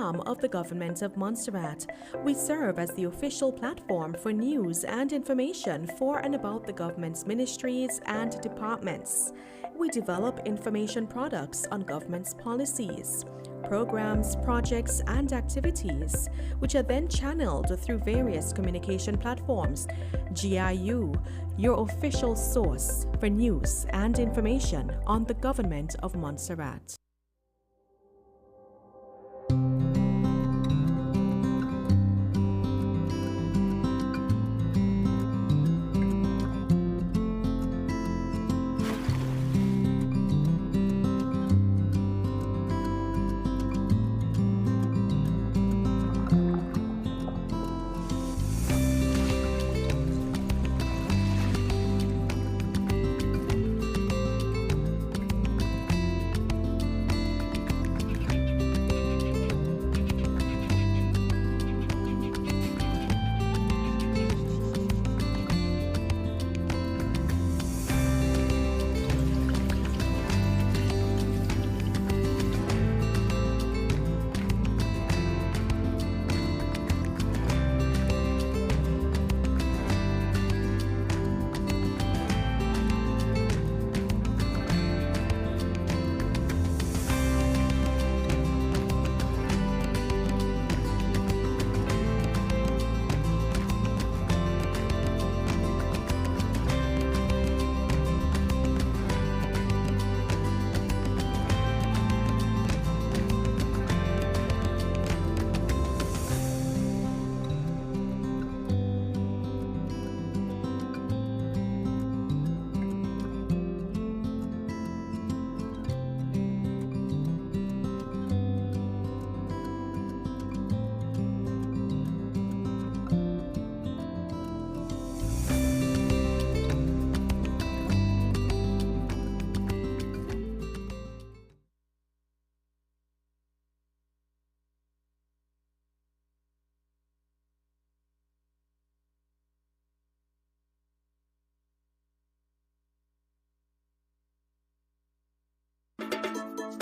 arm of the Government of Montserrat. We serve as the official platform for news and information for and about the government's ministries and departments. We develop information products on government's policies, programs, projects, and activities, which are then channeled through various communication platforms. GIU, your official source for news and information on the Government of Montserrat.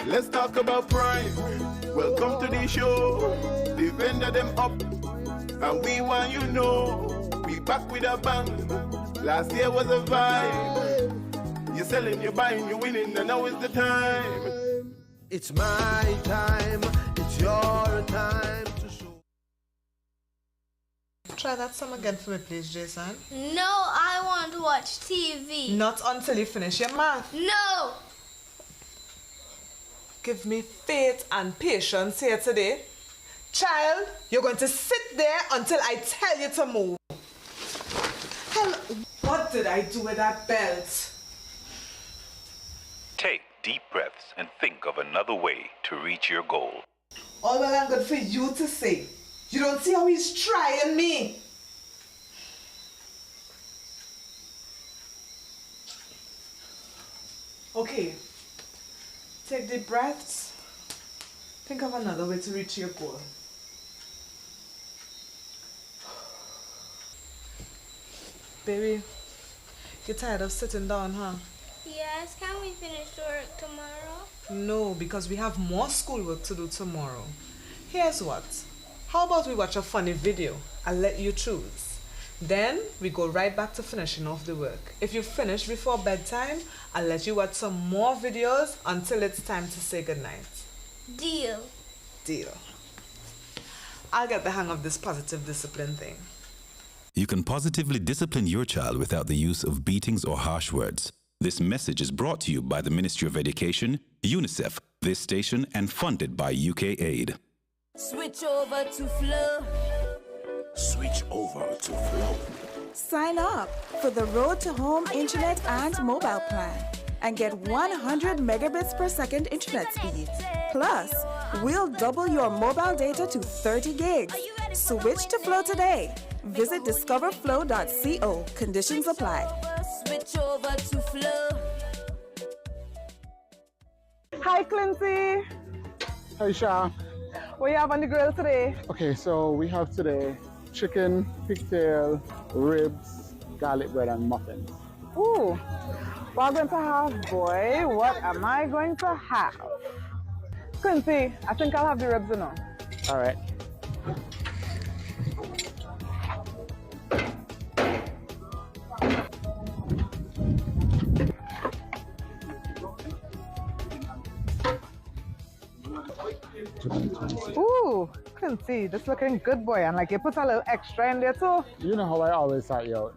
Let's talk about Prime. Welcome to the show. The vendor them up, and we want you know we back with a bang. Last year was a vibe. You're selling, you're buying, you're winning, and now is the time. It's my time. It's your time to show. Try that song again for me, please, Jason. No, I want to watch TV. Not until you finish your math. No! Give me faith and patience here today. Child, you're going to sit there until I tell you to move. Hell, what did I do with that belt? Take deep breaths and think of another way to reach your goal. All well and good for you to say. You don't see how he's trying me. Okay. Take deep breaths. Think of another way to reach your goal. Baby, you're tired of sitting down, huh? Yes, can we finish work tomorrow? No, because we have more schoolwork to do tomorrow. Here's what. How about we watch a funny video? I'll let you choose. Then we go right back to finishing off the work. If you finish before bedtime, I'll let you watch some more videos until it's time to say goodnight. Deal. Deal. I'll get the hang of this positive discipline thing. You can positively discipline your child without the use of beatings or harsh words. This message is brought to you by the Ministry of Education, UNICEF, this station, and funded by UK Aid. Switch over to Flow. Switch over to Flow. Sign up for the Road to Home Internet and Mobile Plan and get 100 megabits per second internet speed. Plus, we'll double your mobile data to 30 gigs. Switch to Flow today. Visit discoverflow.co. Conditions apply. Switch over to Flow. Hi, Clincy. Hi, Sha. What you have on the grill today? Okay, so we have today chicken, pigtail, ribs, garlic bread, and muffins. Ooh, what I'm going to have, boy? What am I going to have? Quincy, I think I'll have the ribs, you know. All right. Ooh, can see. This looking good, boy. And like you put a little extra in there too. You know how I always start you out.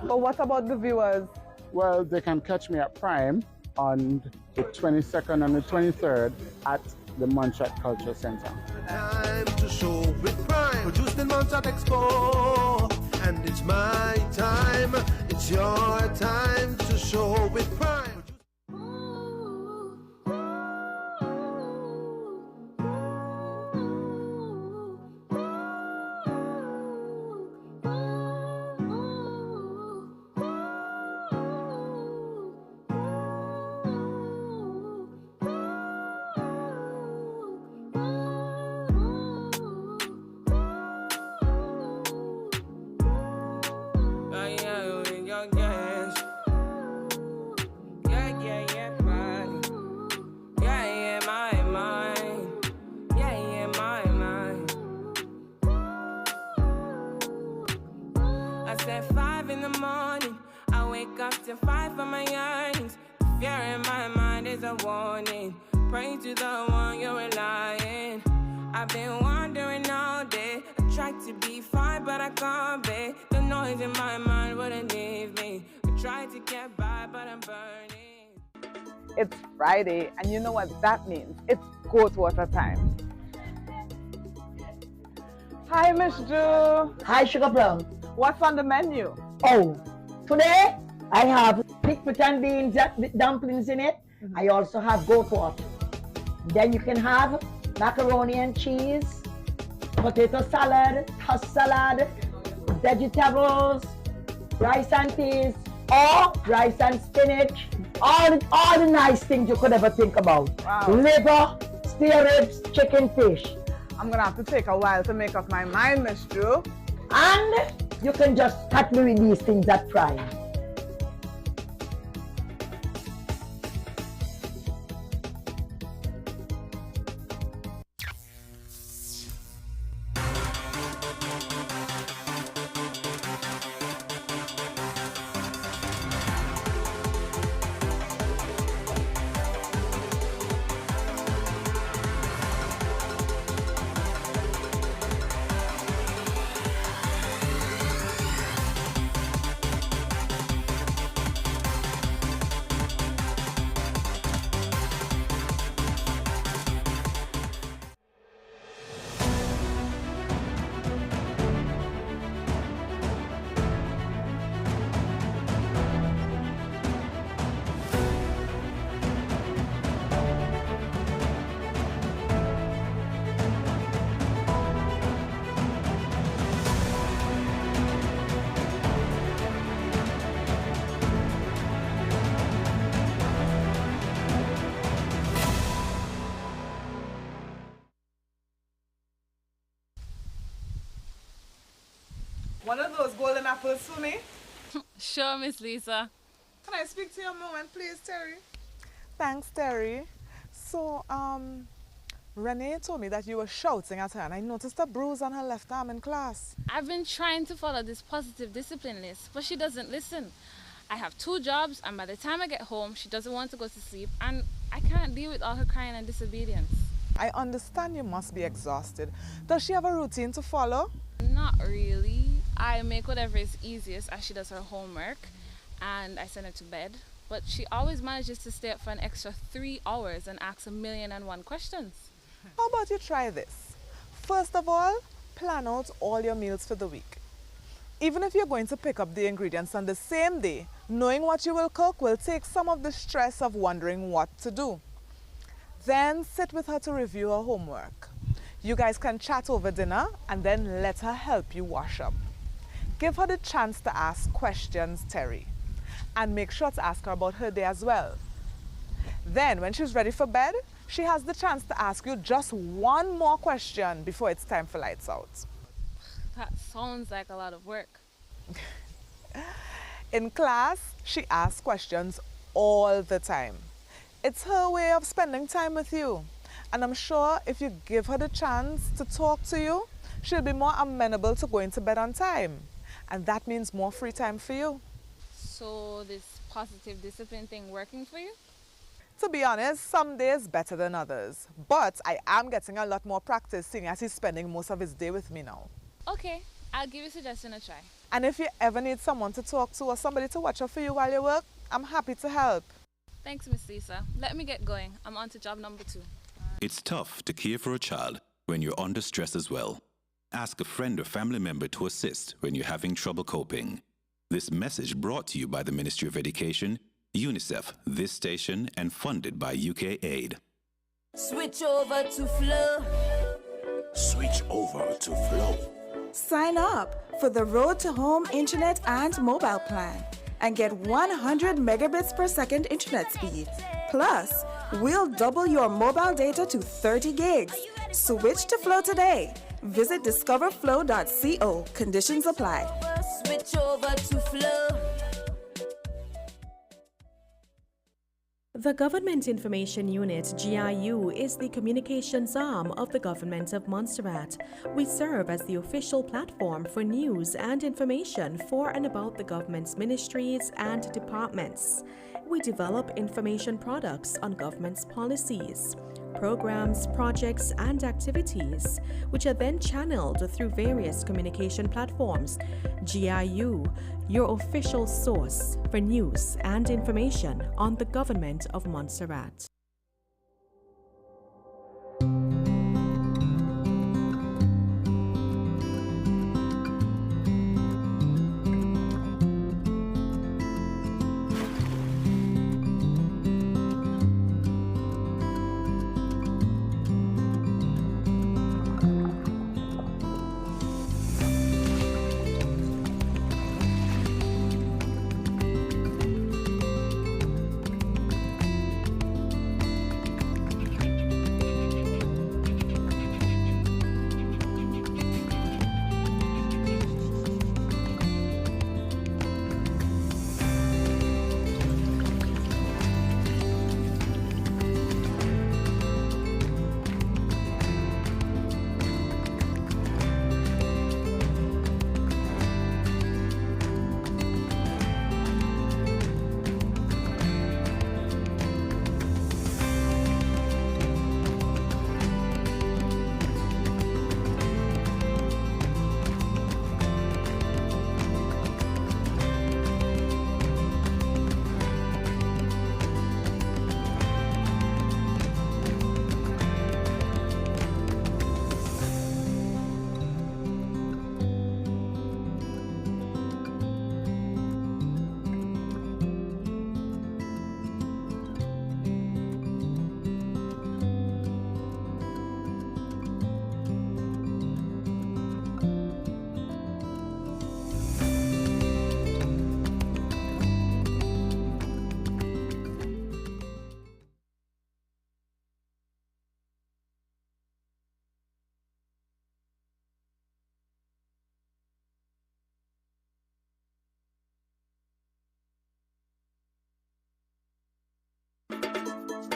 But what about the viewers? Well, they can catch me at Prime on the 22nd and the 23rd at the Montserrat Culture Center. Time to show with Prime. Produced in Montserrat Expo. And it's my time. It's your time to show with Prime. It's Friday, and you know what that means. It's goat water time. Hi, Miss Drew. Hi, Sugar Plum. What's on the menu? Oh, today I have pickled and beans dumplings in it. I also have goat water. Then you can have macaroni and cheese, potato salad, tossed salad, vegetables, rice and peas, or rice and spinach. All the nice things you could ever think about. Wow. Liver, spare ribs, chicken, fish. I'm gonna have to take a while to make up my mind, Miss Drew. And you can just catch me with these things at Prime. One of those golden apples for me? Sure, Miss Lisa. Can I speak to you a moment, please, Terry? Thanks, Terry. So, Renee told me that you were shouting at her, and I noticed a bruise on her left arm in class. I've been trying to follow this positive discipline list, but she doesn't listen. I have 2 jobs, and by the time I get home, she doesn't want to go to sleep, and I can't deal with all her crying and disobedience. I understand you must be exhausted. Does she have a routine to follow? Not really. I make whatever is easiest as she does her homework, and I send her to bed. But she always manages to stay up for an extra 3 hours and ask 1,000,001 questions. How about you try this? First of all, plan out all your meals for the week. Even if you're going to pick up the ingredients on the same day, knowing what you will cook will take some of the stress of wondering what to do. Then sit with her to review her homework. You guys can chat over dinner and then let her help you wash up. Give her the chance to ask questions, Terry. And make sure to ask her about her day as well. Then, when she's ready for bed, she has the chance to ask you just one more question before it's time for lights out. That sounds like a lot of work. In class, she asks questions all the time. It's her way of spending time with you. And I'm sure if you give her the chance to talk to you, she'll be more amenable to going to bed on time. And that means more free time for you. So this positive discipline thing working for you? To be honest, some days better than others. But I am getting a lot more practice seeing as he's spending most of his day with me now. Okay, I'll give your suggestion a try. And if you ever need someone to talk to or somebody to watch out for you while you work, I'm happy to help. Thanks, Miss Lisa. Let me get going. I'm on to job number 2. It's tough to care for a child when you're under stress as well. Ask a friend or family member to assist when you're having trouble coping. This message brought to you by the Ministry of Education, UNICEF, this station, and funded by UKAID. Switch over to Flow. Switch over to Flow. Sign up for the Road to Home Internet and Mobile Plan and get 100 megabits per second internet speed. Plus, we'll double your mobile data to 30 gigs. Switch to Flow today. Visit discoverflow.co. Conditions apply. Switch over to Flow. The Government Information Unit, GIU, is the communications arm of the Government of Montserrat. We serve as the official platform for news and information for and about the government's ministries and departments. We develop information products on government's policies, programs, projects, and activities, which are then channeled through various communication platforms. GIU, your official source for news and information on the Government of Montserrat.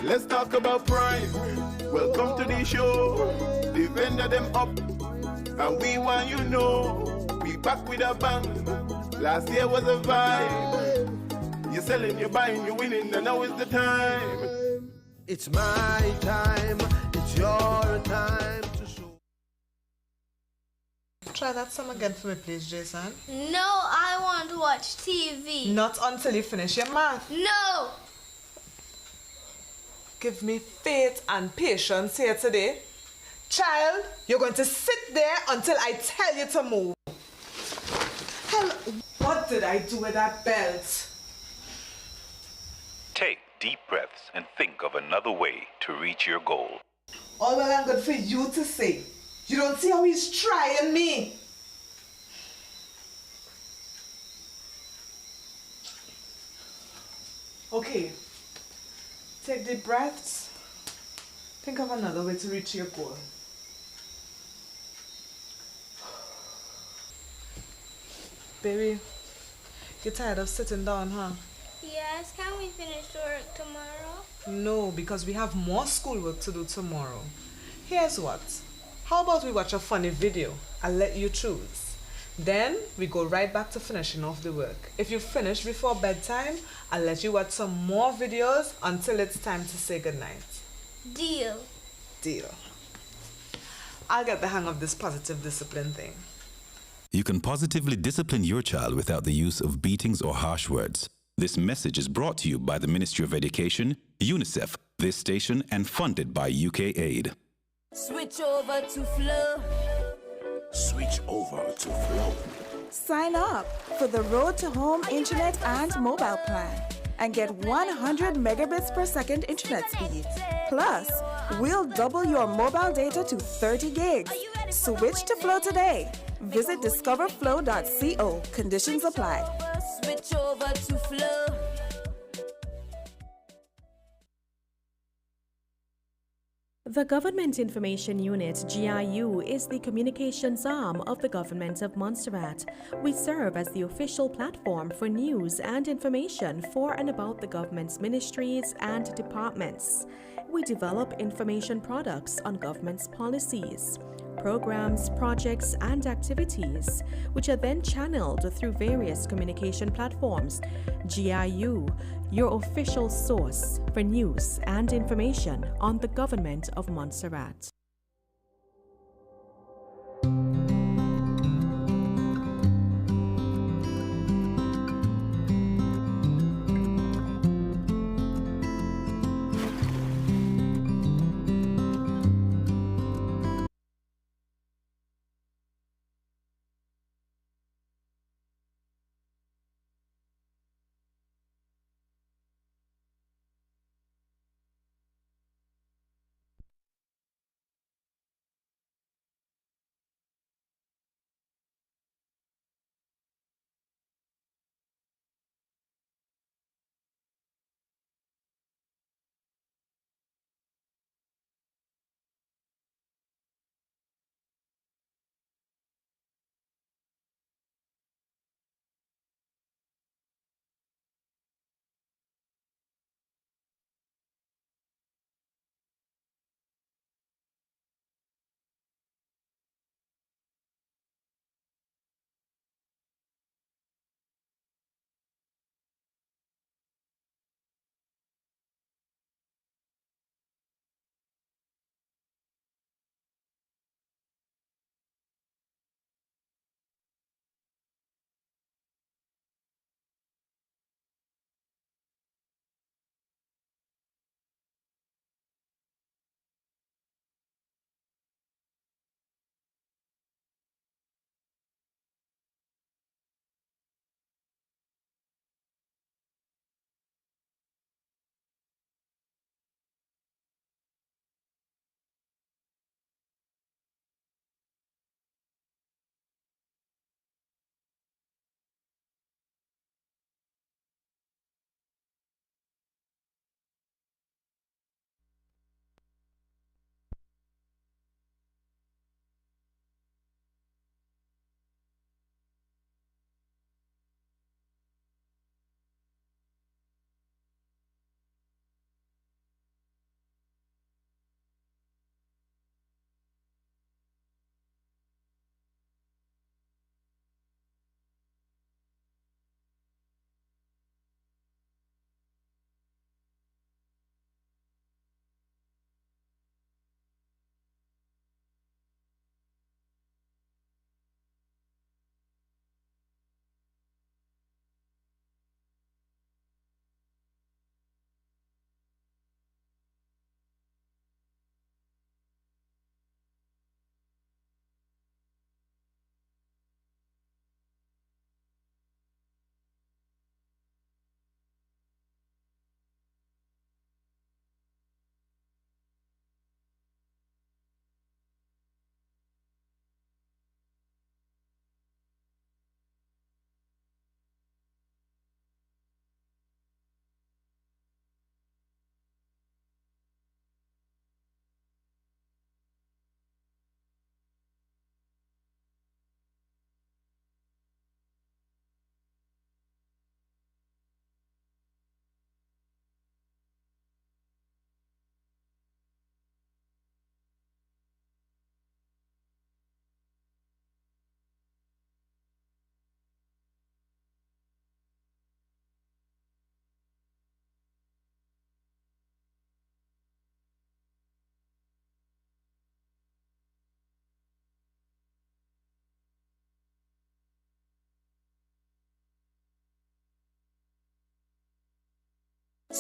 Let's talk about Prime. Welcome to the show. The vendor them up, and we want you know we back with a bang. Last year was a vibe. You're selling, you're buying, you're winning, and now is the time. It's my time. It's your time to show. Try that song again for me, please, Jason. No, I want to watch TV. Not until you finish your math. No! Give me faith and patience here today. Child, you're going to sit there until I tell you to move. Hell, what did I do with that belt? Take deep breaths and think of another way to reach your goal. All well and good for you to say. You don't see how he's trying me. Okay. Take deep breaths. Think of another way to reach your goal. Baby, you're tired of sitting down, huh? Yes, can we finish work tomorrow? No, because we have more schoolwork to do tomorrow. Here's what. How about we watch a funny video? I'll let you choose. Then we go right back to finishing off the work. If you finish before bedtime, I'll let you watch some more videos until it's time to say goodnight. Deal. Deal. I'll get the hang of this positive discipline thing. You can positively discipline your child without the use of beatings or harsh words. This message is brought to you by the Ministry of Education, UNICEF, this station, and funded by UK Aid. Switch over to Flow. Switch over to Flow. Sign up for the Road to Home Internet and Mobile Plan and get 100 megabits per second internet speed. Plus, we'll double your mobile data to 30 gigs. Switch to Flow today. Visit discoverflow.co. Conditions apply. Switch over to Flow. The Government Information Unit, GIU, is the communications arm of the Government of Montserrat. We serve as the official platform for news and information for and about the government's ministries and departments. We develop information products on government's policies, programs, projects, and activities, which are then channeled through various communication platforms. GIU, your official source for news and information on the Government of Montserrat.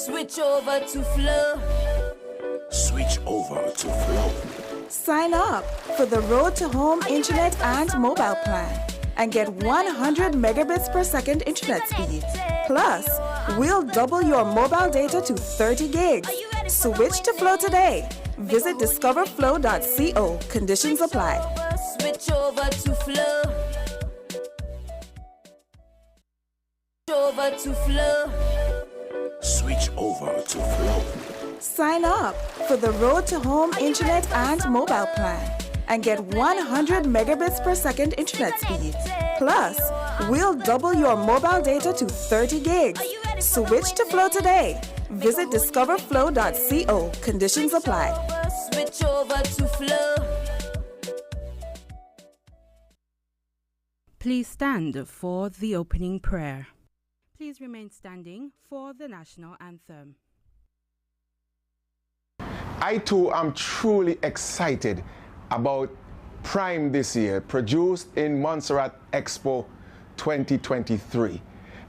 Switch over to Flow. Switch over to Flow. Sign up for the Road to Home Internet and Mobile Plan and get 100 megabits per second internet speed. Plus, we'll double your mobile data to 30 gigs. Switch to Flow today. Visit discoverflow.co. Conditions apply. Switch over to Flow. Switch over to Flow. Switch over to Flow. Sign up for the Road to Home Internet and Mobile Plan and get 100 megabits per second internet speed. Plus, we'll double your mobile data to 30 gigs. Switch to Flow today. Visit discoverflow.co. Conditions apply. Switch over to Flow. Please stand for the opening prayer. Please remain standing for the national anthem. I too am truly excited about Prime this year, Produced in Montserrat Expo 2023.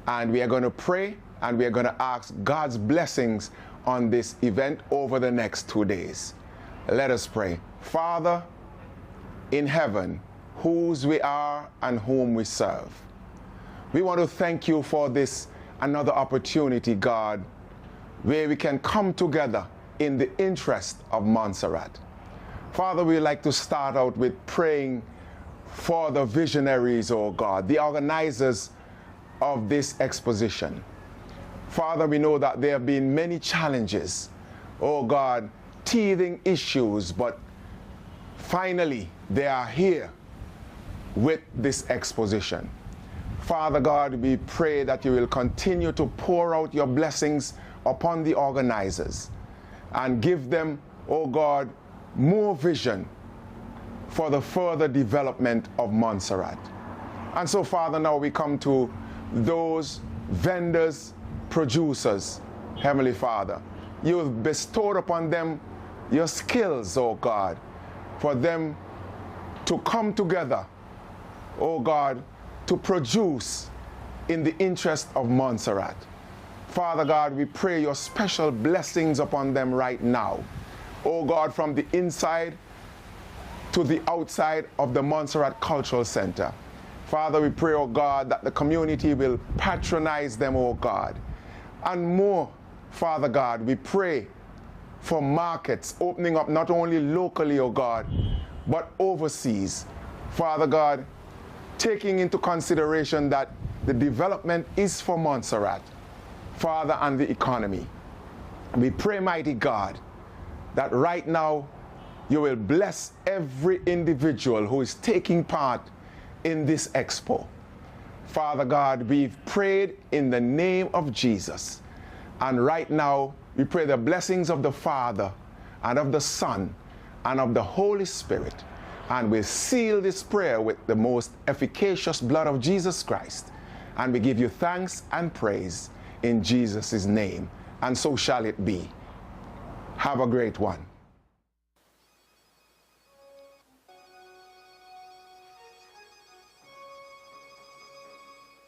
And we are going to pray and we are going to ask God's blessings on this event over the next 2 days. Let us pray. Father in heaven, whose we are and whom we serve, we want to thank you for this another opportunity, God, where we can come together in the interest of Montserrat. Father, we like to start out with praying for the visionaries, oh God, the organizers of this exposition. Father, we know that there have been many challenges, oh God, teething issues, but finally they are here with this exposition. Father God, we pray that you will continue to pour out your blessings upon the organizers and give them, oh God, more vision for the further development of Montserrat. And so, Father, now we come to those vendors, producers, Heavenly Father. You have bestowed upon them your skills, oh God, for them to come together, oh God, to produce in the interest of Montserrat. Father God, we pray your special blessings upon them right now. Oh God, from the inside to the outside of the Montserrat Cultural Center. Father, we pray, oh God, that the community will patronize them, oh God. And more, Father God, we pray for markets opening up not only locally, oh God, but overseas. Father God, taking into consideration that the development is for Montserrat, Father, and the economy. We pray, mighty God, that right now you will bless every individual who is taking part in this expo. Father God, we've prayed in the name of Jesus. And right now, we pray the blessings of the Father and of the Son and of the Holy Spirit. And we seal this prayer with the most efficacious blood of Jesus Christ. And we give you thanks and praise in Jesus' name. And so shall it be. Have a great one.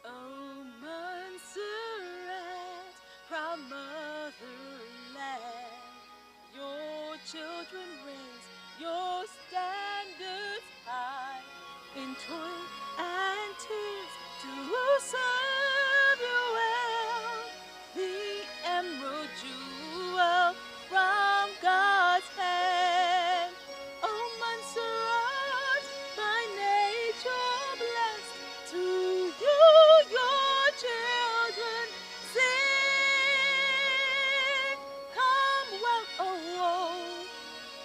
Oh, Montserrat, proud motherland, your children raise your standards high in toil and tears to serve you well. The emerald jewel from God's hand. Oh, Montserrat, by nature blessed, to you your children sing. Come well or woe,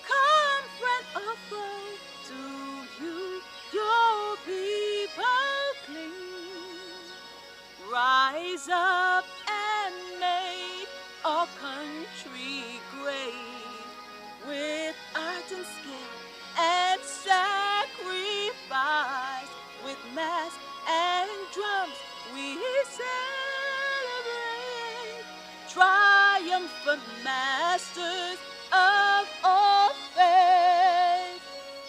come friend or foe, to you your people cling. Rise up and make our country great, with art and skill and sacrifice, with mass and drums we celebrate, triumphant masters of all faith.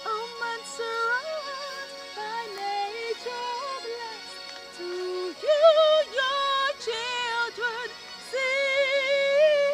Oh, Montserrat, by nature blessed, to you your children sing.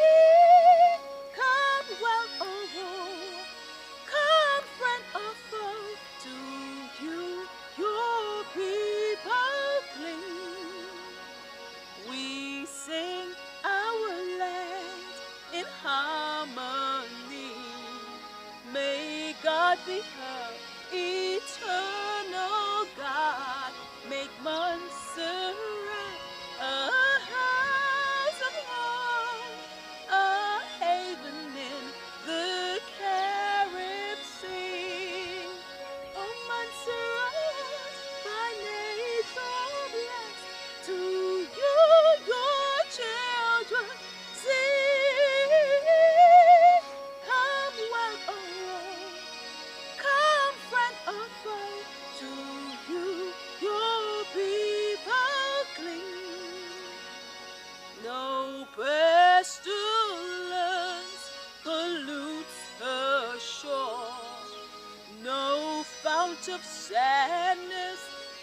sadness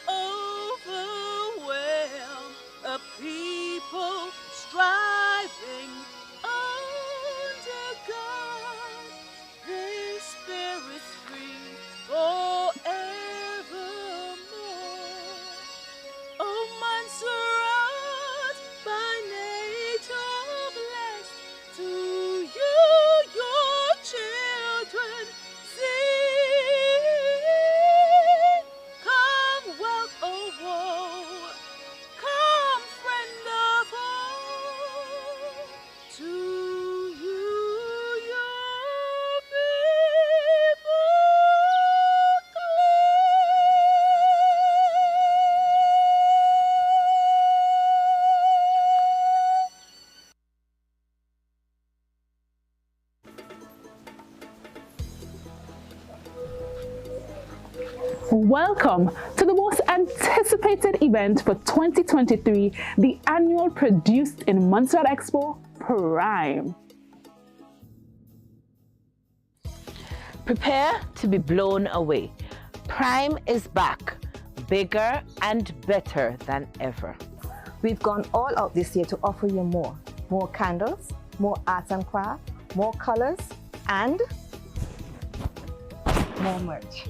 overwhelm a people striving under God, their spirits free forevermore. Oh, Montserrat, by nature blessed, to you your children sing. Come, wealth of woe, come, friend of all, to you your people Welcome to the most anticipated event for 2023, the annual Produced in Montserrat Expo-PRIME. Prepare to be blown away. Prime is back, bigger and better than ever. We've gone all out this year to offer you more. More candles, more arts and craft, more colors, and more merch.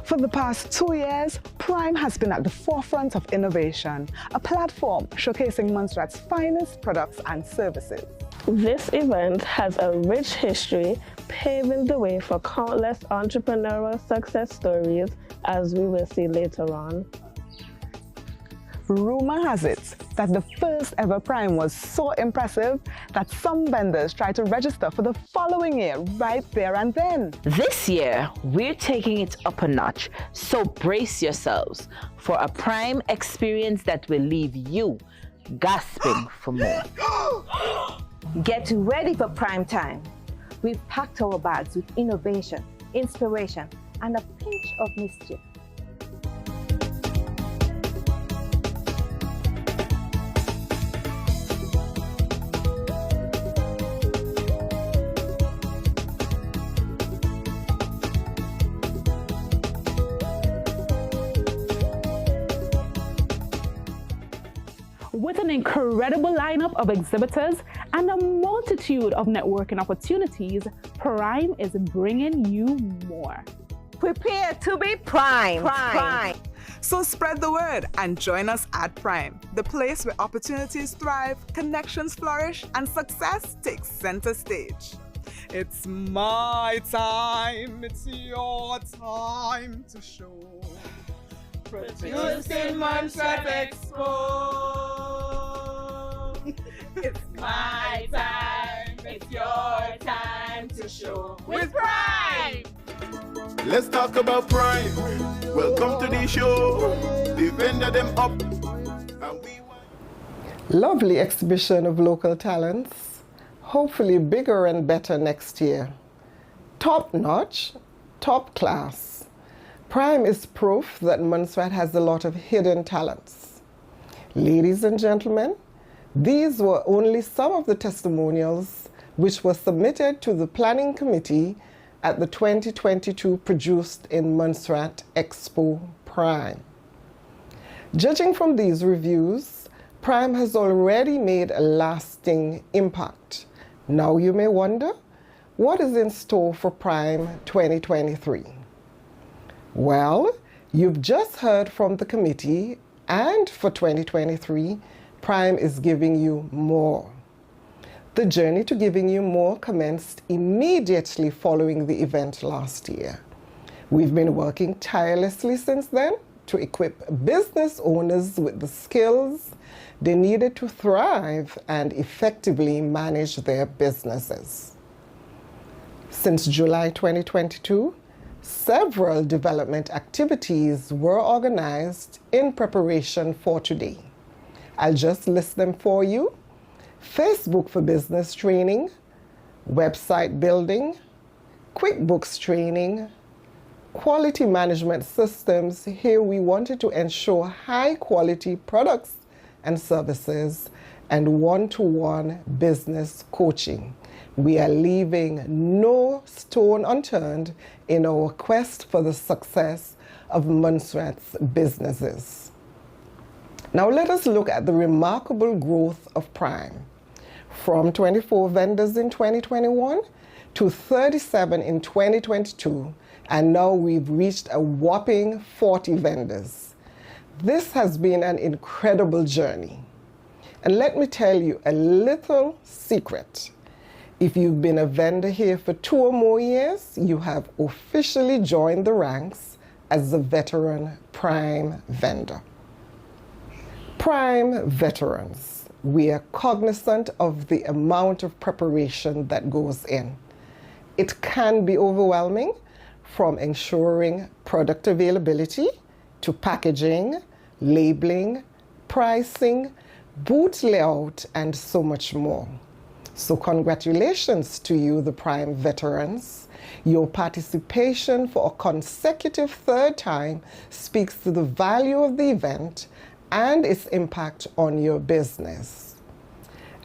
For the past 2 years, Prime has been at the forefront of innovation, a platform showcasing Montserrat's finest products and services. This event has a rich history, paving the way for countless entrepreneurial success stories, as we will see later on. Rumor has it that the first ever Prime was so impressive that some vendors tried to register for the following year right there and then. This year, we're taking it up a notch, so brace yourselves for a Prime experience that will leave you gasping for more. Get ready for prime time. We've packed our bags with innovation, inspiration, and a pinch of mischief. With an incredible lineup of exhibitors and a multitude of networking opportunities, Prime is bringing you more. Prepare to be Prime. So spread the word and join us at Prime, the place where opportunities thrive, connections flourish, and success takes center stage. It's my time, it's your time to show. Produced in Montserrat Expo. It's my time, it's your time to show with Prime. Let's talk about Prime. Welcome to the show. The vendor them up. Lovely exhibition of local talents. Hopefully bigger and better next year. Top notch, top class. Prime is proof that Montserrat has a lot of hidden talents. Ladies and gentlemen, these were only some of the testimonials which were submitted to the Planning Committee at the 2022 Produced in Montserrat Expo-PRIME. Judging from these reviews, Prime has already made a lasting impact. Now you may wonder, what is in store for Prime 2023? Well, you've just heard from the committee, and for 2023, Prime is giving you more. The journey to giving you more commenced immediately following the event last year. We've been working tirelessly since then to equip business owners with the skills they needed to thrive and effectively manage their businesses. Since July 2022, several development activities were organized in preparation for today. I'll just list them for you. Facebook for Business training, website building, QuickBooks training, quality management systems. Here we wanted to ensure high quality products and services, and one-to-one business coaching. We are leaving no stone unturned in our quest for the success of Montserrat's businesses. Now let us look at the remarkable growth of Prime. From 24 vendors in 2021 to 37 in 2022, and now we've reached a whopping 40 vendors. This has been an incredible journey. And let me tell you a little secret. If you've been a vendor here for 2 or more years, you have officially joined the ranks as a veteran Prime vendor. Prime veterans, we are cognizant of the amount of preparation that goes in. It can be overwhelming, from ensuring product availability to packaging, labeling, pricing, booth layout, and so much more. So congratulations to you, the Prime veterans. Your participation for a consecutive 3rd time speaks to the value of the event and its impact on your business.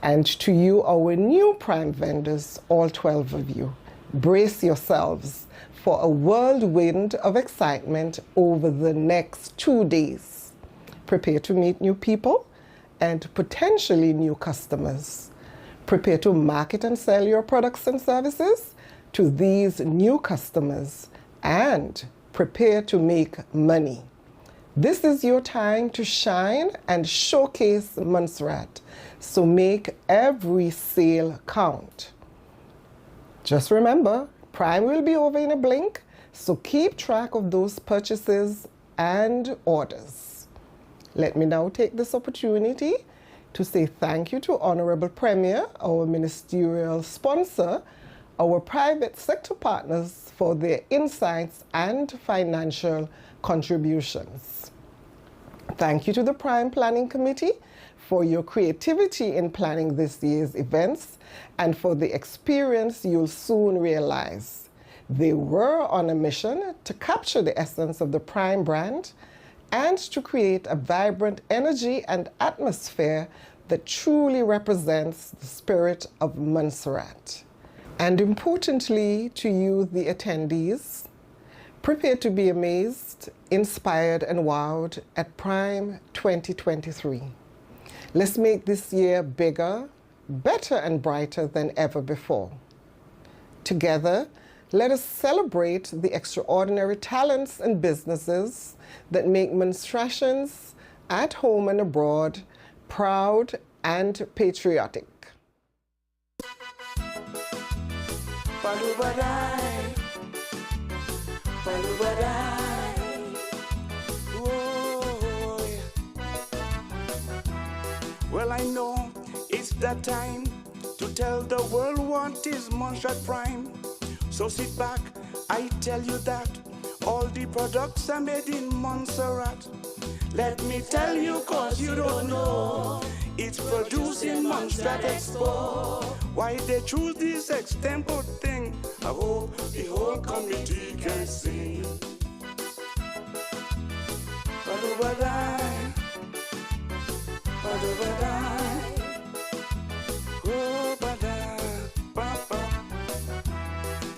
And to you, our new Prime vendors, all 12 of you, brace yourselves for a whirlwind of excitement over the next 2 days. Prepare to meet new people and potentially new customers. Prepare to market and sell your products and services to these new customers, and prepare to make money. This is your time to shine and showcase Montserrat, so make every sale count. Just remember, Prime will be over in a blink, so keep track of those purchases and orders. Let me now take this opportunity to say thank you to Honorable Premier, our ministerial sponsor, our private sector partners for their insights and financial contributions. Thank you to the Prime Planning Committee for your creativity in planning this year's events and for the experience you'll soon realize. They were on a mission to capture the essence of the Prime brand and to create a vibrant energy and atmosphere that truly represents the spirit of Montserrat. And importantly, to you, the attendees, prepare to be amazed, inspired, and wowed at Prime 2023. Let's make this year bigger, better, and brighter than ever before. Together, let us celebrate the extraordinary talents and businesses that make Montserratians at home and abroad proud and patriotic. Well, I know it's that time to tell the world what is Montserrat Prime. So sit back, I tell you that all the products are made in Montserrat. Let me tell you, cause you don't know, it's produced in Montserrat Expo. Why they choose this extempo thing, I hope the whole community can sing.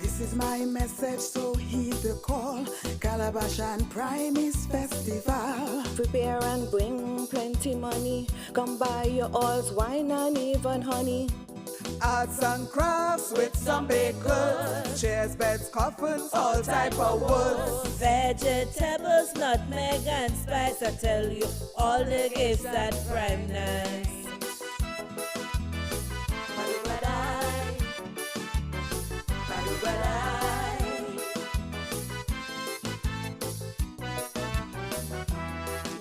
This is my message, so heed the call. Calabash and Prime is festival. Prepare and bring plenty money. Come buy your oils, wine, and even honey. Arts and crafts with some baked goods. Chairs, beds, coffins, all type of woods. Vegetables, nutmeg, and spice. I tell you, all the gifts that Prime nice.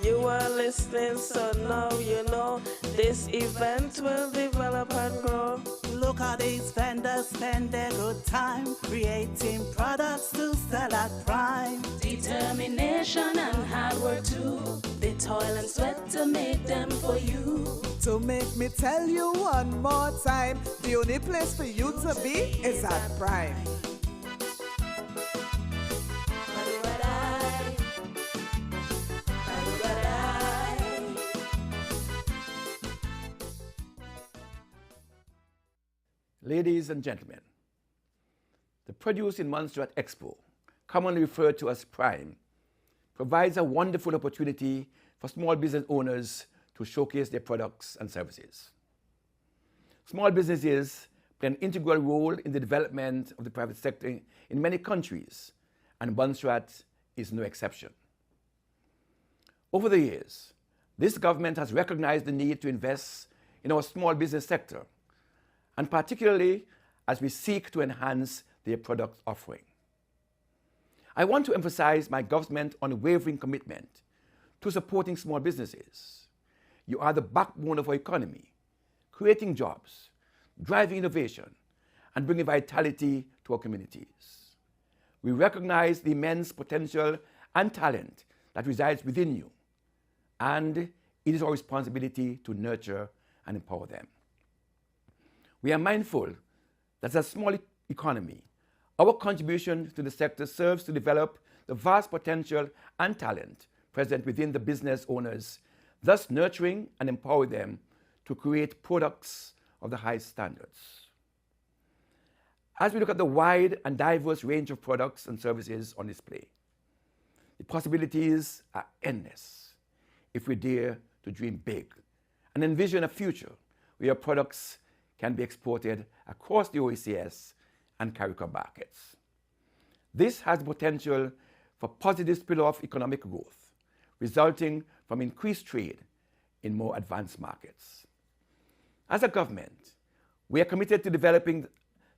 You are listening, so now you know this event will develop and grow. Look how these vendors spend their good time creating products to sell at Prime. Determination and hard work too. They toil and sweat to make them for you. To make me tell you one more time, the only place for you to be is at Prime. Ladies and gentlemen, the Produced in Montserrat Expo, commonly referred to as PRIME, provides a wonderful opportunity for small business owners to showcase their products and services. Small businesses play an integral role in the development of the private sector in many countries, and Montserrat is no exception. Over the years, this government has recognized the need to invest in our small business sector, and particularly as we seek to enhance their product offering. I want to emphasize my government's unwavering commitment to supporting small businesses. You are the backbone of our economy, creating jobs, driving innovation, and bringing vitality to our communities. We recognize the immense potential and talent that resides within you, and it is our responsibility to nurture and empower them. We are mindful that as a small economy, our contribution to the sector serves to develop the vast potential and talent present within the business owners, thus nurturing and empowering them to create products of the highest standards. As we look at the wide and diverse range of products and services on display, the possibilities are endless if we dare to dream big and envision a future where products can be exported across the OECS and CARICOM markets. This has the potential for positive spill-off economic growth, resulting from increased trade in more advanced markets. As a government, we are committed to developing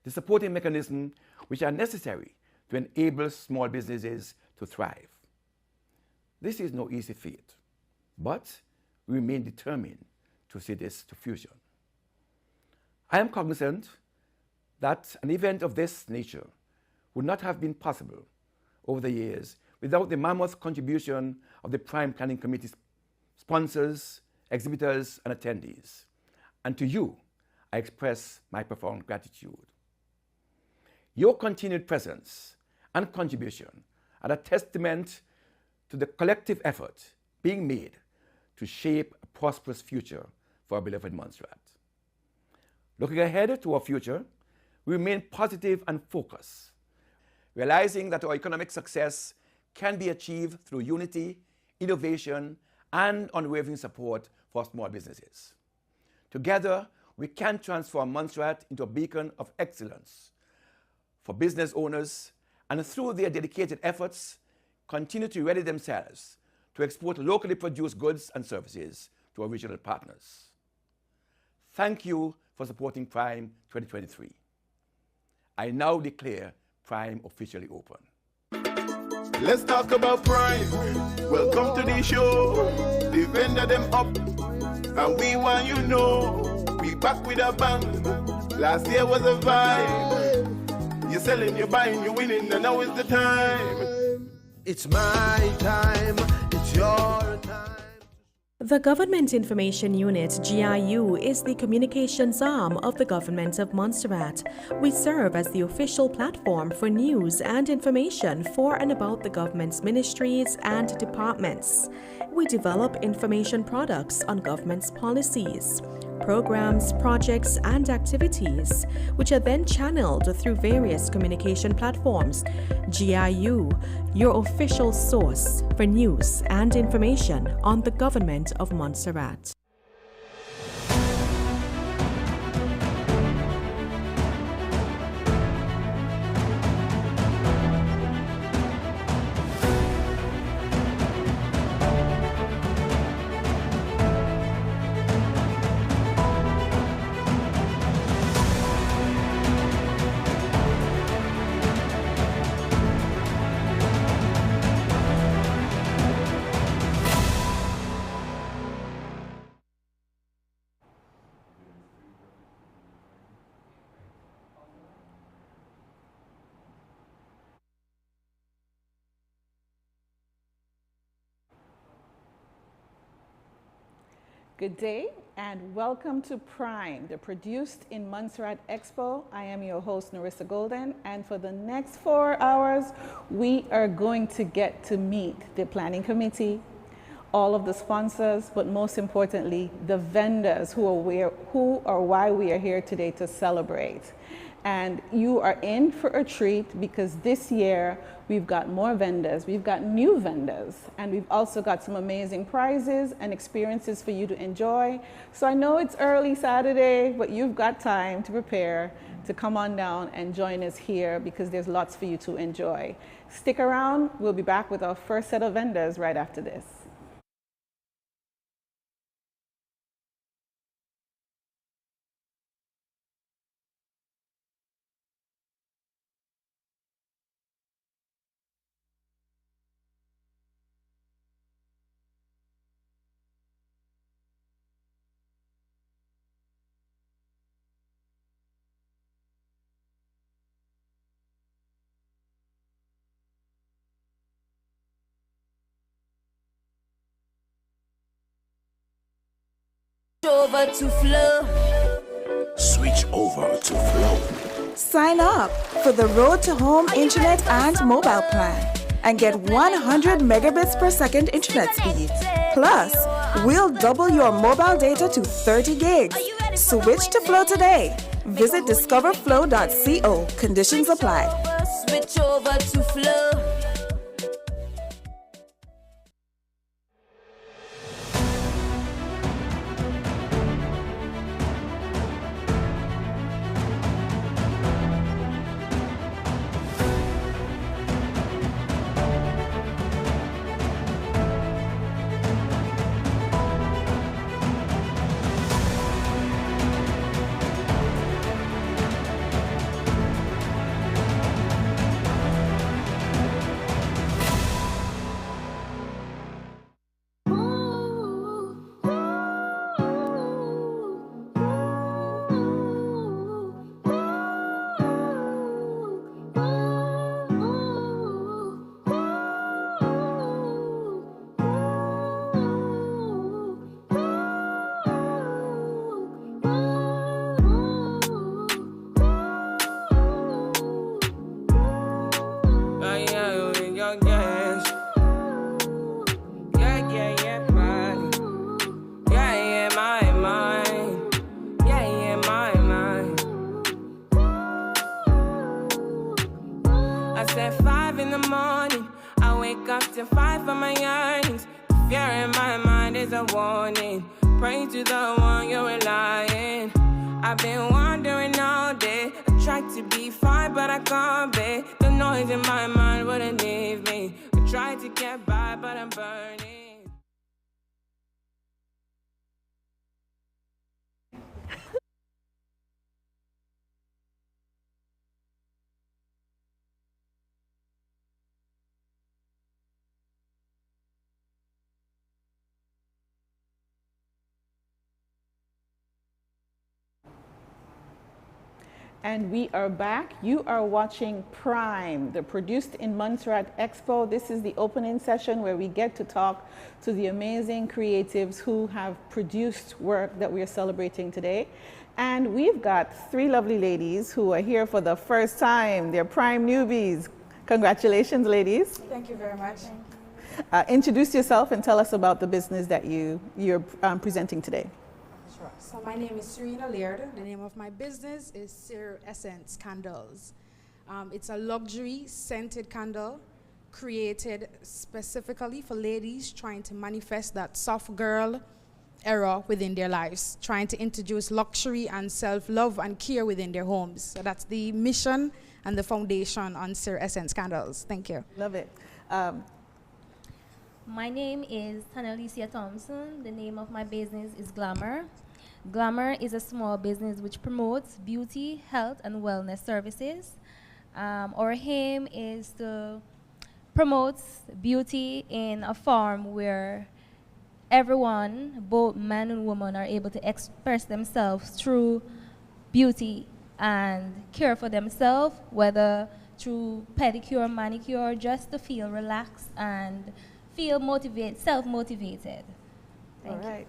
the supporting mechanisms which are necessary to enable small businesses to thrive. This is no easy feat, but we remain determined to see this to fruition. I am cognizant that an event of this nature would not have been possible over the years without the mammoth contribution of the PRIME Planning Committee sponsors, exhibitors, and attendees. And to you, I express my profound gratitude. Your continued presence and contribution are a testament to the collective effort being made to shape a prosperous future for our beloved Montserrat. Looking ahead to our future, we remain positive and focused, realizing that our economic success can be achieved through unity, innovation, and unwavering support for small businesses. Together, we can transform Montserrat into a beacon of excellence for business owners, and through their dedicated efforts, continue to ready themselves to export locally produced goods and services to our regional partners. Thank you for supporting PRIME 2023. I now declare PRIME officially open. Let's talk about PRIME. Welcome to the show. The vendor them up, and we want you know we back with a bang. Last year was a vibe. You're selling, you're buying, you're winning, and now is the time. It's my time. It's your time. The Government Information Unit, GIU, is the communications arm of the Government of Montserrat. We serve as the official platform for news and information for and about the government's ministries and departments. We develop information products on government's policies, programs, projects, and activities, which are then channeled through various communication platforms. GIU, your official source for news and information on the Government of Montserrat. Good day and welcome to PRIME, the Produced in Montserrat Expo. I am your host, Nerissa Golden, and for the next 4 hours, we are going to get to meet the planning committee, all of the sponsors, but most importantly, the vendors who or why we are here today to celebrate. And you are in for a treat because this year we've got more vendors, we've got new vendors, and we've also got some amazing prizes and experiences for you to enjoy. So I know it's early Saturday, but you've got time to prepare to come on down and join us here because there's lots for you to enjoy. Stick around, we'll be back with our first set of vendors right after this. Over to flow. Switch over to flow. Sign up for the Road to Home Internet and Mobile Plan and get 100 megabits per second internet speed. Plus, we'll double your mobile data to 30 gigs. Switch to Flow today. Visit discoverflow.co. Conditions apply. Switch over to flow. And we are back. You are watching Prime, the Produced in Montserrat Expo. This is the opening session where we get to talk to the amazing creatives who have produced work that we are celebrating today. And we've got three lovely ladies who are here for the first time. They're Prime newbies. Congratulations, ladies. Thank you very much. Introduce yourself and tell us about the business that you're presenting today. Sure. So my name is Serena Laird. The name of my business is Sir Essence Candles. It's a luxury scented candle created specifically for ladies trying to manifest that soft girl era within their lives, trying to introduce luxury and self-love and care within their homes. So that's the mission and the foundation on Sir Essence Candles. Thank you. Love it. My name is Nerissa Thompson. The name of my business is Glamour. Glamour is a small business which promotes beauty, health, and wellness services. Our aim is to promote beauty in a form where everyone, both man and woman, are able to express themselves through beauty and care for themselves, whether through pedicure, manicure, just to feel relaxed and feel motivated, self-motivated. Thank you.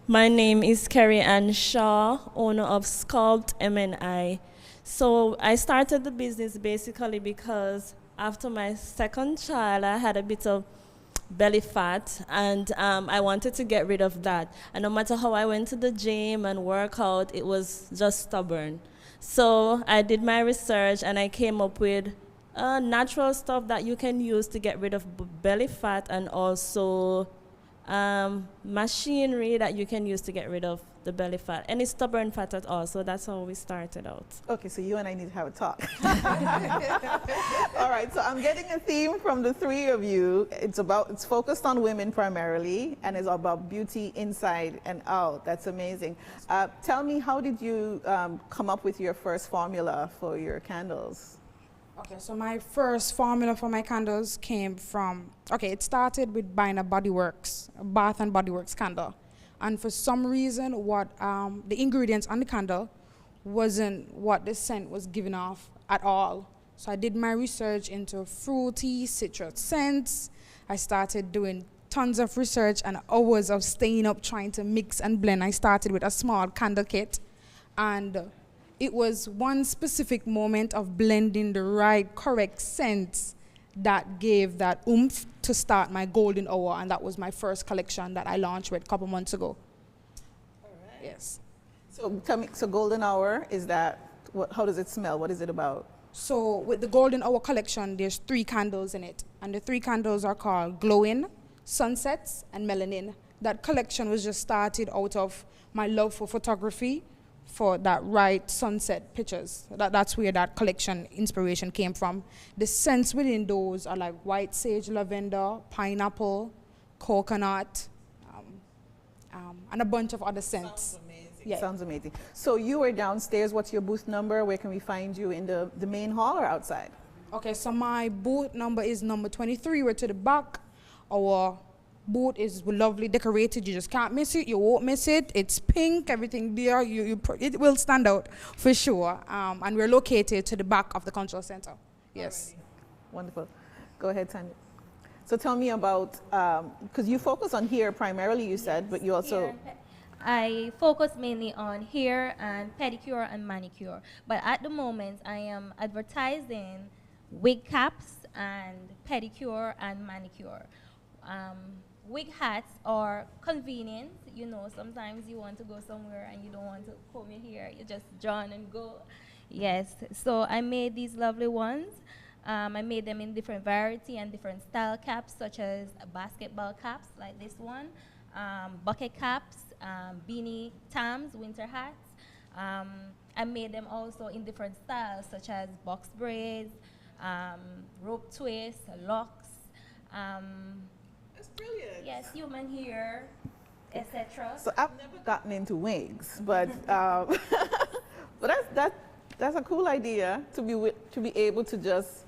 My name is Carrie Ann Shaw, owner of Sculpt MNI. So I started the business basically because after my second child, I had a bit of belly fat, and I wanted to get rid of that. And no matter how I went to the gym and work out, it was just stubborn. So I did my research and I came up with natural stuff that you can use to get rid of belly fat, and also machinery that you can use to get rid of the belly fat, any stubborn fat at all. So that's how we started out. Okay, so you and I need to have a talk. All right, so I'm getting a theme from the three of you. It's focused on women primarily, and it's about beauty inside and out. That's amazing. Tell me, how did you come up with your first formula for your candles? Okay, so my first formula for my candles came from, it started with buying a Bath and Body Works candle. And for some reason, the ingredients on the candle wasn't what the scent was giving off at all. So I did my research into fruity, citrus scents. I started doing tons of research and hours of staying up trying to mix and blend. I started with a small candle kit, and it was one specific moment of blending the right, correct scents that gave that oomph to start my golden hour, and that was my first collection that I launched with a couple months ago. All right. Yes. So tell me, so golden hour, is that, how does it smell? What is it about? So with the golden hour collection, there's 3 candles in it, and the 3 candles are called Glowing, Sunsets, and Melanin. That collection was just started out of my love for photography, for that right sunset pictures. That's where that collection inspiration came from. The scents within those are like white sage, lavender, pineapple, coconut, and a bunch of other scents. Sounds amazing. Yeah. Sounds amazing. So you were downstairs. What's your booth number? Where can we find you, in the main hall or outside? Okay, so my booth number is number 23. We're to the back. Our booth is lovely decorated. You just can't miss it. You won't miss it. It's pink, everything there. It will stand out for sure. And we're located to the back of the cultural center. Yes. Alrighty. Wonderful. Go ahead, Tanya. So tell me about, because you focus on hair primarily, you said, but you also... I focus mainly on hair and pedicure and manicure. But at the moment, I am advertising wig caps and pedicure and manicure. Wig hats are convenient. You know, sometimes you want to go somewhere and you don't want to comb your hair. You just join and go. Yes, so I made these lovely ones. I made them in different variety and different style caps, such as basketball caps like this one, bucket caps, beanie tams, winter hats. I made them also in different styles, such as box braids, rope twists, locks. That's brilliant. Yes, human hair, etc. So I've never gotten into wigs, but but that's a cool idea to be able to just,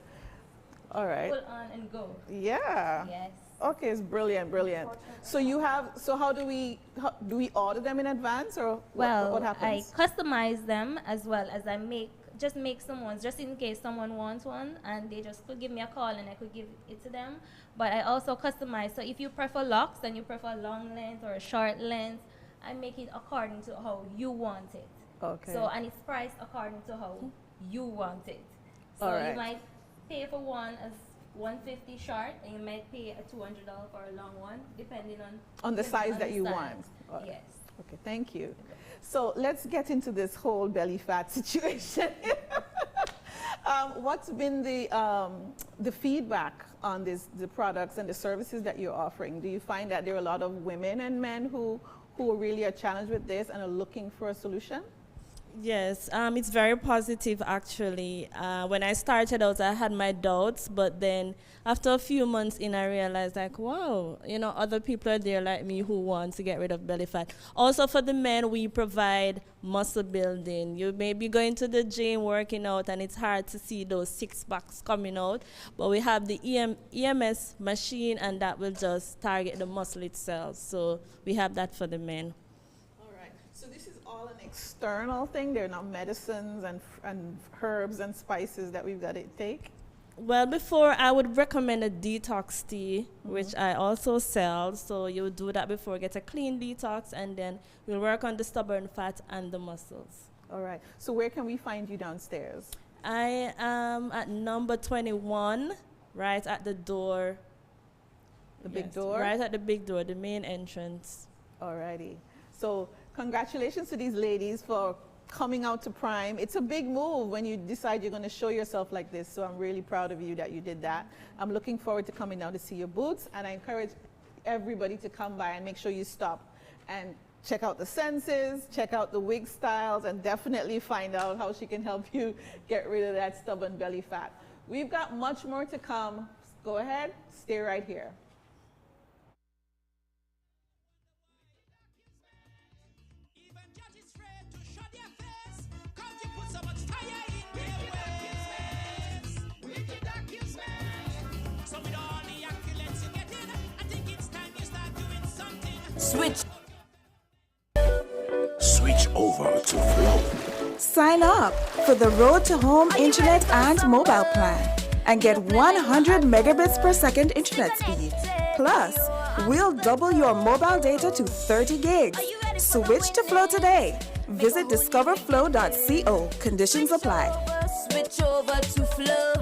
all right. Pull on and go. Yeah. Yes. Okay, it's brilliant, brilliant. So you have, so how do we order them in advance, or what happens? I customize them as well as I just make some ones just in case someone wants one, and they just could give me a call and I could give it to them. But I also customize, so if you prefer locks and you prefer long length or a short length, I make it according to how you want it. Okay. So, and it's priced according to how you want it. So All right. you might pay for one as $150 short, and you might pay a $200 for a long one, depending on the size that you want. Yes. Okay, thank you. So let's get into this whole belly fat situation. What's been the feedback on the products and the services that you're offering? Do you find that there are a lot of women and men who really are challenged with this and are looking for a solution? Yes, it's very positive actually. When I started out, I had my doubts, but then after a few months in, I realized like, wow, you know, other people are there like me who want to get rid of belly fat. Also for the men, we provide muscle building. You may be going to the gym, working out, and it's hard to see those 6-packs coming out, but we have the EMS machine, and that will just target the muscle itself. So we have that for the men. So this is all an external thing? There are not medicines and herbs and spices that we've got to take? Well, before I would recommend a detox tea, which I also sell. So you would do that before, get a clean detox, and then we'll work on the stubborn fat and the muscles. All right. So where can we find you downstairs? I am at number 21, right at the door. The big Yes, door? right at the big door, the main entrance. Alrighty. So congratulations to these ladies for coming out to Prime. It's a big move when you decide you're going to show yourself like this. So I'm really proud of you that you did that. I'm looking forward to coming down to see your booths, and I encourage everybody to come by and make sure you stop and check out the senses, check out the wig styles, and definitely find out how she can help you get rid of that stubborn belly fat. We've got much more to come. Go ahead, stay right here. Switch over to Flow. Sign up for the Road to Home Internet and Mobile Plan and get 100 megabits per second internet speed. Plus, we'll double your mobile data to 30 gigs. Switch to Flow today. Visit discoverflow.co. Conditions apply. Switch over to Flow.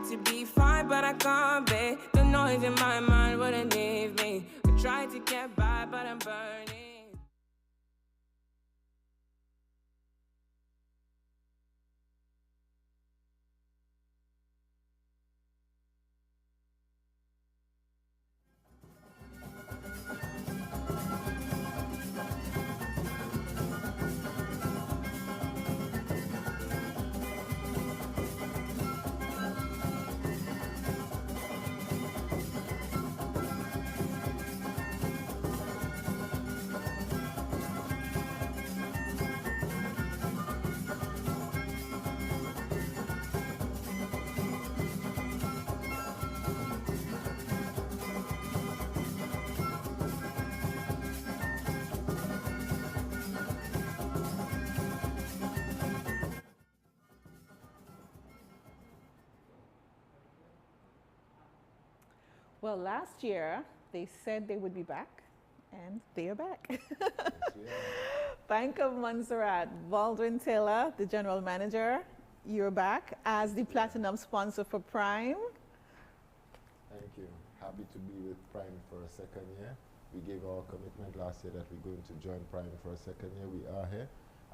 To be fine, but I can't be. The noise in my mind wouldn't leave me. I try to get by, but I'm burning. Well, last year, they said they would be back, and they are back. Bank of Montserrat, Baldwin Taylor, the general manager, you're back as the platinum sponsor for Prime. Thank you. Happy to be with Prime for a second year. We gave our commitment last year that we're going to join Prime for a second year. We are here,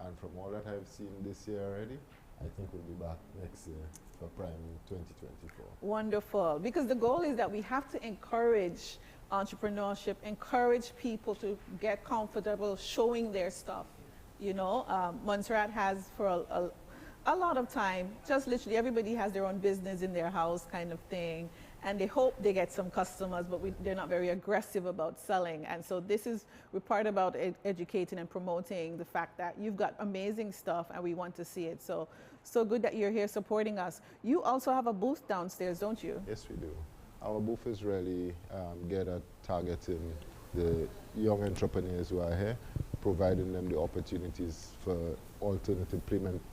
and from all that I've seen this year already, I think we'll be back next year for Prime 2024. Wonderful, because the goal is that we have to encourage entrepreneurship, encourage people to get comfortable showing their stuff. You know, Montserrat has for a lot of time, just literally everybody has their own business in their house kind of thing, and they hope they get some customers, but they're not very aggressive about selling. And so we're part about educating and promoting the fact that you've got amazing stuff and we want to see it. So good that you're here supporting us. You also have a booth downstairs, don't you? Yes, we do. Our booth is really geared at targeting the young entrepreneurs who are here, providing them the opportunities for alternative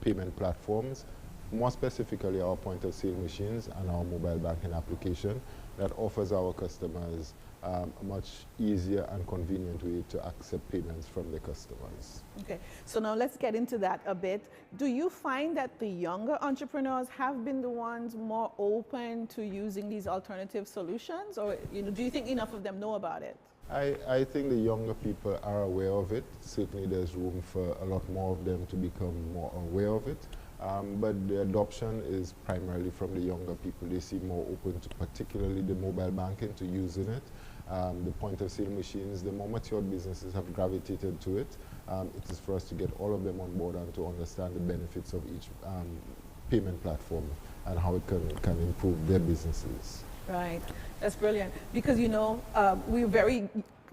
payment platforms, more specifically our point-of-sale machines and our mobile banking application. that offers our customers a much easier and convenient way to accept payments from the customers. Okay, so now let's get into that a bit. Do you find that the younger entrepreneurs have been the ones more open to using these alternative solutions, or do you think enough of them know about it? I think the younger people are aware of it. Certainly there's room for a lot more of them to become more aware of it. But the adoption is primarily from the younger people. They seem more open to particularly the mobile banking, to using it. The point of sale machines, the more matured businesses have gravitated to it. It is for us to get all of them on board and to understand the benefits of each payment platform and how it can improve their businesses. Right, that's brilliant. Because we're very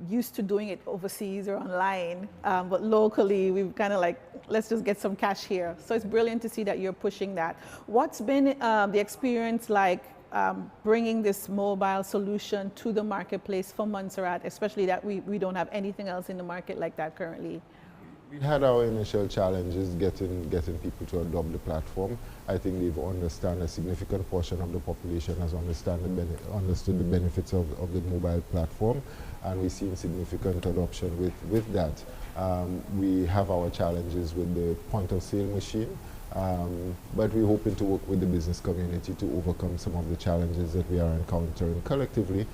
used to doing it overseas or online, but locally we've kind of like, let's just get some cash here. So it's brilliant to see that you're pushing that. What's been the experience like bringing this mobile solution to the marketplace for Montserrat, especially that we don't have anything else in the market like that currently? We had our initial challenges getting people to adopt the platform. I think they've understood, a significant portion of the population has understood the benefits of the mobile platform, and we've seen significant adoption with that. We have our challenges with the point of sale machine, but we're hoping to work with the business community to overcome some of the challenges that we are encountering collectively,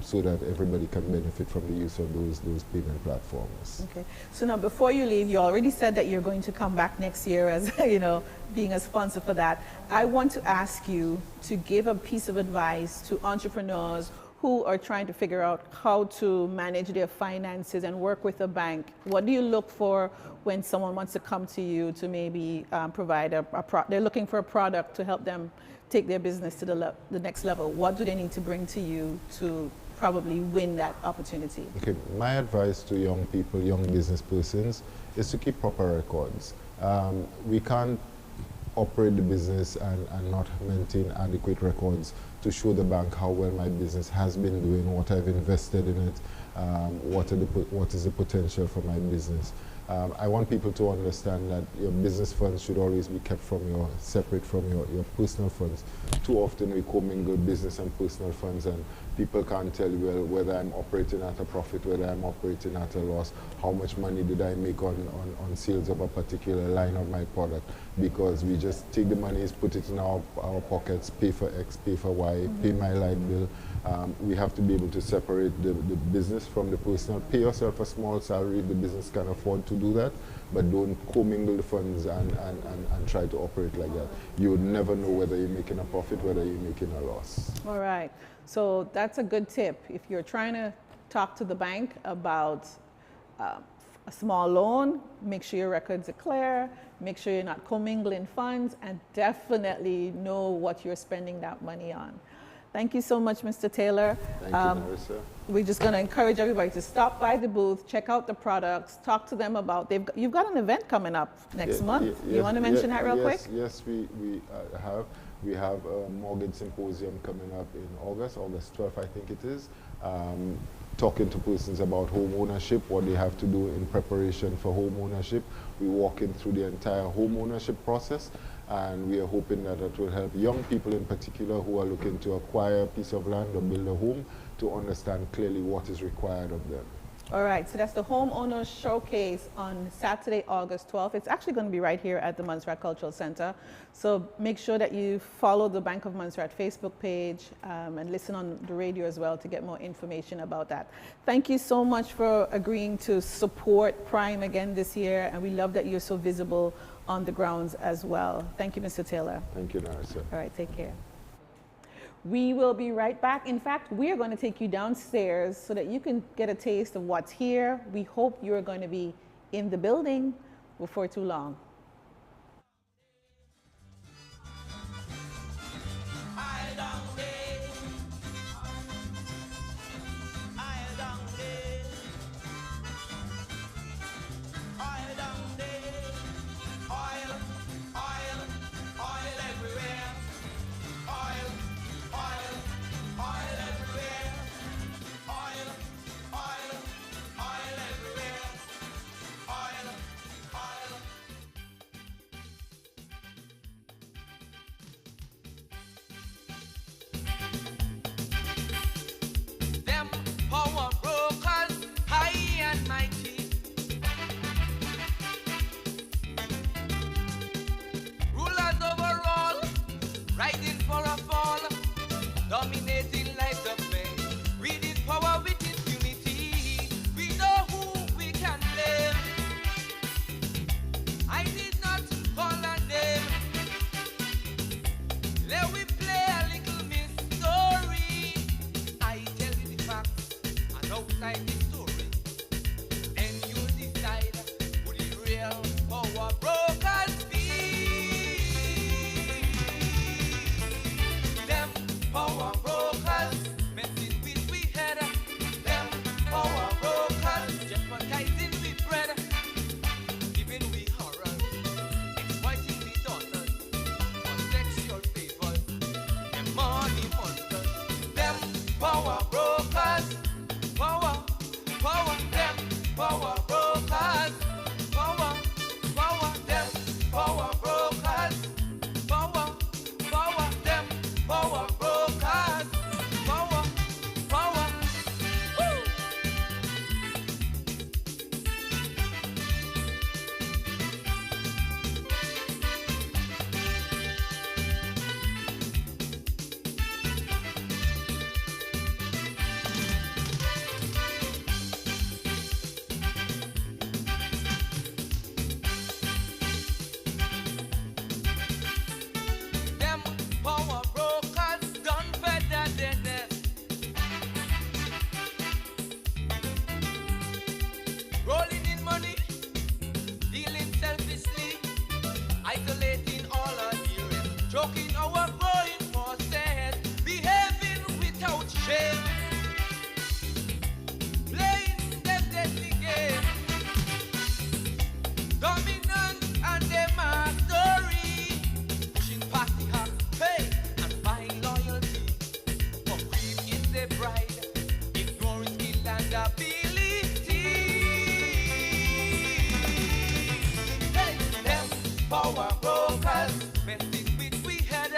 so that everybody can benefit from the use of those payment platforms. Okay. So now, before you leave, you already said that you're going to come back next year as being a sponsor for that. I want to ask you to give a piece of advice to entrepreneurs who are trying to figure out how to manage their finances and work with a bank. What do you look for when someone wants to come to you to maybe provide they're looking for a product to help them take their business to the next level? What do they need to bring to you to probably win that opportunity? Okay, my advice to young people, young business persons, is to keep proper records. We can't operate the business and not maintain adequate records to show the bank how well my business has been doing, what I've invested in it, what is the potential for my business. I want people to understand that your business funds should always be kept separate from your personal funds. Too often we commingle business and personal funds, and people can't tell well whether I'm operating at a profit, whether I'm operating at a loss, how much money did I make on sales of a particular line of my product, because we just take the money, put it in our pockets, pay for X, pay for Y, pay my light bill. We have to be able to separate the business from the personal. Pay yourself a small salary if the business can afford to do that, but don't commingle the funds and try to operate like that. You would never know whether you're making a profit, whether you're making a loss. All right, so that's a good tip. If you're trying to talk to the bank about a small loan, make sure your records are clear, make sure you're not commingling funds, and definitely know what you're spending that money on. Thank you so much, Mr. Taylor. Thank you, Nerissa. We're just going to encourage everybody to stop by the booth, check out the products, talk to them about, you've got an event coming up next month. You want to mention that real quick? Yes, we have. We have a mortgage symposium coming up in August 12th, I think it is. Talking to persons about home ownership, what they have to do in preparation for home ownership. We're walking through the entire home ownership process, and we are hoping that it will help young people in particular who are looking to acquire a piece of land or build a home to understand clearly what is required of them. All right, so that's the Homeowners Showcase on Saturday, August 12th. It's actually going to be right here at the Montserrat Cultural Center. So make sure that you follow the Bank of Montserrat Facebook page and listen on the radio as well to get more information about that. Thank you so much for agreeing to support Prime again this year, and we love that you're so visible on the grounds as well. Thank you, Mr. Taylor. Thank you, Nerissa. All right, take care. We will be right back. In fact, we are going to take you downstairs so that you can get a taste of what's here. We hope you're going to be in the building before too long. dominating lives of men. Read his power with impunity. We know who we can blame. I did not call a name. Let we play a little mystery. I tell you the facts and outside the story. And you decide who the real power brokers be. Them power brokers messing with we head. Them power brokers jeopardizing we bread. Giving we horror, exploiting we daughters for sexual favors. Them money hunters. Them power brokers. Power, power, them power brokers. Power, power, them power brokers. Power, power, them power brokers. Power, power. Woo! Them power brokers done better than us. Rolling in money, dealing selfishly, isolating all adherents, choking our growing process, behaving without shame, playing them deadly game, dominant and their mastery, pushing past the heart, hey, and buying loyalty, for cream is the bride, ignoring skill and ability. Hey, them power brokers, messing with we head.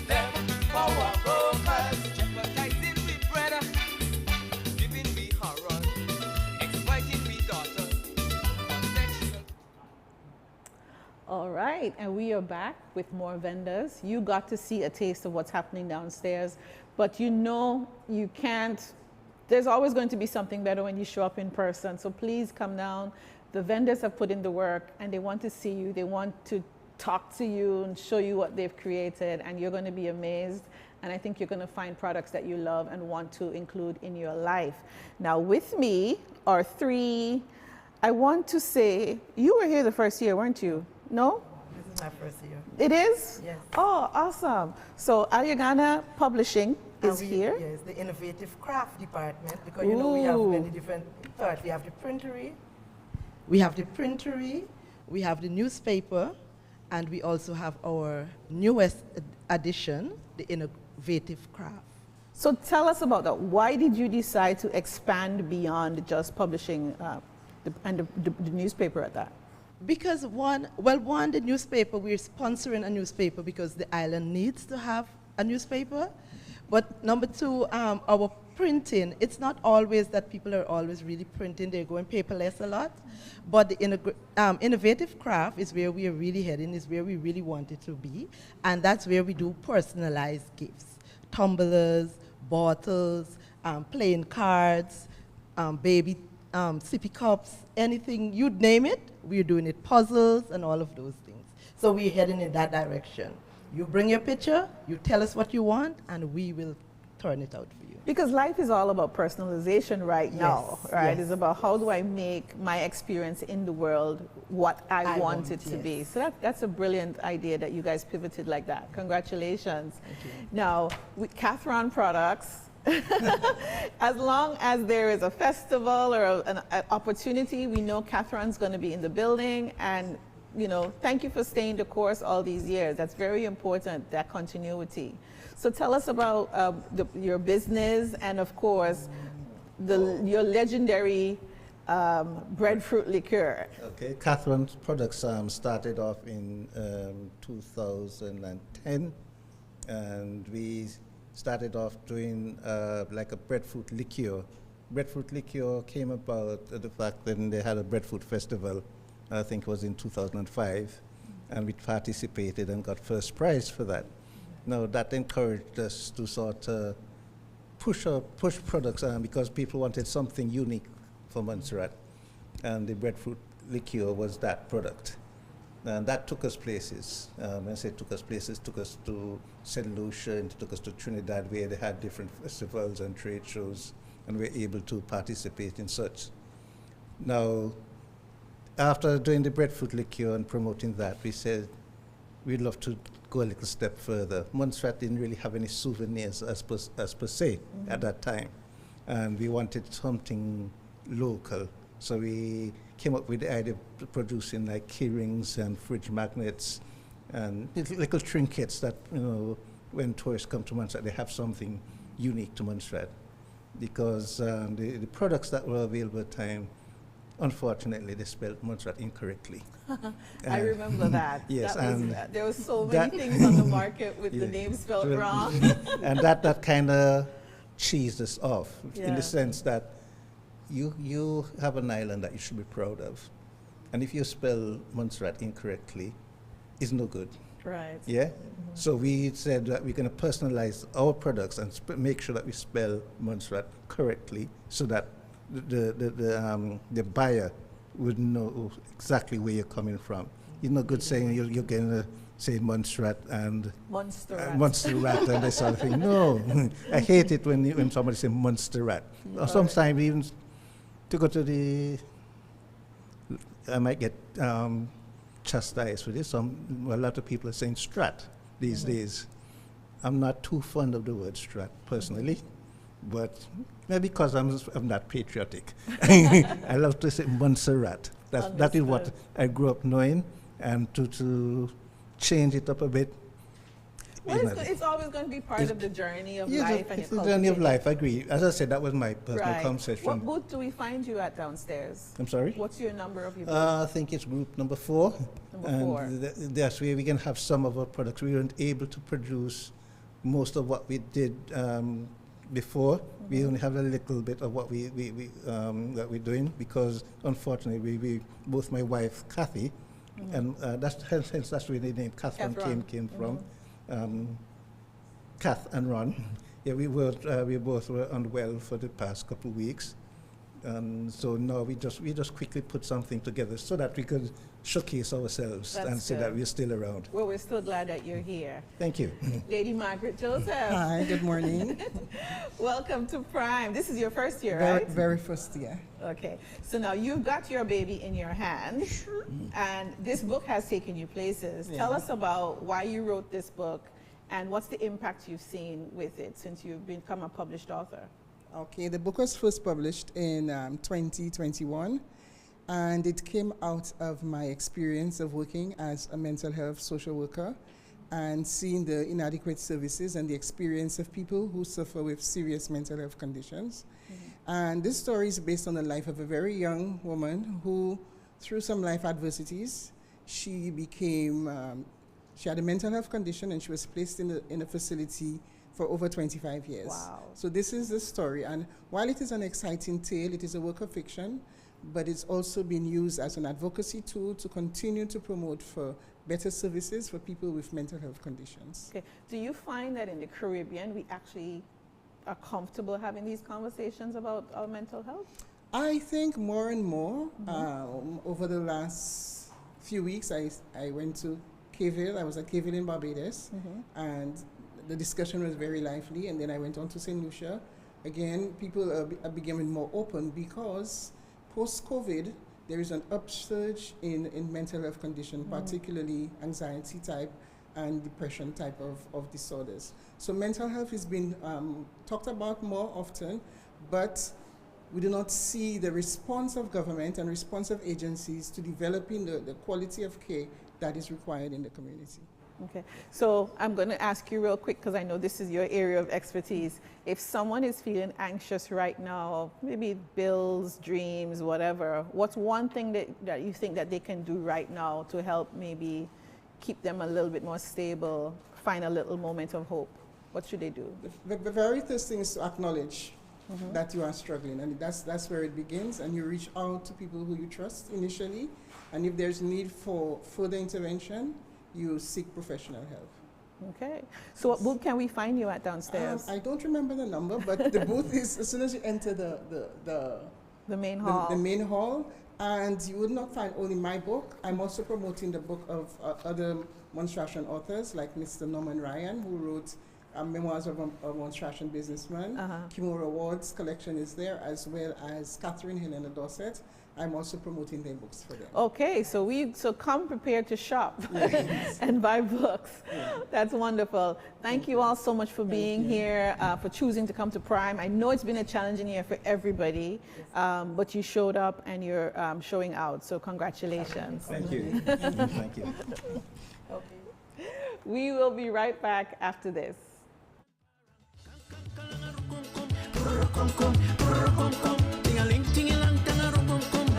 Them power brokers, jeopardizing we bread. Giving we horror, exploiting we daughters for sexual. All right, and we are back with more vendors. You got to see a taste of what's happening downstairs, but you know you can't, there's always going to be something better when you show up in person. So please come down. The vendors have put in the work and they want to see you. They want to talk to you and show you what they've created, and you're going to be amazed. And I think you're going to find products that you love and want to include in your life. Now with me are three, I want to say, you were here the first year, weren't you? No? This is my first year. It is? Yes. Oh, awesome. So Aliagana Publishing is here. Yes, the innovative craft department, because you know we have many different parts. We have the printery, we have the newspaper, and we also have our newest addition, the innovative craft. So tell us about that. Why did you decide to expand beyond just publishing the newspaper at that? Because the newspaper, we're sponsoring a newspaper because the island needs to have a newspaper. But number two, our printing, it's not always that people are always really printing, they're going paperless a lot. But the innovative craft is where we are really heading, is where we really want it to be. And that's where we do personalized gifts. Tumblers, bottles, playing cards, baby sippy cups, anything, you'd name it, we're doing it, puzzles and all of those things. So we're heading in that direction. You bring your picture, you tell us what you want, and we will turn it out for you. Because life is all about personalization right now, right? Yes. It's about how do I make my experience in the world what I want it to be. So that's a brilliant idea that you guys pivoted like that. Congratulations. Now, with Catherine Products, as long as there is a festival or an opportunity, we know Catherine's going to be in the building, and you know, thank you for staying the course all these years. That's very important, that continuity. So tell us about your business and, of course, your legendary breadfruit liqueur. Okay, Catherine's Products started off in 2010, and we started off doing like a breadfruit liqueur. Breadfruit liqueur came about the fact that they had a breadfruit festival, I think it was in 2005, and we participated and got first prize for that. Now that encouraged us to sort of push products because people wanted something unique for Montserrat, and the breadfruit liqueur was that product. And that took us places. When I say took us places, took us to St. Lucia, and took us to Trinidad, where they had different festivals and trade shows, and we were able to participate in such. Now, after doing the breadfruit liqueur and promoting that, we said we'd love to go a little step further. Montserrat didn't really have any souvenirs as per se at that time, and we wanted something local. So we came up with the idea of producing like key rings and fridge magnets and little trinkets that, you know, when tourists come to Montserrat, they have something unique to Montserrat. Because the products that were available at the time, unfortunately, they spelled Montserrat incorrectly. I remember that. Yes, that was, and there were so many things on the market with the name spelled wrong. And that kind of cheesed us off in the sense that you have an island that you should be proud of. And if you spell Montserrat incorrectly, it's no good. Right. Yeah? So we said that we're going to personalize our products and make sure that we spell Montserrat correctly so that the buyer would know exactly where you're coming from. It's no good saying you're going to say Montserrat and Montserrat and this sort of thing. No, I hate it when somebody says Montserrat. Or sometimes even to go to I might get chastised for this. A lot of people are saying Strat these days. I'm not too fond of the word Strat personally, but maybe because I'm not patriotic. I love to say Montserrat. That is what I grew up knowing, and to change it up a bit. Well, it's always going to be part of the journey of life. It's the journey of life, I agree. As I said, that was my personal concept. What booth do we find you at downstairs? I'm sorry? What's your number of your booth? I think it's group number 4. Number 4. That's where we can have some of our products. We weren't able to produce most of what we did before. We only have a little bit of what that we're doing because, unfortunately, we both my wife, Kathy, and that's where the name Catherine came from. Kath and Ron. Yeah, we both were unwell for the past couple of weeks, and so now we just quickly put something together so that we could showcase ourselves and say that we're still around. Well, we're still glad that you're here. Thank you. Lady Margaret Joseph. Hi, good morning. Welcome to Prime. This is your first year, right? Very first year. Okay, so now you've got your baby in your hands, and this book has taken you places. Tell us about why you wrote this book and what's the impact you've seen with it since you've become a published author. Okay, the book was first published in 2021, and it came out of my experience of working as a mental health social worker and seeing the inadequate services and the experience of people who suffer with serious mental health conditions. And this story is based on the life of a very young woman who, through some life adversities, she had a mental health condition and she was placed in a facility for over 25 years. Wow. So this is the story, and while it is an exciting tale, it is a work of fiction, but it's also been used as an advocacy tool to continue to promote for better services for people with mental health conditions. Okay. Do you find that in the Caribbean we actually are comfortable having these conversations about our mental health? I think more and more. Over the last few weeks, I went to Cayville. I was at Cayville in Barbados, and the discussion was very lively. And then I went on to St. Lucia. Again, people are becoming more open because post-COVID, there is an upsurge in mental health condition, particularly anxiety type and depression type of disorders. So mental health is being talked about more often, but we do not see the response of government and response of agencies to developing the quality of care that is required in the community. Okay, so I'm going to ask you real quick because I know this is your area of expertise. If someone is feeling anxious right now, maybe bills, dreams, whatever, what's one thing that you think that they can do right now to help maybe keep them a little bit more stable, find a little moment of hope? What should they do? The very first thing is to acknowledge that you are struggling, and that's where it begins, and you reach out to people who you trust initially, and if there's need for further intervention, you seek professional help. Okay. So what booth can we find you at downstairs? I don't remember the number, but the booth is as soon as you enter the main hall. The main hall, and you would not find only my book. I'm also promoting the book of other Montserratian authors like Mr. Norman Ryan, who wrote Memoirs of a Montserratian Businessman. Kimura Ward's collection is there, as well as Catherine Helena Dorset. I'm also promoting their books for them. Okay, so come prepared to shop and buy books. Yeah. That's wonderful. Thank you all so much for being here, for choosing to come to Prime. I know it's been a challenging year for everybody, but you showed up and you're showing out. So congratulations. Thank you. Thank you. Okay. We will be right back after this.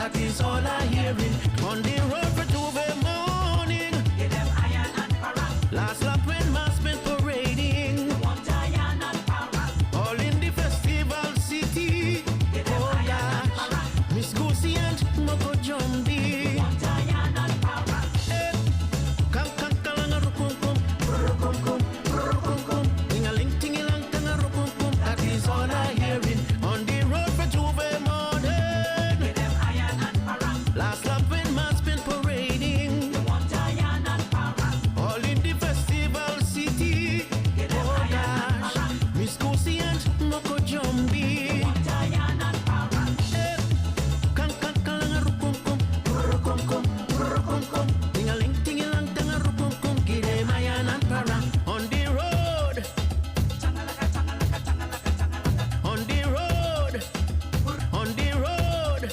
That is all I hearing on the road for Tuesday morning. Give them iron and para. Last lap when mass been parading. Want iron and para. All in the festival city. Give them iron and para. Miss Goosey and Moko Jumbi. Want iron and para. Come, kalanga rukum, ting-a-ling, ting-a-lang, tanga-rukum. That is all I hearing on the road for Tuesday morning. Last lap when mass been parading. You want iron and para. All in the festival city. Oh gosh, Miss Goosey and Moko Jumbi. You want iron and para. Kalanga rukum, ting-a-ling, ting-a-lang, tanga-rukum. Give them iron and para. On the road. On the road. On the road.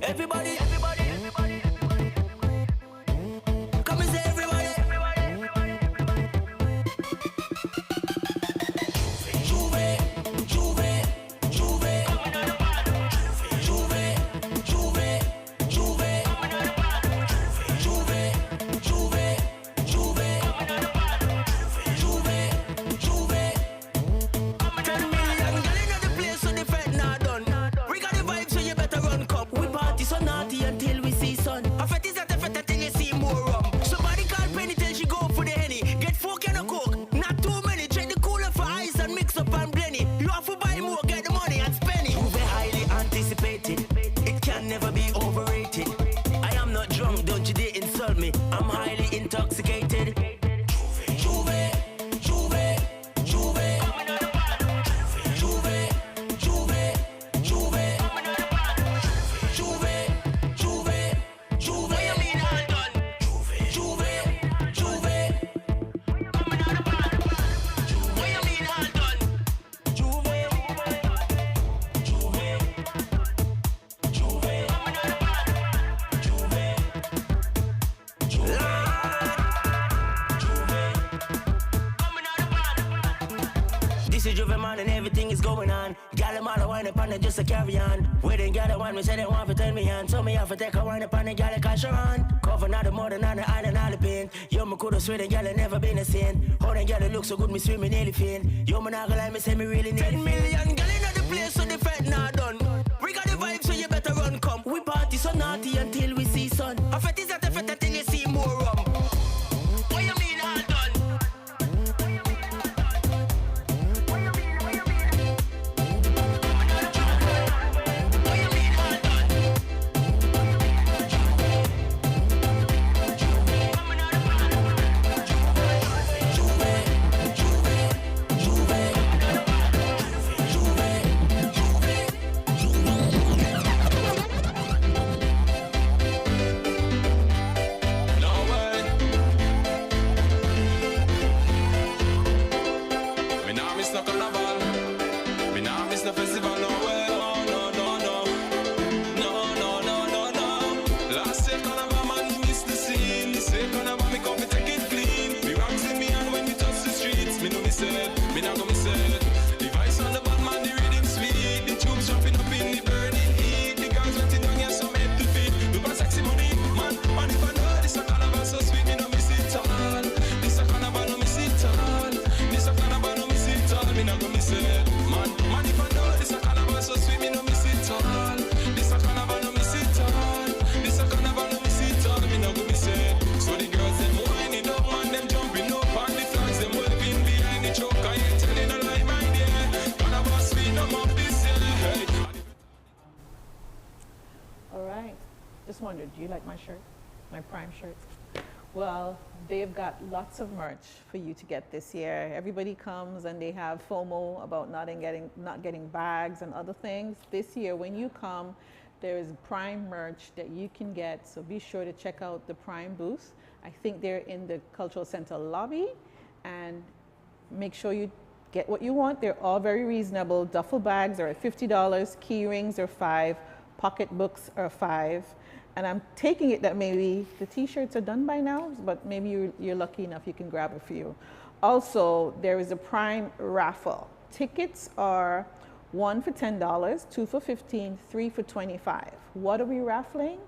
Everybody, everybody, everybody, everybody, everybody. Come and say everybody, everybody, everybody, everybody. Juve, Juve, Juve. Coming on the bottom. Juve, Juve, Juve. Coming on the bottom. Juve, Juve, Juve. Coming on the bottom. Juve, Juve. 10 million girl in the place, so the fed not done. We got the vibe, so you better run cup. We party so naughty until we see sun. A fet is not a fet until you see more rum. Somebody call Penny till she go for the Henny. Get 4 can of coke, not too many. Check the cooler for ice and mix up and blend it. You have to buy more, get the money and spend it. Juve highly anticipated, it can never be overrated. I am not drunk, don't you dare insult me. I'm highly intoxicated. Juve, Juve, Juve. Coming on the bottom. Juve, Juve, Juve. Coming on the bottom. Juve, Juve, Juve. What you mean all done? Juve, Juve. Coming on the bottom. What you mean all done? Juve, Juve, Juve. Coming on the bottom. Juve, Lord. This is Juve man and everything is going on. Gal them all a wind up and they just a carry on. Where they gal a wine, me say they want to turn me on. So me have to take a wind up and the gal a cash her on. Cover not the more than on the island all the pain. Yo, me coulda swear the gal a never been a sin. How the gal a look so good, me swear me nearly faint. Yo, me not gonna lie, me say me really need 10 million gal in the place, so the fed not done. We got the vibe, so you better run come. We party so naughty until we see sun. A fet is not a fet until you see more rum. What you mean all done? Me nah miss no carnival. Me nah miss no festival. No way. Oh, no, no, no. No, no, no, no, no. Last year carnival man missed the scene. This year carnival me come me take it clean. Me rocks in me hand when we touch the streets. Me know me said, me nah go me said. The vice on the bad man, the rhythm sweet. The tubes jumping up in the burning heat. The girls waiting down here so made to feed. We buy sexy money, man. Man if I know this a carnival so sweet, me no miss it all. This a carnival no miss it all. This a carnival no miss it all. Me no go miss it, man. Man if I know this a carnival so sweet, me no miss it all. This a carnival no miss it all. This a carnival no miss it all. Me no go miss it. So the girls them winding up, man, them jumping up, and the flags them waving behind the choke. I ain't telling a lie, my dear. Carnival sweet no more this year. Hey. All right. Just wondered, do you like my shirt? My Prime shirt? Well, they've got lots of merch for you to get this year. Everybody comes and they have FOMO about not getting bags and other things. This year, when you come, there is Prime merch that you can get. So be sure to check out the Prime booth. I think they're in the Cultural Center lobby, and make sure you get what you want. They're all very reasonable. Duffel bags are at $50. Key rings are $5. Pocketbooks are $5. And I'm taking it that maybe the t-shirts are done by now, but maybe you're lucky enough you can grab a few. Also, there is a Prime raffle. Tickets are 1 for $10, 2 for $15, 3 for $25. What are we raffling?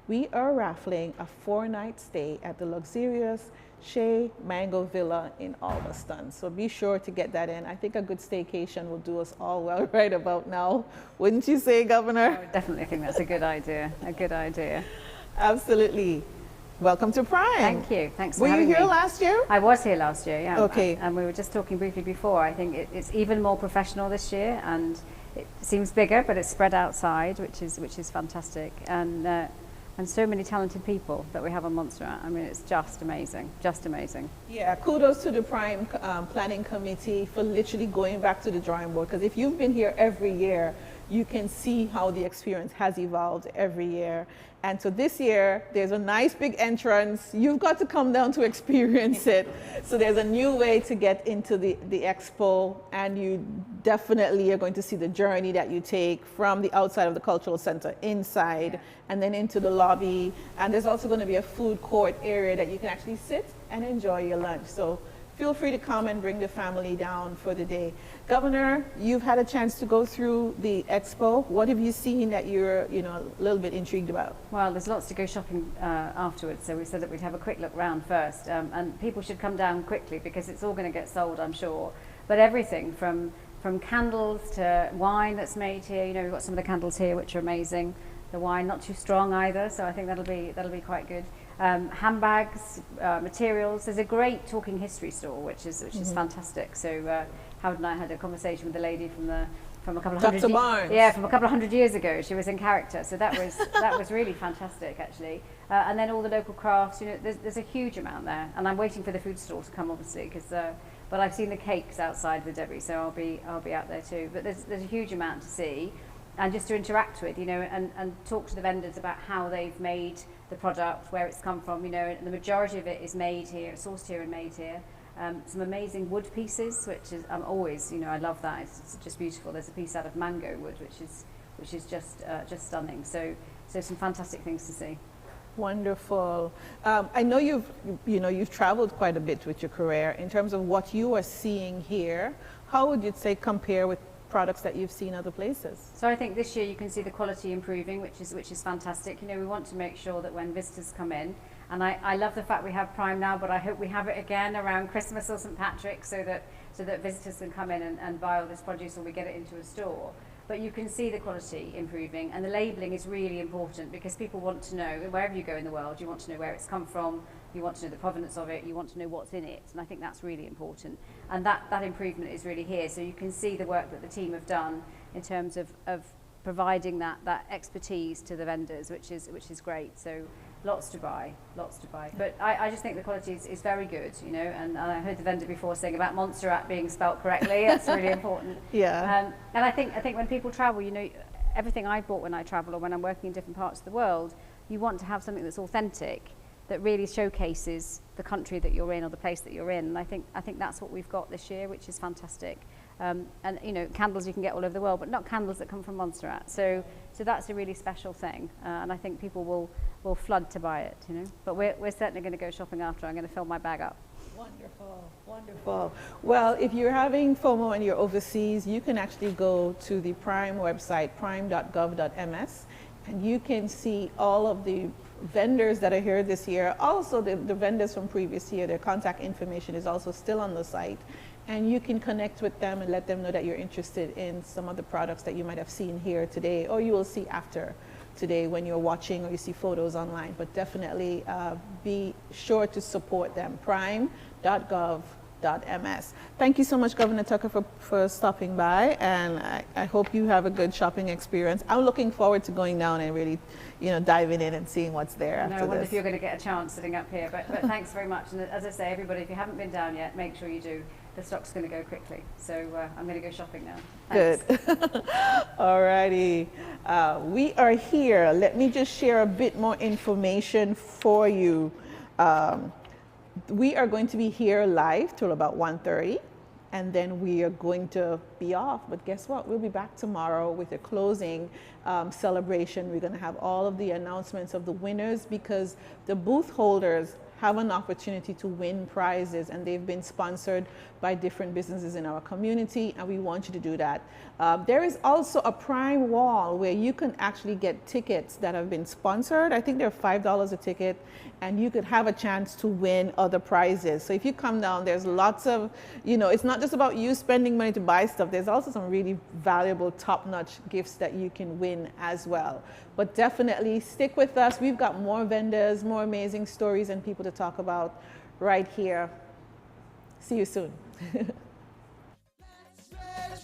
We are raffling a 4-night stay at the luxurious Shea Mango Villa in Alveston. So be sure to get that in. I think a good staycation will do us all well right about now. Wouldn't you say, Governor? I definitely think that's a good idea. A good idea. Absolutely. Welcome to Prime. Thank you. Thanks for having me. Were you here last year? I was here last year, yeah. Okay. And we were just talking briefly before. I think it's even more professional this year, and it seems bigger, but it's spread outside, which is fantastic. And so many talented people that we have on Montserrat. I mean, it's just amazing, just amazing. Yeah, kudos to the Prime Planning Committee for literally going back to the drawing board, because if you've been here every year, you can see how the experience has evolved every year. And so this year, there's a nice big entrance. You've got to come down to experience it. So there's a new way to get into the expo, and you definitely are going to see the journey that you take from the outside of the cultural center inside and then into the lobby. And there's also going to be a food court area that you can actually sit and enjoy your lunch. So feel free to come and bring the family down for the day. Governor, you've had a chance to go through the expo. What have you seen that you're, a little bit intrigued about? Well, there's lots to go shopping afterwards, so we said that we'd have a quick look round first. And people should come down quickly because it's all going to get sold, I'm sure. But everything from candles to wine that's made here. We've got some of the candles here which are amazing. The wine not too strong either, so I think that'll be quite good. Handbags, materials. There's a great talking history store, which is fantastic. So Howard and I had a conversation with the lady from a couple of Dr. Barnes. Yeah, from a couple of hundred years ago. She was in character, so that was really fantastic actually. And then all the local crafts. There's a huge amount there, and I'm waiting for the food store to come, obviously, but I've seen the cakes outside with Debbie, so I'll be out there too. But there's a huge amount to see. And just to interact with, and talk to the vendors about how they've made the product, where it's come from, and the majority of it is made here, sourced here and made here. Some amazing wood pieces, which is always, I love that. It's just beautiful. There's a piece out of mango wood, which is just stunning. So some fantastic things to see. Wonderful. I know you've traveled quite a bit with your career. In terms of what you are seeing here, how would you say compare with products that you've seen other places? So I think this year you can see the quality improving, which is fantastic. We want to make sure that when visitors come in, and I love the fact we have Prime now, but I hope we have it again around Christmas or St. Patrick's, so that visitors can come in and buy all this produce, or we get it into a store. But you can see the quality improving, and the labelling is really important because people want to know, wherever you go in the world, you want to know where it's come from, you want to know the provenance of it, you want to know what's in it, and I think that's really important. And that improvement is really here. So you can see the work that the team have done in terms of providing that expertise to the vendors, which is great. So lots to buy. But I just think the quality is very good, and I heard the vendor before saying about Montserrat being spelt correctly. That's really important. Yeah. And I think when people travel, everything I bought when I travel or when I'm working in different parts of the world, you want to have something that's authentic, that really showcases the country that you're in or the place that you're in. And I think that's what we've got this year, which is fantastic. And candles you can get all over the world, but not candles that come from Montserrat. So that's a really special thing, and I think people will flood to buy it. But we're certainly going to go shopping after. I'm going to fill my bag up. Wonderful. Well, if you're having FOMO and you're overseas, you can actually go to the Prime website, prime.gov.ms, and you can see all of the vendors that are here this year. Also, the vendors from previous year, their contact information is also still on the site. And you can connect with them and let them know that you're interested in some of the products that you might have seen here today, or you will see after today when you're watching or you see photos online. But definitely be sure to support them. prime.gov.ms. Thank you so much, Governor Tucker, for stopping by, and I hope you have a good shopping experience. I'm looking forward to going down and really, diving in and seeing what's there after this. I wonder if you're going to get a chance sitting up here, but thanks very much. And as I say, everybody, if you haven't been down yet, make sure you do. The stock's going to go quickly, so I'm going to go shopping now. Thanks. Good. All righty. We are here. Let me just share a bit more information for you. We are going to be here live till about 1:30, and then we are going to be off. But guess what? We'll be back tomorrow with a closing celebration. We're going to have all of the announcements of the winners, because the booth holders have an opportunity to win prizes, and they've been sponsored by different businesses in our community, and we want you to do that. There is also a Prime wall where you can actually get tickets that have been sponsored. I think they're $5 a ticket, and you could have a chance to win other prizes. So if you come down, there's lots of, it's not just about you spending money to buy stuff. There's also some really valuable, top-notch gifts that you can win as well. But definitely stick with us. We've got more vendors, more amazing stories and people to talk about right here. See you soon.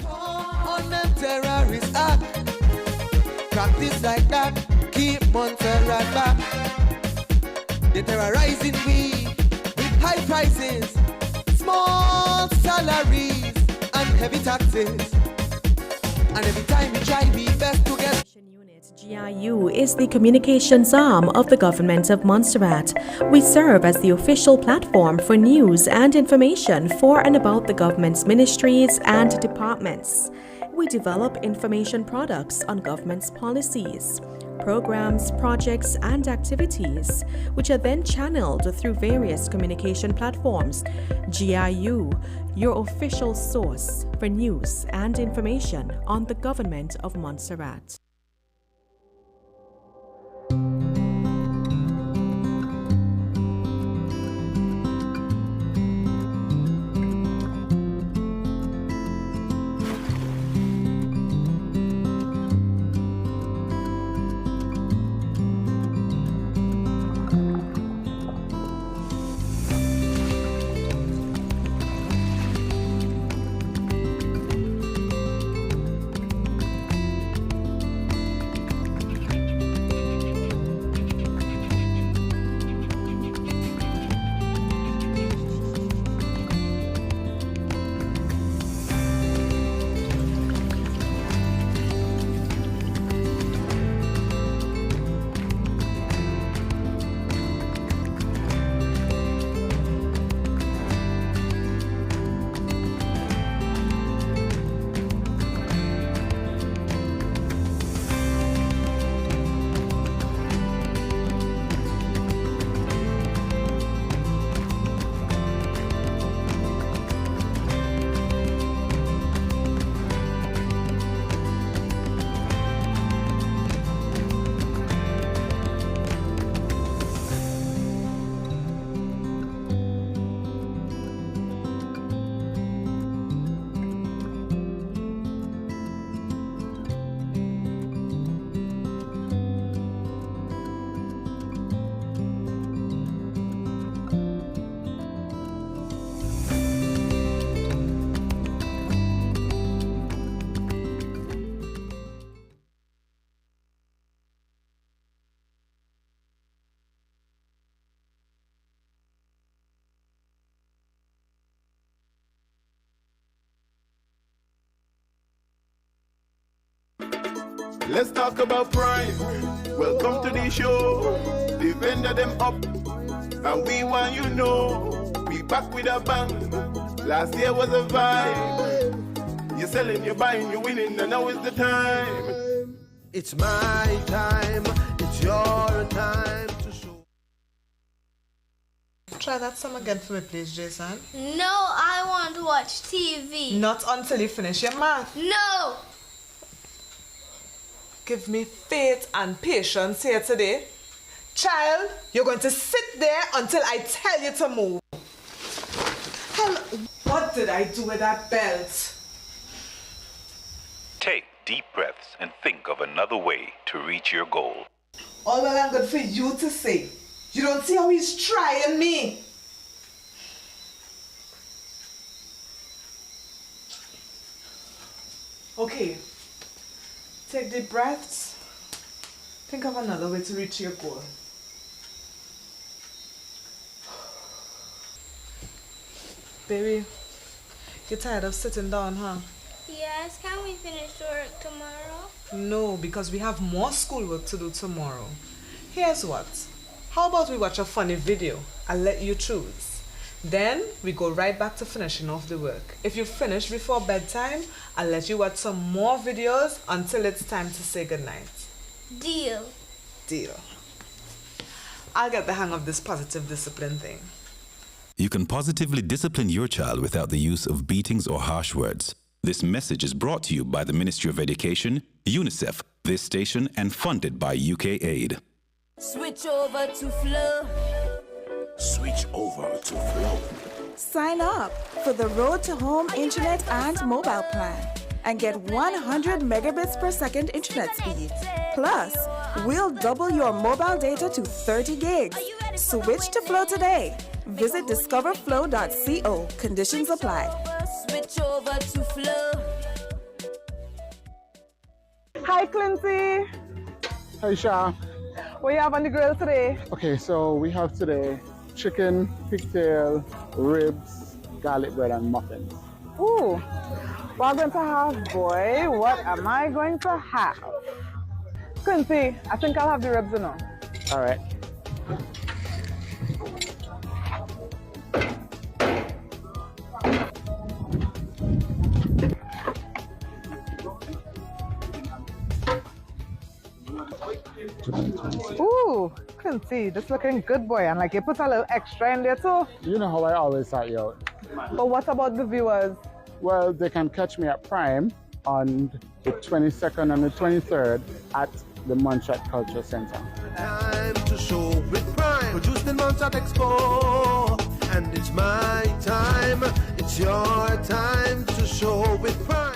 On them terrorist act, practice like that, keep Montserrat back. They're terrorizing we with high prices, small salaries and heavy taxes. And every time we try we best to get GIU is the communications arm of the Government of Montserrat. We serve as the official platform for news and information for and about the government's ministries and departments. We develop information products on government's policies, programs, projects, and activities, which are then channeled through various communication platforms. GIU, your official source for news and information on the Government of Montserrat. Let's talk about Prime. Welcome to the show. The vendor them up, and we want you know we back with a bang. Last year was a vibe. You're selling, you're buying, you're winning, and now is the time. It's my time, it's your time to show. Try that song again for me, please, Jason. No, I want to watch TV. Not until you finish your math. No! Give me faith and patience here today. Child, you're going to sit there until I tell you to move. Hell, what did I do with that belt? Take deep breaths and think of another way to reach your goal. All well and good for you to say. You don't see how he's trying me. Okay. Take deep breaths. Think of another way to reach your goal. Baby, you're tired of sitting down, huh? Yes, can we finish work tomorrow? No, because we have more schoolwork to do tomorrow. Here's what. How about we watch a funny video? I'll let you choose. Then we go right back to finishing off the work. If you finish before bedtime, I'll let you watch some more videos until it's time to say goodnight. Deal. Deal. I'll get the hang of this positive discipline thing. You can positively discipline your child without the use of beatings or harsh words. This message is brought to you by the Ministry of Education, UNICEF, this station, and funded by UK Aid. Switch over to Flow. Switch over to Flow. Sign up for the Road to Home Internet and Mobile Plan and get 100 megabits per second internet speed. Plus, we'll double your mobile data to 30 gigs. Switch to Flow today. Visit discoverflow.co. Conditions apply. Switch over to Flow. Hi, Clincy. Hi, Sha. What you have on the grill today? Okay, so we have today chicken, pigtail, ribs, garlic bread, and muffins. Ooh, What am I going to have, boy? What am I going to have? Quincy, I think I'll have the ribs, you know. All right. Ooh, Quincy, this looking good, boy. And like you put a little extra in there too. You know how I always start you out. But what about the viewers? Well, they can catch me at Prime on the 22nd and the 23rd at the Montserrat Culture Center. Time to show with Prime, produced in Montserrat Expo. And it's my time, it's your time to show with Prime.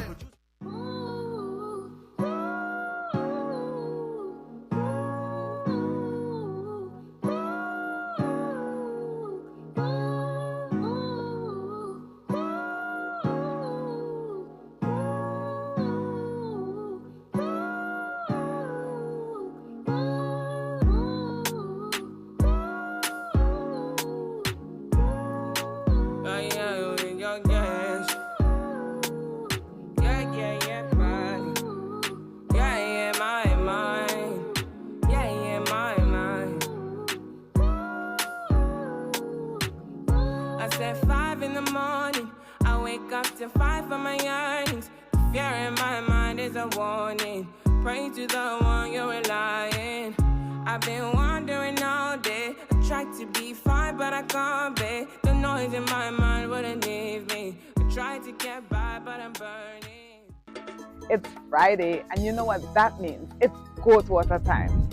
It's Friday, and you know what that means. It's goat water time.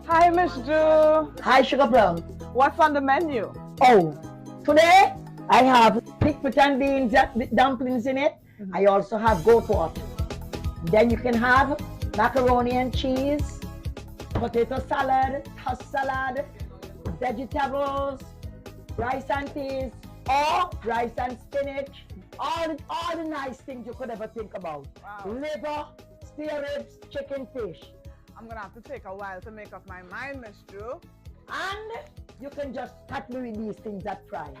Hi, Miss Ju. Hi, Sugar Plum. What's on the menu? Oh, today I have pickled and beans with dumplings in it. I also have goat water. Then you can have macaroni and cheese, potato salad, tossed salad, vegetables, rice and peas, or rice and spinach. All the nice things you could ever think about. Wow. Liver, spare ribs, chicken, fish. I'm gonna have to take a while to make up my mind, Miss Drew. And you can just cut me with these things at Prime.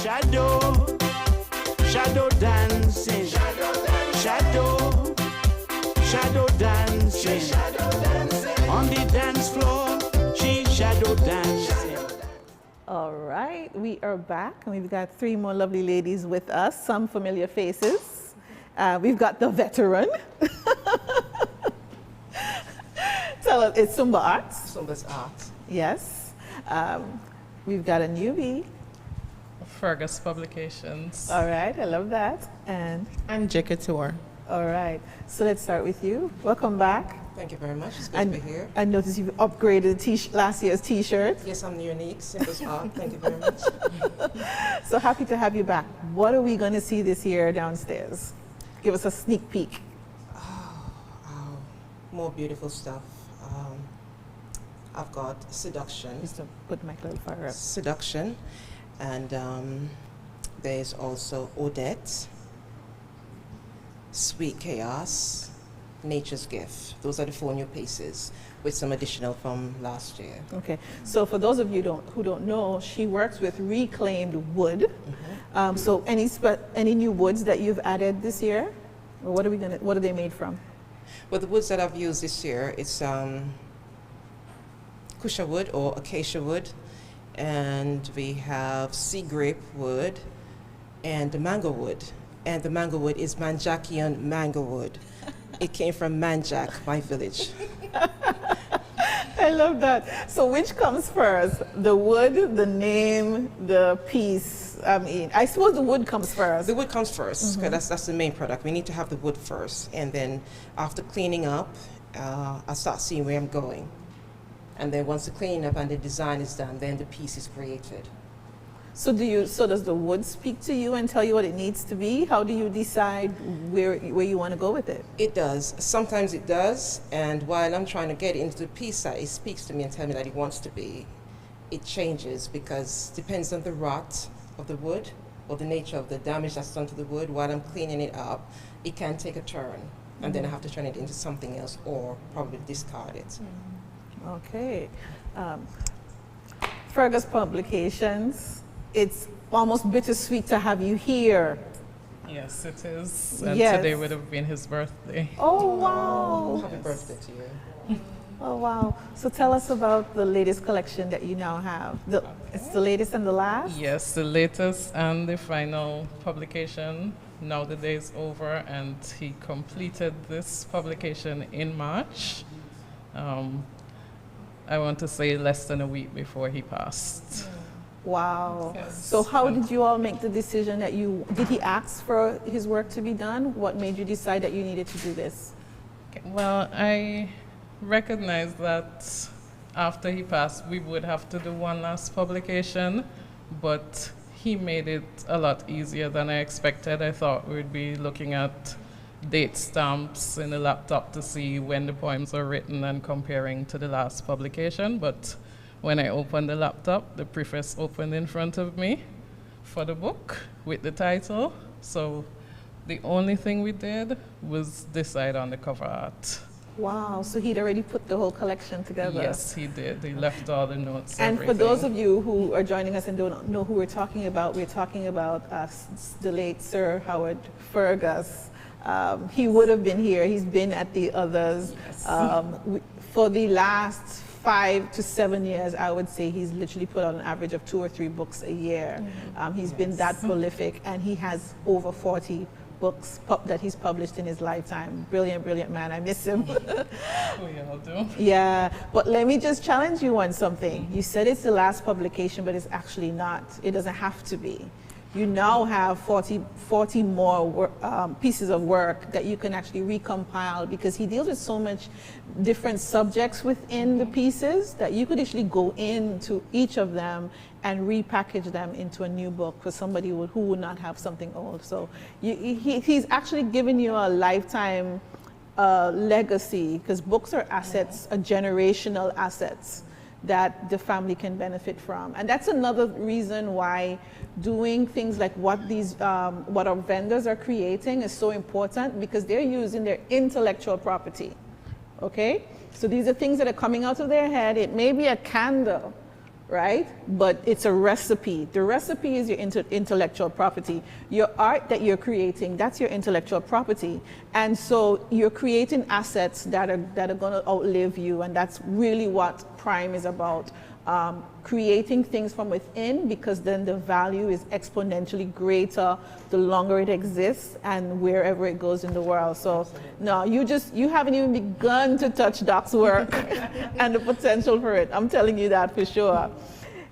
Shadow dancing, shadow dancing, on the dance floor, she shadow dancing. All right, we are back, and we've got three more lovely ladies with us, some familiar faces. We've got the veteran. Tell us, it's Sumba Arts. Sumba's Arts. Yes. We've got a newbie. Fergus Publications. All right, I love that. And Jackie Tour. All right, so let's start with you. Welcome back. Thank you very much. It's good to be here. I noticed you've upgraded last year's T-shirt. Yes, I'm unique. Simple Art. Thank you very much. So happy to have you back. What are we going to see this year downstairs? Give us a sneak peek. More beautiful stuff. I've got Seduction. Just to put my little fire up. Seduction. And there's also Odette, Sweet Chaos, Nature's Gift. Those are the 4 new pieces with some additional from last year. Okay, so for those of you who don't know, she works with reclaimed wood. Mm-hmm. So any new woods that you've added this year? Or what are they made from? Well, the woods that I've used this year, it's Kusha wood or acacia wood. And we have sea grape wood and the mango wood. And the mango wood is Manjakian mango wood. It came from Manjak, my village. I love that. So which comes first? The wood, the name, the piece, I mean, I suppose the wood comes first. The wood comes first, because that's the main product. We need to have the wood first, and then after cleaning up, I start seeing where I'm going. And then once the cleaning up and the design is done, then the piece is created. So does the wood speak to you and tell you what it needs to be? How do you decide where you want to go with it? It does. Sometimes it does, and while I'm trying to get into the piece that it speaks to me and tell me that it wants to be, it changes because it depends on the rot of the wood or the nature of the damage that's done to the wood. While I'm cleaning it up, it can take a turn, and then I have to turn it into something else or probably discard it. Okay. Fergus Publications. It's almost bittersweet to have you here. Yes, it is. And Yes. today would have been his birthday. Oh, wow. Happy birthday to you. Oh, wow. So tell us about the latest collection that you now have. It's the latest and the last? Yes, the latest and the final publication. Now the day is over, and he completed this publication in March. I want to say less than a week before he passed. Wow. Yes. So how did you all make the decision that did he ask for his work to be done? What made you decide that you needed to do this? Well, I recognized that after he passed, we would have to do one last publication, but he made it a lot easier than I expected. I thought we'd be looking at date stamps in the laptop to see when the poems are written and comparing to the last publication, but when I opened the laptop, the preface opened in front of me for the book with the title. So the only thing we did was decide on the cover art. Wow, so he'd already put the whole collection together. Yes, he did. He left all the notes. And everything. for those of you who are joining us and don't know who we're talking about the late Sir Howard Fergus. He would have been here. He's been at the others. For the last 5 to 7 years, I would say he's literally put out an average of 2 or 3 books a year. He's been that prolific, and he has over 40 books that he's published in his lifetime. Brilliant, brilliant man. I miss him. We all do. Yeah, but let me just challenge you on something. You said it's the last publication, but it's actually not. It doesn't have to be. You now have 40 more pieces of work that you can actually recompile, because he deals with so much different subjects within the pieces that you could actually go into each of them and repackage them into a new book for somebody who would not have something old. So he's actually given you a lifetime legacy, because books are assets, generational assets that the family can benefit from. And that's another reason why doing things like what our vendors are creating is so important, because they're using their intellectual property, okay? So these are things that are coming out of their head. It may be a candle, right? But it's a recipe. The recipe is your intellectual property. Your art that you're creating, that's your intellectual property. And so you're creating assets that are going to outlive you, and that's really what Prime is about. Creating things from within, because then the value is exponentially greater the longer it exists and wherever it goes in the world. So no, you haven't even begun to touch Doc's work and the potential for it. I'm telling you that for sure.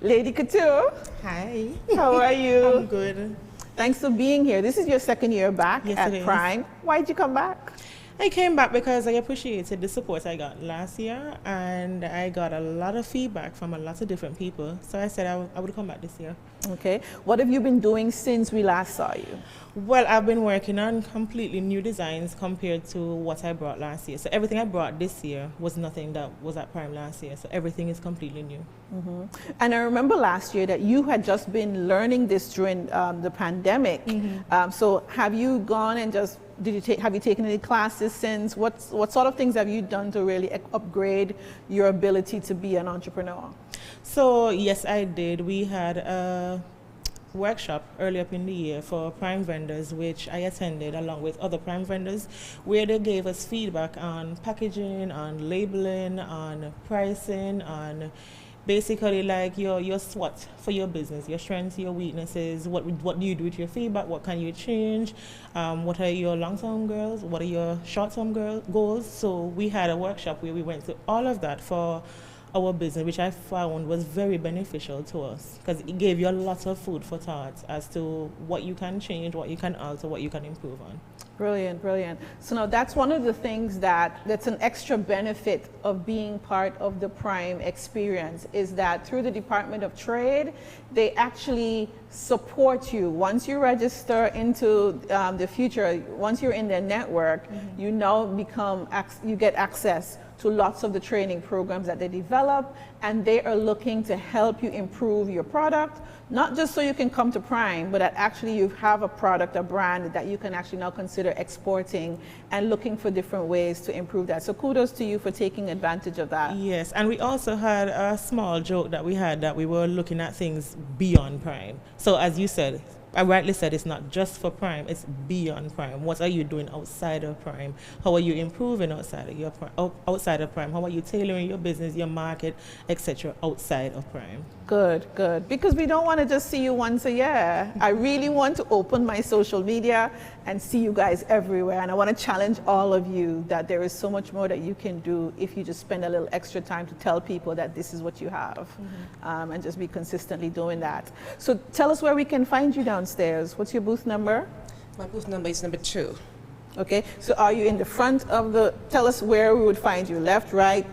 Lady Couture. Hi. How are you? I'm good. Thanks for being here. This is your second year back at Prime. Why did you come back? I came back because I appreciated the support I got last year, and I got a lot of feedback from a lot of different people. So I said I would come back this year. Okay. What have you been doing since we last saw you? Well, I've been working on completely new designs compared to what I brought last year. So everything I brought this year was nothing that was at Prime last year. So everything is completely new. Mm-hmm. And I remember last year that you had just been learning this during the pandemic. Mm-hmm. So have you gone and just, have you taken any classes since? What sort of things have you done to really upgrade your ability to be an entrepreneur? So yes, I did. We had a workshop early up in the year for Prime vendors, which I attended along with other Prime vendors, where they gave us feedback on packaging, on labeling, on pricing, on basically like your SWOT for your business, your strengths, your weaknesses, what do you do with your feedback, what can you change, what are your long-term goals, what are your short-term goals. So we had a workshop where we went through all of that for our business, which I found was very beneficial to us, because it gave you a lot of food for thought as to what you can change, what you can alter, what you can improve on. Brilliant, brilliant. So now that's one of the things that's an extra benefit of being part of the Prime experience, is that through the Department of Trade, they actually support you. Once you register into the future, once you're in their network, you now you get access to lots of the training programs that they develop, and they are looking to help you improve your product, not just so you can come to Prime, but that actually you have a product, a brand that you can actually now consider exporting and looking for different ways to improve that. So kudos to you for taking advantage of that. Yes, and we also had a small joke that we had, that we were looking at things beyond Prime. So as you said, I rightly said, it's not just for Prime, it's beyond Prime. What are you doing outside of Prime? How are you improving outside of outside of Prime? How are you tailoring your business, your market, etc. outside of Prime? Good, good. Because we don't want to just see you once a year. I really want to open my social media and see you guys everywhere. And I want to challenge all of you that there is so much more that you can do if you just spend a little extra time to tell people that this is what you have, and just be consistently doing that. So tell us where we can find you downstairs. What's your booth number? My booth number is number 2. Okay, so are you in the front of the, tell us where we would find you, left, right?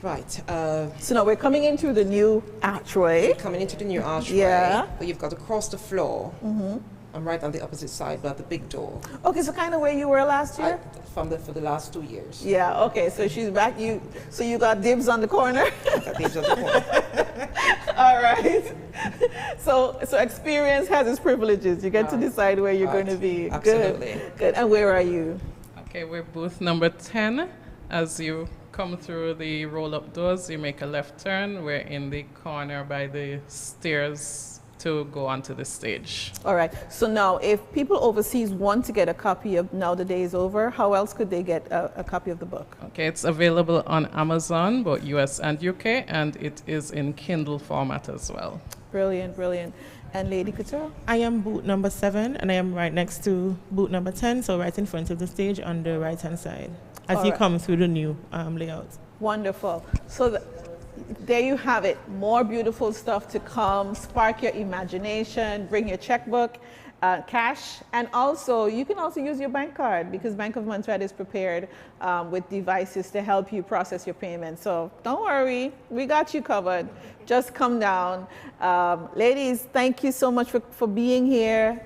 Right. So now we're coming in through the new archway. Coming into the new archway. Yeah. But you've got to cross the floor. I'm right on the opposite side, but the big door. Okay, so kind of where you were last year? For the last 2 years. Yeah, okay, so she's back. So you got dibs on the corner? I got dibs on the corner. All right. So experience has its privileges. You get to decide where you're going to be. Absolutely. Good. And where are you? Okay, we're booth number 10. As you come through the roll-up doors, you make a left turn. We're in the corner by the stairs to go onto the stage. All right. So now, if people overseas want to get a copy of Now the Day is Over, how else could they get a copy of the book? Okay, it's available on Amazon, both US and UK, and it is in Kindle format as well. Brilliant, brilliant. And Lady Couture? I am booth number 7, and I am right next to booth number 10, so right in front of the stage on the right-hand side, as you come through the new layout. Wonderful. So there you have it. More beautiful stuff to come. Spark your imagination. Bring your checkbook, cash, and also you can also use your bank card, because Bank of Montserrat is prepared with devices to help you process your payments. So don't worry, we got you covered. Just come down. Ladies, thank you so much for being here.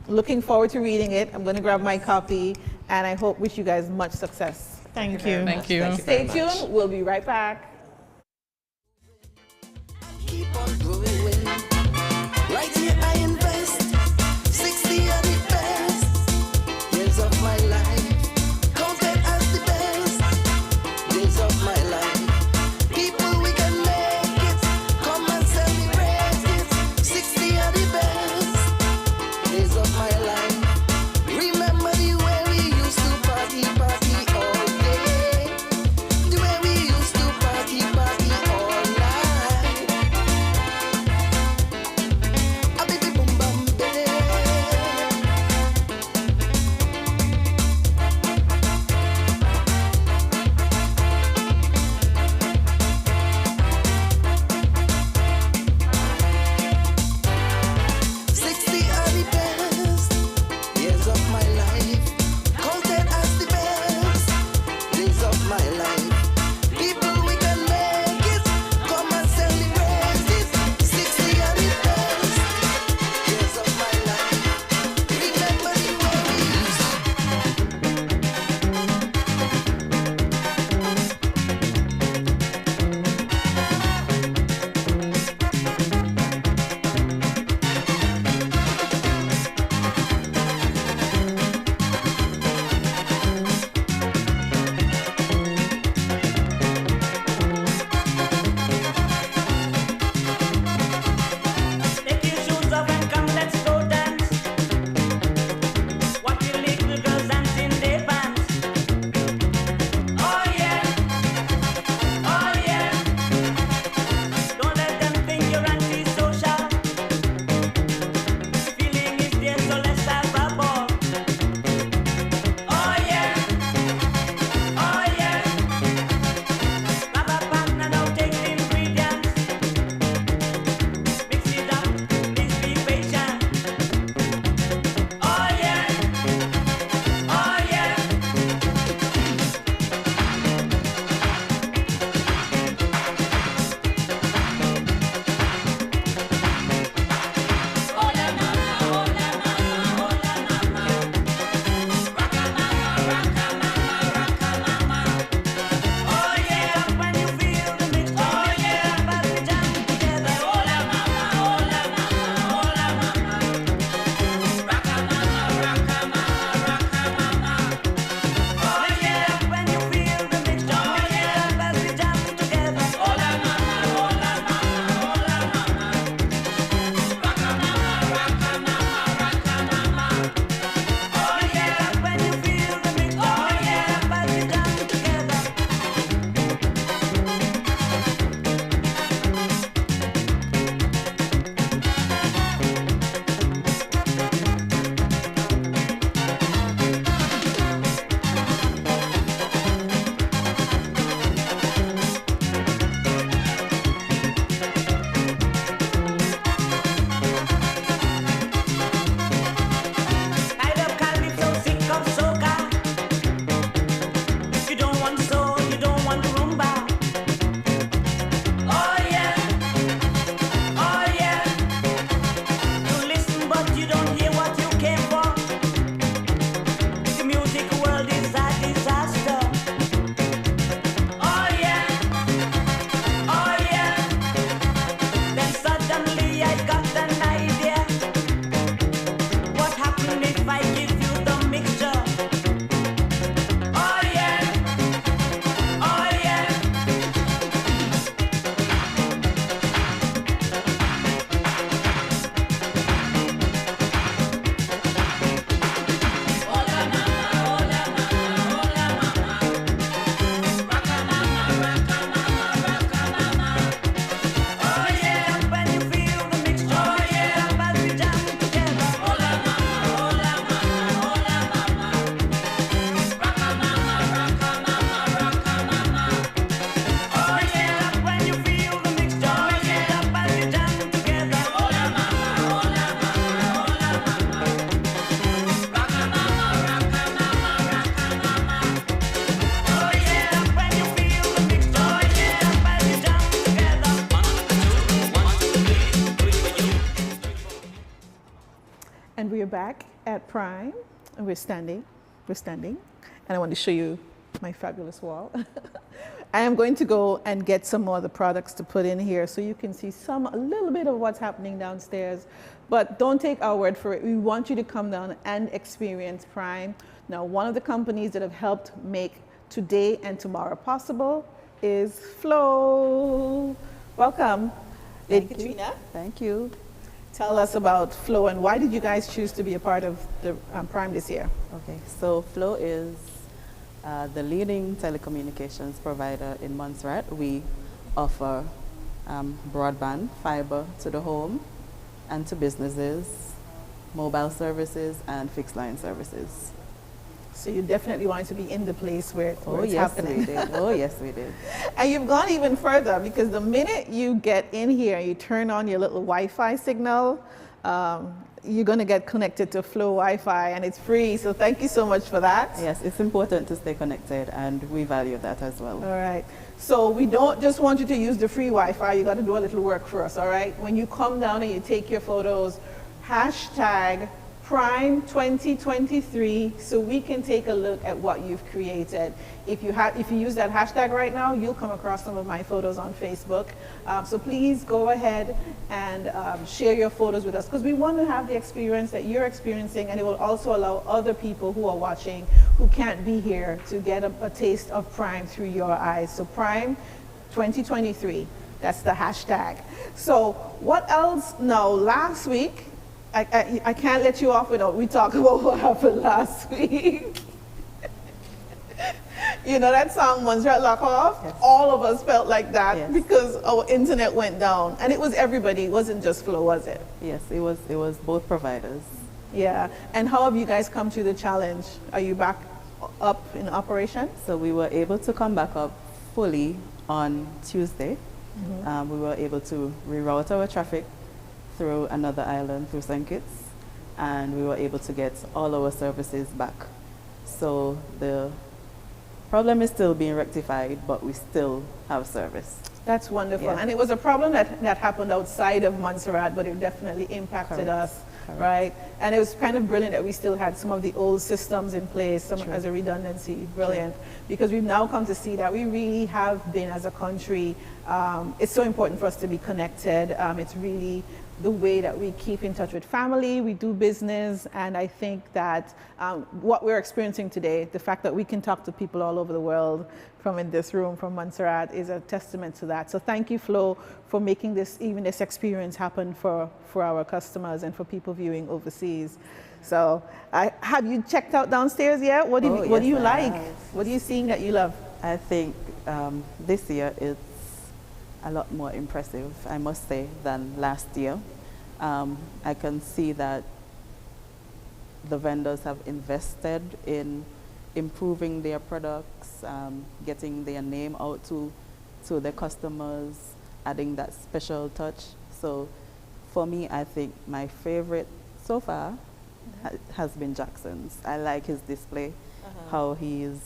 Looking forward to reading it. I'm going to grab my copy, and I wish you guys much success. Thank you. Thank you. Stay tuned. We'll be right back. Keep on growing. Right here I invest 60 of the best years of my life, counted as the best years of my life. People, we can make it. Come and celebrate it. 60 of the best years of my life. Remember the way we used to party all day, the way we used to party all night. back at Prime, and we're standing, and I want to show you my fabulous wall. I am going to go and get some more of the products to put in here so you can see a little bit of what's happening downstairs. But don't take our word for it. We want you to come down and experience Prime. Now, one of the companies that have helped make today and tomorrow possible is Flow. Welcome. Lady Katrina. Thank you. Tell us about Flow and why did you guys choose to be a part of the Prime this year? Okay, so Flow is the leading telecommunications provider in Montserrat. We offer broadband, fiber to the home and to businesses, mobile services, and fixed line services. So you definitely wanted to be in the place where it's yes, happening. We did. Oh, yes, we did. And you've gone even further because the minute you get in here, you turn on your little Wi-Fi signal, you're going to get connected to Flow Wi-Fi, and it's free. So thank you so much for that. Yes, it's important to stay connected, and we value that as well. All right. So we don't just want you to use the free Wi-Fi. You got to do a little work for us, all right? When you come down and you take your photos, hashtag Prime 2023, so we can take a look at what you've created. If you use that hashtag right now, you'll come across some of my photos on Facebook. So please go ahead and share your photos with us because we want to have the experience that you're experiencing, and it will also allow other people who are watching who can't be here to get a taste of Prime through your eyes. So Prime 2023, that's the hashtag. So what else? Now, last week, I can't let you off without we talk about what happened last week. You know that song, Montserrat Lock Off? Yes. All of us felt like that because our internet went down. And it was everybody, it wasn't just Flow, was it? Yes, it was both providers. Yeah. And how have you guys come through the challenge? Are you back up in operation? So we were able to come back up fully on Tuesday. Mm-hmm. We were able to reroute our traffic through another island, through St. Kitts, and we were able to get all our services back. So the problem is still being rectified, but we still have service. That's wonderful. Yeah. And it was a problem that happened outside of Montserrat, but it definitely impacted us, right? And it was kind of brilliant that we still had some of the old systems in place as a redundancy. Brilliant. Because we've now come to see that we really have been, as a country, it's so important for us to be connected. It's really the way that we keep in touch with family, we do business, and I think that what we're experiencing today, the fact that we can talk to people all over the world from in this room, from Montserrat, is a testament to that. So thank you, Flo, for making this experience happen for our customers and for people viewing overseas. So have you checked out downstairs yet? What do you like? What are you seeing that you love? I think this year it's a lot more impressive, I must say, than last year. I can see that the vendors have invested in improving their products, getting their name out to their customers, adding that special touch. So for me, I think my favorite so far has been Jackson's. I like his display, how he's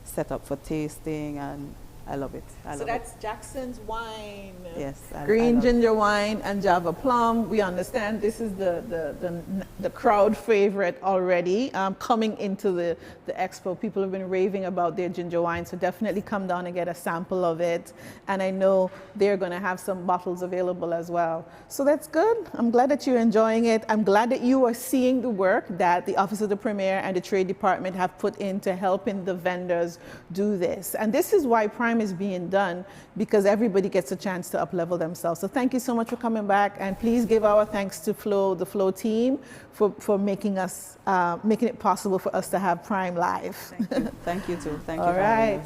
set up for tasting, and I love it. So that's Jackson's wine. Yes. Green ginger wine and Java plum. We understand this is the crowd favorite already. Coming into the expo, people have been raving about their ginger wine, so definitely come down and get a sample of it. And I know they're going to have some bottles available as well. So that's good. I'm glad that you're enjoying it. I'm glad that you are seeing the work that the Office of the Premier and the Trade Department have put into helping the vendors do this. And this is why Prime is being done, because everybody gets a chance to up-level themselves. So thank you so much for coming back, and please give our thanks to Flo, the Flow team, for making it possible for us to have Prime live. Thank you. Thank you too. Thank you. All right.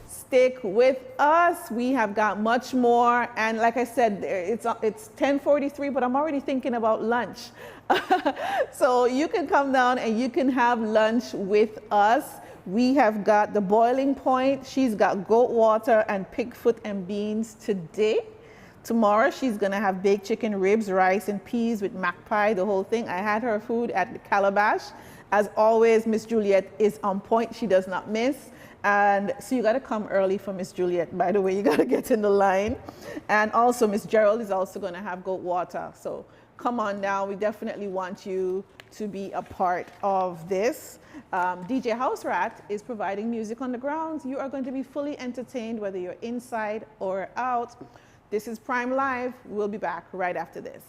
Stick with us. We have got much more, and like I said, it's 10:43, but I'm already thinking about lunch. So you can come down and you can have lunch with us. We have got the Boiling Point. She's got goat water and pig foot and beans today. Tomorrow, she's gonna have baked chicken, ribs, rice, and peas with mac pie, the whole thing. I had her food at the Calabash. As always, Miss Juliet is on point. She does not miss. And so you gotta come early for Miss Juliet, by the way. You gotta get in the line. And also, Miss Gerald is also gonna have goat water. So come on down. We definitely want you to be a part of this. DJ House Rat is providing music on the grounds. You are going to be fully entertained whether you're inside or out. This is Prime Live. We'll be back right after this.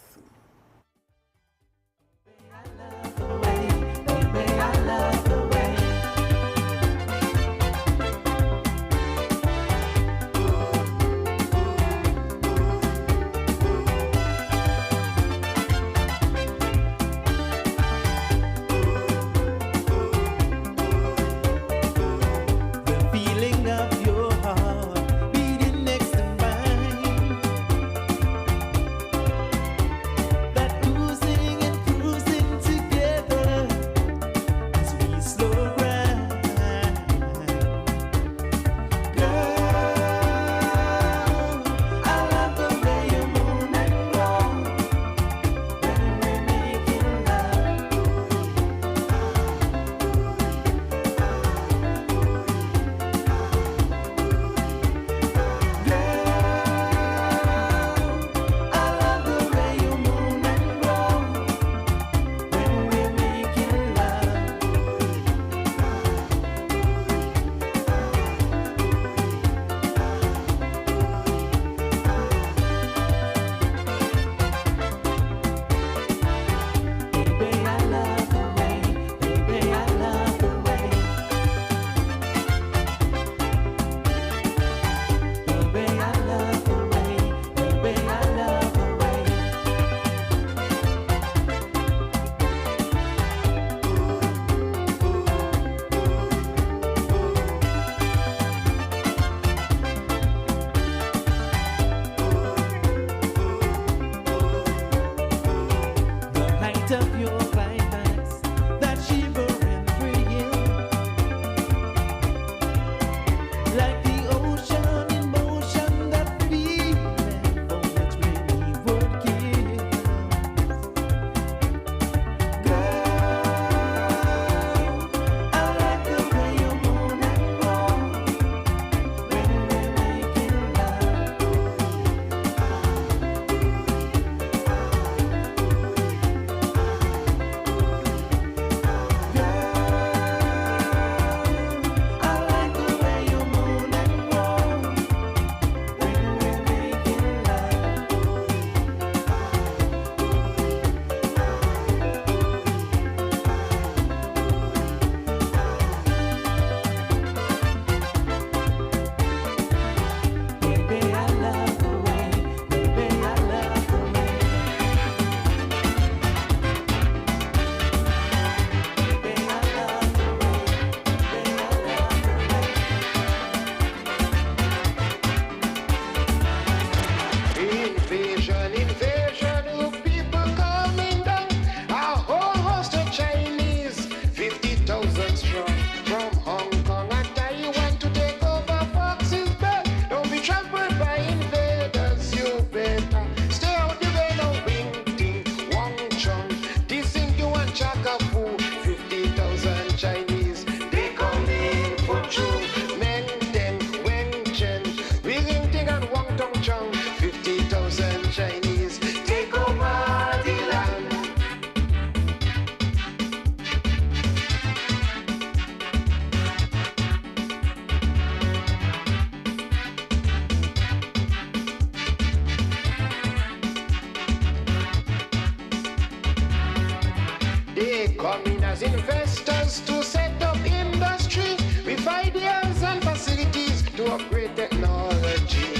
as investors to set up industry with ideas and facilities to upgrade technology,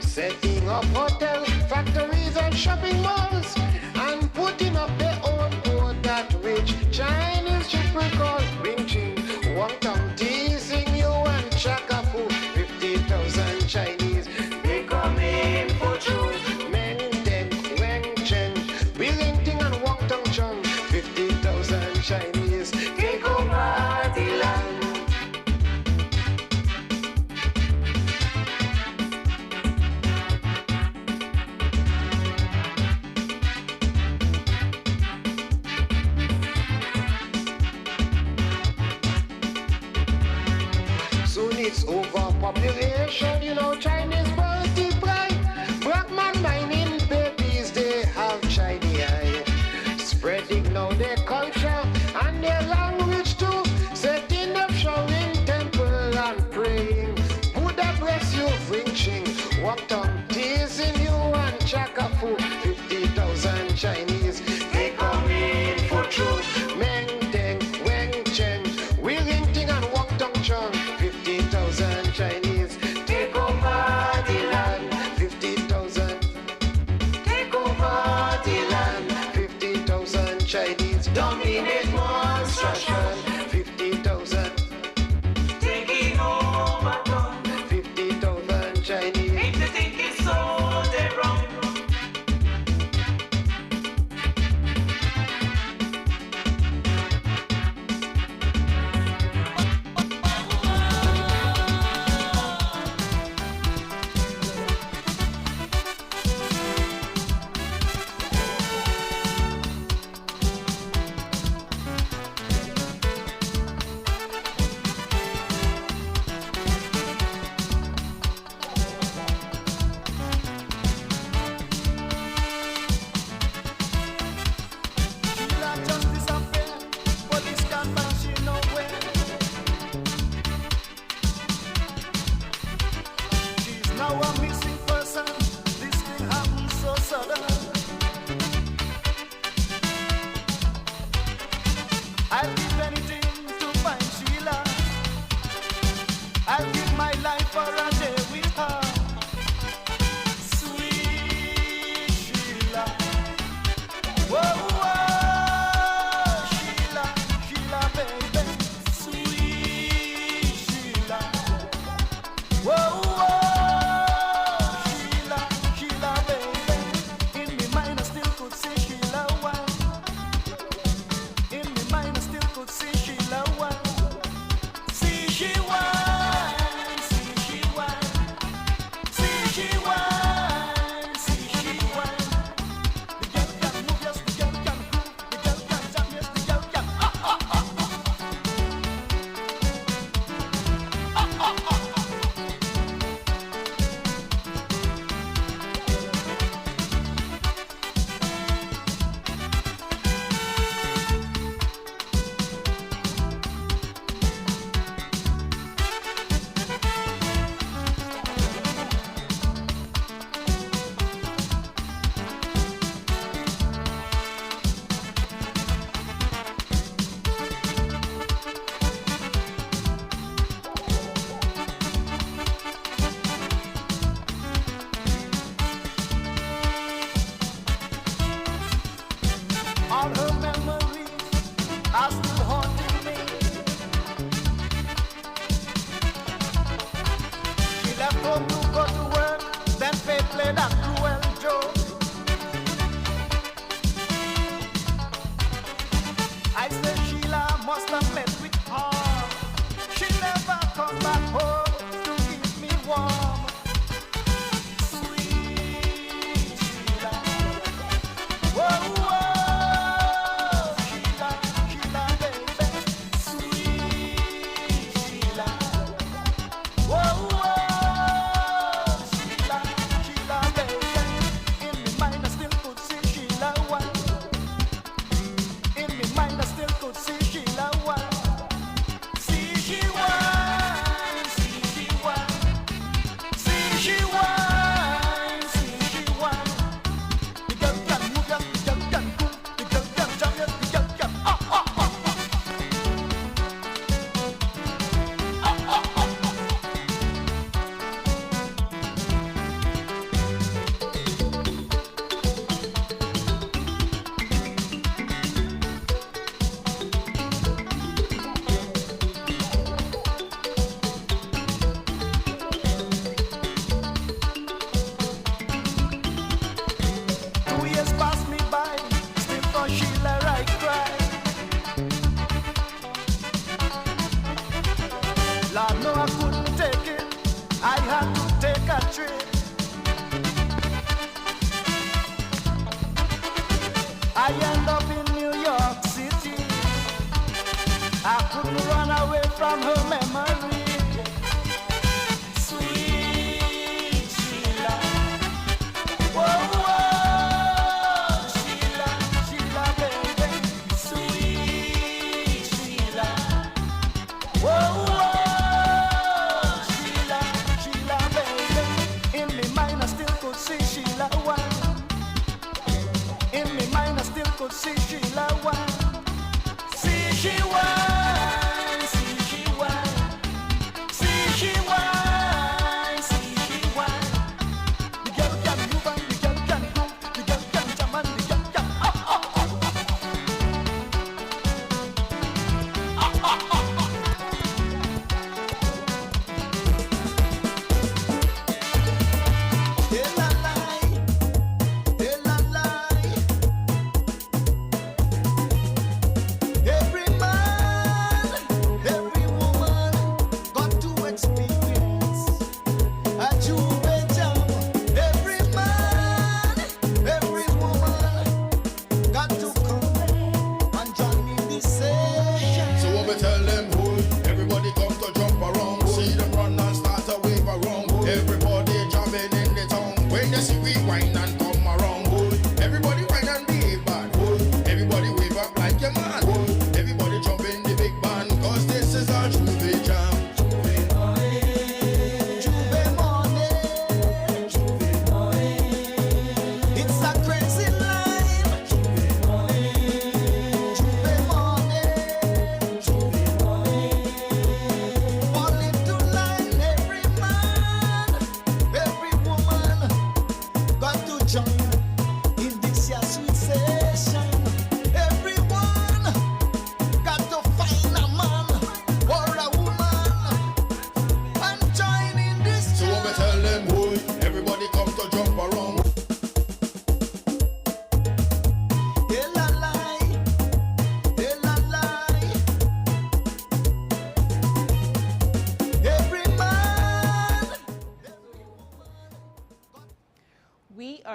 setting up hotel, factories and shopping malls, and putting up their own port at which Chinese ship will call Beijing, Guangdong, teasing you and Chakafu, 50,000 Chinese. They come in for true. Mengden, Wengchen, Wellington and Guangdong Chong, 50,000 Chinese. Take over the land. Soon it's overpopulation, you know, Chinese multiply. Black man mining babies, they have Chinese eyes. now a missing person. This thing happened so sudden. I'd give anything to find Sheila. I'll give my life for a day with her. Sweet Sheila. Whoa, whoa, Sheila, Sheila, baby. Sweet Sheila. Whoa, whoa, Sheila, Sheila, baby. In my mind I still could see Sheila one. In my mind I still could see Sheila one. See she one, see she one, see she one, see she one. The girl can move, yes, the girl can groove, the girl can jump, yes, the girl can all her memories are still haunting me. She left home to go to work, then fate played a cruel joke. I say Sheila must have met with harm. She never come back home to keep me warm. Sweet Sheila. Whoa, whoa, Sheila, Sheila, baby. Sweet Sheila. Whoa, whoa, Sheila, Sheila, baby. In my mind I still could see Sheila one. In my mind I still could see Sheila one. See she one, see she one. See she one, see she one. The girl can move, yes, the girl can groove, the girl can jump, yes, the girl can Two years passed me by, still for Sheila I cry. Lord, no, I couldn't take it. I had to take a trip. I end up in New York City. I couldn't run away from her memory. Sweet Sheila. Whoa, whoa, Sheila, Sheila, baby. Sweet Sheila. Whoa, whoa, Sheila, Sheila, baby. In my mind I still could see Sheila one. In my mind I still could see Sheila one. See she one, see she one. See she one, see she one. The girl can move and the girl can groove, the girl can jump and the girl can Every man, every woman got to experience a Juve jam. Every man, every woman got to come and join in this session. So what we tell them, boy, everybody come to jump around. See them run and start to wave around. Everybody jumping in the town. When you see we wine and come around, boy, everybody wine and behave bad. Everybody wave up like your man. Everybody jump in the big band, cause this is our Juve jam. Juve morning,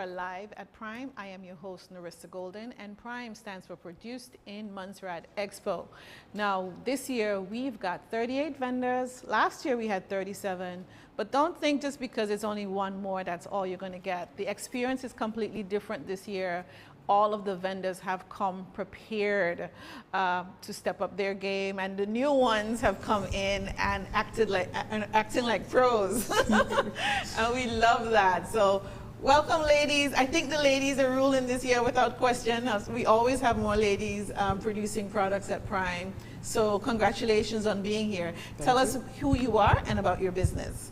are live at Prime. I am your host, Nerissa Golden, and Prime stands for Produced in Montserrat Expo. Now, this year we've got 38 vendors. Last year we had 37, but don't think just because it's only one more, that's all you're going to get. The experience is completely different this year. All of the vendors have come prepared to step up their game, and the new ones have come in and acting like pros. And we love that. So welcome, ladies. I think the ladies are ruling this year without question. As we always have more ladies producing products at Prime. So congratulations on being here. Tell us who you are and about your business.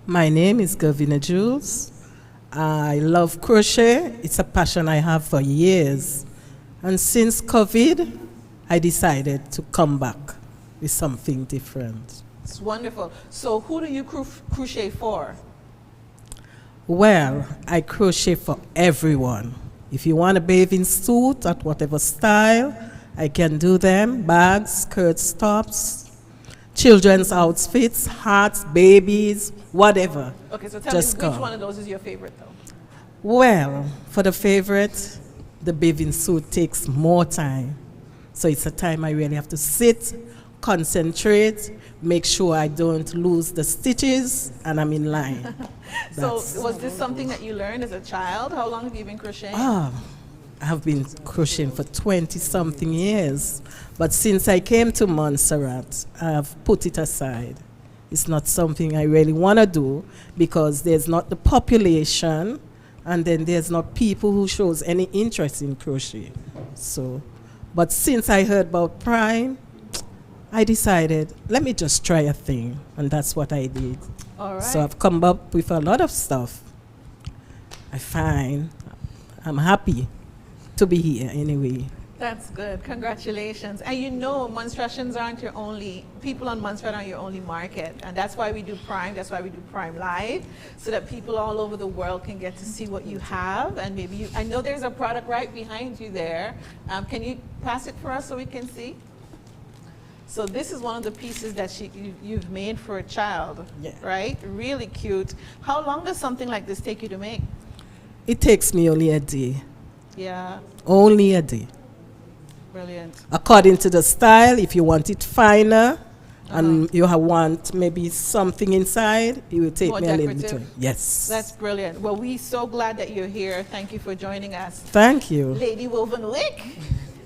My name is Gavina Jules. I love crochet. It's a passion I have for years. And since COVID, I decided to come back with something different. It's wonderful. So who do you crochet for? Well, I crochet for everyone. If you want a bathing suit at whatever style, I can do them. Bags, skirts, tops, children's outfits, hats, babies, whatever. Okay, so tell Just me come. which one of those is your favorite, though? Well, for the favorite, the bathing suit takes more time. So it's a time I really have to sit, concentrate, make sure I don't lose the stitches, and I'm in line. So was this something that you learned as a child? How long have you been crocheting? I have been crocheting for 20-something years. But since I came to Montserrat, I've put it aside. It's not something I really want to do because there's not the population, and then there's not people who shows any interest in crochet. So, but since I heard about Prime, I decided, let me just try a thing, and that's what I did. All right. So I've come up with a lot of stuff. I'm happy to be here anyway. That's good. Congratulations. And you know, Montserratians aren't your only, people on Montserrat aren't your only market. And that's why we do Prime. That's why we do Prime Live, so that people all over the world can get to see what you have. And maybe you, I know there's a product right behind you there. Can you pass it for us so we can see? So this is one of the pieces that you've made for a child, right? Really cute. How long does something like this take you to make? It takes me only a day. Yeah. Only a day. Brilliant. According to the style, if you want it finer and you want maybe something inside, it will take More me a little bit. decorative? Yes. That's brilliant. Well, we're so glad that you're here. Thank you for joining us. Thank you. Lady Woven Wick.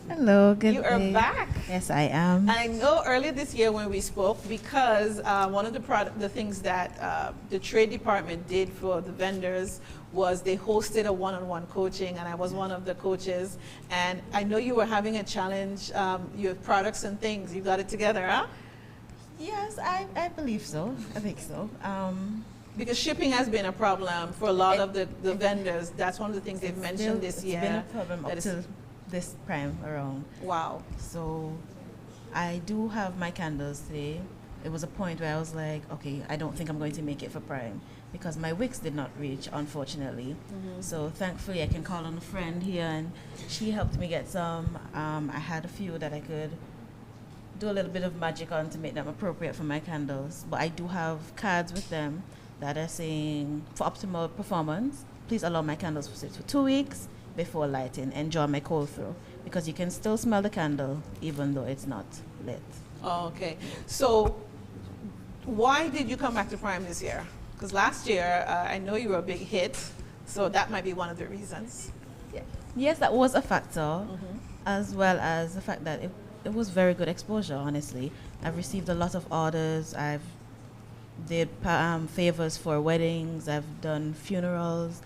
Hello, good You are day. back. Yes, I am. And I know earlier this year when we spoke, because one of the things that the trade department did for the vendors was they hosted a one-on-one coaching, and I was one of the coaches. And I know you were having a challenge, your products and things. You got it together, huh? Yes, I believe so. I think so. Because shipping has been a problem for a lot of the vendors. That's one of the things they've mentioned this year. It's been a problem up till this Prime around. Wow. So I do have my candles today. It was a point where I was like, okay, I don't think I'm going to make it for Prime because my wicks did not reach, unfortunately. So thankfully I can call on a friend here, and she helped me get some. I had a few that I could do a little bit of magic on to make them appropriate for my candles. But I do have cards with them that are saying, for optimal performance, please allow my candles to sit for 2 weeks before lighting. Enjoy my cold throw, because you can still smell the candle even though it's not lit. Oh, okay. So why did you come back to Prime this year? Because last year, I know you were a big hit, so that might be one of the reasons. Yeah. Yes, that was a factor, as well as the fact that it was very good exposure, honestly. I've received a lot of orders. I've did favors for weddings. I've done funerals,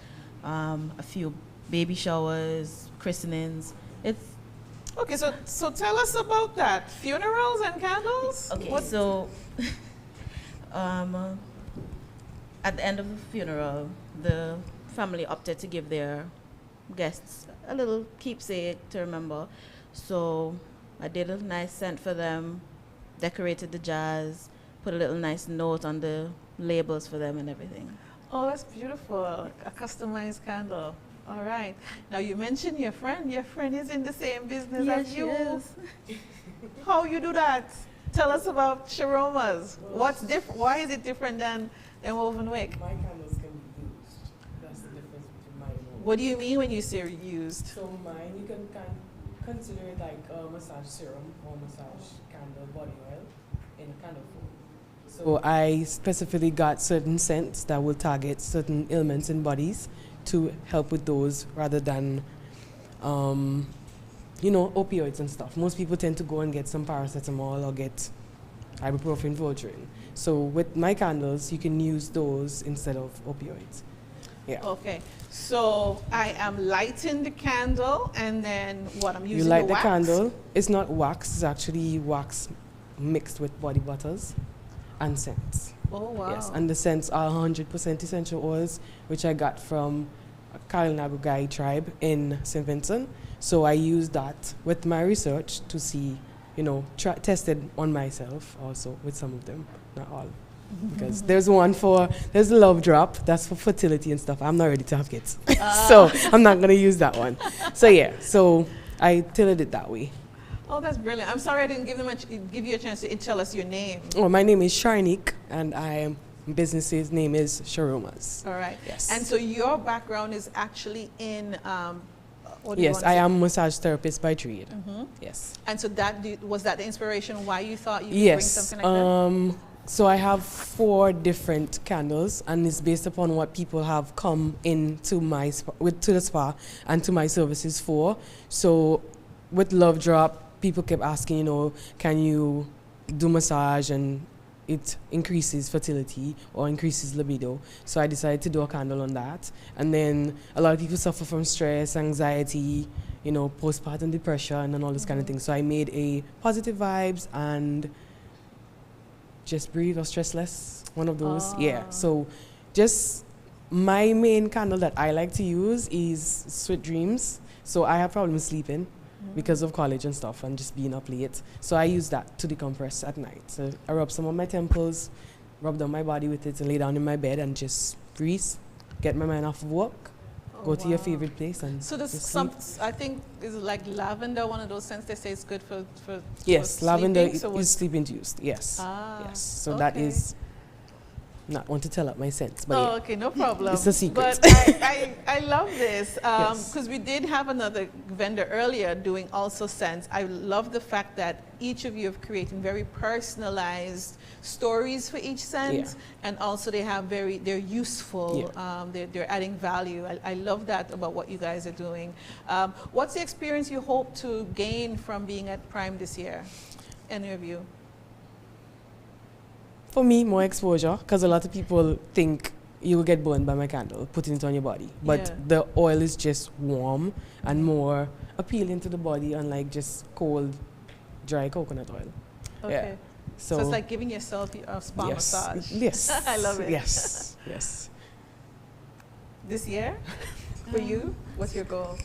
a few baby showers, christenings. It's okay. So tell us about that. Funerals and candles. Okay. So at the end of the funeral, the family opted to give their guests a little keepsake to remember. So I did a nice scent for them, decorated the jars, put a little nice note on the labels for them and everything. Oh, that's beautiful. A customized candle. All right. Now you mentioned your friend. Your friend is in the same business Yes, as she you. is. How you do that? Tell us about sharomas. What's different? Why is it different than Woven Wick? My candles can be used. That's the difference between mine and What do you mean when you say used? So mine, you can consider it like a massage serum or massage candle body oil in a candle form. So I specifically got certain scents that will target certain ailments in bodies to help with those rather than, opioids and stuff. Most people tend to go and get some paracetamol or get ibuprofen, Voltaren. So with my candles, you can use those instead of opioids. Yeah. Okay, so I am lighting the candle, and then what I'm using. You light the the wax? candle. It's not wax. It's actually wax mixed with body butters and scents. Oh wow! Yes, and the scents are 100% essential oils, which I got from a Kalinabugai tribe in St. Vincent. So I used that with my research to see, tested on myself also with some of them, not all. Because there's the love drop, that's for fertility and stuff. I'm not ready to have kids. So I'm not going to use that one. So yeah, so I tailored it that way. Oh, that's brilliant. I'm sorry I didn't give you a chance to tell us your name. Oh, my name is Sharnik, and business's name is Sharomas. All right. Yes. And so your background is actually in yes, I am a massage therapist by trade. Yes. And so was that the inspiration why you thought you could bring something like that? So I have 4 different candles, and it's based upon what people have come into my to the spa and to my services for. So with Love Drop, people kept asking, can you do massage and it increases fertility or increases libido. So I decided to do a candle on that. And then a lot of people suffer from stress, anxiety, postpartum depression and all this kind of thing. So I made a positive vibes and just breathe or stress less, one of those. Yeah, so just my main candle that I like to use is Sweet Dreams. So I have problems sleeping because of college and stuff and just being up late. So I use that to decompress at night. So I rub some on my temples, rub down my body with it and lay down in my bed and just breathe, get my mind off of work, go to your favorite place and so there's just some, sleep. I think, is it like lavender, one of those scents they say is good for Yes, for lavender sleeping, is sleep induced, yes. Yes, so that is, not want to tell up my scents, but yeah. Okay, no problem. It's a secret. But I love this because we did have another vendor earlier doing also scents. I love the fact that each of you have created very personalized stories for each scent, and also they're useful. They're adding value. I love that about what you guys are doing. What's the experience you hope to gain from being at Prime this year? Any of you? For me, more exposure, because a lot of people think you will get burned by my candle, putting it on your body. But the oil is just warm and more appealing to the body, unlike just cold, dry coconut oil. Okay. Yeah. So it's like giving yourself a spa massage. Yes. I love it. Yes. Yes. This year, for you, what's your goal?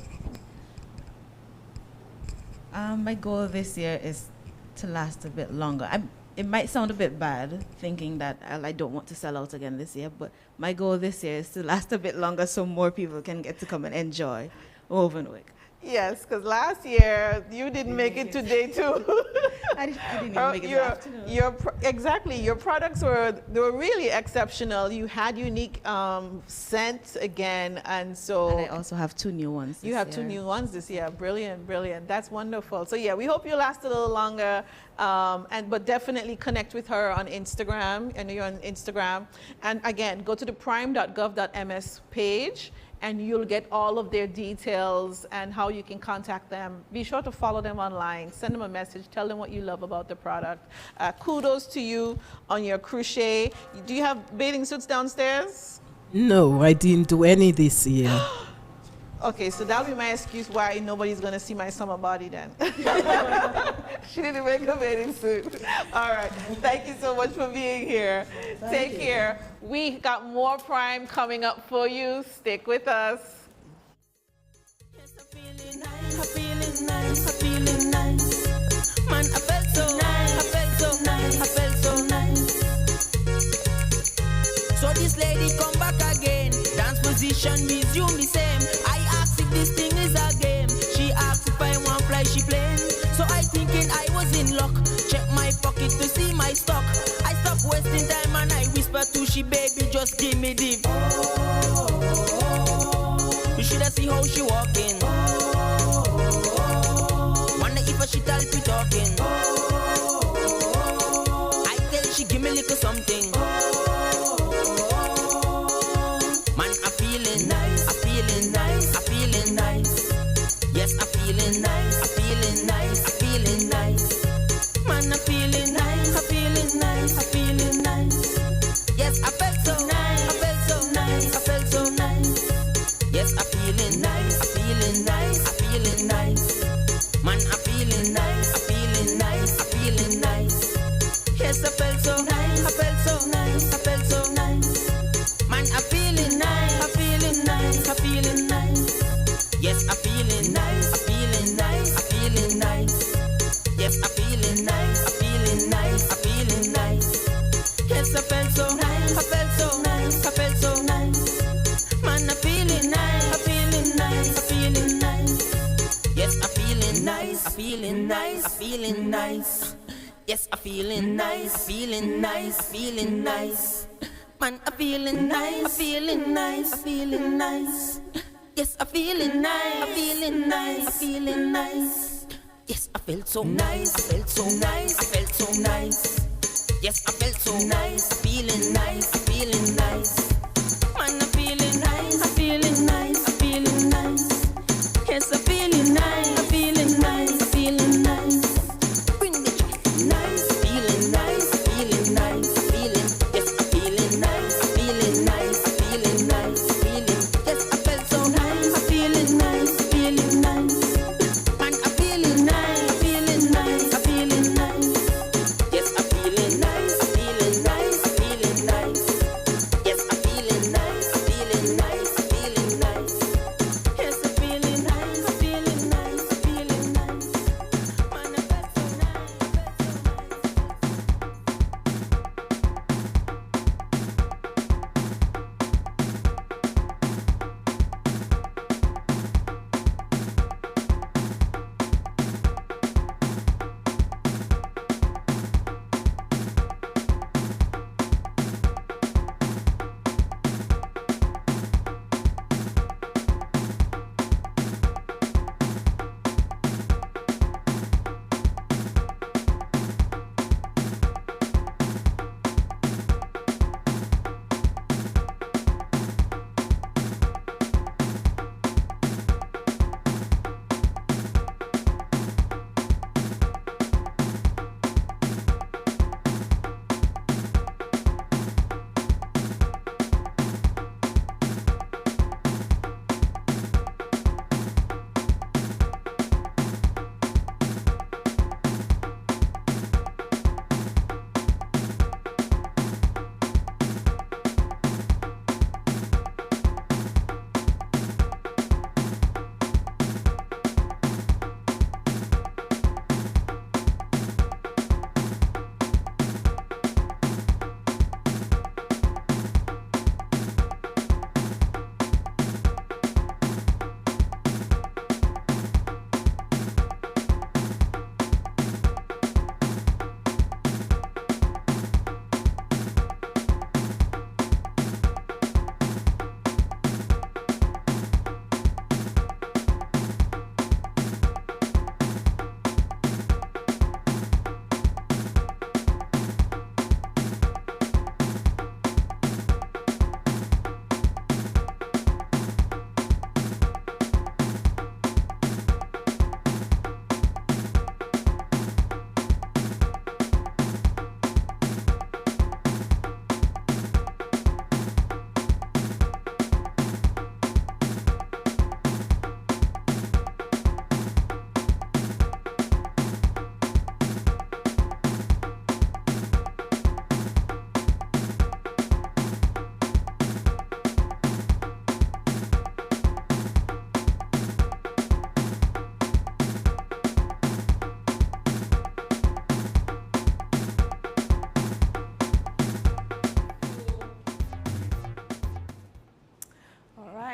My goal this year is to last a bit longer. It might sound a bit bad thinking that I don't want to sell out again this year, but my goal this year is to last a bit longer so more people can get to come and enjoy Ovenwick. Yes, because last year you didn't make it to day 2. I didn't even make it to the afternoon. Exactly. Your products were really exceptional. You had unique scents again, and so. And I also have 2 new ones. You have 2 new ones this year. Brilliant, brilliant. That's wonderful. So yeah, we hope you last a little longer, but definitely connect with her on Instagram. I know you're on Instagram, and again, go to the prime.gov.ms page. And you'll get all of their details and how you can contact them. Be sure to follow them online. Send them a message. Tell them what you love about the product. Kudos to you on your crochet. Do you have bathing suits downstairs? No, I didn't do any this year. Okay, so that'll be my excuse why nobody's going to see my summer body then. She didn't make a bathing suit. All right. Thank you so much for being here. Take care. We got more Prime coming up for you. Stick with us. I'm feeling nice. Man, I felt so nice. I felt so nice. I felt so nice. So this lady come back again. Dance position resume the same. I asked if this thing is a game. She asked if I want fly, she playing. So I thinking I was in luck. Check my pocket to see my stock. I stopped wasting time and I whisper to she, baby, just give me the. You should have she walking. Wonder if she tell me talking. I tell she give me little something. Man, I feeling nice, I feeling nice, I feeling nice. Yes, I feeling nice, I feeling nice, I feeling nice. Man, I feeling nice, I feeling nice, I feeling nice. Yes, I felt so nice, I felt so nice, I felt so nice. Yes, I feeling nice, I feeling nice, I feeling nice. Man, I feeling nice, I feeling nice, I feeling nice. Yes, I felt so nice, I felt so nice, I felt so nice. Man, I feeling nice, I feeling nice, I feeling nice. Yes, I feeling nice, I feeling nice, I feeling nice. Yes, I feeling nice, I feeling nice, I feeling nice. Yes, I felt so nice, I felt so nice, I felt so nice. Man, I feeling nice, I feeling nice, I feeling nice. Yes, I feeling nice, I feeling nice, I feeling nice. Yes, I feeling nice, feeling nice, feeling nice. Man, I feeling nice, I feeling nice, I feeling nice. Yes, I feeling nice, I feeling nice, I feeling nice. Yes, I felt so nice, I felt so nice, I felt so nice. Yes, I felt so nice, feeling nice, feeling nice. Man, I feeling nice, I feeling nice, I feeling nice. Yes, I feeling nice, I feeling nice, I feeling nice. Bring the joy, nice, feeling nice, feeling nice, feeling. Yes, I feeling nice, feeling nice, feeling nice, feeling. Yes, I felt so nice, I feeling nice, feeling nice. Man, I feeling nice, feeling nice, I feeling nice. Yes, I feeling nice, feeling nice, feeling nice. Yes, I feeling nice, feeling nice, feeling nice. Yes, I feeling nice, feeling nice, feeling nice. Man, I felt so nice, I felt so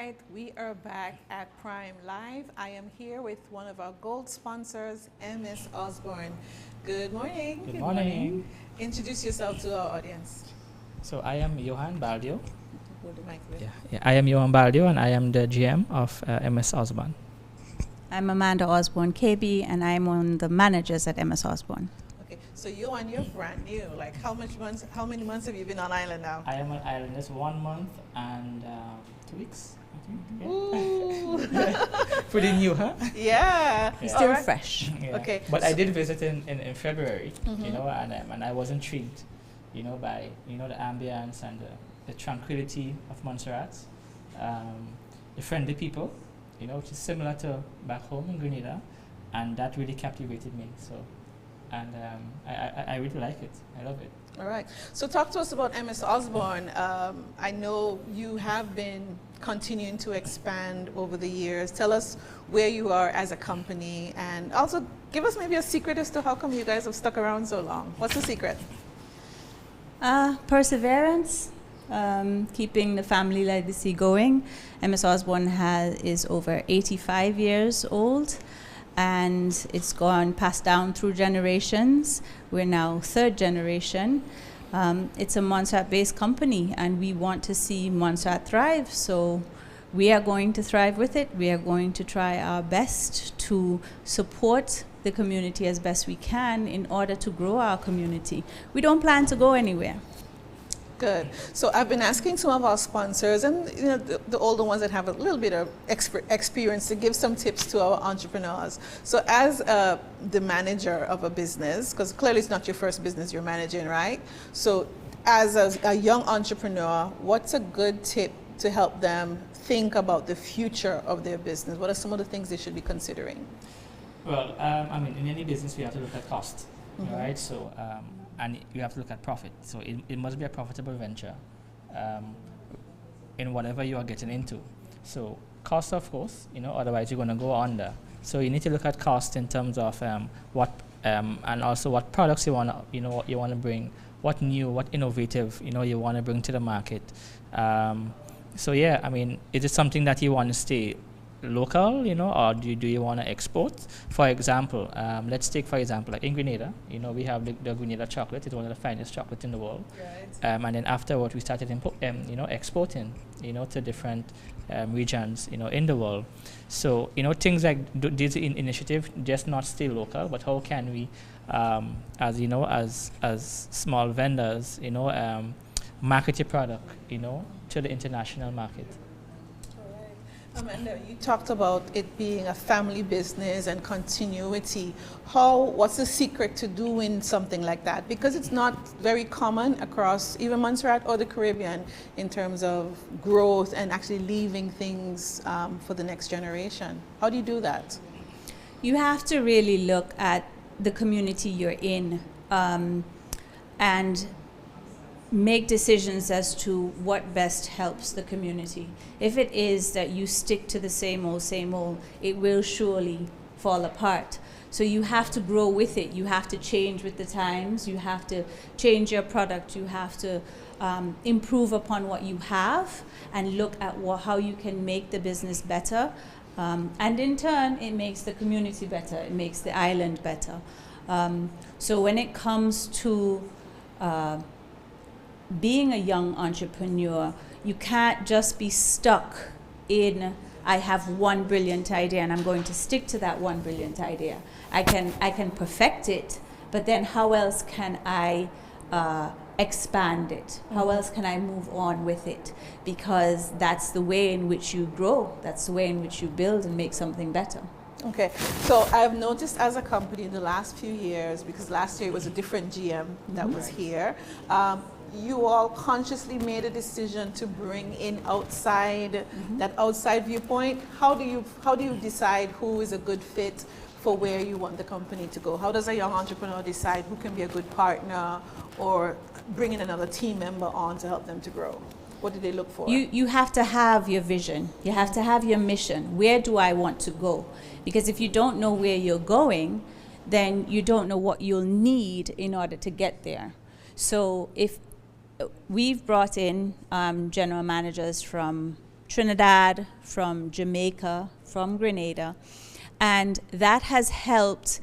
right, we are back at Prime Live. I am here with one of our gold sponsors, MS Osborne. Good morning. Good morning. Introduce yourself to our audience. So I am Johan Baldio. Hold the mic there. Yeah, I am Johan Baldio, and I am the GM of MS Osborne. I'm Amanda Osborne KB, and I'm one of the managers at MS Osborne. Okay, so Johan, you're brand new. Like, how many months have you been on island now? I am on island just 1 month and 2 weeks. Yeah. Ooh. Pretty new, huh? Yeah. Still fresh. Yeah. Okay. But I did visit in February, Mhm. you know, and I was intrigued, you know, by, you know, the ambience and the tranquility of Montserrat, the friendly people, you know, which is similar to back home in Grenada, and that really captivated me. So, and I really like it. I love it. All right. So talk to us about MS Osborne. I know you have been continuing to expand over the years. Tell us where you are as a company, and also give us maybe a secret as to how come you guys have stuck around so long. What's the secret? Perseverance, keeping the family legacy going. MS Osborne is over 85 years old, and it's gone passed down through generations. We're now 3rd generation. It's a Montserrat-based company, and we want to see Montserrat thrive, so we are going to thrive with it. We are going to try our best to support the community as best we can in order to grow our community. We don't plan to go anywhere. Good. So I've been asking some of our sponsors, and you know, the older ones that have a little bit of experience, to give some tips to our entrepreneurs. So as the manager of a business, because clearly it's not your first business you're managing, right? So as a young entrepreneur, what's a good tip to help them think about the future of their business? What are some of the things they should be considering? Well, I mean, in any business, we have to look at cost, Mhm. right? So, and you have to look at profit. So it must be a profitable venture in whatever you are getting into. So cost, of course, you know, otherwise you're going to go under. So you need to look at cost in terms of what, and also what products you want to, you know, what you want to bring, what new, what innovative, you know, you want to bring to the market. So yeah, I mean, is it something that you want to stay local, you know, or do you want to export? For example, let's take, for example, like in Grenada, you know, we have the Grenada chocolate. It's one of the finest chocolate in the world. Right. And then afterward, we started you know, exporting, you know, to different regions, you know, in the world. So, you know, things like these initiatives just not stay local, but how can we, as you know, as small vendors, you know, market your product, you know, to the international market. Amanda, you talked about it being a family business and continuity. What's the secret to doing something like that? Because it's not very common across even Montserrat or the Caribbean in terms of growth and actually leaving things for the next generation. How do you do that? You have to really look at the community you're in, and make decisions as to what best helps the community. If it is that you stick to the same old, it will surely fall apart. So you have to grow with it. You have to change with the times. You have to change your product. You have to improve upon what you have and look at how you can make the business better. And in turn, it makes the community better. It makes the island better. So when it comes to being a young entrepreneur, you can't just be stuck in, I have one brilliant idea and I'm going to stick to that one brilliant idea. I can perfect it, but then how else can I expand it? How else can I move on with it? Because that's the way in which you grow. That's the way in which you build and make something better. Okay, so I've noticed as a company in the last few years, because last year it was a different GM that was here, you all consciously made a decision to bring in that outside viewpoint. How do you decide who is a good fit for where you want the company to go? How does a young entrepreneur decide who can be a good partner or bring in another team member on to help them to grow? What do they look for? You have to have your vision. You have to have your mission. Where do I want to go? Because if you don't know where you're going, then you don't know what you'll need in order to get there. So if we've brought in general managers from Trinidad, from Jamaica, from Grenada, and that has helped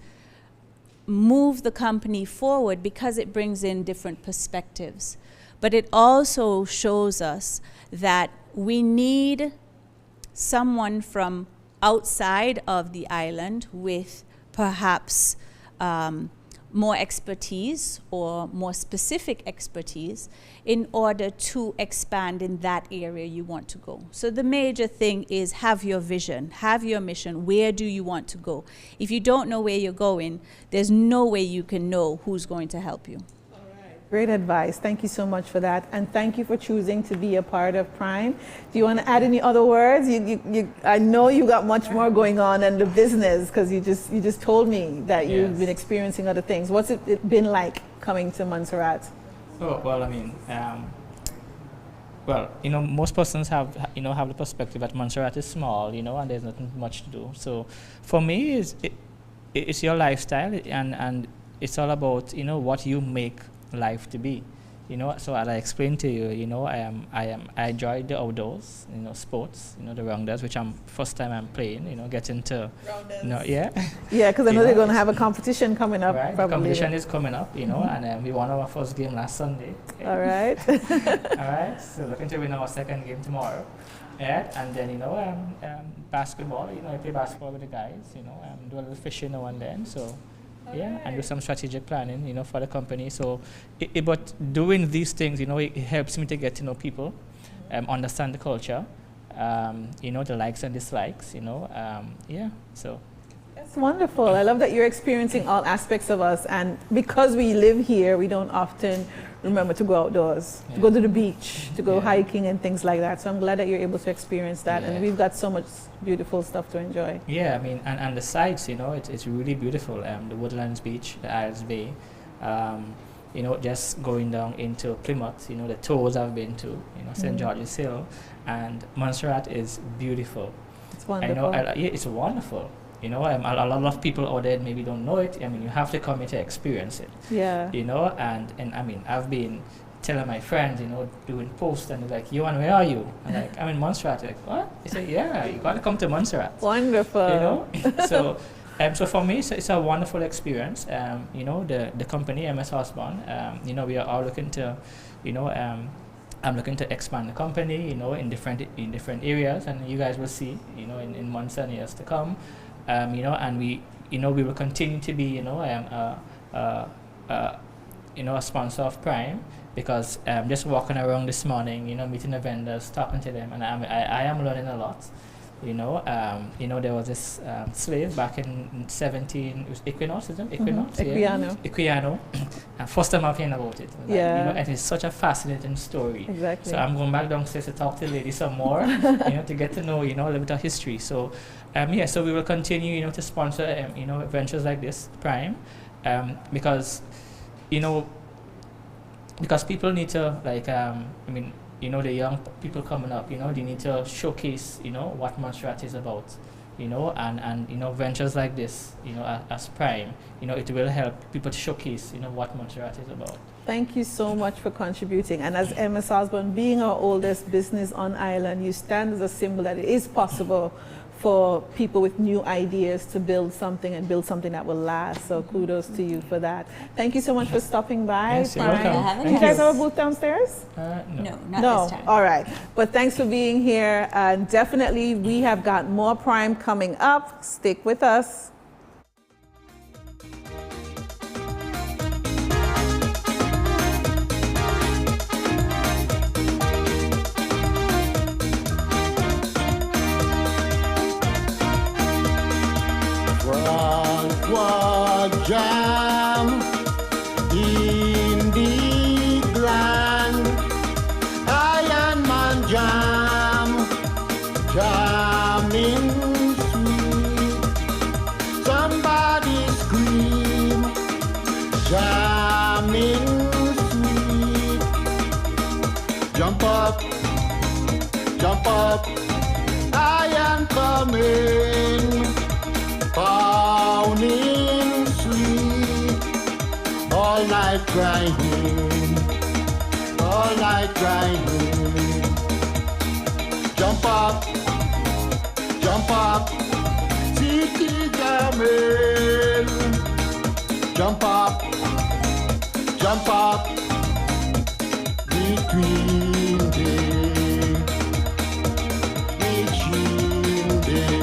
move the company forward because it brings in different perspectives. but it also shows us that we need someone from outside of the island with perhaps more expertise or more specific expertise in order to expand in that area you want to go. So the major thing is have your vision, have your mission. Where do you want to go? If you don't know where you're going, there's no way you can know who's going to help you. Great advice. Thank you so much for that. And thank you for choosing to be a part of Prime. Do you want to add any other words? I know you got much more going on in the business because you just told me that you've been experiencing other things. What's it been like coming to Montserrat? Oh, well, I mean, most persons have the perspective that Montserrat is small, and there's nothing much to do. So for me, it's your lifestyle, and it's all about, what you make life to be, so as I explained to you, I enjoy the outdoors, sports, the rounders, which first time I'm playing, getting to rounders. Yeah, because I know they're going to have a competition coming up. Right, probably. Competition is coming up, and we won our first game last Sunday. All right. All right, so looking to win our second game tomorrow. Yeah, and then basketball, I play basketball with the guys, do a little fishing now and then, so yeah, and do some strategic planning, for the company. So, but doing these things, it helps me to get to know people, understand the culture, the likes and dislikes, yeah, so. That's wonderful. I love that you're experiencing all aspects of us, and because we live here, we don't often remember to go outdoors, to go to the beach, to go hiking and things like that. So I'm glad that you're able to experience that, and we've got so much beautiful stuff to enjoy. Yeah, I mean, and the sights, it's really beautiful. The Woodlands Beach, the Isles Bay, just going down into Plymouth, the tours I've been to, St. George's Hill, and Montserrat is beautiful. It's wonderful. It's wonderful. A lot of people out there maybe don't know it. I mean, you have to come here to experience it. Yeah. And I mean, I've been telling my friends, doing posts, and they're like, "Yohan, where are you?" I'm like, "I'm in Montserrat." Like, what? They say, "Yeah, you got to come to Montserrat." Wonderful. So, so for me, it's a wonderful experience. The company MS Osborne, we are all looking to, I'm looking to expand the company, in different areas, and you guys will see, in months and years to come. And we will continue to be, a sponsor of Prime, because just walking around this morning, meeting the vendors, talking to them, and I am learning a lot. There was this slave back in 17, it was Equinox, isn't it? Equinox? Equiano. Equiano. And first time I've heard about it. And it's such a fascinating story. Exactly. So I'm going back downstairs to talk to the lady some more, to get to know, a little bit of history. So, so we will continue, to sponsor, ventures like this, Prime, because people need to, like, the young people coming up, they need to showcase, what Montserrat is about, and ventures like this, as Prime, it will help people to showcase, what Montserrat is about. Thank you so much for contributing. And as MS Osborne, being our oldest business on island, you stand as a symbol that it is possible for people with new ideas to build something and build something that will last. So kudos to you for that. Thank you so much for stopping by. Yes, you're welcome. Do you guys have a booth downstairs? No, not this time. All right. But thanks for being here. And definitely we have got more Prime coming up. Stick with us. Jam in the gland, Iron Man jam, jamming sweet. Somebody scream, jamming sweet. Jump up, I am coming, pounding sweet, all night grinding, all night grinding. Jump up, city jamming. Jump up, Queen Day, Queen Day.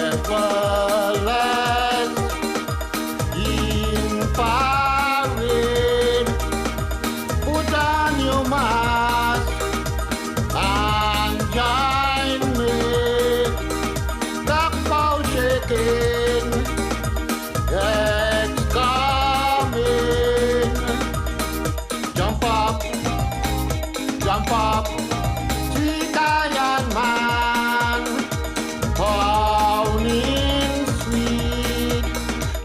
Revelers in parade, put on your mask and join me. Black bow shaking, it's coming. Jump up, sweet Iron Man. Morning sweet,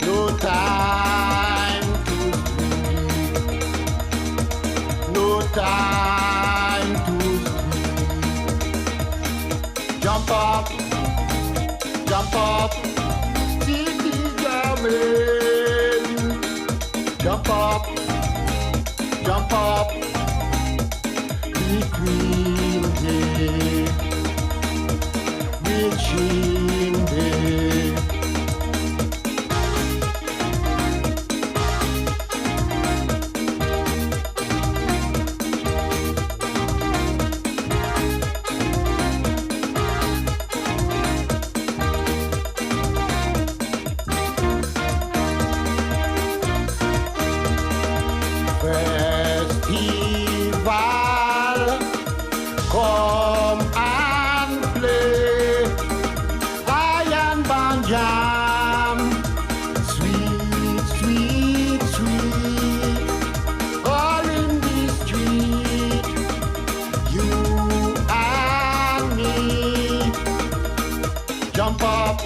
no time to sleep, no time to sleep. Jump up, city jamming. Jump up, be Queen Day. Queen Day. Festival, come and play. Lion Band Jam, sweet, sweet, sweet. All in the street, you and me. Jump up,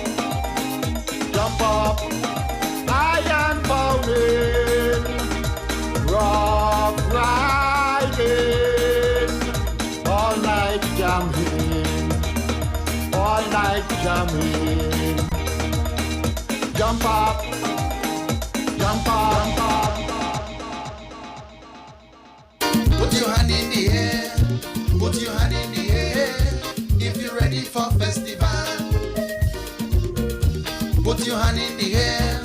iron bowling, rock riding, all night jamming, all night jamming. Jump up, jump up. Put your hand in the air, put your hand in the air, if you're ready for festival. Put your hand in the air,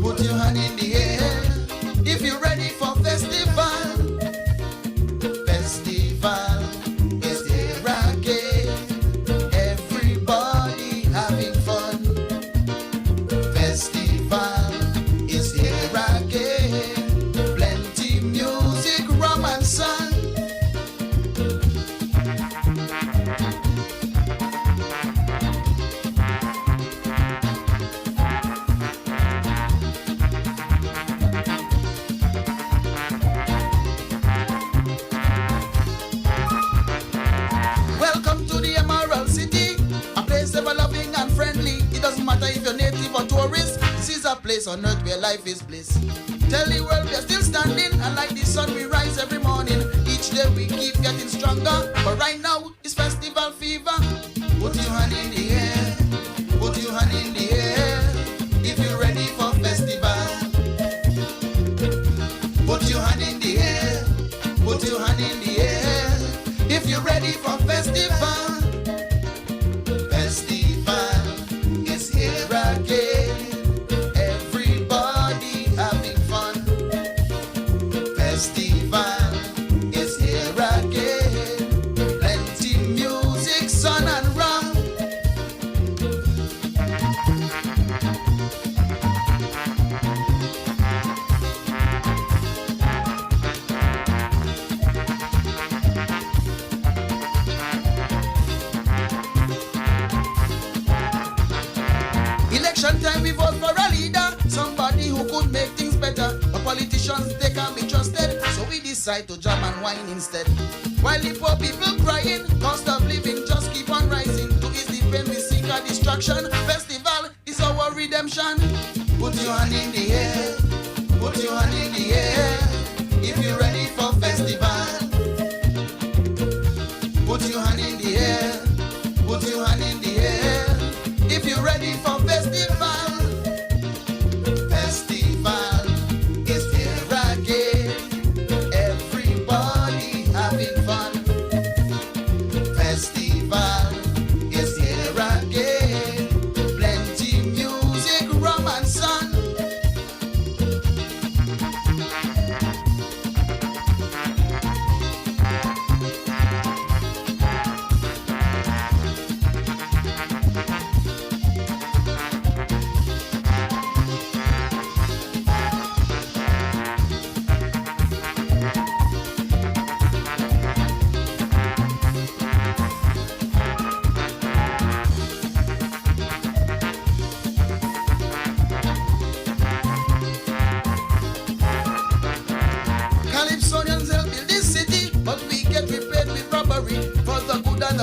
put your hand in the air, if you're ready for festival. Festival is here again, everybody having fun. Festival is here again, plenty music, rum and sun. Welcome to the Emerald City, a place ever loving and friendly. It doesn't matter if you're native or tourist, this is a place on earth where life is bliss. Tell the world we are still standing, and like the sun we rise every morning. Each day we keep getting stronger, but right now it's festival fever. Put your hand in the air, put your hand in the air, if you're ready for festival. Put your hand in the air, put your hand in the air, if you're ready for festival. Festival is here again, everybody having fun. Festival is here again, plenty music, sun and rum. Election time we vote for a leader, somebody who could make things better. But politicians, they can't be trusted, so we decide to jam and wine instead. While the poor people crying, cost of living just keep on rising. To ease the pain we seek a distraction. Festival is our redemption. Put your hand in the air, put your hand in the air, if you're ready for festival. Put your hand in the air, put your hand in the air, if you're ready for festival.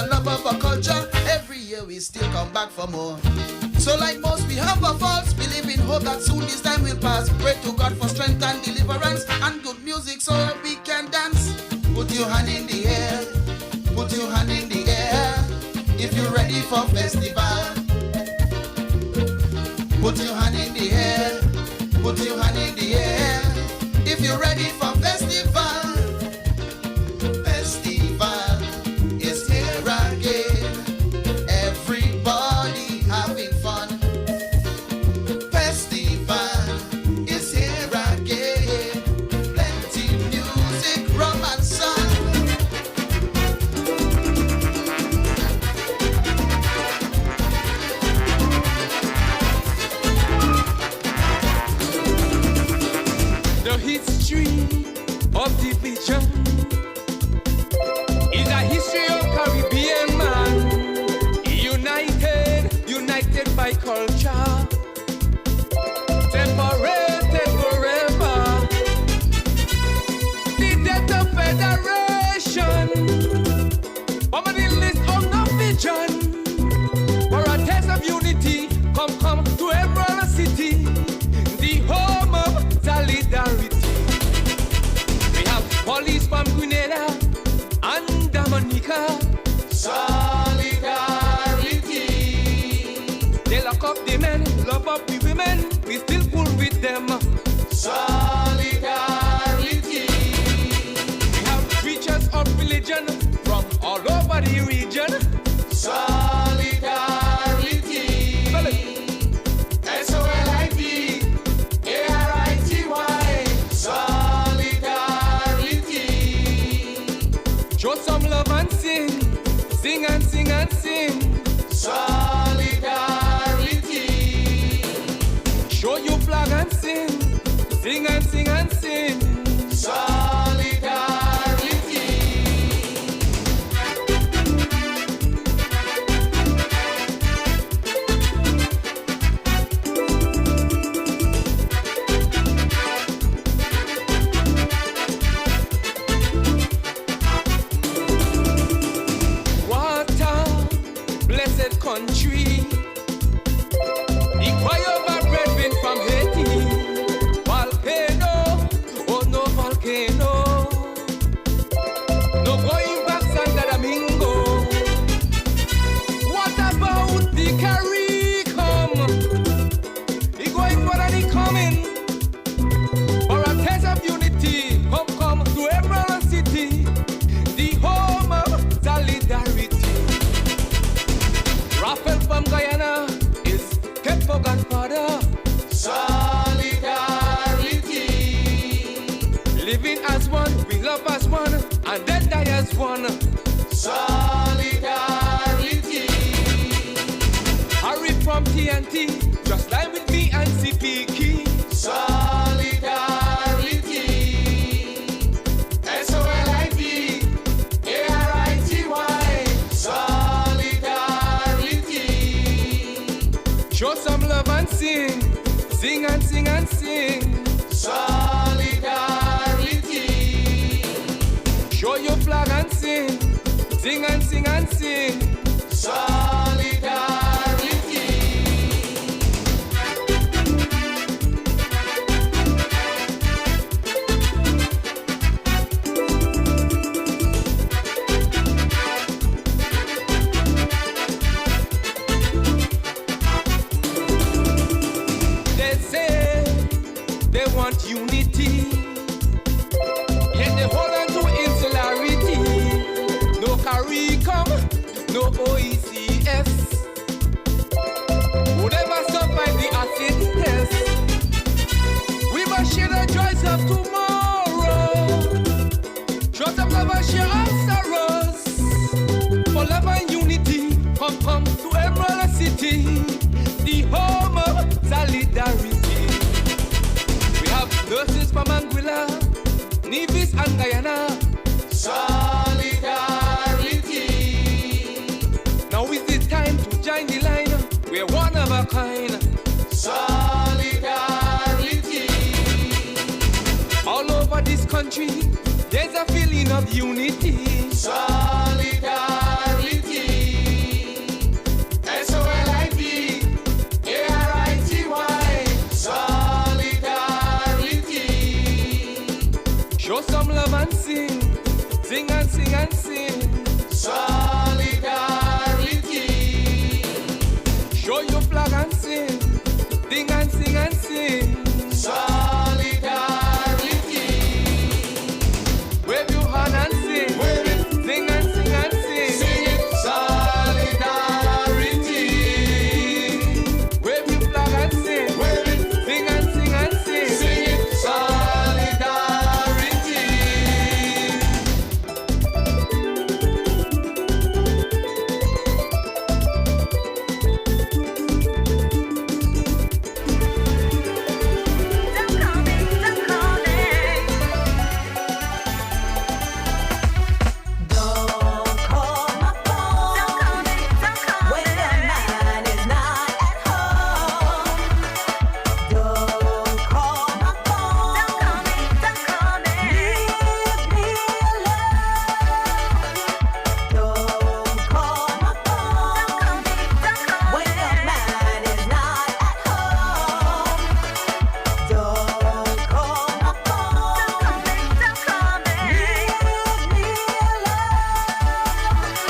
a love of our culture. Every year we still come back for more. So like most, we have our faults. Believe in hope that soon this time will pass. Pray to God for strength and deliverance and good music so that we can dance. Put your hand in the air. Put your hand in the air. If you're ready for festival. Put your hand in the air. Put your hand in the air. If you're ready for festival. Festival is here again. Everybody having fun. Festival is here again. Plenty music, rum and sun. The history of division is a history of Caribbean man. United by culture, separated forever. The death of federation, on the list of no vision. For a test of unity, come to Emerald City, the home of solidarity. We have police from Grenada and Dominica. Solidarity. They lock up the men, love up the women. We still pull with them. Solidarity. We have preachers of religion from all over the region. Solidarity. SOLIDARITY. Solidarity. Show some love and sing. Sing and sing and sing. Solidarity. Show your flag and sing. Sing and sing and sing. Solidarity. Blessed country, the choir of our brethren from Haiti. Volcano, oh no volcano, no going back Santo Domingo. What about the CARICOM? The going for and the coming, for a test of unity. Come to Emerald City, the home of solidarity. Raffle from Guyana is kept for Godfather. Solidarity. Living as one, we love as one, and then die as one. Solidarity. Harry from TNT, just line with me and CPK. Solidarity. SOLIDARITY. Show some love and sing. Sing and sing and sing. Solidarity. Show your flag and sing. Sing and sing and sing. Solidarity. They want unity, yet they hold on to insularity. No CARICOM, no OECS. Whatever survive the acid test, we must share the joys of tomorrow. Show some love and share our sorrows. For love and unity, come to Emerald City, the home of solidarity. Nurses from Anguilla, Nevis and Guyana. Solidarity. Now is the time to join the line. We're one of a kind. Solidarity. All over this country, there's a feeling of unity. Solidarity. Sing and sing and sing. Solidarity. Show your flag and sing. Sing and sing and sing. Solidarity. Wave your hand and sing. Wave it. Sing and sing and sing. Sing it. Solidarity. Wave your flag and sing. Wave it. Sing and sing and sing. Sing it. Solidarity.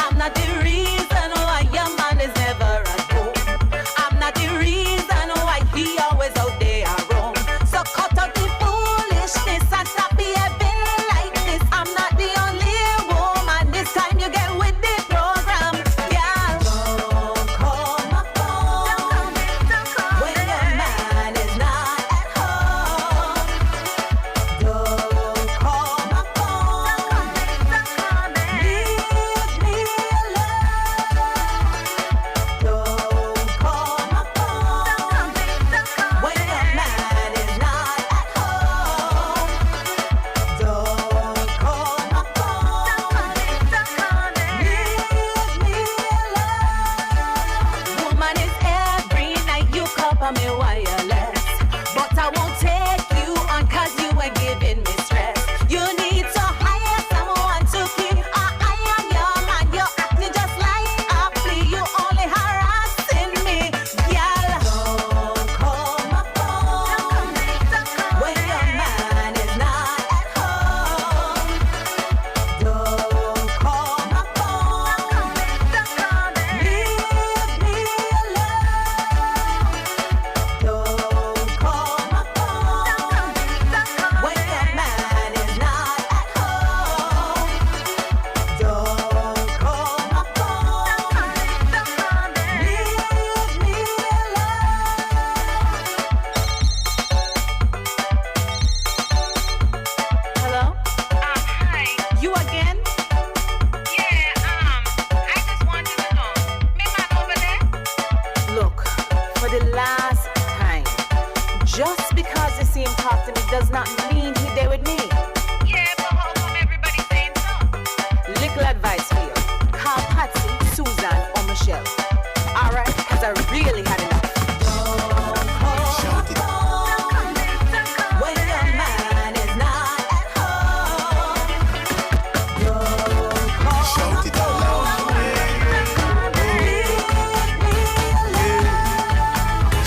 I'm not the reason why your man is never at home. I'm not the reason why he always out there wrong. So cut out the foolishness and stop behaving like this. I'm not the only woman. This time you get with the program, yeah. Don't call my phone when your man is not at home. Don't call my phone. Leave me alone. Don't call my phone when your man is not at home. Don't call my phone. Leave me alone. Woman, is every night you call on me wireless, but I won't take you on 'cause you ain't giving me stress. You need to hire someone to keep an eye on your man. You're acting just like a flea. You only harassing me, girl. Don't call my phone when your man is not at home. Don't call my phone. Leave me alone. Don't call my phone when your man is not at home. Don't call my phone. Leave me alone. Hello? Hi. You again? I just wanted to know. Me man over there? Look, for the last time, just because you see him talk to me does not mean he there with me. Yeah, but how come everybody saying so? Little advice for you. Call Patsy, Susan, or Michelle. Alright? Because I really had enough. When your man is not at home. Don't call Shout it out loud.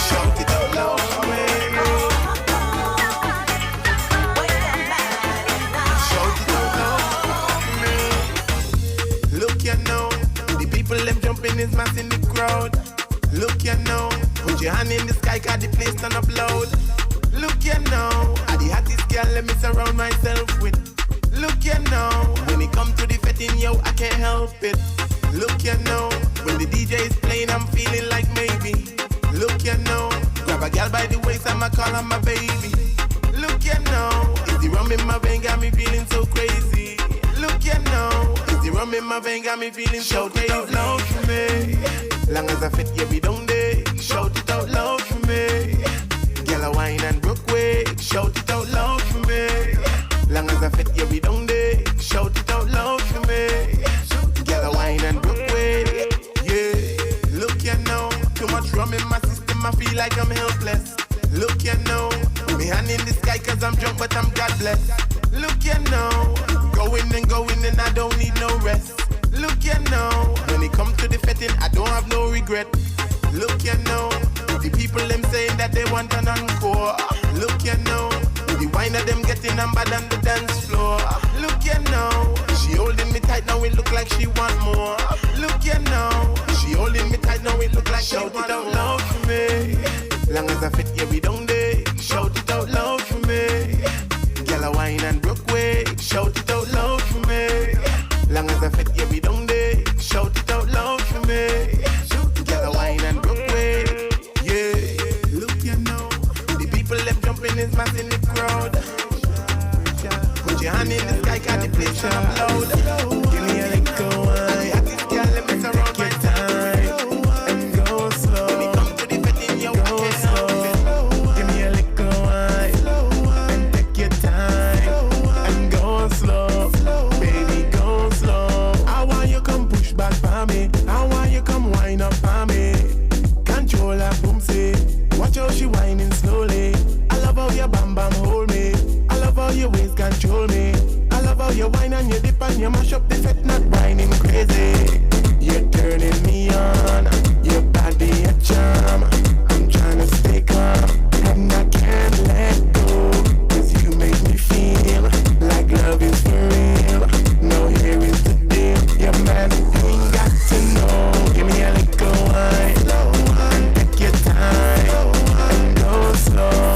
Shout it out loud. Shout it out loud. Look, you know, the people them jumping is mass in the crowd. Look, you know, put your hand in the sky 'cause the place turn up loud. Look, you know, I the hottest girl let me surround myself with. Look, you know, when it come to the fetting, yo, I can't help it. Look, you know, when the DJ is playing, I'm feeling like maybe. Look, you know, grab a girl by the waist, I'ma call her my baby. Look, you know, is the rum in my vein got me feeling so crazy. Look, you know, is the rum in my vein got me feeling so crazy. Shout it out loud for me. Long as I fit, yeah, we don't day. Shout it out loud for me. Girl, a wine and broke way. Shout it out loud for me. Long as I fit, yeah, we don't day. Shout it out loud for me. Girl, a wine and broke way. Yeah. Look, you know, too much rum in my system, I feel like I'm helpless. Look, you know, me hand in the sky 'cause I'm drunk, but I'm God blessed. Look, you know, going and I don't need no rest. Look, you know, when it comes to the fetting, I don't have no regret. Look, you know, the people them saying that they want an encore. Look, you know, the wine of them getting on bad on the dance floor. Look, you know, She holding me tight now, it look like she want more. Look you now. She holding me tight now, it look like she want more. Shout it out loud for me. Long as I fit, yeah, we don't day. Shout it out loud for me. Girl, a wine and broke way. Shout it out loud for me. Long as I fit, yeah, we don't day. Shout it out loud for me. Girl, a wine and broke way. Yeah, look you know. The people them jumping is mass in the crowd. Put your hand in the sky, got the place up loud. Give me a little wine. Girl, let me surround my time and go slow. Let me come to the bed in your go slow. Give me a little wine and take your time and go slow. Baby, go slow. I want you come push back for me. I want you come wind up for me. Control her boom say. Watch how she whining slowly. I love how your bam bam hold me. I love how your waist control me. I love how you whine and you dip and you mash up the set, not whining crazy. You're turning me on. Your body a charm. I'm trying to stay calm and I can't let go. 'Cause you make me feel like love is for real. No, here is the deal. Your man ain't got to know. Give me a little wine and take your time and go slow.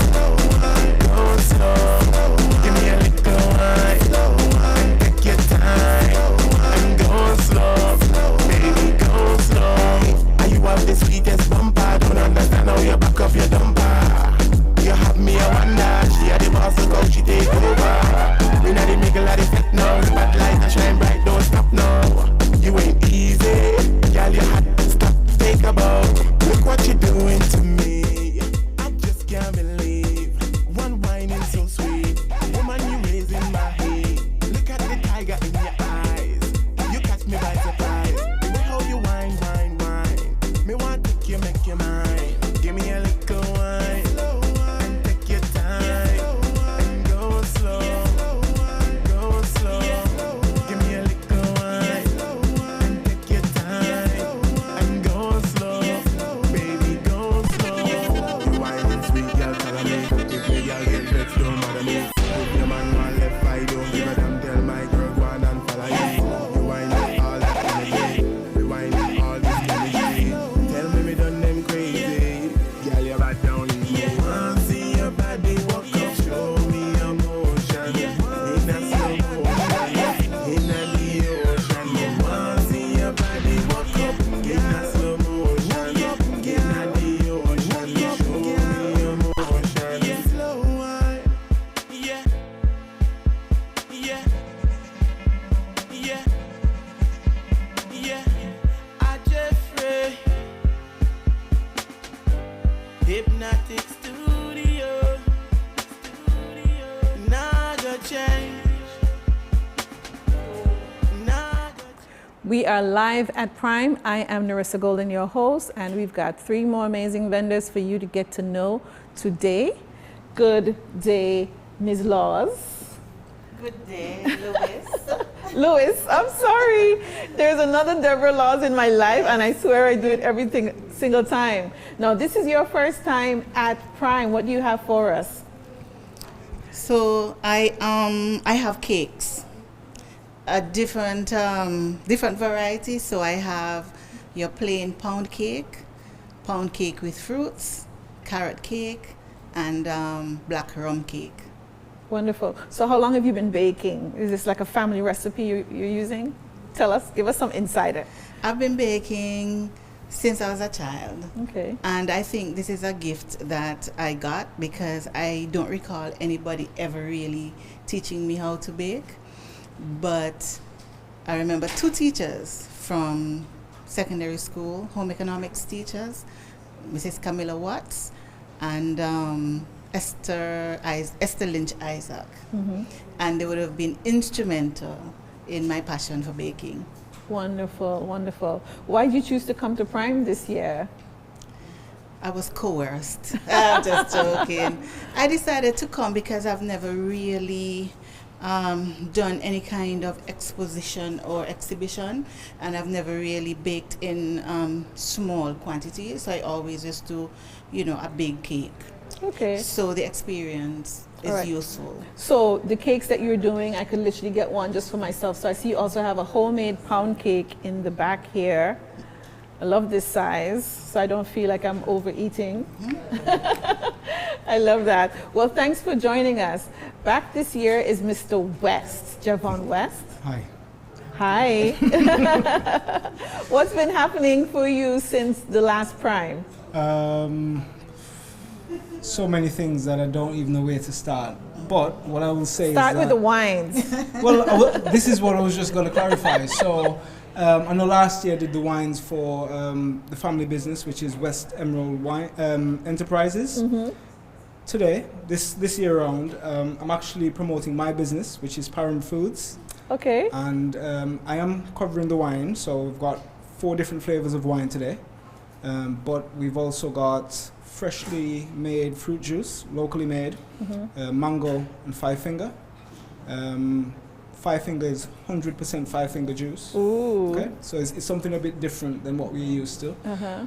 Go slow. Give me a little wine and take your time and go slow. Baby, go slow. And you have the sweetest bumper. Don't understand how you back up your dumper. You have me a wonder. She had the boss, look how she take over. We not the middle of the set now. Spotlight and shine bright, don't stop now. You ain't easy, girl. You had to stop, think about. Look what you're doing to me. I just can't believe one wine is so sweet. Woman, you raising my heat. Look at the tiger in your eyes. You catch me by surprise. The way how you whine, whine, whine. Me want to take you, make you mine. Give me a little wine and take your time and go slow. Go slow. Give me a little wine and take your time and go slow. Baby, go slow. You whining sweet, girl, follow me. If me girl get vexed, don't bother me. If your man want left, I don't give a damn. Tell my girl go on and follow you. You whining all that energy. We whining all this chemistry. Tell me done them crazy. Girl, you bad down in me. Want see your body walk up, show me emotion. In a slow motion, in a the ocean. Want see your body walk up, in a slow motion, in a the ocean. Show me emotion. Slow wine. Yeah. Yeah. Yeah. Yeah. I Jeffrey. Hypnotic studio. Nah, go change. We are live at Prime. I am Nerissa Golden, your host, and we've got 3 more amazing vendors for you to get to know today. Good day, Ms. Laws. Good day, Louis. Louis, I'm sorry. There's another Deborah Laws in my life, and I swear I do it every single time. Now, this is your first time at Prime. What do you have for us? So I have cakes, a different varieties. So I have your plain pound cake with fruits, carrot cake, and black rum cake. Wonderful. So how long have you been baking? Is this like a family recipe you're using? Tell us, give us some insider. I've been baking since I was a child. Okay. And I think this is a gift that I got because I don't recall anybody ever really teaching me how to bake. But I remember 2 teachers from secondary school, home economics teachers, Mrs. Camilla Watts and Esther Lynch Isaac. Mm-hmm. And they would have been instrumental in my passion for baking. Wonderful, wonderful. Why did you choose to come to Prime this year? I was coerced. I'm just joking. I decided to come because I've never really done any kind of exposition or exhibition, and I've never really baked in small quantities. So I always just do, a big cake. Okay. So the experience is All right. useful. So the cakes that you're doing, I could literally get one just for myself. So I see you also have a homemade pound cake in the back here. I love this size, so I don't feel like I'm overeating. I love that. Well, thanks for joining us. Back this year is Mr. West, Javon West. Hi. Hi. What's been happening for you since the last Prime? So many things that I don't even know where to start. But what I will say Start is with the wines. Well, this is what I was just going to clarify. So I know last year I did the wines for the family business, which is West Emerald Wine Enterprises. Mm-hmm. Today, this year around, I'm actually promoting my business, which is Prime Foods. Okay. And I am covering the wine, so we've got 4 different flavors of wine today. But we've also got freshly made fruit juice, locally made, mango and 5-finger. 5-finger is 100% 5-finger juice. Ooh. Okay, so it's something a bit different than what we're used to.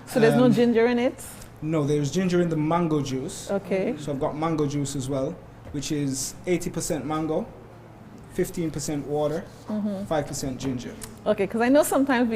So there's no ginger in it? No, there's ginger in the mango juice. Okay. So I've got mango juice as well, which is 80% mango, 15% water, 5% ginger. Okay, because I know sometimes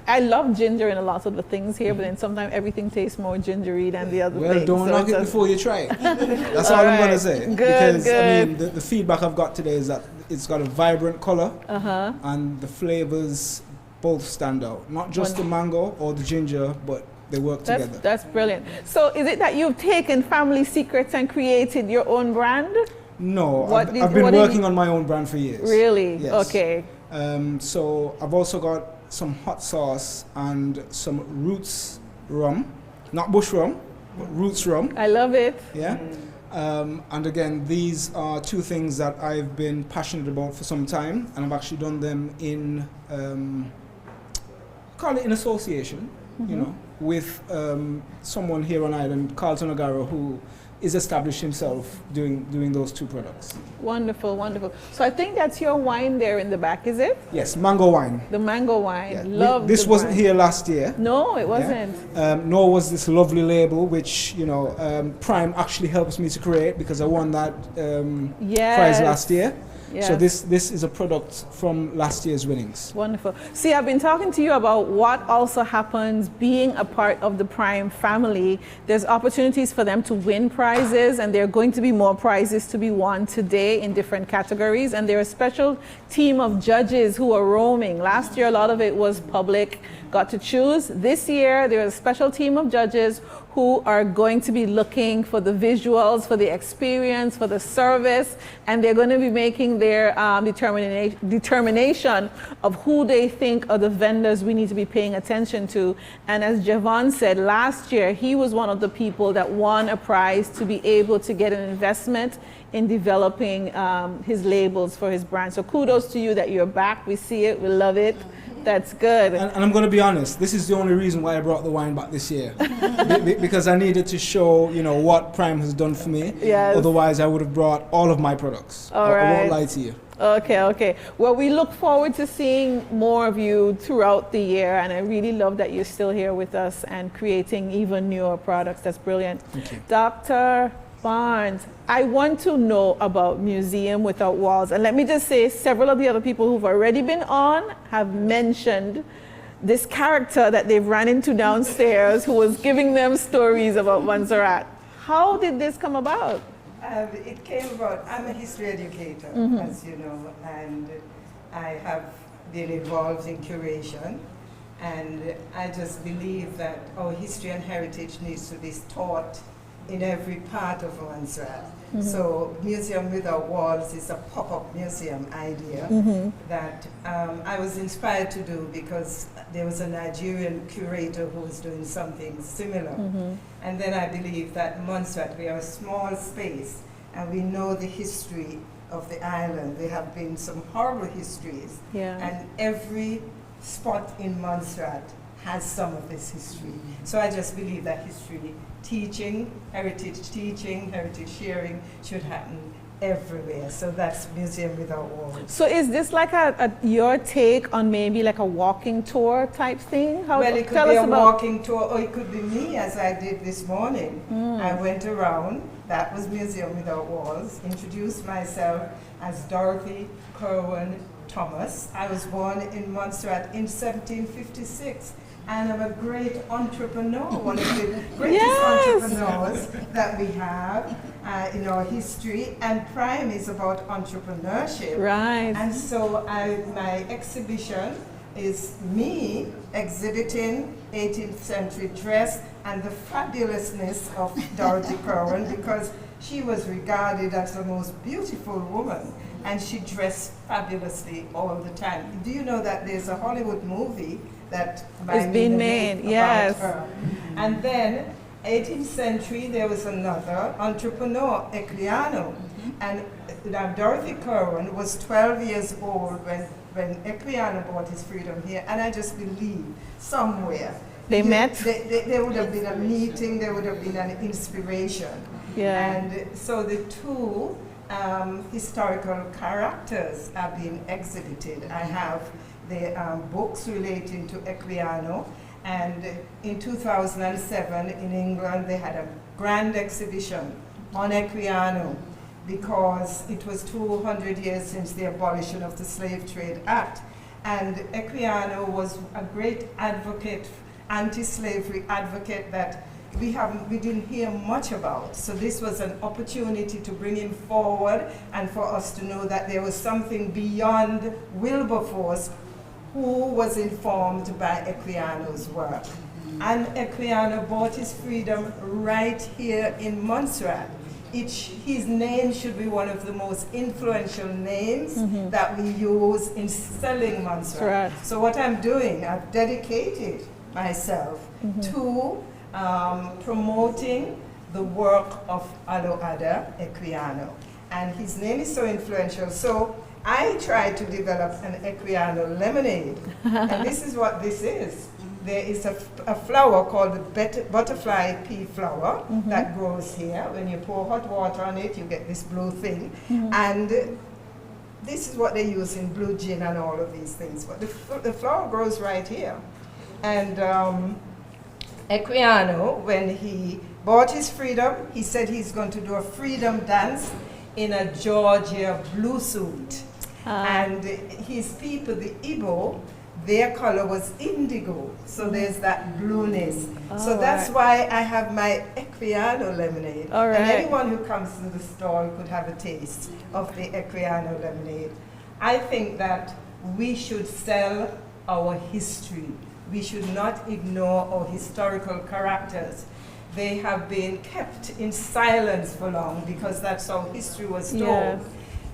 I love ginger in a lot of the things here, but then sometimes everything tastes more gingery than the other things. Well, don't knock it before you try it. That's all I'm going to say. Good, because good. I mean, the feedback I've got today is that it's got a vibrant color, and the flavors both stand out. Not just the mango or the ginger, but they work together. That's brilliant. So is it that you've taken family secrets and created your own brand? No, I've been working on my own brand for years. Really? Yes. Okay. So I've also got some hot sauce and some roots rum, not bush rum, but roots rum. I love it. Yeah. And again, these are 2 things that I've been passionate about for some time, and I've actually done them in, call it in association, you know, with someone here on island, Carlton O'Gara, who is established himself doing those 2 products. Wonderful, wonderful. So I think that's your wine there in the back, is it? Yes, mango wine. The mango wine. Yeah. Love This the wasn't wine. here last year. No, it wasn't. Yeah. Nor was this lovely label, which, you know, Prime actually helps me to create because I won that prize last year. Yes. So this is a product from last year's winnings. Wonderful. See, I've been talking to you about what also happens being a part of the Prime family. There's opportunities for them to win prizes, and there are going to be more prizes to be won today in different categories. And there are a special team of judges who are roaming. Last year, a lot of it was public, got to choose. This year, there's a special team of judges who are going to be looking for the visuals, for the experience, for the service, and they're going to be making their determination of who they think are the vendors we need to be paying attention to. And as Javon said, last year he was one of the people that won a prize to be able to get an investment in developing his labels for his brand. So kudos to you that you're back. We see it, we love it. That's good. And I'm going to be honest, this is the only reason why I brought the wine back this year. Because I needed to show, you know, what Prime has done for me. Yes. Otherwise, I would have brought all of my products. All I right. won't lie to you. Okay. Well, we look forward to seeing more of you throughout the year, and I really love that you're still here with us and creating even newer products. That's brilliant. Thank you. Dr. Barnes, I want to know about Museum Without Walls. And let me just say, several of the other people who've already been on have mentioned this character that they've run into downstairs who was giving them stories about Montserrat. How did this come about? It came about, I'm a history educator, as you know, and I have been involved in curation. And I just believe that our history and heritage needs to be taught in every part of Montserrat. So Museum Without Walls is a pop-up museum idea that I was inspired to do because there was a Nigerian curator who was doing something similar. And then I believe that Montserrat, we are a small space and we know the history of the island. There have been some horrible histories, and every spot in Montserrat has some of this history. So I just believe that history teaching, heritage sharing should happen everywhere. So that's Museum Without Walls. So is this like your take on maybe like a walking tour type thing? Well, it could tell be us a about walking tour, or it could be me, as I did this morning. I went around, that was Museum Without Walls, introduced myself as Dorothy Kerwin Thomas. I was born in Montserrat in 1756. And I'm a great entrepreneur, one of the greatest entrepreneurs that we have in our history. And Prime is about entrepreneurship. Right. And so my exhibition is me exhibiting 18th century dress and the fabulousness of Dorothy Kerwin, because she was regarded as the most beautiful woman, and she dressed fabulously all the time. Do you know that there's a Hollywood movie that it's been made, yes. Her. And then 18th century, there was another entrepreneur, Equiano, and Dorothy Kerwin was 12 years old when Equiano bought his freedom here, and I just believe somewhere they met. There would have been a meeting, there would have been an inspiration. Yeah. And so the two historical characters are being exhibited. I have the books relating to Equiano, and in 2007 in England they had a grand exhibition on Equiano because it was 200 years since the abolition of the Slave Trade Act, and Equiano was a great advocate, anti-slavery advocate that we didn't hear much about. So this was an opportunity to bring him forward and for us to know that there was something beyond Wilberforce, who was informed by Equiano's work. And Equiano bought his freedom right here in Montserrat. His name should be one of the most influential names that we use in selling Montserrat. So what I'm doing, I've dedicated myself to promoting the work of Aloada Equiano. And his name is so influential. So I tried to develop an Equiano lemonade. And this is what this is. There is a flower called the butterfly pea flower that grows here. When you pour hot water on it, you get this blue thing. And this is what they use in blue gin and all of these things. But the flower grows right here. And Equiano, when he bought his freedom, he said he's going to do a freedom dance in a Georgia blue suit. And his people, the Igbo, their color was indigo. So there's that blueness. So that's why I have my Equiano lemonade. And anyone who comes to the store could have a taste of the Equiano lemonade. I think that we should sell our history. We should not ignore our historical characters. They have been kept in silence for long because that's how history was told. Yes.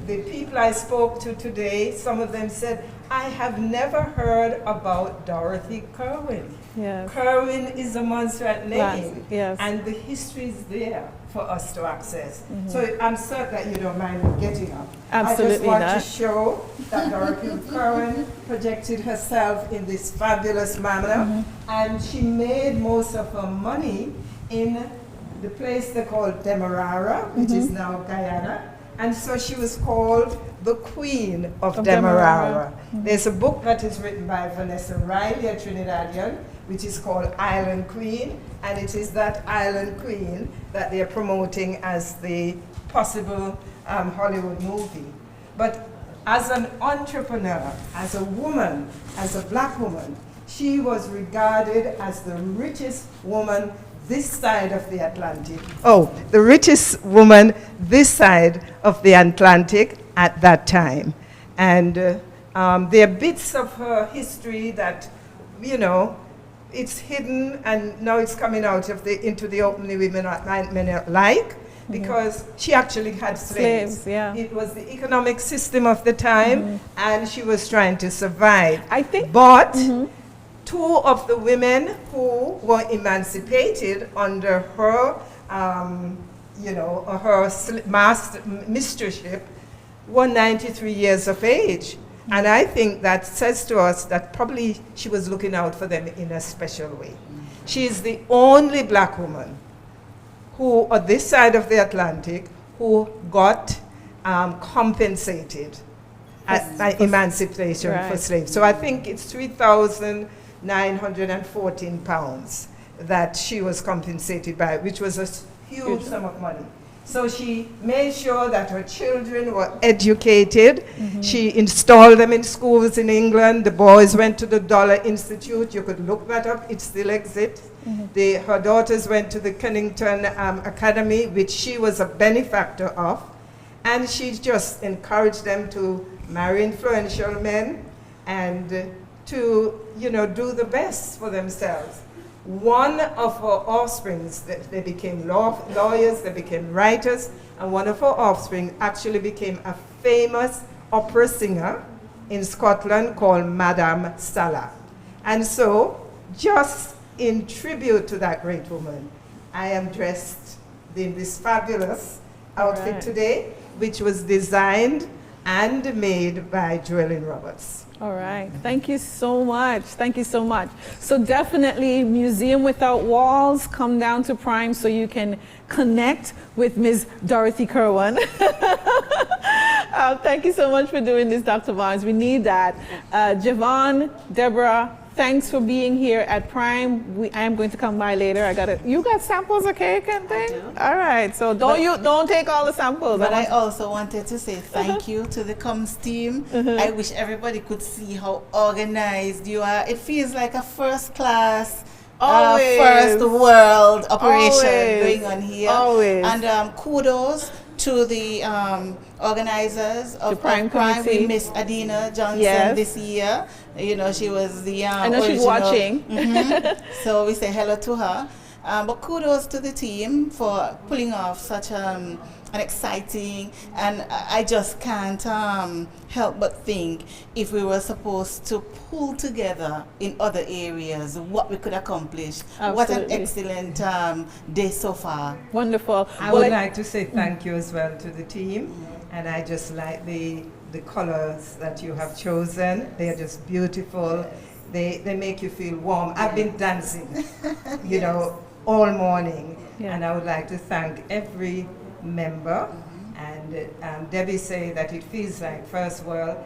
The people I spoke to today, some of them said, I have never heard about Dorothy Kerwin. Yes. Kerwin is a Montserrat name, yes. and the history is there for us to access. So I'm certain that you don't mind me getting up. Absolutely I just want not. to show that Dorothy Kerwin projected herself in this fabulous manner, and she made most of her money in the place they call Demerara, which is now Guyana. And so she was called the Queen of Demerara. There's a book that is written by Vanessa Riley, a Trinidadian, which is called Island Queen, and it is that Island Queen that they're promoting as the possible Hollywood movie. But as an entrepreneur, as a woman, as a black woman, she was regarded as the richest woman this side of the Atlantic. Oh, the richest woman this side of the Atlantic at that time. And there are bits of her history that, you know, it's hidden and now it's coming out of into the open we may not like, because she actually had slaves. It was the economic system of the time, and she was trying to survive. I think, but two of the women who were emancipated under her, you know, her mistressship were 93 years of age. And I think that says to us that probably she was looking out for them in a special way. She is the only black woman who, on this side of the Atlantic, who got compensated at emancipation for slaves. So I think it's 3,914 pounds that she was compensated by, which was a huge sum of money. So she made sure that her children were educated. She installed them in schools in England. The boys went to the Dollar Institute. You could look that up. It still exists. Her daughters went to the Kennington Academy, which she was a benefactor of. And she just encouraged them to marry influential men and to, do the best for themselves. One of her offspring, they became lawyers, they became writers, and one of her offspring actually became a famous opera singer in Scotland called Madame Salah. And so, just in tribute to that great woman, I am dressed in this fabulous outfit today, which was designed and made by Joellen Roberts. All right. Thank you so much. Thank you so much. So definitely Museum Without Walls, come down to Prime so you can connect with Ms. Dorothy Kerwin. Thank you so much for doing this, Dr. Barnes. We need that. Javon, Deborah, thanks for being here at Prime. I am going to come by later. You got samples of cake and things? All right. So don't take all the samples. But I also wanted to say thank you to the comms team. I wish everybody could see how organized you are. It feels like a first class, first world operation going on here. And kudos to the organizers of Prime. We missed Adina Johnson this year. She was the I know she's watching. So we say hello to her. But kudos to the team for pulling off such an exciting, and I just can't help but think if we were supposed to pull together in other areas what we could accomplish. Absolutely. What an excellent day so far. Wonderful. I would like to say thank you as well to the team, and I just like the colors that you have chosen. They are just beautiful. They make you feel warm. I've been dancing, all morning, and I would like to thank every member. And Debbie say that it feels like first world.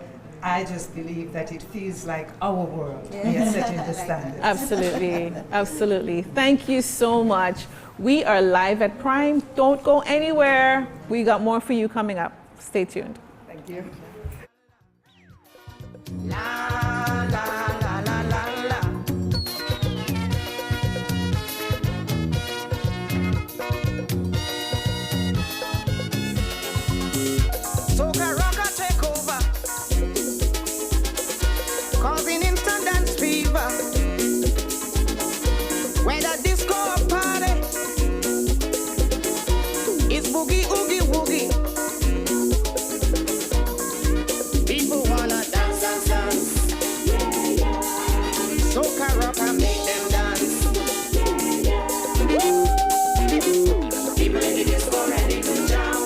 I just believe that it feels like our world. We are setting the standards. Absolutely, absolutely. Thank you so much. We are live at Prime. Don't go anywhere. We got more for you coming up. Stay tuned. Thank you. Soca rocker take over, causing instant dance fever. Whether disco or party, it's boogie, oogie, woogie. People wanna dance, dance, dance. Soca rocker make them dance. People in the disco ready to jump.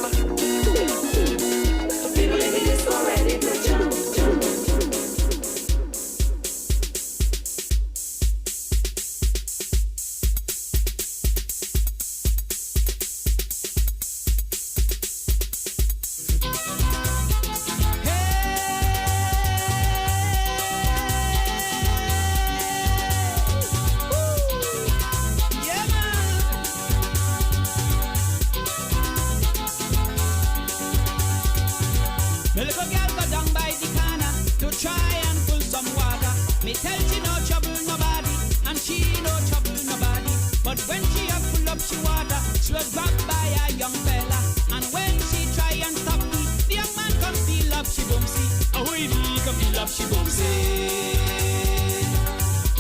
Me little girl go down by the corner to try and pull some water. Me tell she no trouble nobody, and she no trouble nobody. But when she a pull up she water, she was grabbed by a young fella. And when she try and stop me, the young man come feel up she boomsy. Ahoy dee come feel up she boomsy.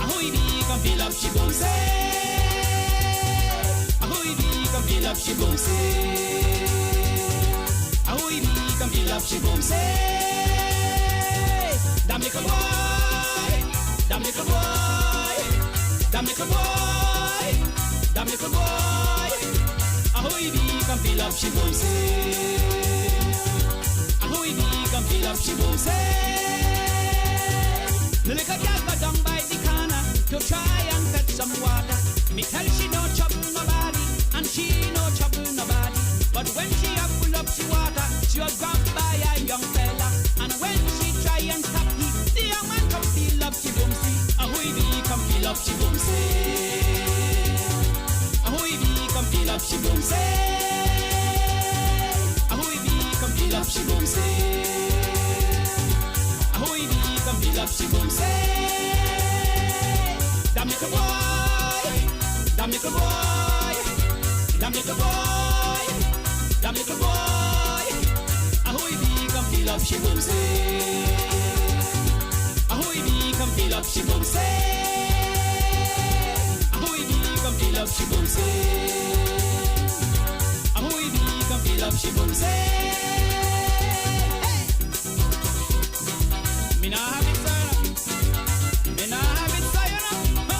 Ahoy dee come feel up she boomsy. Ahoy dee come feel up she boomsy. Ahoy dee come feel up she boomsy. Damn little boy, damn little boy, damn little boy, damn little boy. Ahoy dee come feel up she boomsy. Ahoy dee come feel up she boomsy. The little girl go down by the corner to try and fetch some water. Me tell she no trouble nobody, and she no trouble nobody. But when she a full up she water, she was grabbed by a young fella. And when she try and stop he, the young man come feel up she boom see. Ahoy be come feel up she boom say. Ahoy be come feel up she boom say. Ahoy be come feel up she boom say. Ahoy be come feel up she boom say. Damn little boy, damn little boy, damn little boy, damn little boy. Ahoy be come feel up she boom say. Ahoy be come feel up she boom say. Ahoy be come feel up she boom say. Ahoy be come feel up she boom say. Me nah have it sir, me nah have it sir, you know.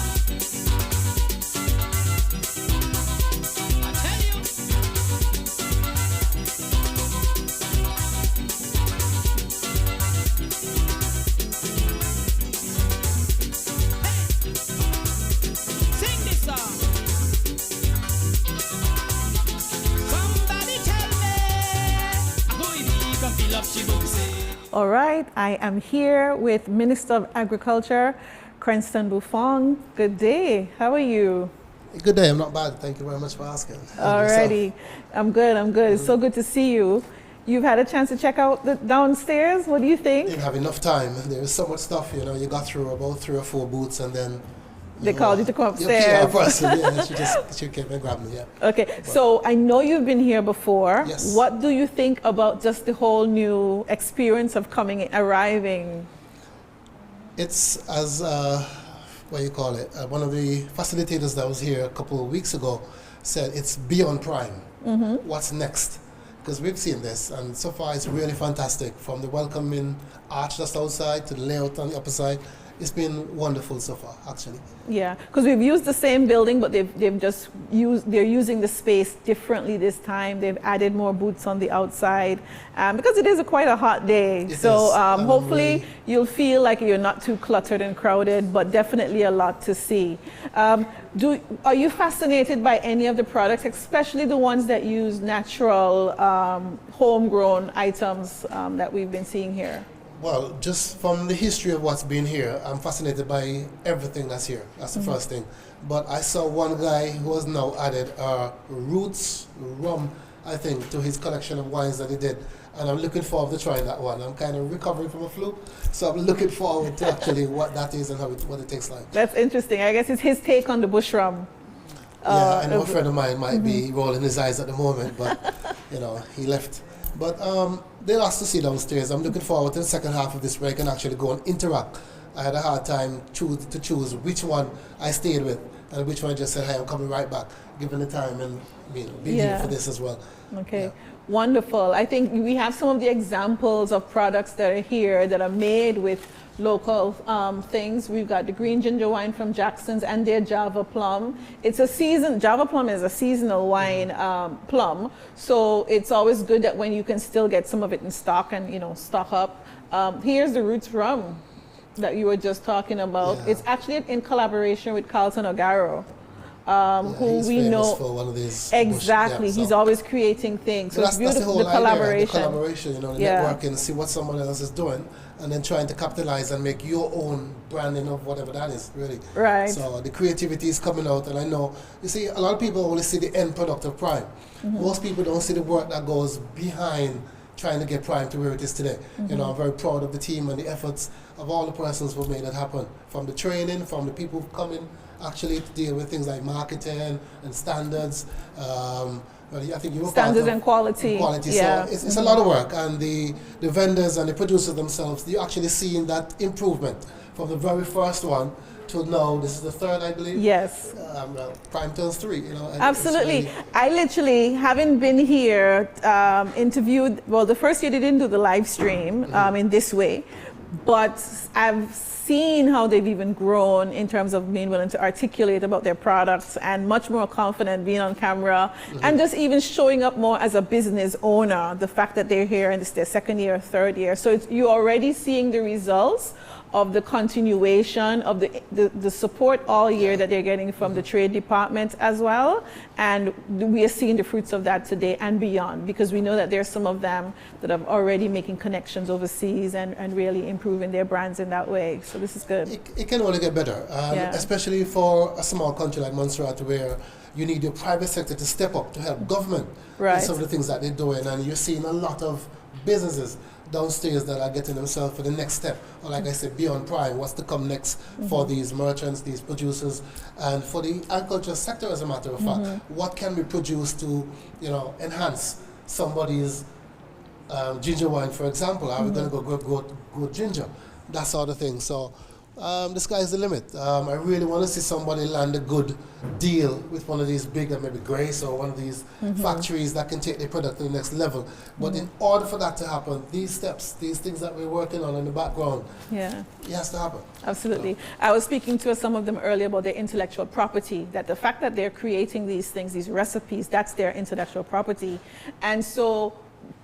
I tell you. Sing this song. Somebody tell me, ahoy be come feel up she boom say. All right, I am here with Minister of Agriculture, Cranston Buffon. Good day, how are you? Good day, I'm not bad. Thank you very much for asking. Alrighty, I'm good, I'm good. It's so good to see you. You've had a chance to check out the downstairs. What do you think? Didn't have enough time. There is so much stuff, you know. You got through about 3 or 4 booths and then They called you to come upstairs. Yeah, person, yeah, she came and grabbed me, yeah. Okay, so I know you've been here before. Yes. What do you think about just the whole new experience of arriving? It's as, what you call it, one of the facilitators that was here a couple of weeks ago said it's beyond prime. Mm-hmm. What's next? Because we've seen this, and so far it's really fantastic. From the welcoming arch just outside to the layout on the upper side, it's been wonderful so far, actually. Yeah, because we've used the same building, but they're using the space differently this time. They've added more booths on the outside because it is quite a hot day. So hopefully you'll feel like you're not too cluttered and crowded, but definitely a lot to see. Are you fascinated by any of the products, especially the ones that use natural, homegrown items that we've been seeing here? Well, just from the history of what's been here, I'm fascinated by everything that's here. That's the first thing. But I saw one guy who has now added roots rum, I think, to his collection of wines that he did. And I'm looking forward to trying that one. I'm kind of recovering from a flu, so I'm looking forward to actually what that is and what it tastes like. That's interesting. I guess it's his take on the bush rum. Yeah, I know a friend of mine might be rolling his eyes at the moment, but you know, he left. But they're lots to see downstairs. I'm looking forward to the second half of this where I can actually go and interact. I had a hard time to choose which one I stayed with and which one I just said, hey, I'm coming right back, given the time and being here for this as well. Okay, wonderful. I think we have some of the examples of products that are here that are made with local things. We've got the green ginger wine from Jackson's and their Java plum. Java plum is a seasonal wine plum, so it's always good that when you can still get some of it in stock and stock up. Here's the Roots rum that you were just talking about. It's actually in collaboration with Carlton O'Garo. Who we know for one of these exactly. He's always creating things. So it's beautiful. That's the whole idea, the collaboration, the networking, see what someone else is doing, and then trying to capitalize and make your own branding of whatever that is, really. Right. So the creativity is coming out, and I know, you see, a lot of people only see the end product of Prime. Most people don't see the work that goes behind trying to get Prime to where it is today. I'm very proud of the team and the efforts of all the persons who made that happen. From the training, from the people who come in actually to deal with things like marketing and standards. I think you were standards and quality. So it's a lot of work, and the vendors and the producers themselves, you're actually seeing that improvement from the very first one to now. This is the third, I believe. Yes. Prime turns 3. Absolutely. I literally, having been here, interviewed. Well, the first year they didn't do the live stream in this way, but I've seen how they've even grown in terms of being willing to articulate about their products and much more confident being on camera and just even showing up more as a business owner. The fact that they're here and it's their second year or third year. So you're already seeing the results of the continuation of the support all year that they're getting from the trade department as well. And we are seeing the fruits of that today and beyond, because we know that there's some of them that are already making connections overseas and really improving their brands in that way. So this is good. It can only get better, especially for a small country like Montserrat, where you need your private sector to step up to help government in some of the things that they're doing. And you're seeing a lot of businesses downstairs that are getting themselves for the next step, or like I said, beyond prime, what's to come next for these merchants, these producers, and for the agriculture sector, as a matter of fact. What can we produce to, enhance somebody's ginger wine, for example? Are we going to go grow ginger? That sort of thing. So the sky's the limit. I really want to see somebody land a good deal with one of these bigger, maybe Grace or one of these factories that can take their product to the next level. But in order for that to happen, these steps, these things that we're working on in the background, it has to happen. Absolutely. I was speaking to some of them earlier about their intellectual property, that the fact that they're creating these things, these recipes, that's their intellectual property. And so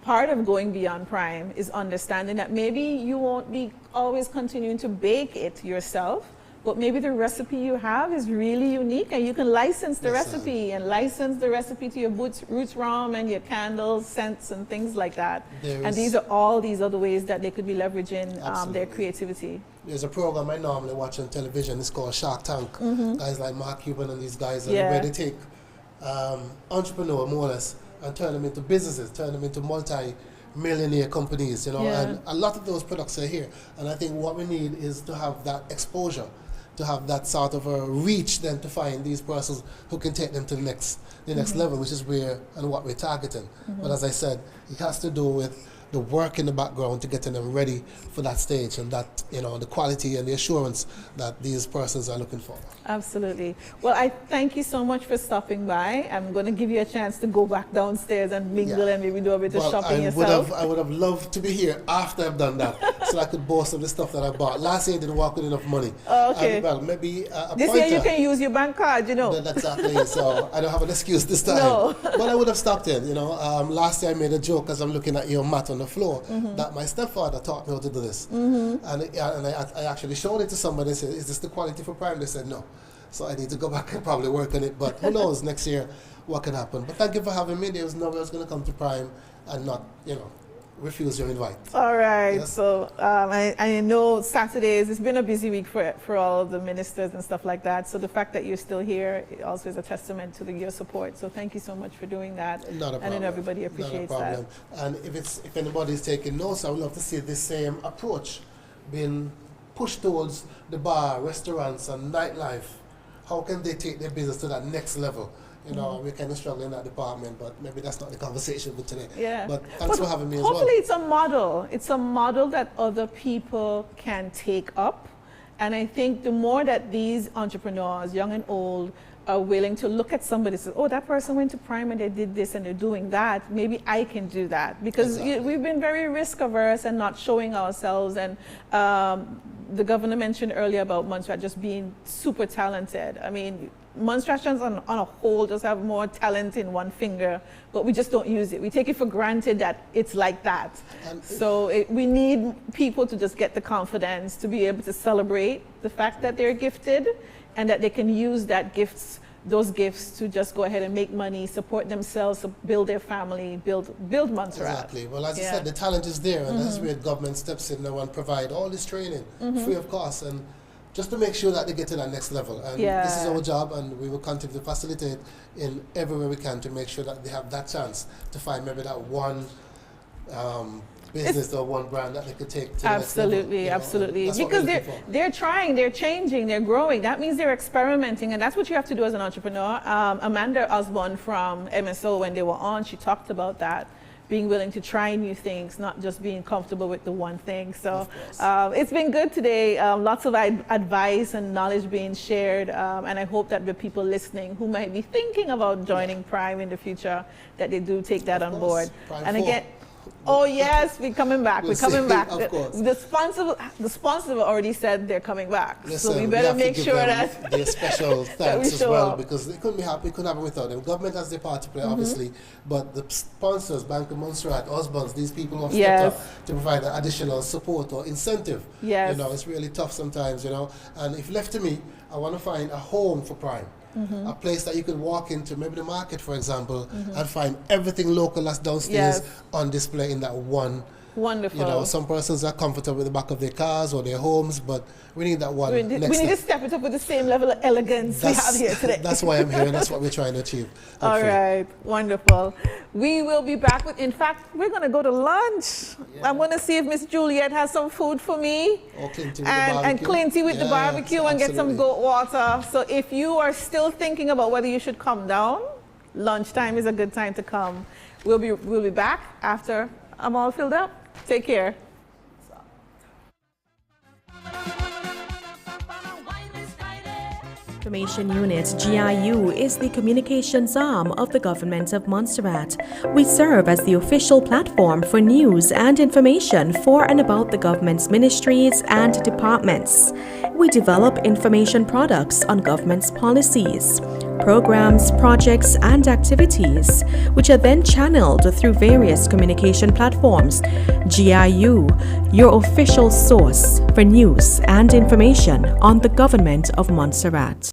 part of going beyond prime is understanding that maybe you won't be always continuing to bake it yourself, but maybe the recipe you have is really unique and you can license the recipe and license the recipe to your roots rum and your candles, scents and things like that. And these are all these other ways that they could be leveraging their creativity. There's a program I normally watch on television. It's called Shark Tank. Guys like Mark Cuban and these guys, where they take entrepreneur, more or less, and turn them into businesses, turn them into multi-millionaire companies, and a lot of those products are here. And I think what we need is to have that exposure, to have that sort of a reach then to find these persons who can take them to the next level, which is where and what we're targeting. But as I said, it has to do with the work in the background to getting them ready for that stage, and that, the quality and the assurance that these persons are looking for. Absolutely. Well, I thank you so much for stopping by. I'm going to give you a chance to go back downstairs and mingle and maybe do a bit of shopping yourself. I would have loved to be here after I've done that, so I could boast of the stuff that I bought. Last year I didn't walk with enough money. Okay. Well, maybe this year you can use your bank card, Exactly. So I don't have an excuse this time. No. But I would have stopped in, Last year I made a joke as I'm looking at your mat on the floor that my stepfather taught me how to do this. And I actually showed it to somebody and said, is this the quality for prime? They said no. So I need to go back and probably work on it. But who knows next year what can happen. But thank you for having me. There was no way I was going to come to Prime and not, refuse your invite. All right. Yes. So I know Saturdays, it's been a busy week for all of the ministers and stuff like that. So the fact that you're still here also is a testament to your support. So thank you so much for doing that. Not a problem. And then everybody appreciates that. And if anybody's taking notes, I would love to see this same approach being pushed towards the bar, restaurants and nightlife. How can they take their business to that next level? We're kind of struggling in that department, but maybe that's not the conversation for today. Yeah. But thanks for having me as well. Hopefully it's a model. It's a model that other people can take up. And I think the more that these entrepreneurs, young and old, are willing to look at somebody and say, oh, that person went to Prime and they did this and they're doing that, maybe I can do that. Because we've been very risk averse and not showing ourselves. And the governor mentioned earlier about Montserrat just being super talented. I mean, Montserratians on a whole just have more talent in one finger, but we just don't use it. We take it for granted that it's like that. We need people to just get the confidence to be able to celebrate the fact that they're gifted and that they can use those gifts to just go ahead and make money, support themselves, build their family, build Montserrat. Exactly. Well, as I said, the talent is there, and that's where government steps in now and provide all this training free of cost, and just to make sure that they get to that next level. And this is our job, and we will continue to facilitate in everywhere we can to make sure that they have that chance to find maybe that one business or one brand that they could take to the next level. Absolutely. Because they're trying, they're changing, they're growing. That means they're experimenting, and that's what you have to do as an entrepreneur. Amanda Osborne from MSO, when they were on, she talked about that. Being willing to try new things, not just being comfortable with the one thing. So it's been good today. Lots of advice and knowledge being shared. And I hope that the people listening who might be thinking about joining Prime in the future, that they do take that on board. Prime and 4. again, Oh yes, we're coming back. We're coming back. Of course. The sponsor already said they're coming back. Listen, so we better make sure that their special thanks as well, up. because it couldn't happen without them. Government has their part to play, obviously, but the sponsors, Bank of Montserrat, Osborne's, these people who have stepped up to provide additional support or incentive. Yes. You know, it's really tough sometimes, you know. And if left to me, I want to find a home for Prime. A place that you could walk into, maybe the market, for example, and find everything local that's downstairs on display in that one. Wonderful. You know, some persons are comfortable with the back of their cars or their homes, but we need that one. We need to step it up with the same level of elegance we have here today. That's why I'm here, and that's what we're trying to achieve. All right, wonderful. We will be back with, in fact, we're going to go to lunch. I'm going to see if Miss Juliet has some food for me. Or Clinty with the and barbecue. Clinty with the barbecue and get some goat water. So if you are still thinking about whether you should come down, lunchtime is a good time to come. We'll be back after I'm all filled up. Take care. Information Unit, GIU, is the communications arm of the Government of Montserrat. We serve as the official platform for news and information for and about the government's ministries and departments. We develop information products on government's policies, programs, projects, and activities, which are then channeled through various communication platforms. GIU, your official source for news and information on the Government of Montserrat.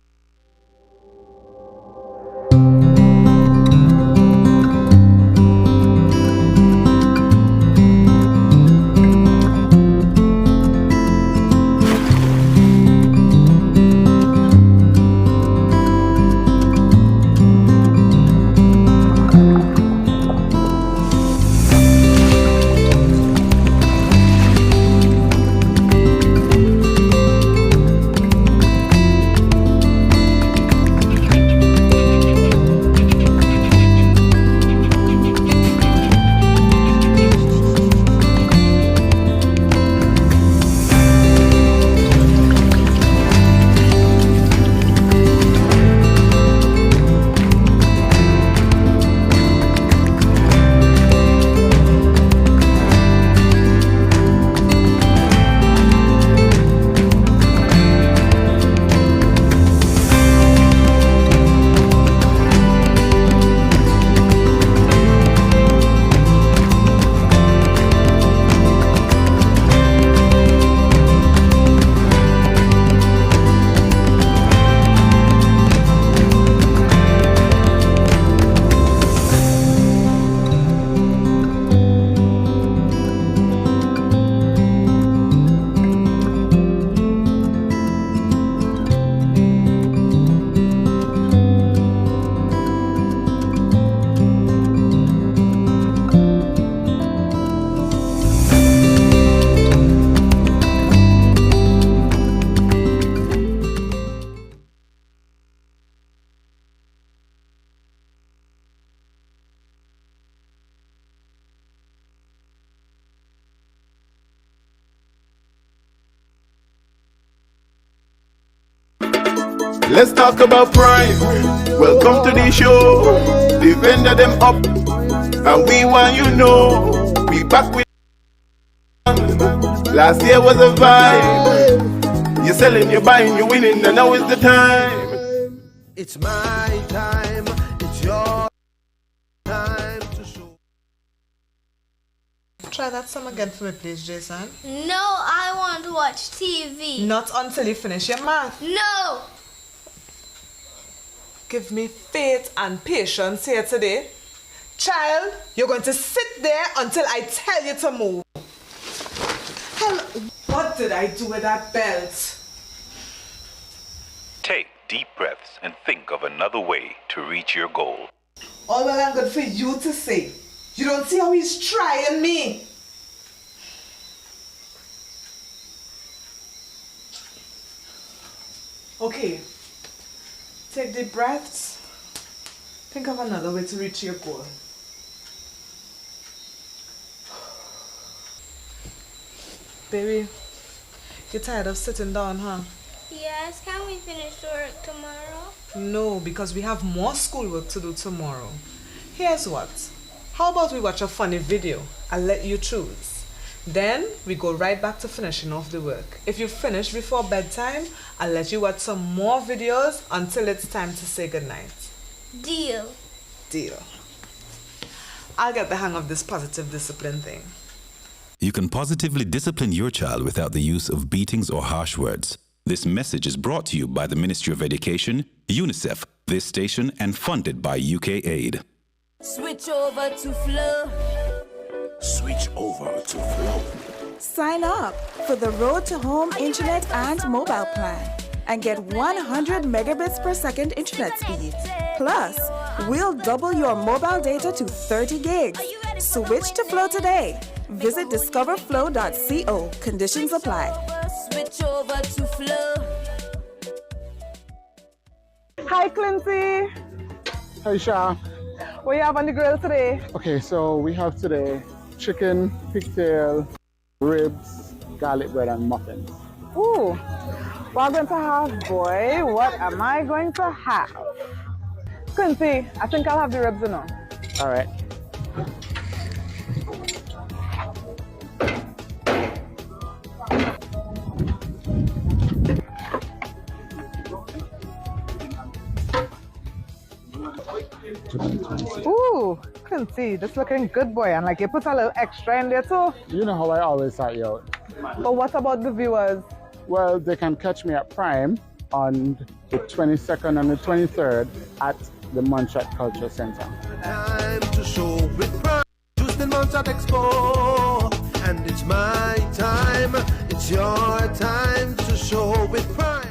Let's talk about Prime. Welcome to the show. The vendor them up, and we want you know we back with. Last year was a vibe. You're selling, you're buying, you're winning, and now is the time. It's my time. It's your time to show. Try that song again for me, please, Jason. No, I want to watch TV. Not until you finish your math. No! Give me faith and patience here today. Child, you're going to sit there until I tell you to move. Hell, what did I do with that belt? Take deep breaths and think of another way to reach your goal. All well and good for you to say. You don't see how he's trying me. Okay. Take deep breaths. Think of another way to reach your goal. Baby, you're tired of sitting down, huh? Yes, can we finish work tomorrow? No, because we have more schoolwork to do tomorrow. Here's what. How about we watch a funny video I'll let you choose. Then we go right back to finishing off the work. If you finish before bedtime, I'll let you watch some more videos until it's time to say goodnight. Deal. Deal. I'll get the hang of this positive discipline thing. You can positively discipline your child without the use of beatings or harsh words. This message is brought to you by the Ministry of Education, UNICEF, this station, and funded by UK Aid. Switch over to Flow. Switch over to Flow. Sign up for the Road to Home Internet and Mobile Plan and get 100 megabits per second internet speed. Plus, we'll double your mobile data to 30 gigs. Switch to Flow today. Visit discoverflow.co. Conditions apply. Switch over to Flow. Hi, Clincy. Hi, Sha. What you have on the grill today? Okay, so we have today chicken, pigtail, ribs, garlic bread, and muffins. Ooh, what am I going to have, boy? What am I going to have? Quincy, I think I'll have the ribs, you know. All right. Ooh, Quincy, this looking good, boy. And like you put a little extra in there too. You know how I always start you out. But what about the viewers? Well, they can catch me at Prime on the 22nd and the 23rd at the Montserrat Culture Center. Time to show with Prime. Produced in Montserrat Expo. And it's my time. It's your time to show with Prime.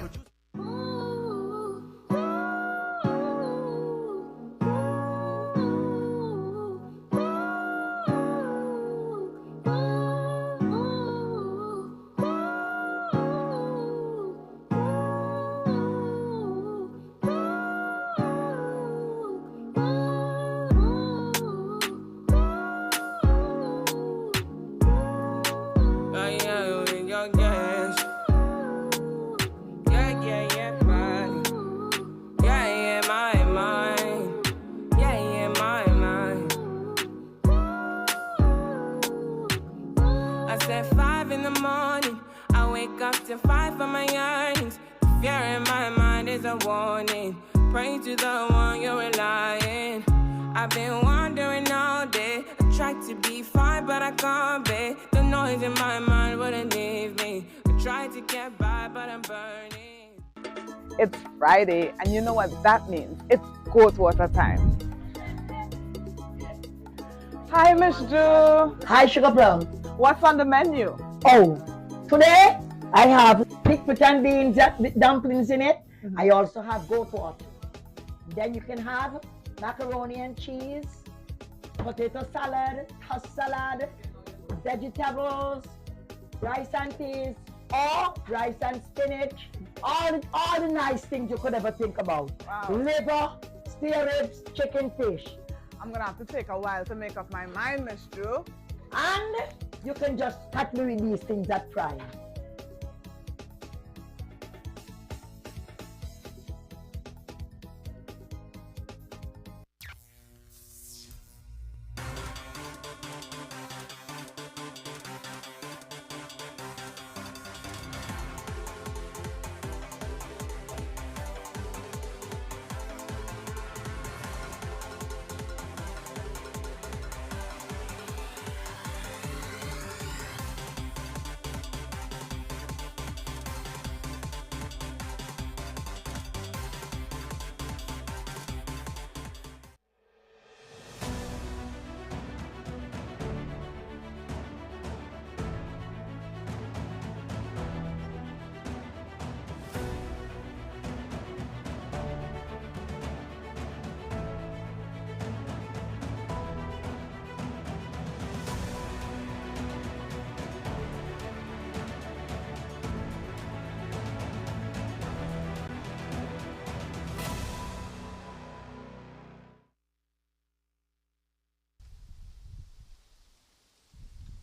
It's Friday, and you know what that means. It's goat water time. Hi, Miss Ju. Hi, Sugar Plum. What's on the menu? Oh, today I have pig and beans with dumplings in it. I also have goat water. Then you can have macaroni and cheese, potato salad, tossed salad, vegetables, rice and peas, or rice and spinach. All the nice things you could ever think about. Wow. Liver, spare ribs, chicken, fish. I'm gonna have to take a while to make up my mind, Miss Drew. And you can just catch me with these things at Prime.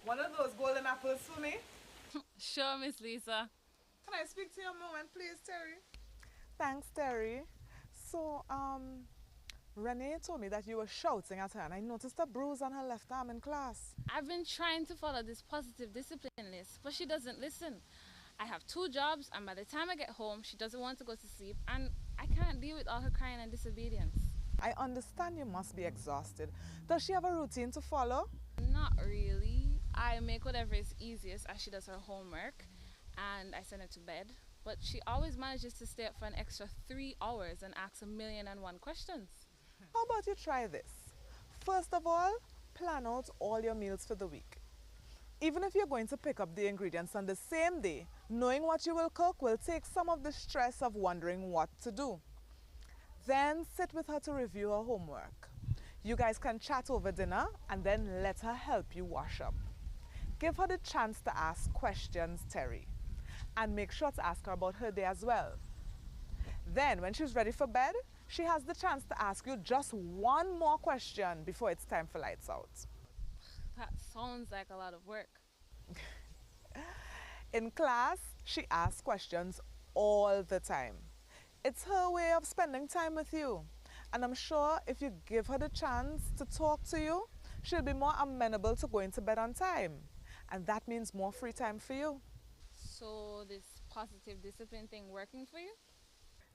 One of those golden apples for me? Sure, Miss Lisa. Can I speak to you a moment, please, Terry? Thanks, Terry. So, Renee told me that you were shouting at her, and I noticed a bruise on her left arm in class. I've been trying to follow this positive discipline list, but she doesn't listen. I have 2 jobs, and by the time I get home, she doesn't want to go to sleep, and I can't deal with all her crying and disobedience. I understand you must be exhausted. Does she have a routine to follow? Not really. I make whatever is easiest as she does her homework, and I send her to bed. But she always manages to stay up for an extra 3 hours and ask 1,000,001 questions. How about you try this? First of all, plan out all your meals for the week. Even if you're going to pick up the ingredients on the same day, knowing what you will cook will take some of the stress of wondering what to do. Then sit with her to review her homework. You guys can chat over dinner and then let her help you wash up. Give her the chance to ask questions, Terry. And make sure to ask her about her day as well. Then, when she's ready for bed, she has the chance to ask you just one more question before it's time for lights out. That sounds like a lot of work. In class, she asks questions all the time. It's her way of spending time with you. And I'm sure if you give her the chance to talk to you, she'll be more amenable to going to bed on time. And that means more free time for you. So this positive discipline thing working for you?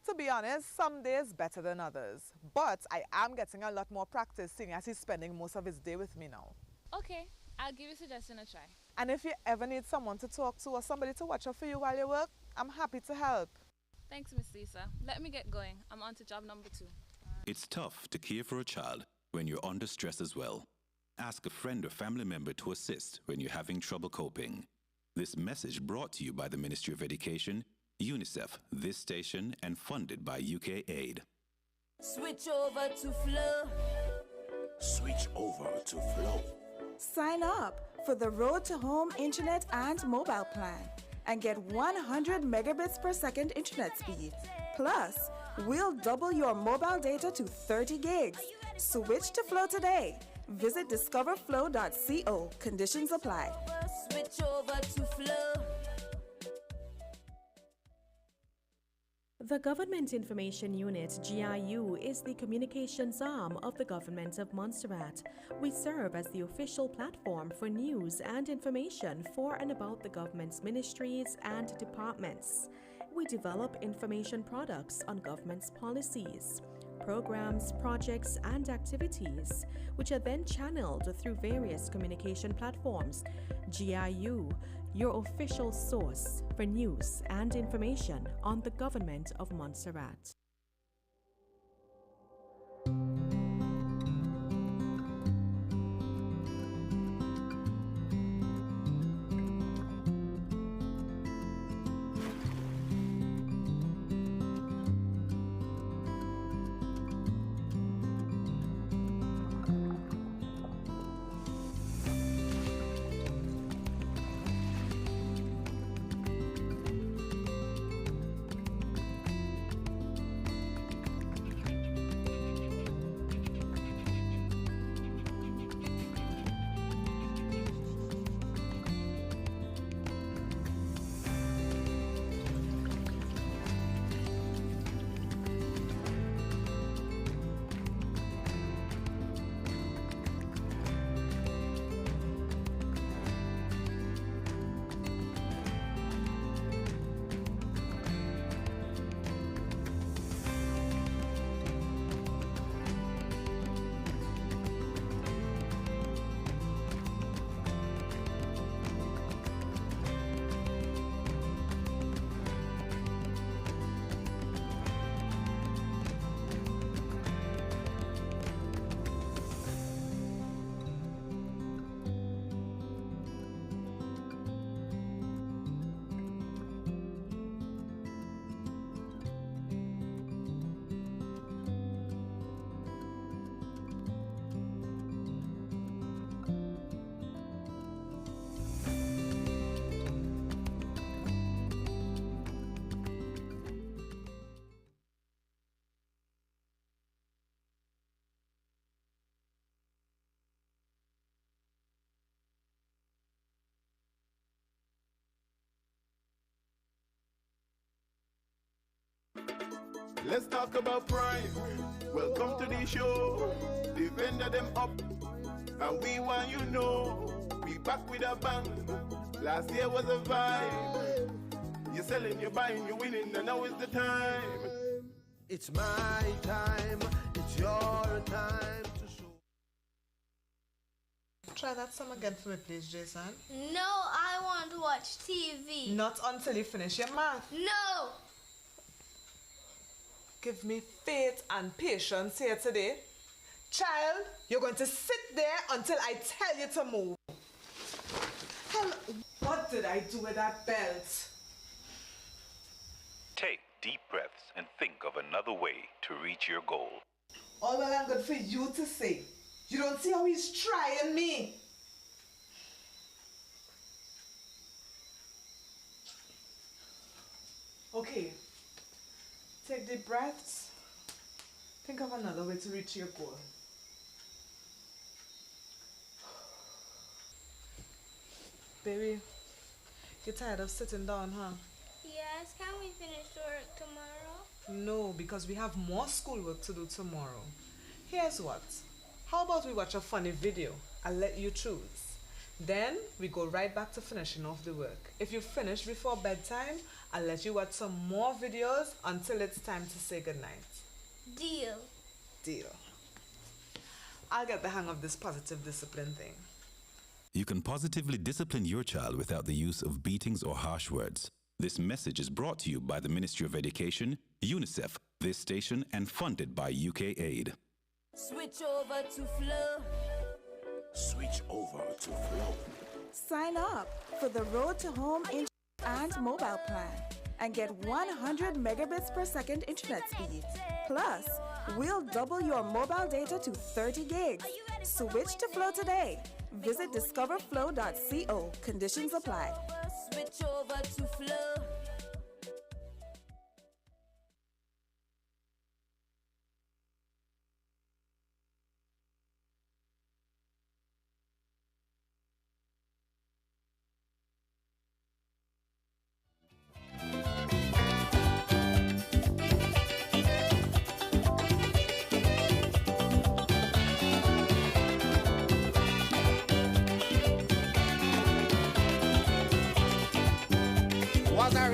To be honest, some days better than others. But I am getting a lot more practice seeing as he's spending most of his day with me now. Okay, I'll give your suggestion a try. And if you ever need someone to talk to or somebody to watch out for you while you work, I'm happy to help. Thanks, Miss Lisa. Let me get going. I'm on to job number 2. It's tough to care for a child when you're under stress as well. Ask a friend or family member to assist when you're having trouble coping. This message brought to you by the Ministry of Education, UNICEF, this station, and funded by UK Aid. Switch over to Flow. Switch over to Flow. Sign up for the Road to Home Internet and Mobile Plan and get 100 megabits per second internet speed. Plus, we'll double your mobile data to 30 gigs. Switch to Flow today. Visit discoverflow.co. Conditions apply. Switch over to Flow. The Government Information Unit, GIU, is the communications arm of the Government of Montserrat. We serve as the official platform for news and information for and about the government's ministries and departments. We develop information products on government's policies, programs, projects, and activities, which are then channeled through various communication platforms. GIU, your official source for news and information on the Government of Montserrat. Let's talk about Prime. Welcome to the show. The vendor them up, and we want you know. We back with a bang. Last year was a vibe. You're selling, you're buying, you're winning, and now is the time. It's my time, it's your time to show. Try that song again for me, please, Jason. No, I want to watch TV. Not until you finish your math. No! Give me faith and patience here today. Child, you're going to sit there until I tell you to move. Hell, what did I do with that belt? Take deep breaths and think of another way to reach your goal. All well and good for you to say. You don't see how he's trying me. Okay. Take deep breaths. Think of another way to reach your goal. Baby, you're tired of sitting down, huh? Yes, can we finish work tomorrow? No, because we have more schoolwork to do tomorrow. Here's what. How about we watch a funny video? I'll let you choose. Then we go right back to finishing off the work. If you finish before bedtime, I'll let you watch some more videos until it's time to say goodnight. Deal. Deal. I'll get the hang of this positive discipline thing. You can positively discipline your child without the use of beatings or harsh words. This message is brought to you by the Ministry of Education, UNICEF, this station, and funded by UK Aid. Switch over to Flow. Switch over to Flow. Sign up for the Road to Home internet and mobile plan and get 100 megabits per second internet speed. Plus, we'll double your mobile data to 30 gigs. Switch to Flow today. Visit discoverflow.co. Conditions apply. Switch over to Flow. Was a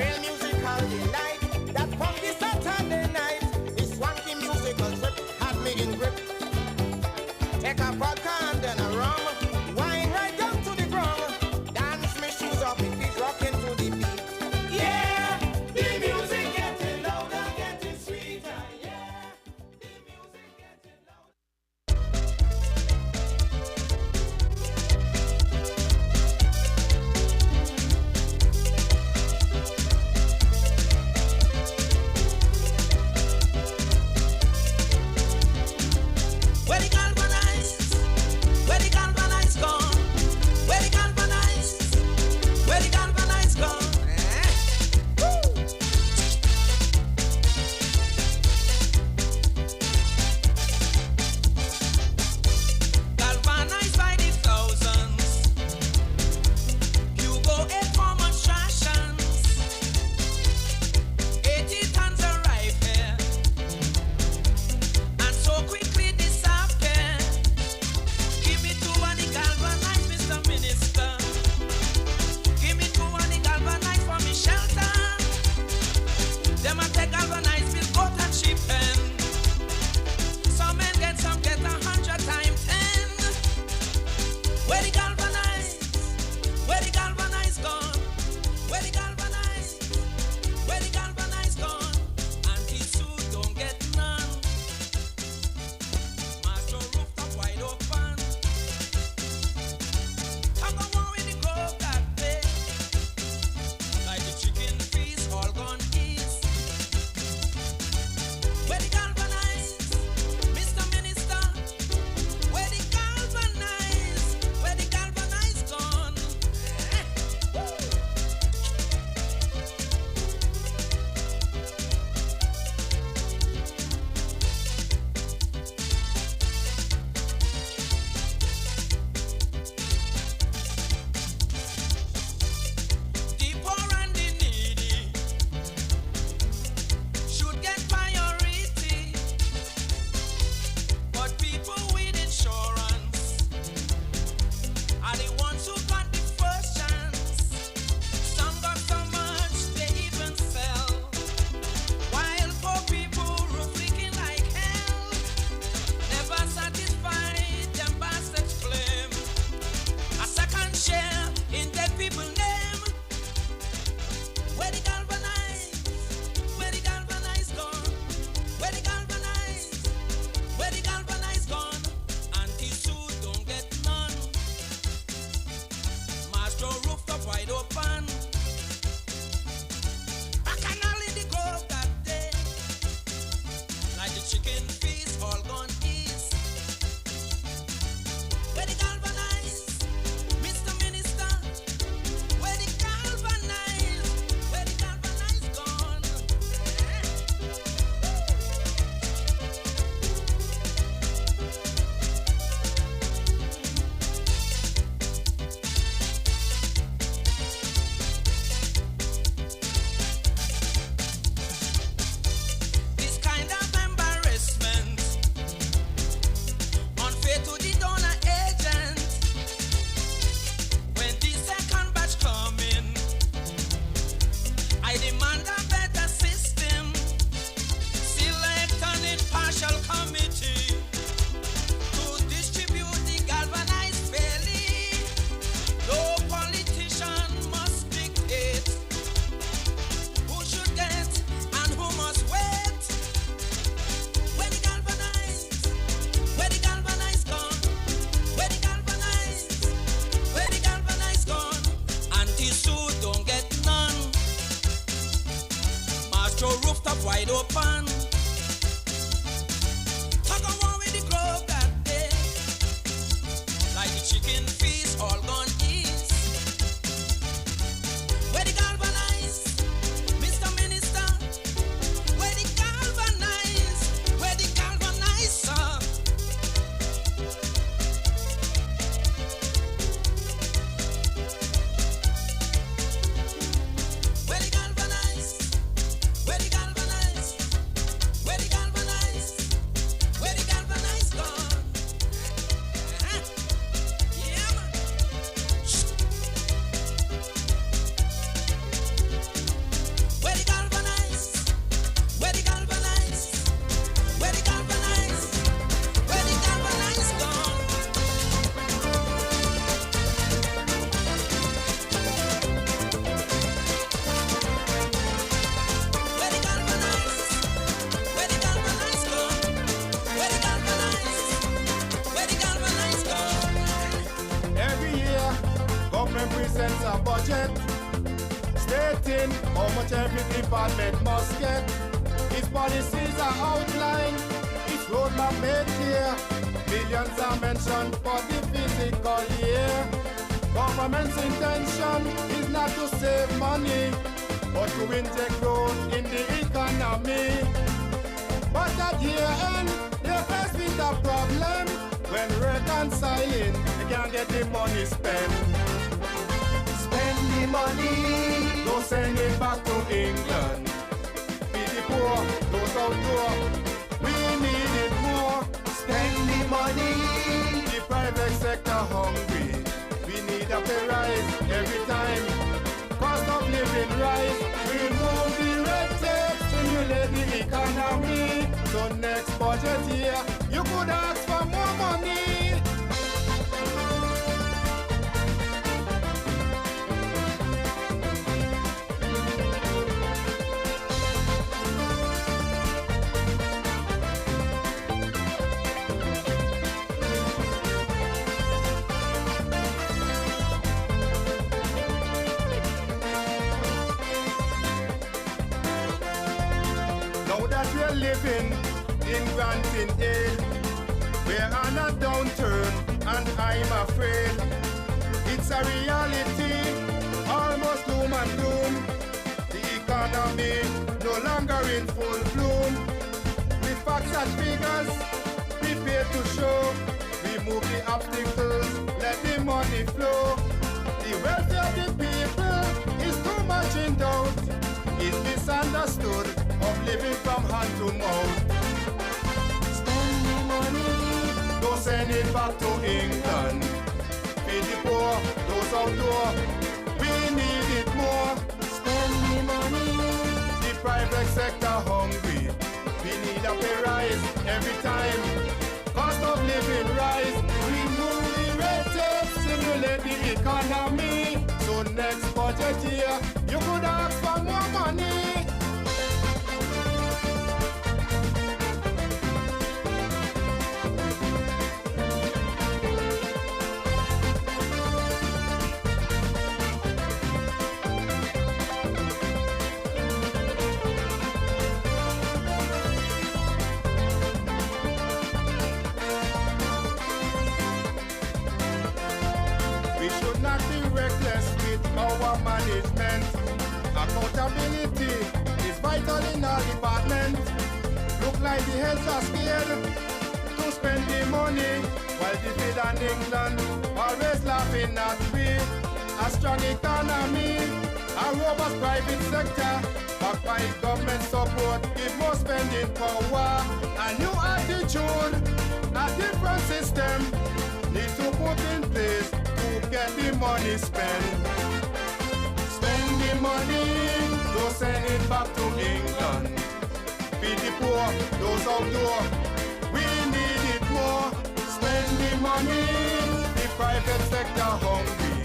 open. Talk of war with the grove that day. Like the chicken feast, all gone east. Where the galvanize, Mr. Minister. Where the galvanize, sir. Where the galvanize, where the galvanize, where the galvanize, where the galvanize gone. Yeah, man. Where the galvanize, where the galvanize, where the galvanize, where the galvanize gone. Where the galvanize, where the galvanize gone. Where the galvanize, where the galvanize gone. Every year, government presents a budget stating how much every department must get. Its policies are outlined, its roadmap made clear. Millions are mentioned for the fiscal year. Government's intention is not to save money, but to inject growth in the economy. But at year end, they're faced with a problem. When reconciling, they can't get the money spent. Spend the money, don't send it back to England. Feed the poor, those outdoor, we need it more. Spend the money, the private sector hungry. We need a pay rise every time. Cost of living rise, remove the red tape, stimulate the economy. So next budget year, you could ask for more money. Now that we're living in Granting Hill, we're on a downturn and I'm afraid it's a reality, almost doom and gloom. The economy no longer in full bloom. With facts and figures prepared to show, remove the obstacles, let the money flow. The welfare of the people is too much in doubt. It's misunderstood of living from hand to mouth. Spend the money, don't send it back to England. Feed the poor, those outdoor, we need it more. Spend the money, the private sector hungry. We need a pay rise every time. Cost of living rise, remove the red tape, stimulate the economy. So next budget year, you could ask for more money. We should not be reckless with our management. Accountability is vital in our department. Look like the heads are scared to spend the money, while the Fed and England always laughing at we. A strong economy, a robust private sector, backed by government support, give more spending power. A new attitude, a different system, need to put in place to get the money spent. Spend the money, don't send it back to England. Feed the poor, those outdoor, we need it more. Spend the money, the private sector hungry.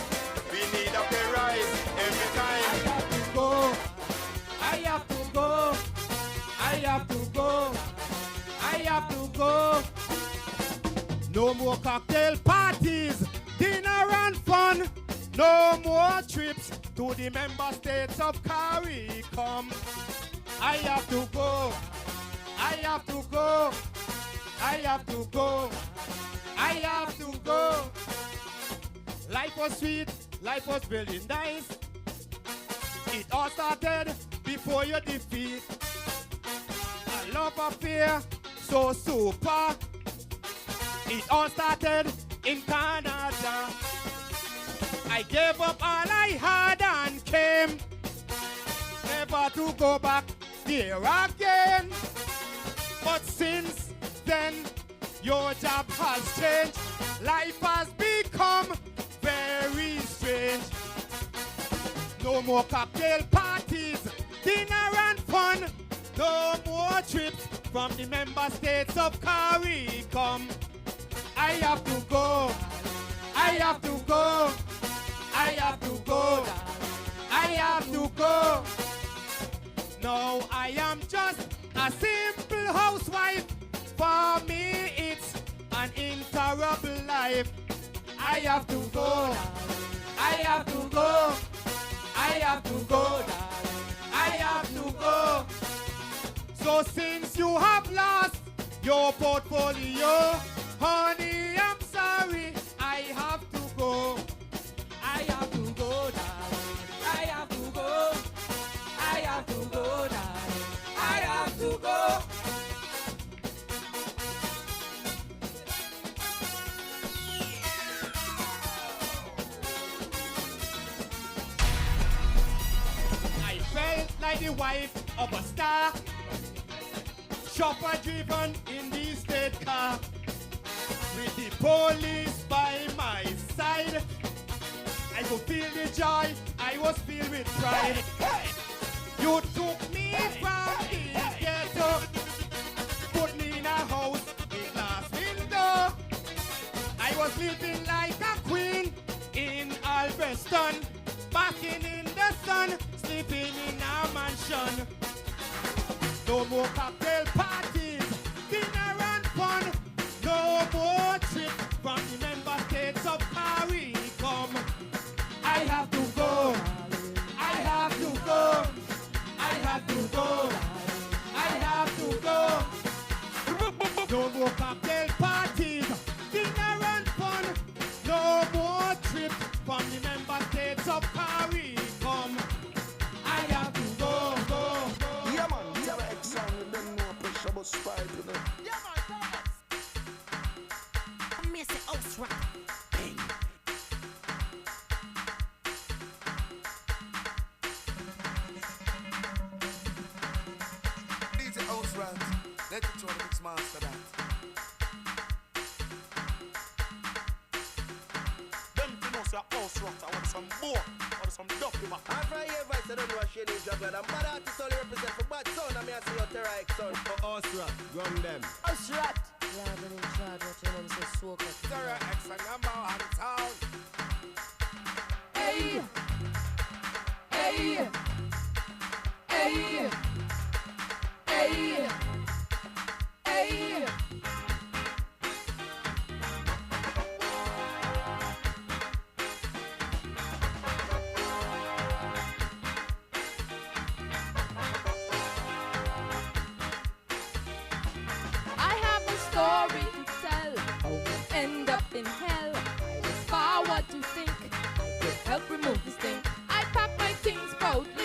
We need a pay rise every time. I have to go, I have to go, I have to go. No more cocktail parties, dinner and fun. No more trips to the member states of CARICOM. I have to go. I have to go. I have to go. I have to go. Life was sweet, life was really nice. It all started before your defeat. A love affair, so super. It all started in Canada. I gave up all I had and came, never to go back there again. But since then, your job has changed. Life has become very strange. No more cocktail parties, dinner and fun. No more trips from the member states of CARICOM. I have to go. I have to go. I have to go. I have to go. No, I am just a simple housewife. For me, it's an interrupted life. I have to go. I have to go. I have to go. I have to go. So since you have lost your portfolio, honey, I'm sorry. I have to go. I have to go, darling. I have to go. I have to go, darling. I have to go. I felt like the wife of a star, chopper driven in the state car, with the police by my side. I could feel the joy, I was filled with pride. You took me from the ghetto, put me in a house with glass window. I was living like a queen in Alveston, basking in the sun, sleeping in a mansion. No more cocktail parties, dinner and fun. No more trips from the member states of CARICOM. I have to go. I have to go. I have to go. I have to go. No more cocktail parties, dinner and fun. No more trips from the member states of CARICOM. I have to go, go, go. Yeah, man, we have an exam with them more pressure, but spy to them. Yeah, man, I miss it, house rat. DJ house rat, let it show the mix master that. Them to know say house rat, I want some more, I want some duffy man. I'm from here, voice, I don't know what she is, juggler. I'm bad artist only represent for bad sound, I mean I see your Terra X sound. For house rat, run them. House rat. Yeah, I've been in charge, what you know, say soak up. Terra X and number one town. Hey! Hey! Hey! Hey! Hey! I have a story to tell. End up in hell. I was far what to think. I could help remove this thing. I packed my things proudly.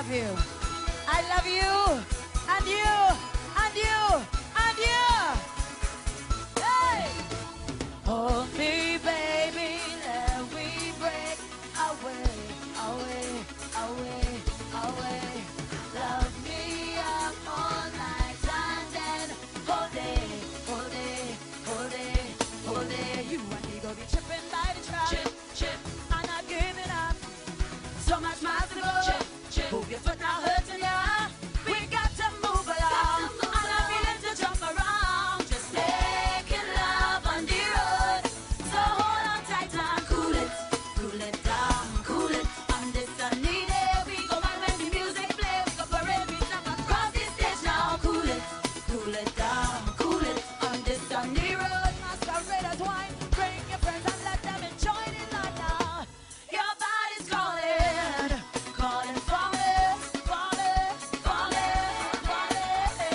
love you. I love you. And you. And you. And you. Hey! Hold me, baby. Let we break away, away, away, away. Love me up all night and then whole day, whole day, whole day, whole day. You and me go be tripping by the track. Chip, chip. I'm not giving up. So much miles to go. Chip, chip. Move your foot now, hurting ya. We got to move along. And I'm feeling to jump around. Just making love on the road. So hold on tight and cool it down, cool it. On this sunny day, we go on when the music plays. We go parade, we stop across the stage now. Cool it down, cool it. On this sunny road, masqueraders wine. Bring your friends and let them enjoy the night now. Your body's calling, calling for me, for me, for me, for me.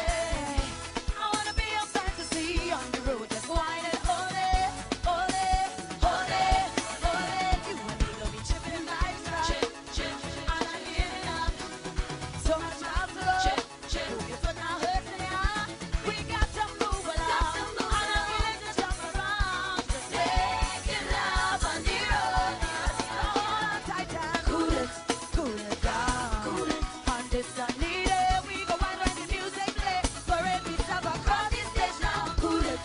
I wanna be your fantasy on the road, just wine and hold it, hold it, hold it, hold it. You and me gonna be tripping by the track. Chip, chip, I'm not giving up. So much miles to go. Chip, chip, move your foot now, hurting ya. We got to move along. I'm not willing to jump around. Just making love on the road. So hold on tight and cool it down. Cool it. On this sunny day, we go on when the music plays. Parade we stop across the stage now. Cool it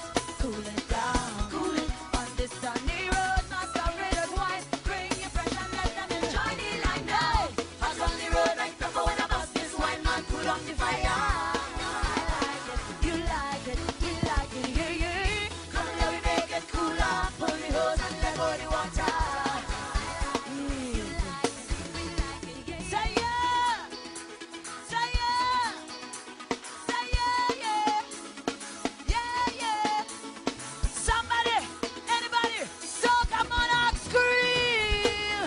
down. Cool it. On this sunny road, masqueraders wine. Bring your friends and let them enjoy the light now. Us on the road like the when I bust this wine, man, put on the fire. I like it, you like it, we like it, yeah, yeah. Come let we make it cooler. Pull the hose and let go the water. Say yeah, say yeah, say yeah, yeah, yeah, yeah. Somebody, anybody, so come on and scream.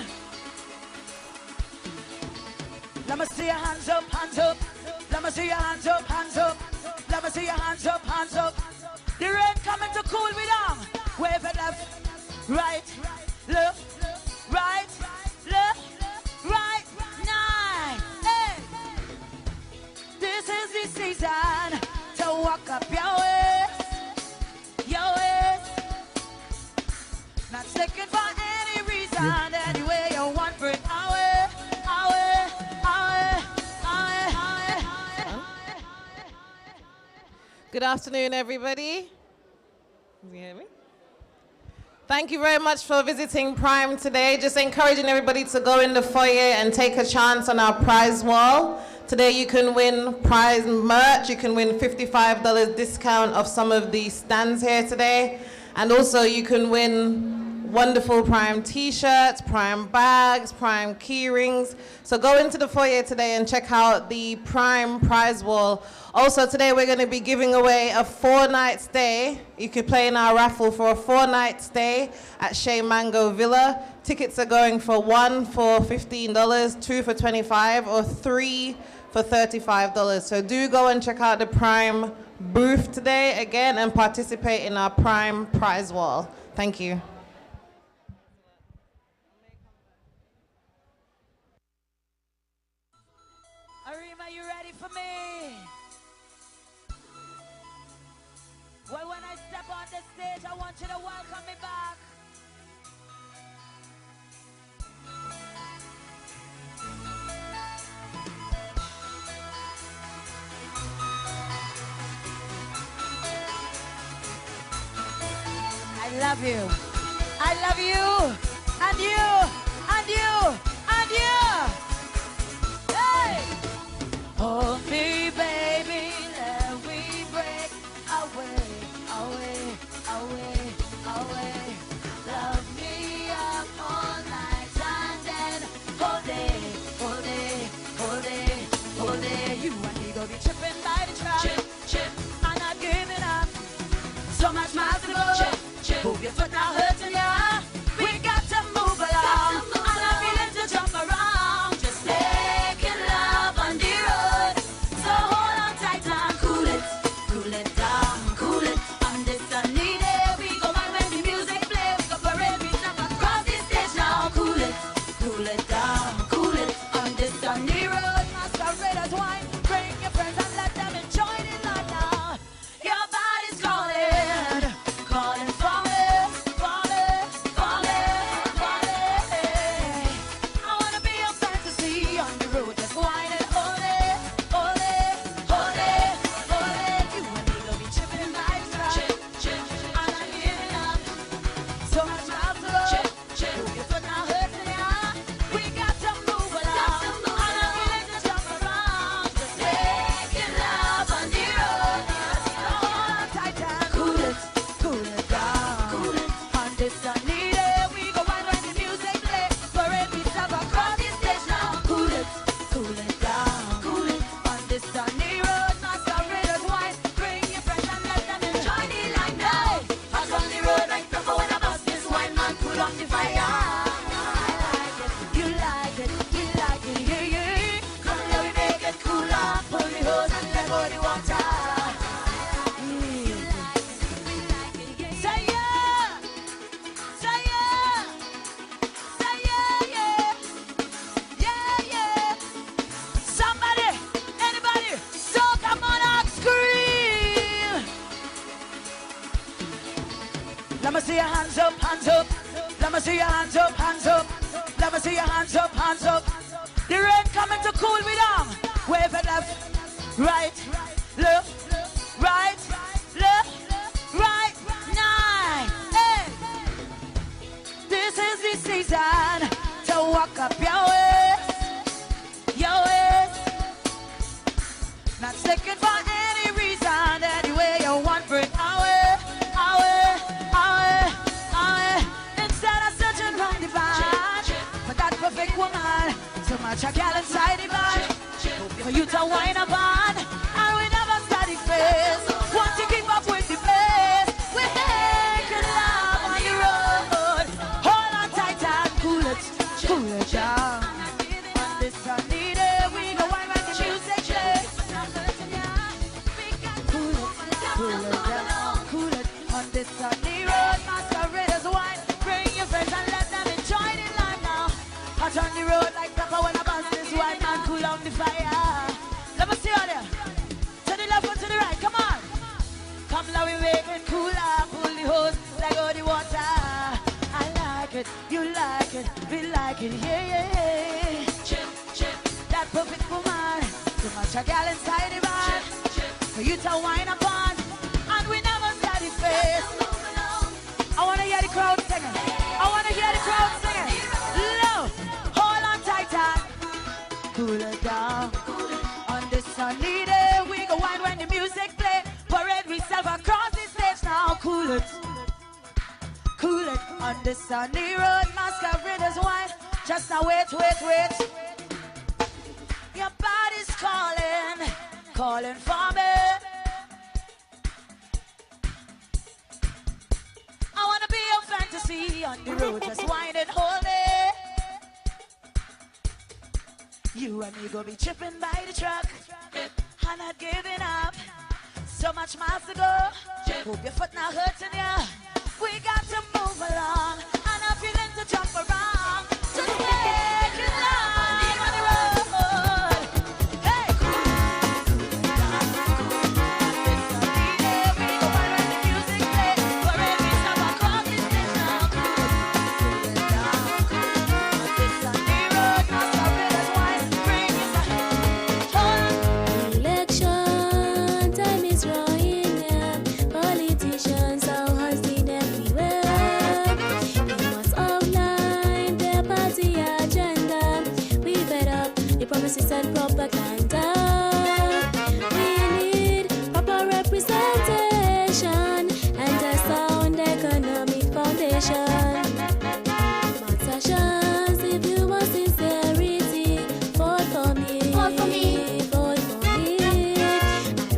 Let me see your hands up, hands up. Let me see your hands up, hands up. Let me see your hands up, hands up. The rain coming to cool me down. Wave it left, right, left, right, left, right, nine. Hey. This is the season to walk up your ways, your ways. Not sticking for any reason, any way you want, bring away, away, away, away, away. Good afternoon, everybody. Can you hear me? Thank you very much for visiting Prime today. Just encouraging everybody to go in the foyer and take a chance on our prize wall. Today you can win prize merch. You can win $55 discount off some of the stands here today. And also you can win wonderful Prime t-shirts, Prime bags, Prime key rings. So go into the foyer today and check out the Prime prize wall. Also today we're going to be giving away a 4-night stay. You could play in our raffle for a 4-night stay at Shea Mango Villa. Tickets are going for 1 for $15, 2 for $25, or 3 for $35. So do go and check out the Prime booth today again and participate in our Prime prize wall. Thank you. Arima, you ready for me? Well, when I step on the stage, I want you to welcome me back. I love you. I love you. And you. And you. And you. Hey! Hold me, baby. Let we break away, away, away, away. Love me up all night and then whole day, whole day, whole day, whole day. You and me go be tripping by the track. Chip, chip. I'm not giving up. So much miles to go. Chip, chip. Move your foot now, hurting ya. We got to move along. up, hands up. Let me see your hands up, hands up. Let me see your hands up, hands up. The rain coming to cool me down. Wave it left, right, left, right, left, right, nine. Hey. This is the season to walk up your ways, your ways. Not sticking for any reason, any way you want, bring away, away, away, away. Instead of searching round the vine for that perfect woman, so much a gal inside the vine for you to wind up on, and we never study face. Want to keep up with the pace, we making love on the road. Hold on tight and cool it down. On this sunny day, we go wind when the music plays. Cool it on this sunny road. Masqueraders wine, bring your friends and let them enjoy the life now. Hot on the road like pepper when I bounce this wine man, cool on the fire. Let me see you there. To the left or to the right, come on. Come now we make it cooler, pull the hose, let go the water. I like it, you like it, we like it, yeah, yeah, yeah. Chip, chip, that perfect woman, too much a gal inside the bar. For you to wind up on, and we never study face. I wanna hear the crowd singing. I wanna hear the crowd singing. Low, hold on tight and cool it down. On this sunny day, we go wine when the music play. Parade we self across the stage now. Cool it on this sunny road. Masqueraders wine. Just now wait, wait, wait. Your body's calling for me. I wanna be your fantasy on the road, just wind and hold me. You and me go be tripping by the truck, I'm not giving up. So much miles to go, hope your foot not hurting ya. We got to move along, and I'm feeling to jump around. Just make it live on the road. Promises and propaganda. We need proper representation and a sound economic foundation. Montserrat, if you want sincerity, vote for me. Vote for me. Vote for me. I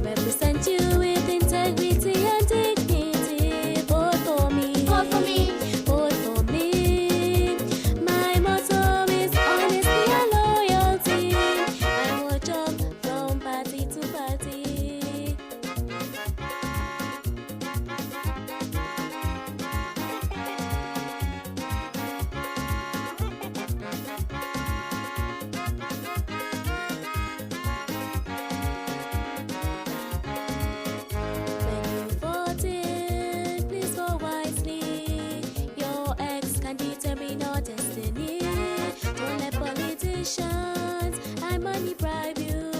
represent you with integrity and dignity. Vote for me. Vote for me. Vote for me. My motto is honesty and loyalty. From party to party. When you vote in, please vote wisely. Your ex can determine your destiny. Don't let politicians and money bribe you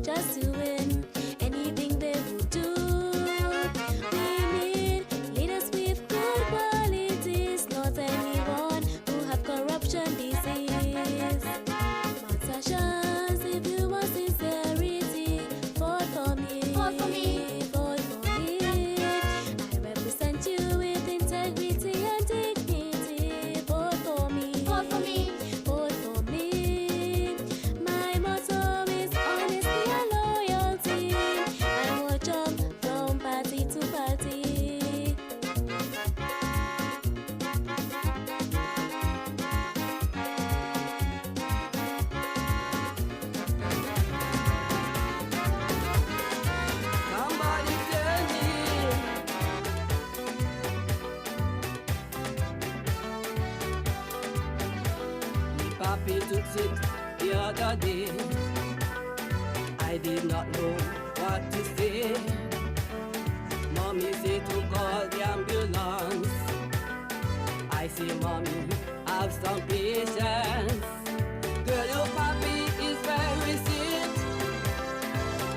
just to win anything they would do. We need leaders with good qualities, not anyone who have corruption disease. Montserrat, if you want sincerity, vote for me. Vote for me. Vote for me. I represent you with integrity and dignity. Vote for me. Vote for me. Vote for me. My motto is honesty and loyalty. I will jump from party to party. Somebody tell me. Me papi took it the other day. I did not know what to say. Mommy said to call the ambulance. I say, mommy, have some patience. Girl, your papi is very sick.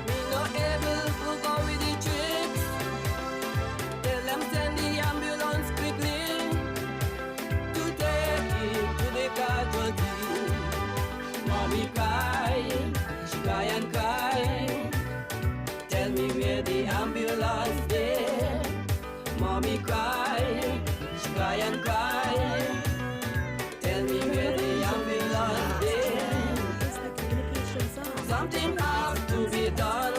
Me not able to go with the tricks. Tell them send the ambulance quickly to take him to the casualty. Mommy cry, she cry and cry. Tell me where the ambulance is. Mommy cry, she cry and cry. Tell me where the ambulance is. Something has to be done.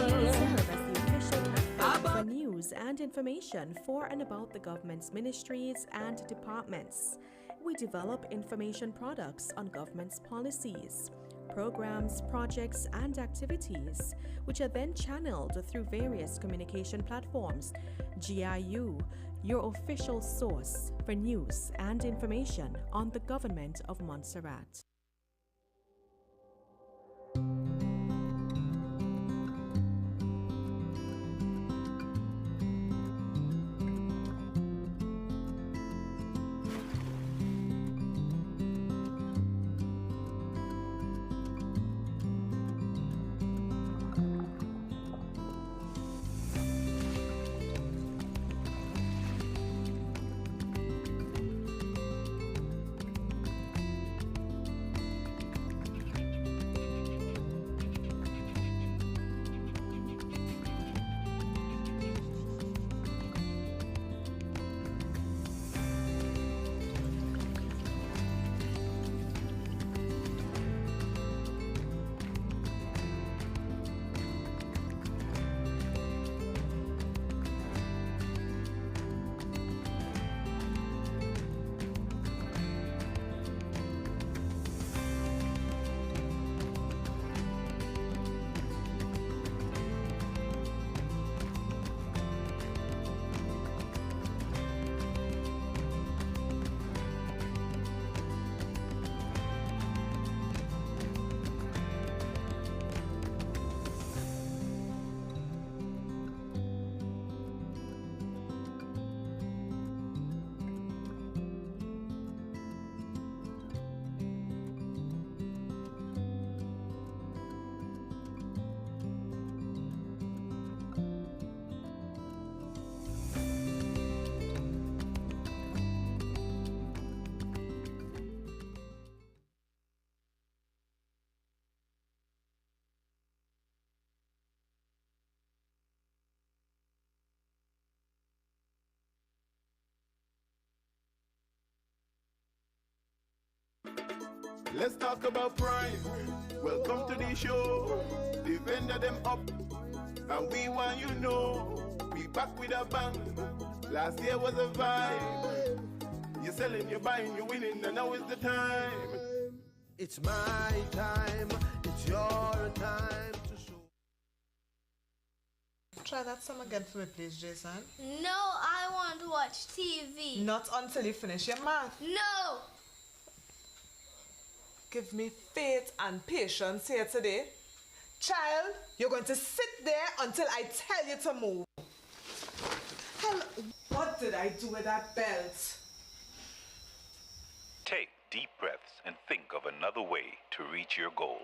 For news and information for and about the government's ministries and departments. We develop information products on government's policies, programs, projects, and activities, which are then channeled through various communication platforms. GIU, your official source for news and information on the government of Montserrat. Let's talk about Prime. Welcome to the show. The vendor them up, and we want you know. We back with a bang. Last year was a vibe. You're selling, you're buying, you're winning, and now is the time. It's my time, it's your time to show. Try that song again for me, please, Jason. No, I want to watch TV. Not until you finish your math. No! Give me faith and patience here today. Child, you're going to sit there until I tell you to move. Hell, what did I do with that belt? Take deep breaths and think of another way to reach your goal.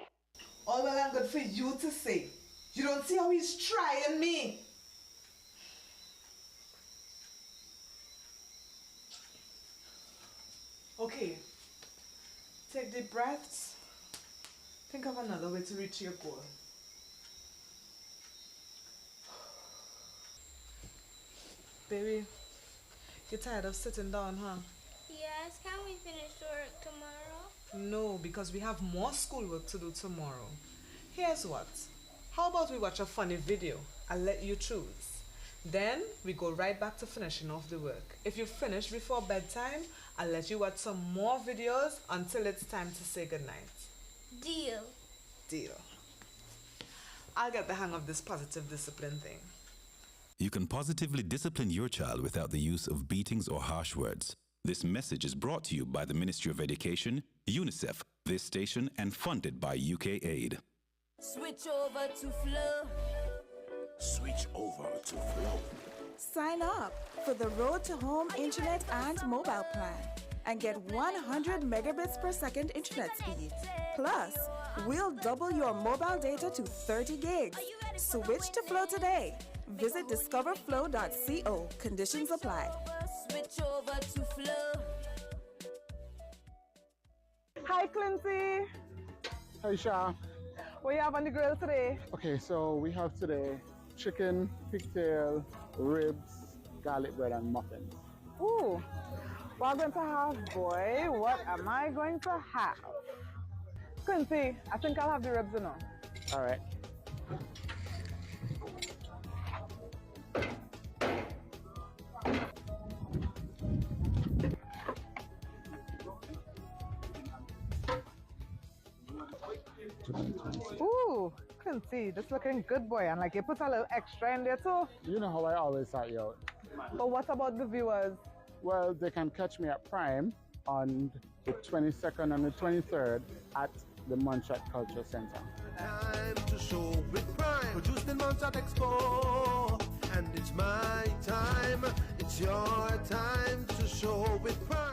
All well and good for you to say. You don't see how he's trying me. Okay. Take deep breaths. Think of another way to reach your goal. Baby, you're tired of sitting down, huh? Yes, can we finish work tomorrow? No, because we have more schoolwork to do tomorrow. Here's what. How about we watch a funny video? I'll let you choose. Then we go right back to finishing off the work. If you finish before bedtime, I'll let you watch some more videos until it's time to say goodnight. Deal. Deal. I'll get the hang of this positive discipline thing. You can positively discipline your child without the use of beatings or harsh words. This message is brought to you by the Ministry of Education, UNICEF, this station, and funded by UK Aid. Switch over to Flow. Switch over to Flow. Sign up for the Road to Home Internet and Mobile Plan and get 100 megabits per second internet speed. Plus, we'll double your mobile data to 30 gigs. Switch to Flow today. Visit discoverflow.co. Conditions apply. Switch over to Flow. Hi, Clincy. Hi, Sha. What you have on the grill today? Okay, so we have today chicken, pigtail, ribs, garlic bread, and muffins. Ooh, what I'm going to have, boy? What am I going to have? Quincy, I think I'll have the ribs, you know. All right. Ooh, Quincy, this looking good, boy. And like you put a little extra in there too. You know how I always start you out. But what about the viewers? Well, they can catch me at Prime on the 22nd and the 23rd at the Montserrat Culture Center. Time to show with Prime, produced in Montserrat Expo. And it's my time, it's your time to show with Prime.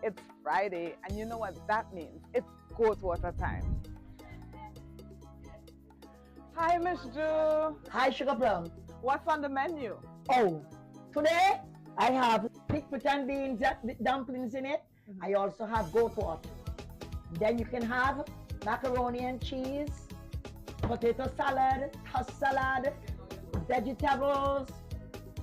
It's Friday, and you know what that means. It's goat water time. Hi, Miss Ju. Hi, Sugar Plum. What's on the menu? Oh, today I have pig and beans with dumplings in it. I also have goat water. Then you can have macaroni and cheese, potato salad, tossed salad, vegetables,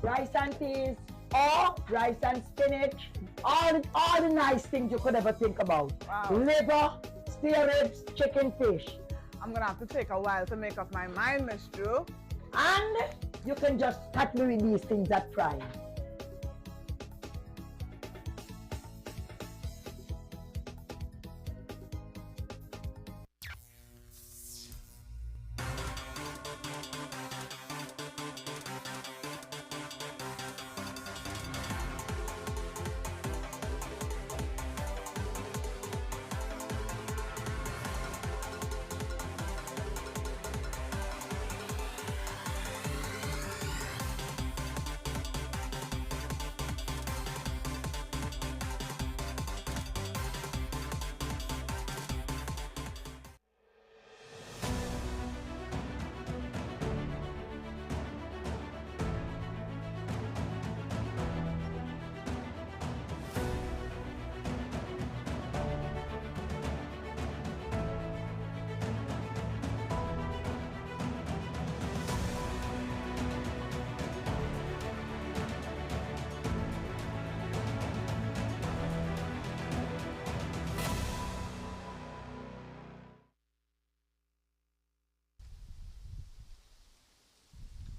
rice and peas, or rice and spinach. All the nice things you could ever think about. Wow. Liver, spare ribs, chicken, fish. I'm gonna have to take a while to make up my mind, Miss Drew. And you can just catch me with these things at Prime.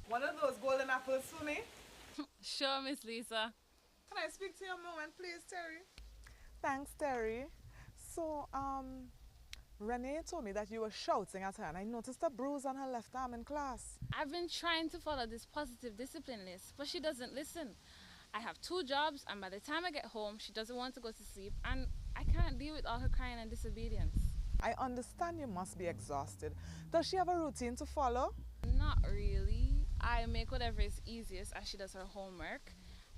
One of those golden apples for me? Sure, Miss Lisa. Can I speak to you a moment, please, Terry? Thanks, Terry. So, Renee told me that you were shouting at her, and I noticed a bruise on her left arm in class. I've been trying to follow this positive discipline list, but she doesn't listen. I have 2 jobs, and by the time I get home, she doesn't want to go to sleep, and I can't deal with all her crying and disobedience. I understand you must be exhausted. Does she have a routine to follow? Not really. I make whatever is easiest as she does her homework,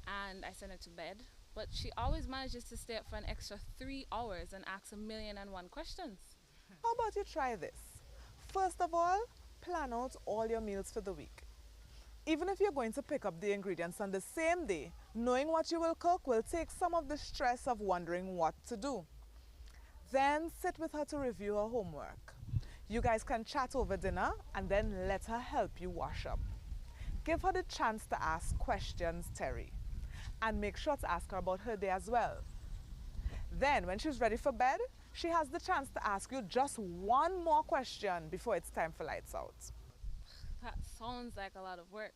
and I send her to bed. But she always manages to stay up for an extra 3 hours and ask 1,000,001 questions. How about you try this? First of all, plan out all your meals for the week. Even if you're going to pick up the ingredients on the same day, knowing what you will cook will take some of the stress of wondering what to do. Then sit with her to review her homework. You guys can chat over dinner and then let her help you wash up. Give her the chance to ask questions, Terry. And make sure to ask her about her day as well. Then, when she's ready for bed, she has the chance to ask you just one more question before it's time for lights out. That sounds like a lot of work.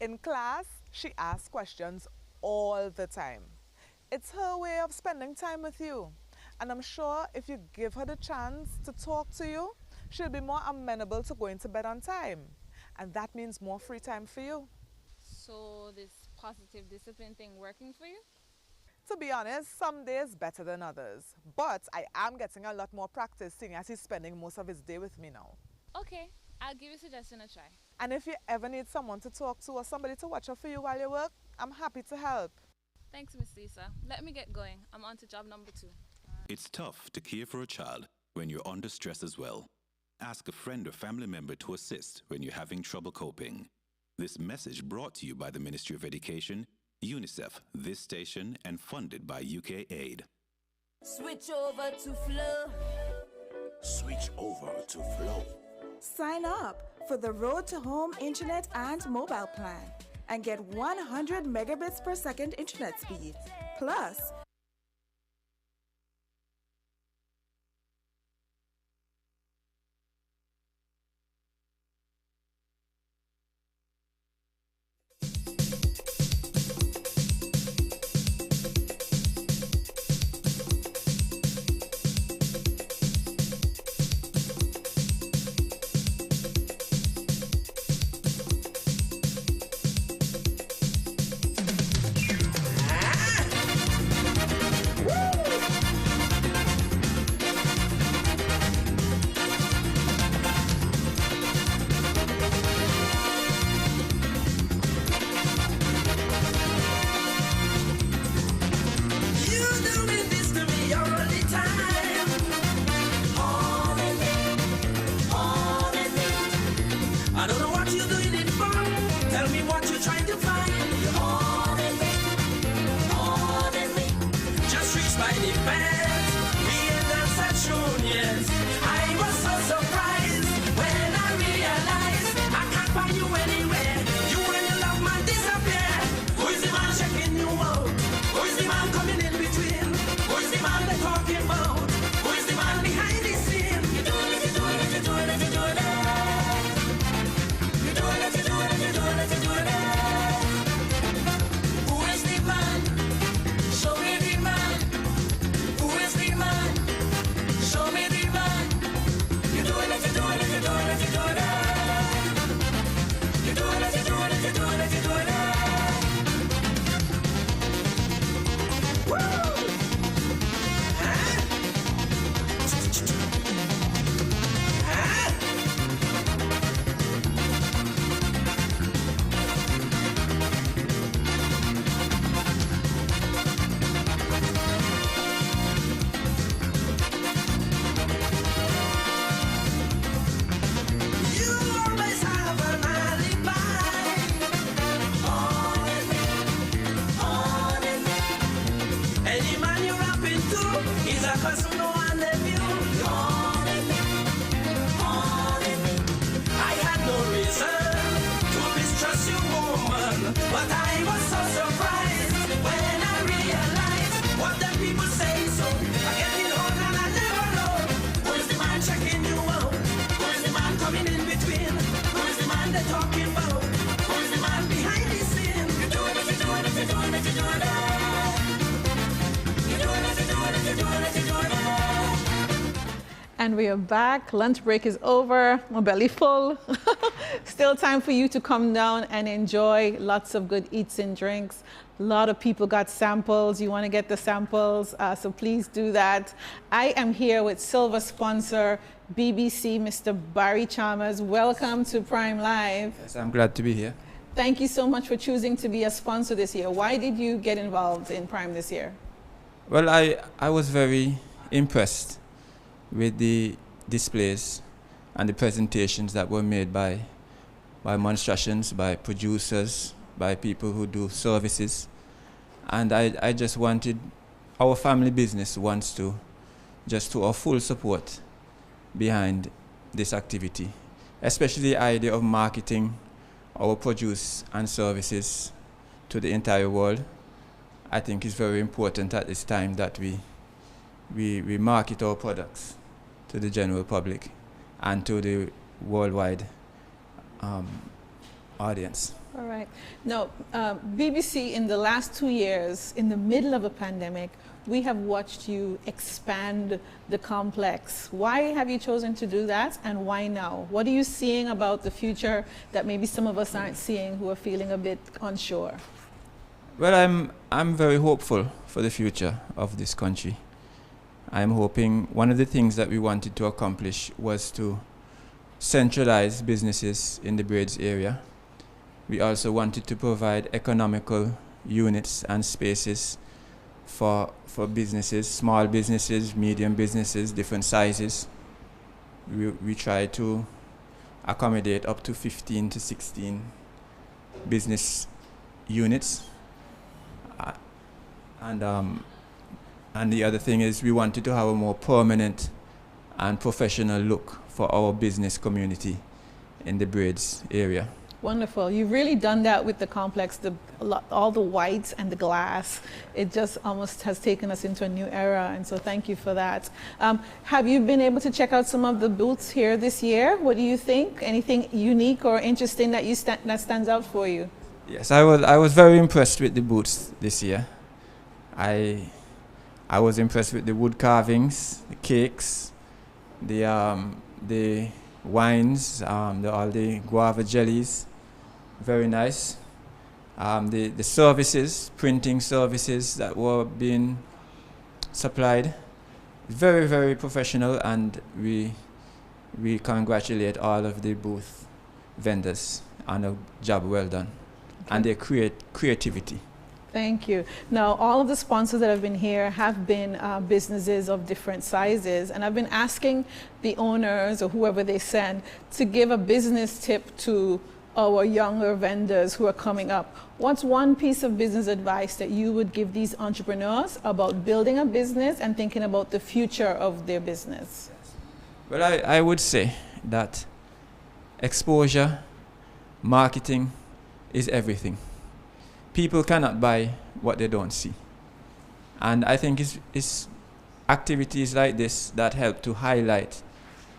In class, she asks questions all the time. It's her way of spending time with you. And I'm sure if you give her the chance to talk to you, she'll be more amenable to going to bed on time. And that means more free time for you. So this positive discipline thing working for you? To be honest, some days better than others. But I am getting a lot more practice seeing as he's spending most of his day with me now. Okay, I'll give your suggestion a try. And if you ever need someone to talk to or somebody to watch out for you while you work, I'm happy to help. Thanks, Miss Lisa. Let me get going. I'm on to job number 2. It's tough to care for a child when you're under stress as well. Ask a friend or family member to assist when you're having trouble coping. This message brought to you by the Ministry of Education, UNICEF, this station, and funded by UK Aid. Switch over to Flow. Switch over to Flow. Sign up for the Road to Home Internet and Mobile Plan and get 100 megabits per second internet speed. Plus, And we are back. Lunch break is over. My belly full. Still time for you to come down and enjoy lots of good eats and drinks. A lot of people got samples. You want to get the samples, so please do that. I am here with silver sponsor BBC, Mr. Barry Chalmers. Welcome to Prime Live. Yes, I'm glad to be here. Thank you so much for choosing to be a sponsor this year. Why did you get involved in Prime this year? Well, I was very impressed with the displays and the presentations that were made by by monstrations, by producers, by people who do services. And I just wanted, our family business wants to our full support behind this activity, especially the idea of marketing our produce and services to the entire world. I think it's very important at this time that we market our products to the general public and to the worldwide audience. All right. Now, BBC, in the last 2 years, in the middle of a pandemic, we have watched you expand the complex. Why have you chosen to do that, and why now? What are you seeing about the future that maybe some of us aren't seeing, who are feeling a bit unsure? Well, I'm very hopeful for the future of this country. I'm hoping one of the things that we wanted to accomplish was to centralize businesses in the Braids area. We also wanted to provide economical units and spaces for businesses, small businesses, medium businesses, different sizes. We try to accommodate up to 15 to 16 business units. And the other thing is we wanted to have a more permanent and professional look for our business community in the Braids area. Wonderful. You've really done that with the complex, all the whites and the glass. It just almost has taken us into a new era, and so thank you for that. Have you been able to check out some of the booths here this year? What do you think? Anything unique or interesting that that stands out for you? Yes, I was very impressed with the booths this year. I was impressed with the wood carvings, the cakes, the wines, all the guava jellies. Very nice. The services, printing services that were being supplied, very, very professional, and we congratulate all of the booth vendors on a job well done, and their creativity. Thank you. Now, all of the sponsors that have been here have been businesses of different sizes, and I've been asking the owners or whoever they send to give a business tip to our younger vendors who are coming up. What's one piece of business advice that you would give these entrepreneurs about building a business and thinking about the future of their business? Well, I would say that exposure, marketing is everything. People cannot buy what they don't see. And I think it's activities like this that help to highlight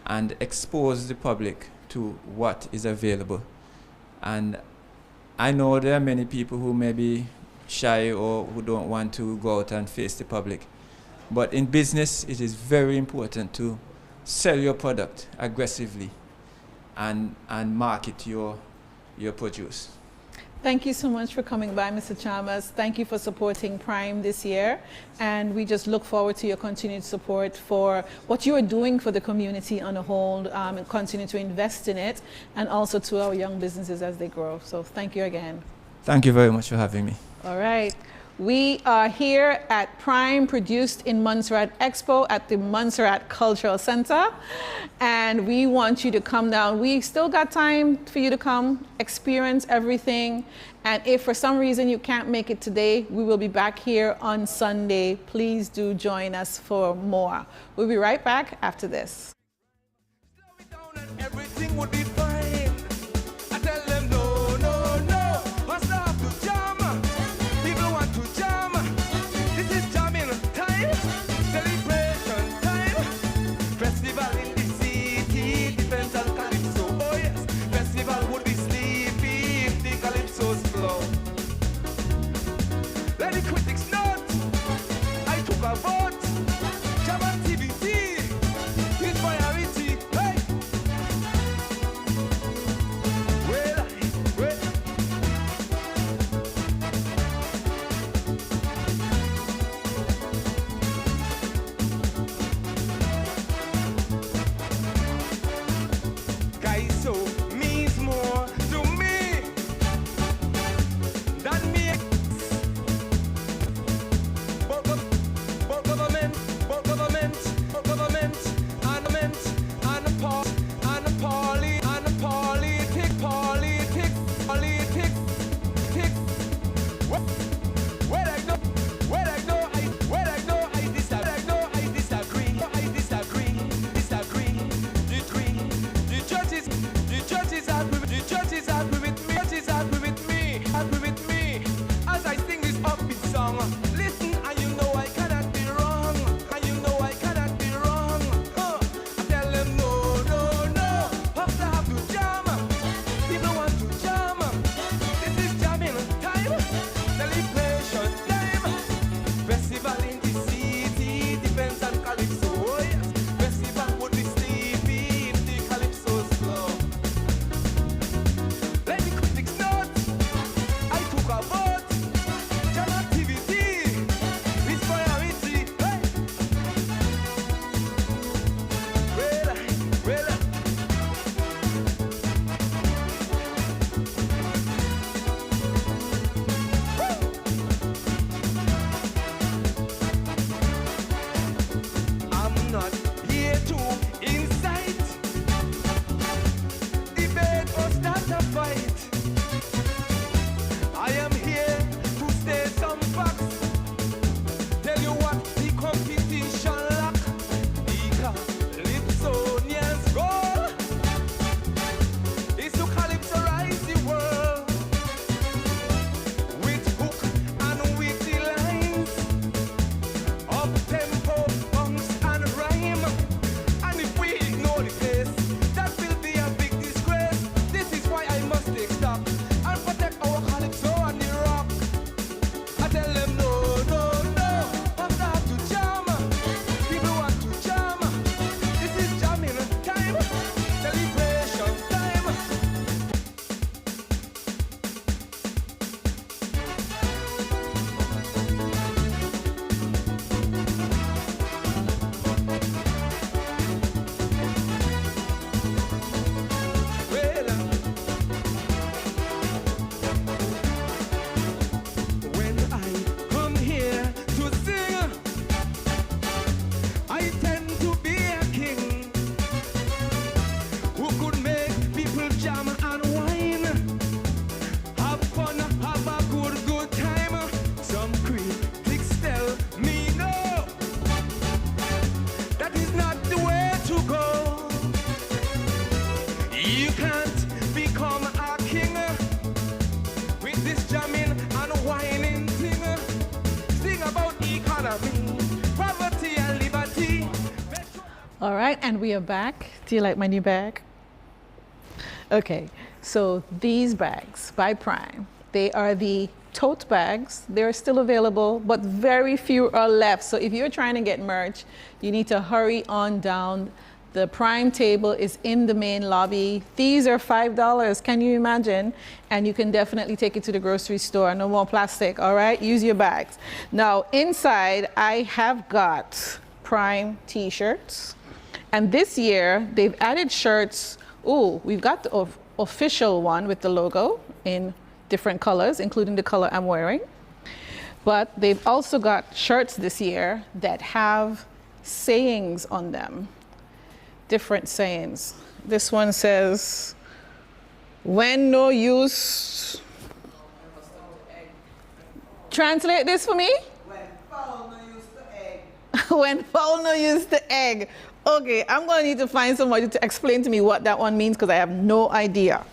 and expose the public to what is available. And I know there are many people who may be shy or who don't want to go out and face the public. But in business, it is very important to sell your product aggressively and market your produce. Thank you so much for coming by, Mr. Chalmers. Thank you for supporting Prime this year. And we just look forward to your continued support for what you are doing for the community on a whole, and continue to invest in it, and also to our young businesses as they grow. So thank you again. Thank you very much for having me. All right. We are here at Prime, Produced in Montserrat Expo at the Montserrat Cultural Center. And we want you to come down. We still got time for you to come, experience everything. And if for some reason you can't make it today, we will be back here on Sunday. Please do join us for more. We'll be right back after this. Everything would be fine. I tell them no, no, no. Must have to jam. People want to jam. This is jamming time. Celebration time. Festival in the city. Depends on Calypso. Oh yes. Festival would be sleepy if the Calypso's flow. Let the critics note. I took a vote. Jam activity is priority. Hey. me. Poverty and liberty. All right, and we are back. Do you like my new bag? Okay, so these bags by Prime, they are the tote bags. They're still available, but very few are left. So if you're trying to get merch, you need to hurry on down. The Prime table is in the main lobby. These are $5, can you imagine? And you can definitely take it to the grocery store. No more plastic, all right? Use your bags. Now, inside, I have got Prime t-shirts. And this year, they've added shirts. Ooh, we've got the official one with the logo in different colors, including the color I'm wearing. But they've also got shirts this year that have sayings on them. Different sayings. This one says, when no use. Translate this for me. When fowl no use the egg. When fowl no use the egg. Okay, I'm going to need to find somebody to explain to me what that one means because I have no idea.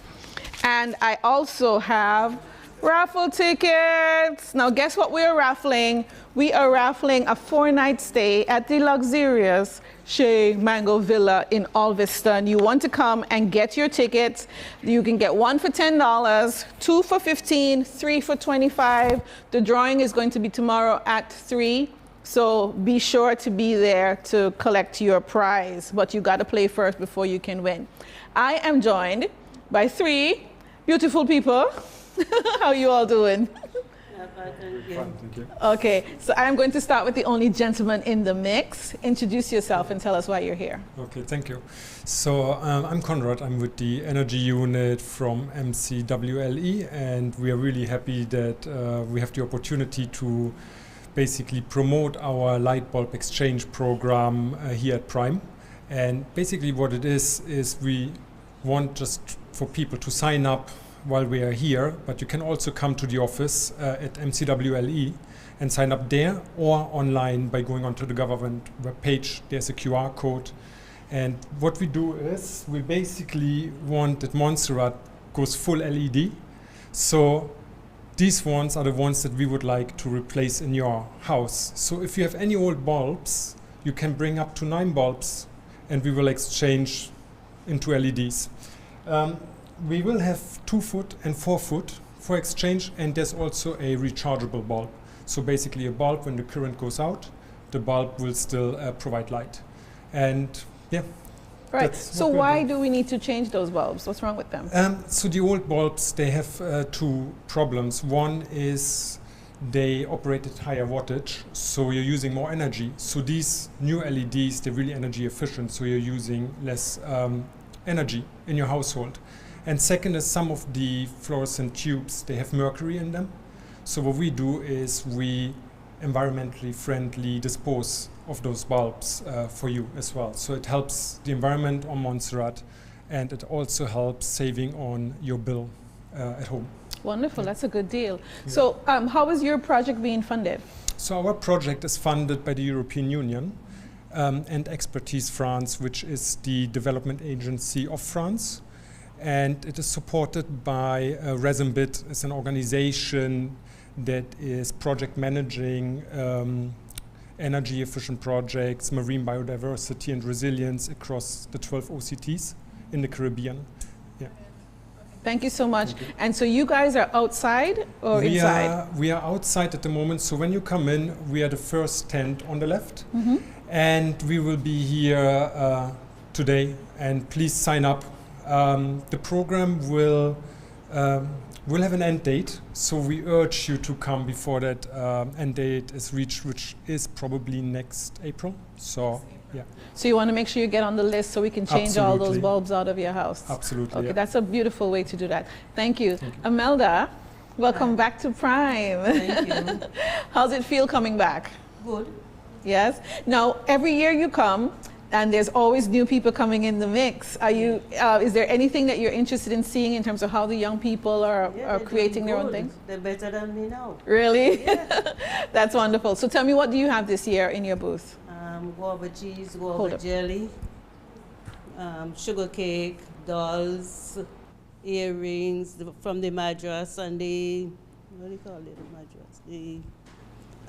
And I also have raffle tickets. Now guess what we're raffling? We are raffling a 4-night stay at the luxurious Shea Mango Villa in Alveston. You want to come and get your tickets. You can get one for $10, 2 for $15, 3 for $25. The drawing is going to be tomorrow at 3. So be sure to be there to collect your prize, but you got to play first before you can win. I am joined by 3 beautiful people. How are you all doing? Thank you. Okay, so I'm going to start with the only gentleman in the mix. Introduce yourself and tell us why you're here. Okay, thank you. So I'm Conrad. I'm with the energy unit from MCWLE, and we are really happy that we have the opportunity to basically promote our light bulb exchange program here at Prime. And basically what it is we want just for people to sign up while we are here, but you can also come to the office at MCWLE and sign up there or online by going onto the government webpage. There's a QR code. And what we do is we basically want that Montserrat goes full LED. So these ones are the ones that we would like to replace in your house. So if you have any old bulbs, you can bring up to 9 bulbs and we will exchange into LEDs. We will have 2 foot and 4 foot for exchange, and there's also a rechargeable bulb. So basically a bulb, when the current goes out, the bulb will still provide light. And yeah. Right, so why do we need to change those bulbs? What's wrong with them? So the old bulbs, they have 2 problems. One is they operate at higher wattage, so you're using more energy. So these new LEDs, they're really energy efficient, so you're using less energy in your household. And second is some of the fluorescent tubes, they have mercury in them. So what we do is we environmentally friendly dispose of those bulbs for you as well. So it helps the environment on Montserrat, and it also helps saving on your bill at home. Wonderful, that's a good deal. Yeah. So how is your project being funded? So our project is funded by the European Union and Expertise France, which is the development agency of France. And it is supported by Resinbit. It's an organization that is project managing energy efficient projects, marine biodiversity and resilience across the 12 OCTs in the Caribbean. Yeah. Thank you so much. And so you guys are outside or inside? We are outside at the moment. So when you come in, we are the first tent on the left. Mm-hmm. And we will be here today. And please sign up. The program will have an end date, so we urge you to come before that end date is reached, which is probably next April. So, yeah. So you want to make sure you get on the list so we can change Absolutely. all those bulbs out of your house. Absolutely. Okay, yeah. that's a beautiful way to do that. Thank you. Imelda, welcome back to Prime. Thank you. How's it feel coming back? Good. Yes. Now, every year you come, and there's always new people coming in the mix. Are you? Is there anything that you're interested in seeing in terms of how the young people are creating their own things? They're better than me now. Really? Yeah. That's wonderful. So tell me, what do you have this year in your booth? Guava cheese, guava jelly, sugar cake, dolls, earrings from the Madras, and the, what do you call it, the Madras? The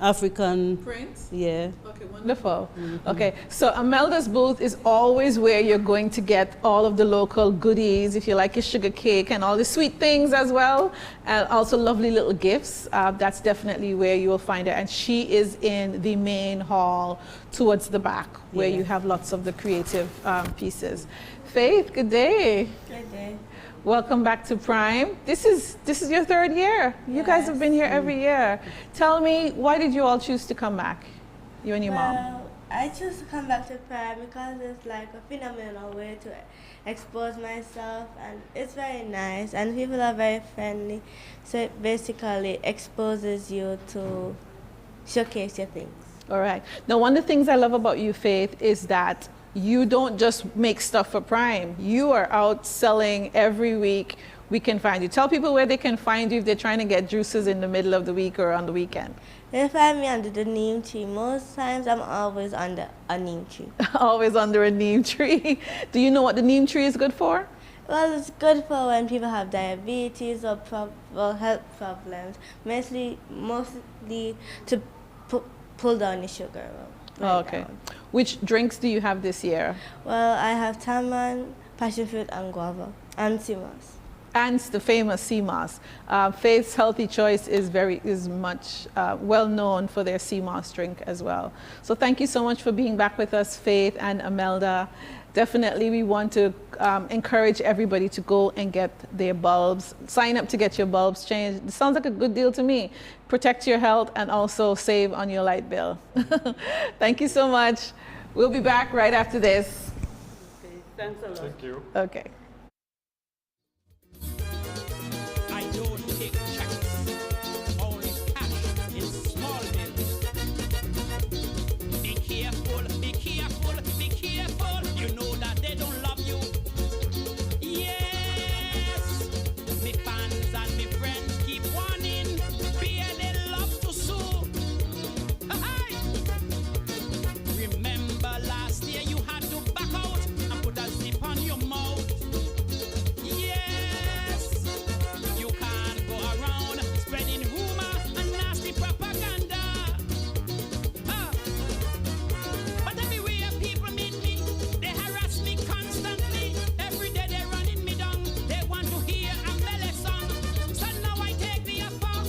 African print. Yeah. Okay, wonderful. Okay, so Amelda's booth is always where you're going to get all of the local goodies, if you like your sugar cake and all the sweet things as well, and also lovely little gifts. That's definitely where you will find her. And she is in the main hall towards the back, where you have lots of the creative pieces. Faith, good day. Good day. Welcome back to Prime. This is your third year. You guys have been here every year. Tell me, why did you all choose to come back, you and your mom? I choose to come back to Prime because it's like a phenomenal way to expose myself, and it's very nice, and people are very friendly. So it basically exposes you to showcase your things. All right. Now, one of the things I love about you, Faith, is that you don't just make stuff for Prime. You are out selling every week. We can find you. Tell people where they can find you if they're trying to get juices in the middle of the week or on the weekend. They find me under the neem tree. Most times I'm always under a neem tree. Always under a neem tree. Do you know what the neem tree is good for? Well, it's good for when people have diabetes or health problems. Mostly to pull down the sugar. Okay. Down. Which drinks do you have this year? Well, I have tamarind, passion fruit, and guava, and sea moss. And the famous sea moss. Faith's Healthy Choice is much well known for their sea moss drink as well. So thank you so much for being back with us, Faith and Amelda. Definitely we want to encourage everybody to go and get their bulbs. Sign up to get your bulbs changed. It sounds like a good deal to me. Protect your health and also save on your light bill. Thank you so much. We'll be back right after this. Okay, thanks a lot. Thank you. Okay. I don't take checks, only cash in small bills. Be careful, be careful, be careful. You know that they don't love you. Yes, me fans and me friends keep warning. Fear they love to sue. Hi. Remember last year you had to back out and put a zip on your mouth. Yes, you can't go around spreading rumor and nasty propaganda. But everywhere people meet me, they harass me constantly. Every day they're running me down. They want to hear a melee song. So now I take the offer.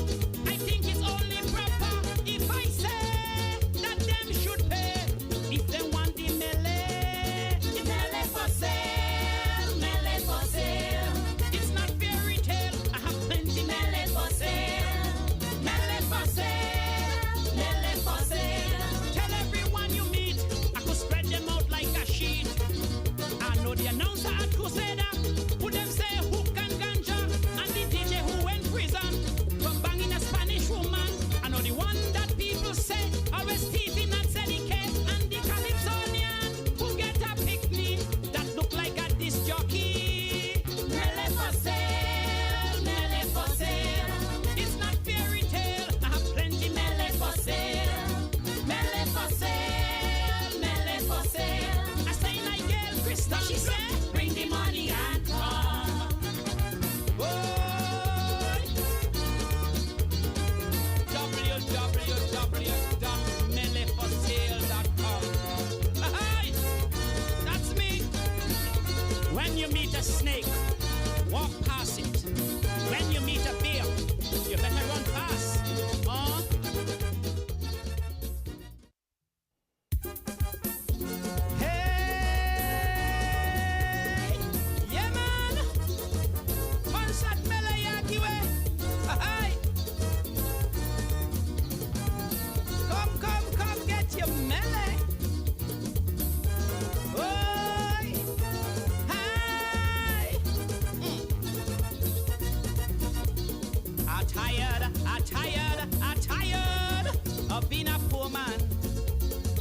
I think it's only proper if I say that them should pay if they want the melee. The melee for sale, melee for sale. It's not fairy tale. I have plenty melee for sale, melee for sale, melee for sale. Tell everyone you meet, I could spread them out like a sheet. I know the announcer at Crusader, who them say hook and ganja, and the DJ who went prison for banging a Spanish woman. I know the one that people say always teething and sedicate, and the Calypsonian who get a picnic that look like a disc jockey. Melee for sale, melee for sale. It's not fairy tale. I have plenty melee for sale, melee for sale, melee for sale. I say Nigel Crystal, she said, bring the money and come. www.meleforsale.com. Hi, that's me. When you meet a snake, walk past it. When you meet a bear, you better run fast. Hey, yeah man, Montserrat Expo way. Hi, come, get your melee. Oi, hi. I'm tired of being a poor man.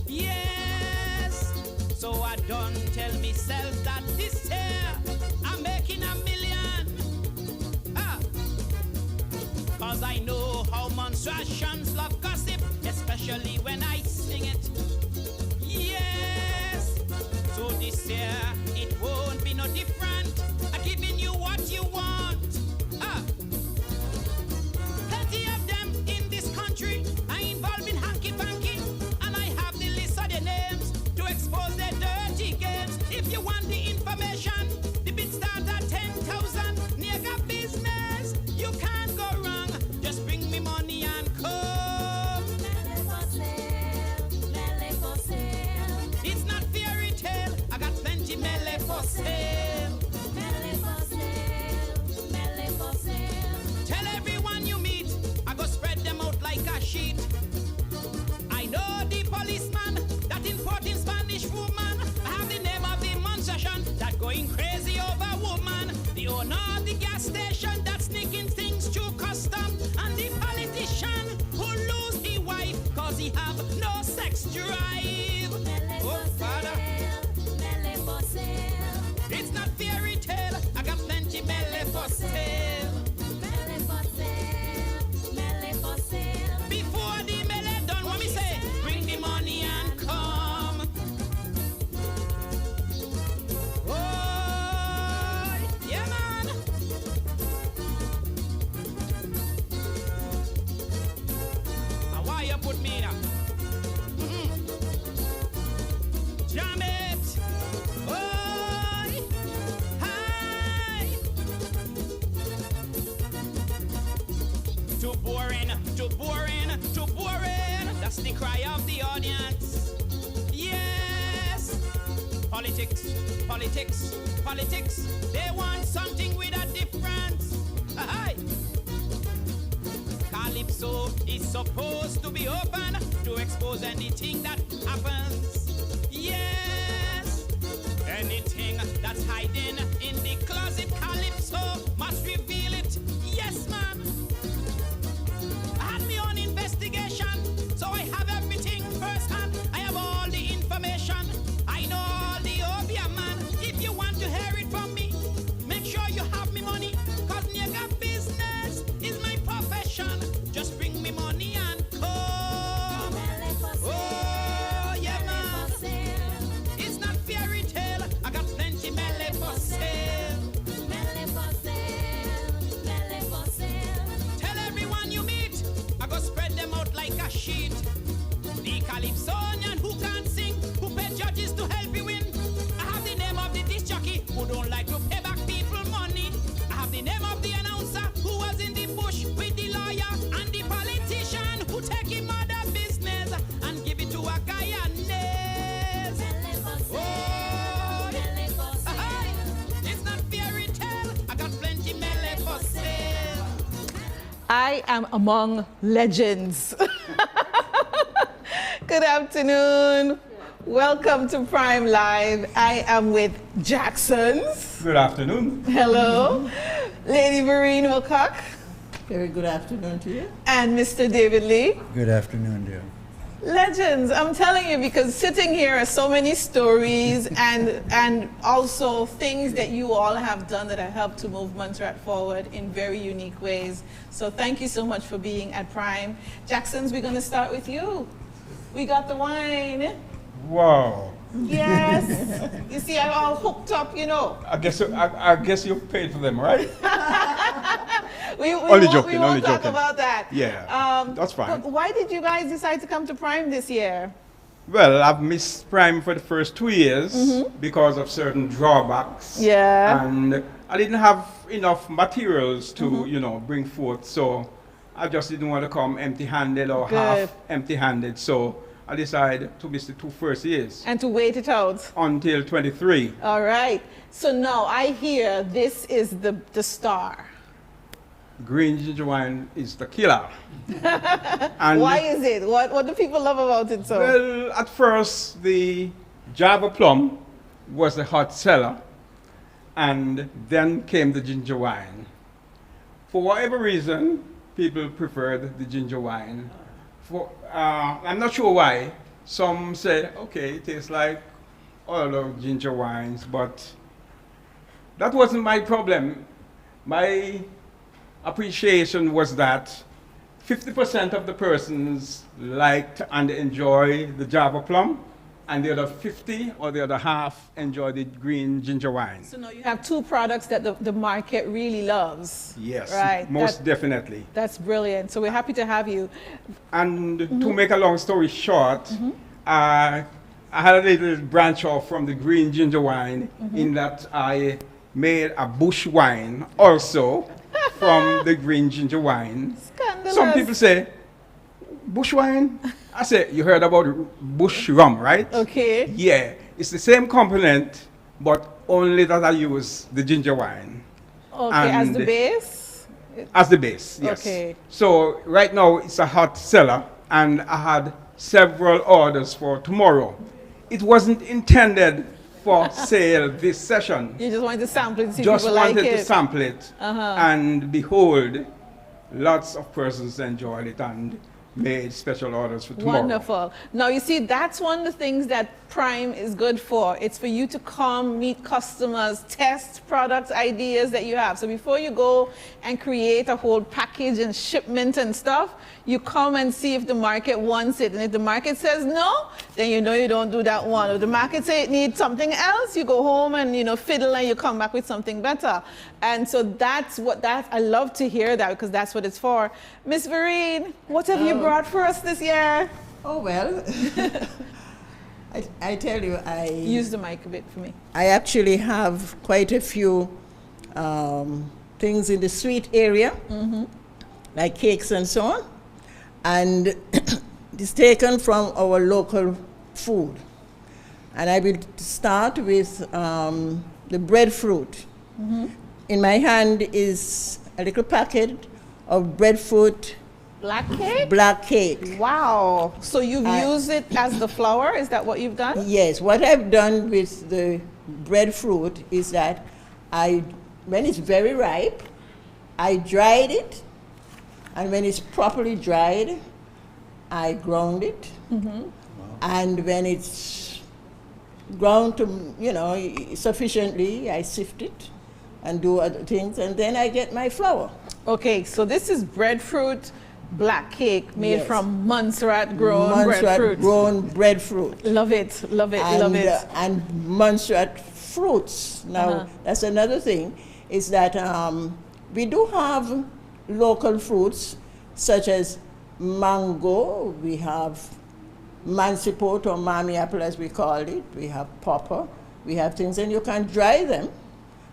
Yes, so I don't tell myself that this year I'm making $1 million. Cause I know how Montserratians love gossip, especially when I sing it. Yes, so this year it won't be no different. I'm giving you what you want. Plenty of them in this country are involved in next drive. Oh, Father. It's not fairy tale. I got plenty mele for sale. Before the mele done, what me say? Bring the money and come. Oh, yeah, man. And why you put me in? Jam it. Oh, hi. Too boring, too boring, too boring. That's the cry of the audience. Yes. Politics, politics, politics. They want something with a difference. Aye. Calypso is supposed to be open to expose anything that happens. Yes. Anything that's hiding in the closet, Calypso must reveal it. Yes, ma'am. I had my own investigation, so I have everything firsthand. I have all the information. I know all the obia, man. If you want to hear it from me, make sure you have me money, cause nigga business is my profession. Just bring me money and come. Oh, yeah, man. It's not fairy tale. I got plenty mele for sale. Tell everyone you meet, I go spread them out like a sheet. The Calypsonian who can't sing, who pay judges to help you win. I have the name of the disc jockey who don't like to pay back people money. I have the name of the announcer who was in the bush with the lawyer and the politician who take him out of business and give it to a guy and nails. Oh, it's not fairy tale. I got plenty mele for sale. I am among legends. Good afternoon. Welcome to Prime Live. I am with Jacksons. Good afternoon. Hello. Lady Vereen Wilcock. Very good afternoon to you. And Mr. David Lee. Good afternoon, dear. Legends, I'm telling you, because sitting here are so many stories and also things that you all have done that have helped to move Montserrat forward in very unique ways. So thank you so much for being at Prime. Jacksons, we're going to start with you. We got the wine. Wow. Yes. You see, I'm all hooked up, you know. I guess you paid for them, right? we only joking. We won't talk about that. Yeah, that's fine. But why did you guys decide to come to Prime this year? Well, I've missed Prime for the first 2 years because of certain drawbacks. Yeah. And I didn't have enough materials to, you know, bring forth. So I just didn't want to come empty-handed or half empty-handed. So I decided to miss the 2 first years. And to wait it out. Until 23. All right. So now I hear this is the star. Green ginger wine is the killer. And why is it? What do people love about it so? Well, at first, the Java plum was the hot seller. And then came the ginger wine. For whatever reason, people preferred the ginger wine. I'm not sure why. Some say, okay, it tastes like all the ginger wines, but that wasn't my problem. My appreciation was that 50% of the persons liked and enjoy the Java plum, and the other 50 or the other half enjoy the green ginger wine. So now you have 2 products that the market really loves. Yes, right? most definitely. That's brilliant. So we're happy to have you. And to make a long story short, I had a little branch off from the green ginger wine in that I made a bush wine also from the green ginger wine. Scandalous. Some people say, bush wine? I say, you heard about bush rum, right? Okay. Yeah, it's the same component, but only that I use the ginger wine. Okay, as the base? As the base, yes. Okay. So right now it's a hot seller, and I had several orders for tomorrow. It wasn't intended for sale this session. You just wanted to sample it, see just people like it. wanted to sample it, and behold, lots of persons enjoyed it, and made special orders for tomorrow. Wonderful. Now, you see, that's one of the things that Prime is good for. It's for you to come, meet customers, test products, ideas that you have. So before you go and create a whole package and shipment and stuff, you come and see if the market wants it. And if the market says no, then you know you don't do that one. If the market says it needs something else, you go home and, you know, fiddle and you come back with something better. And so that's what I love to hear that, because that's what it's for. Miss Vereen, what have you brought for us this year? Oh, well, I tell you, Use the mic a bit for me. I actually have quite a few things in the sweet area, like cakes and so on. And it's taken from our local food. And I will start with the breadfruit. In my hand is a little packet of breadfruit. Black cake? Black cake. Wow. So you've used it as the flour? Is that what you've done? Yes. What I've done with the breadfruit is that when it's very ripe, I dried it. And when it's properly dried, I ground it. And when it's ground to, you know, sufficiently, I sift it and do other things, and then I get my flour. Okay, so this is breadfruit black cake made from Montserrat Montserrat grown breadfruit. Love it, love it, and, love it. And Montserrat fruits. Now, that's another thing, is that we do have local fruits such as mango, we have mansipot or mammy apple as we call it, we have popper, we have things, and you can dry them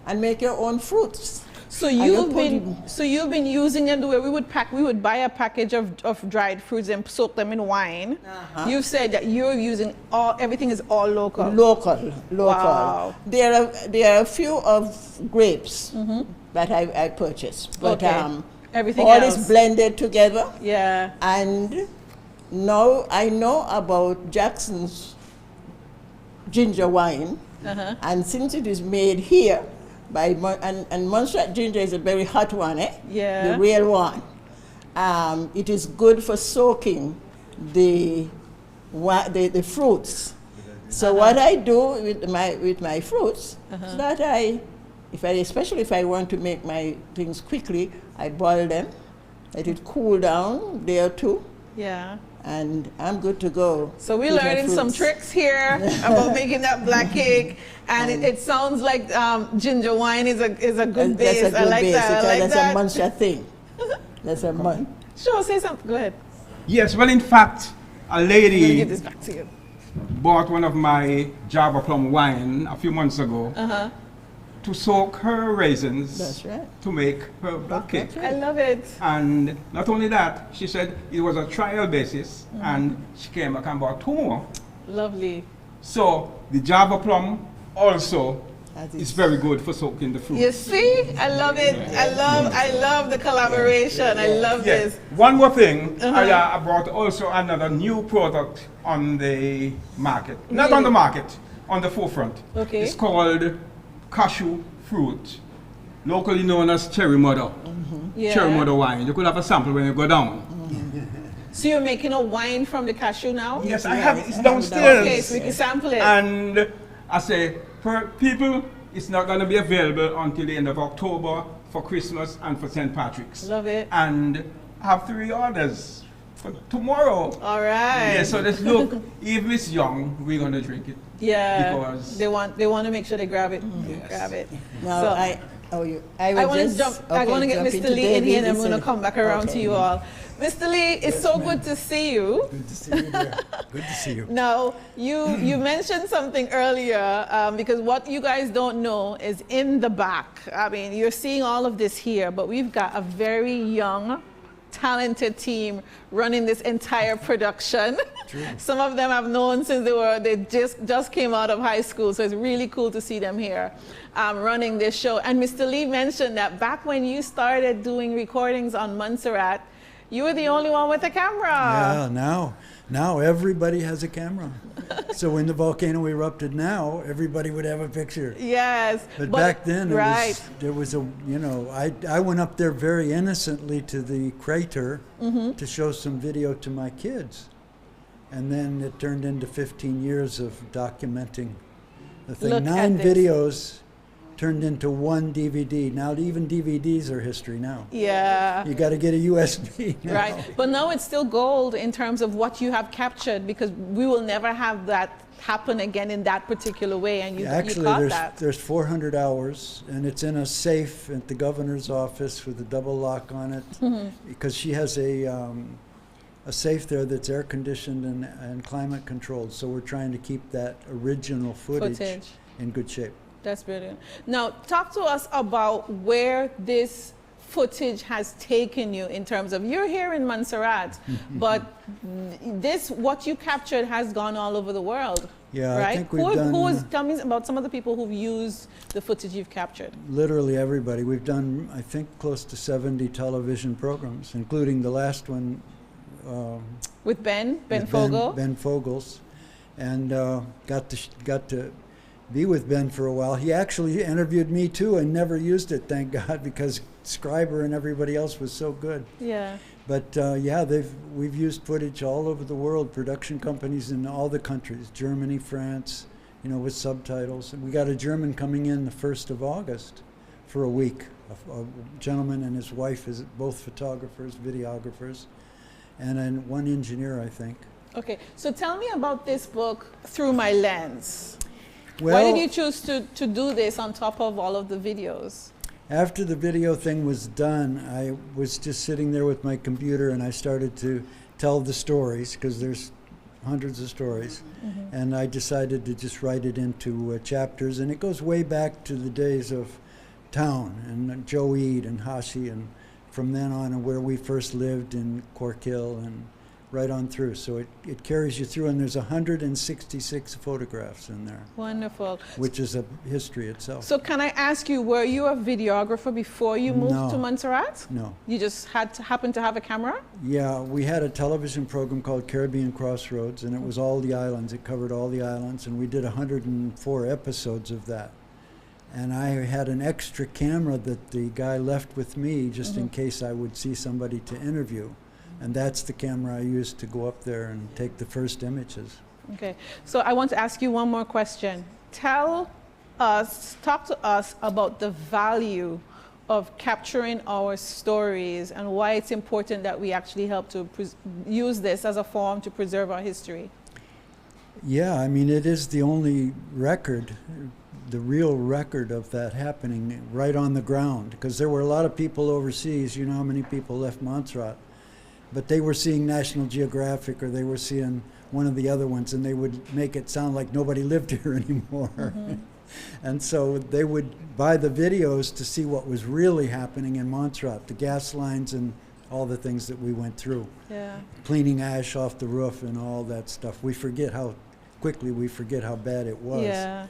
and make your own fruits. So you've been using them the way we would buy a package of dried fruits and soak them in wine. You've said that you're using everything is all local. Local. Wow. There are a few of grapes that I purchased, but everything all else is blended together. Yeah. And now I know about Jackson's ginger wine, and since it is made here by and Montserrat ginger is a very hot one, Yeah. the real one. It is good for soaking the fruits. So what I do with my fruits is that especially if I want to make my things quickly, I boil them, let it cool down a day or two. Yeah. And I'm good to go. So we're learning some tricks here about making that black cake, and it sounds like ginger wine is a good base. That's a good I like base. that. I like that's that. a Montserrat thing. That's a Mon. Sure, say something. Go ahead. Yes, well, in fact, a I'm gonna lady give this back to you. bought one of my Java plum wine a few months ago to soak her raisins. That's right. To make her black cake. I love it. And not only that, she said it was a trial basis, and she came back and bought 2 more. Lovely. So the Java plum also is very good for soaking the fruit. You see, I love it. I love the collaboration. I love this. One more thing, I brought also another new product on the market. Not on the market, on the forefront. Okay. It's called cashew fruit, locally known as cherry mother. Yeah. Cherry mother wine. You could have a sample when you go down. So you're making a wine from the cashew now? Yes, I have it. It's downstairs. Okay, so we can sample it. And I say, for people, it's not going to be available until the end of October for Christmas and for St. Patrick's. Love it. And I have 3 orders for tomorrow. All right. Yeah, so let's look. If it's young, we're going to drink it. Yeah. Because they want to make sure they grab it. Grab it. Now, So, I want to get Mr. Lee in here, and I'm going to come back around to you all. Mr. Lee, it's so good to see you. Good to see you there. Good to see you. Now, you mentioned something earlier, because what you guys don't know is in the back. I mean, you're seeing all of this here, but we've got a very young, talented team running this entire production. True. Some of them I've known since they just came out of high school, so it's really cool to see them here running this show. And Mr. Lee mentioned that back when you started doing recordings on Montserrat, you were the only one with a camera. Yeah, now everybody has a camera. So when the volcano erupted now, everybody would have a picture. Yes. But back then, right. there was a, you know, I went up there very innocently to the crater to show some video to my kids. And then it turned into 15 years of documenting the thing. Look 9 at this. videos turned into 1 DVD. Now even DVDs are history now. Yeah. You got to get a USB now. Right. But now it's still gold in terms of what you have captured, because we will never have that happen again in that particular way. And you caught that. There's 400 hours, and it's in a safe at the governor's office with a double lock on it, because she has a safe there that's air conditioned and climate controlled. So we're trying to keep that original footage in good shape. That's brilliant. Now, talk to us about where this footage has taken you in terms of, you're here in Montserrat, but what you captured has gone all over the world. Yeah, right? I think we've done... Tell me about some of the people who've used the footage you've captured. Literally everybody. We've done, I think, close to 70 television programs, including the last one. With Ben Fogel? Ben Fogels. And got to be with Ben for a while. He actually interviewed me too and never used it, thank God, because Scriber and everybody else was so good. Yeah. But yeah, we've used footage all over the world, production companies in all the countries, Germany, France, you know, with subtitles. And we got a German coming in the 1st of August for a week. A gentleman and his wife is both photographers, videographers, and then one engineer, I think. Okay, so tell me about this book, Through My Lens. Well, why did you choose to do this on top of all of the videos? After the video thing was done, I was just sitting there with my computer and I started to tell the stories, because there's hundreds of stories. And I decided to just write it into chapters, and it goes way back to the days of town and Joe Eid and Hashi, and from then on, and where we first lived in Corkhill and right on through. So it carries you through, and there's 166 photographs in there. Wonderful. Which is a history itself. So can I ask you, were you a videographer before you moved to Montserrat? No. You just happened to have a camera? Yeah, we had a television program called Caribbean Crossroads, and it was all the islands. It covered all the islands, and we did 104 episodes of that. And I had an extra camera that the guy left with me just in case I would see somebody to interview. And that's the camera I used to go up there and take the first images. Okay, so I want to ask you one more question. Talk to us about the value of capturing our stories and why it's important that we actually help to use this as a form to preserve our history. Yeah, I mean, it is the only record, the real record of that happening right on the ground, because there were a lot of people overseas. You know how many people left Montserrat, but they were seeing National Geographic, or they were seeing one of the other ones, and they would make it sound like nobody lived here anymore. And so they would buy the videos to see what was really happening in Montserrat, the gas lines and all the things that we went through. Yeah. Cleaning ash off the roof and all that stuff. We forget how quickly we forget how bad it was. Yeah.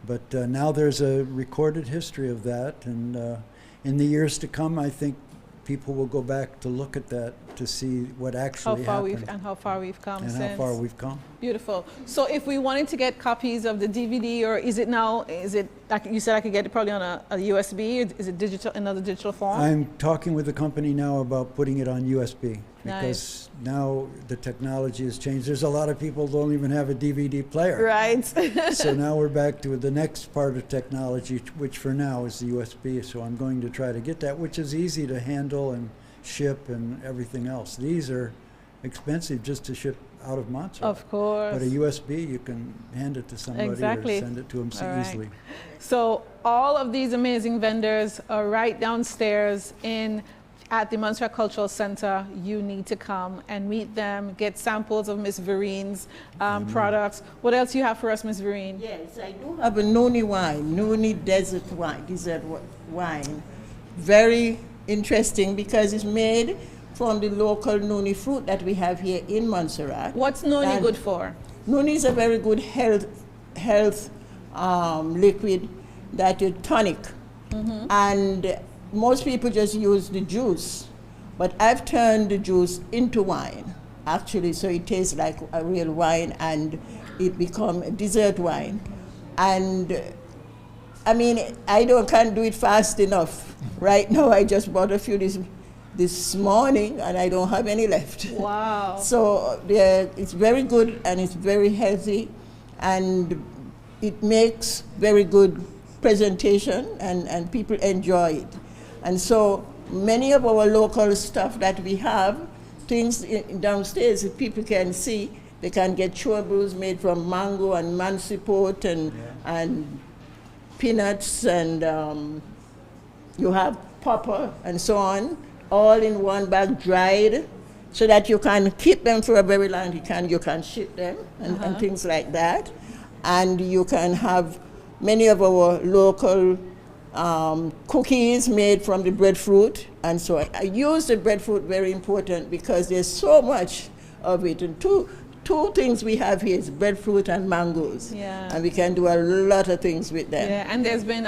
But now there's a recorded history of that, and in the years to come, I think people will go back to look at that to see what actually happened. How far we've come and since. how far we've come. Beautiful. So if we wanted to get copies of the DVD, or is it like you said, I could get it probably on a USB? Is it digital, another digital form? I'm talking with the company now about putting it on USB, Nice. because now the technology has changed. There's a lot of people who don't even have a DVD player. Right. So now we're back to the next part of technology, which for now is the USB. So I'm going to try to get that, which is easy to handle and ship and everything else. These are expensive just to ship out of Montserrat. Of course. But a USB, you can hand it to somebody or send it to them easily. Right. So all of these amazing vendors are right downstairs at the Montserrat Cultural Center. You need to come and meet them, get samples of Miss Vereen's products. What else you have for us, Miss Vereen? Yes, I do have a Noni wine, Noni desert wine. Very interesting because it's made from the local Noni fruit that we have here in Montserrat. What's Noni good for? Noni is a very good health liquid that is tonic. And most people just use the juice, but I've turned the juice into wine, actually, so it tastes like a real wine, and it become a dessert wine. And I mean, can't do it fast enough. Right now, I just bought a few this morning, and I don't have any left. Wow. So it's very good, and it's very healthy, and it makes very good presentation, and people enjoy it. And so many of our local stuff that we have, things downstairs that people can see, they can get chewables made from mango and mansipot and peanuts, and you have pepper and so on, all in one bag, dried, so that you can keep them for a very long time. You can ship them and things like that. And you can have many of our local cookies made from the breadfruit. And so I use the breadfruit, very important, because there's so much of it. And two things we have here is breadfruit and mangoes. Yeah. And we can do a lot of things with them. Yeah, and there's been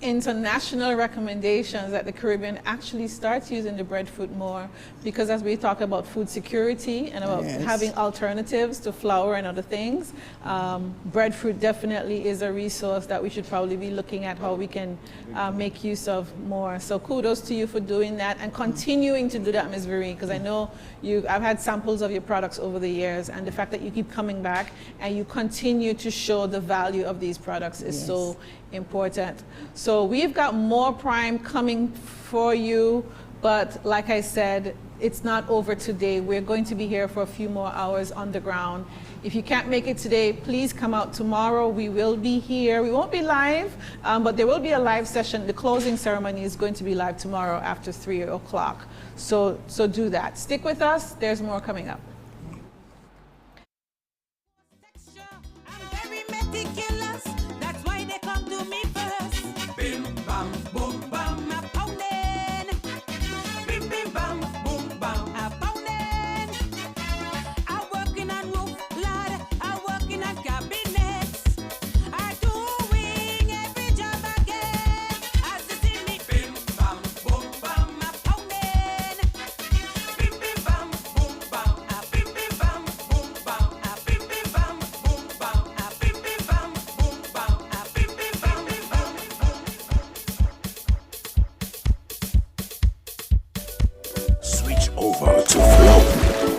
international recommendations that the Caribbean actually starts using the breadfruit more, because as we talk about food security and about having alternatives to flour and other things, breadfruit definitely is a resource that we should probably be looking at how we can make use of more. So kudos to you for doing that and continuing to do that, Ms. Vereen, because I know I've had samples of your products over the years, and the fact that you keep coming back and you continue to show the value of these products is so important. So we've got more Prime coming for you, but like I said, it's not over today. We're going to be here for a few more hours on the ground. If you can't make it today, please come out tomorrow. We will be here. We won't be live, but there will be a live session. The closing ceremony is going to be live tomorrow after 3 o'clock. So do that. Stick with us. There's more coming up.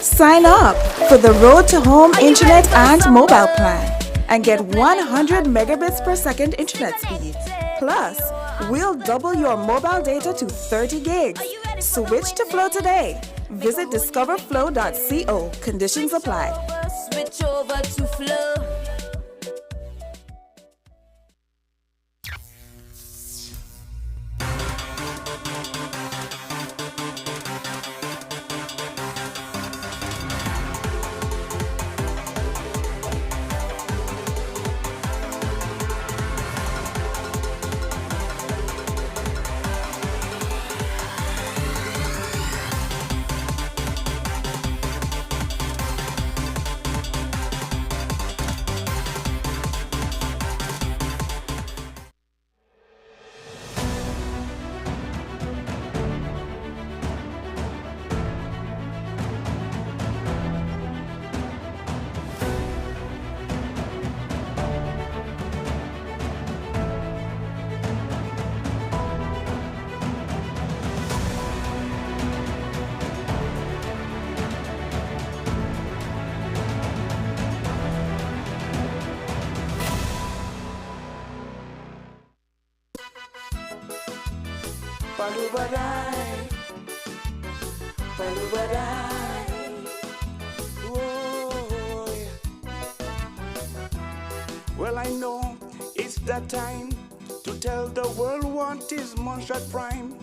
Sign up for the Road to Home Internet and Mobile Plan and get 100 megabits per second internet speed. Plus, we'll double your mobile data to 30 gigs. Switch to Flow today. Visit discoverflow.co. Conditions apply. Switch over to Flow. Well, I know it's that time to tell the world what is Montserrat Prime.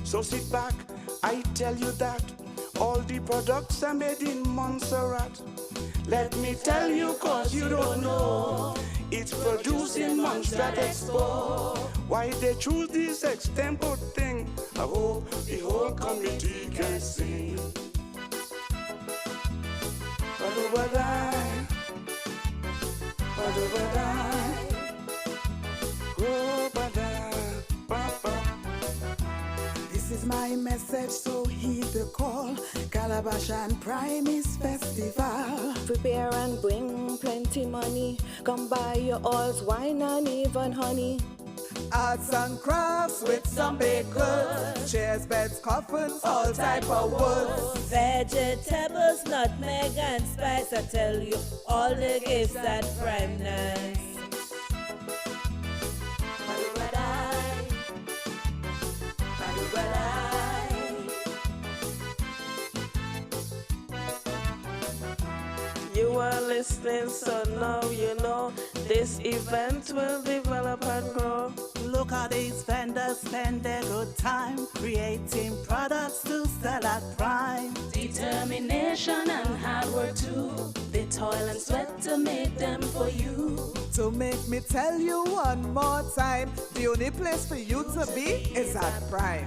So sit back, I tell you that all the products are made in Montserrat. Let me tell you, cause you don't know, it's produced in Montserrat Expo. Why they choose this extempo thing, I hope the whole committee can sing. This is my message, so heed the call. Calabash and Prime is festival. Prepare and bring plenty plenty money. Come buy your oils, wine and even honey. Arts and crafts with some baked goods, chairs, beds, coffins, all type of woods. Vegetables, nutmeg and spice, I tell you, all the gifts at Prime nice. You are listening, so now you know this event will develop and grow. Look how these vendors spend their good time creating products to sell at Prime. Determination and hard work too. They toil and sweat to make them for you. To make me tell you one more time, the only place for you to be is at Prime.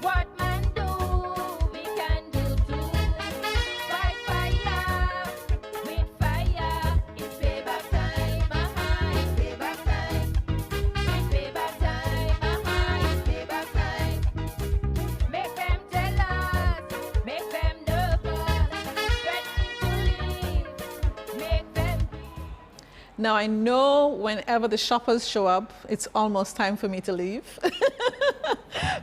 What man do, we can do too. Fight fire with fire. It's payback time, it's payback time. It's payback time, it's payback time. Make them tell us, make them nervous. Threaten to leave, make them. Now I know whenever the shoppers show up, it's almost time for me to leave.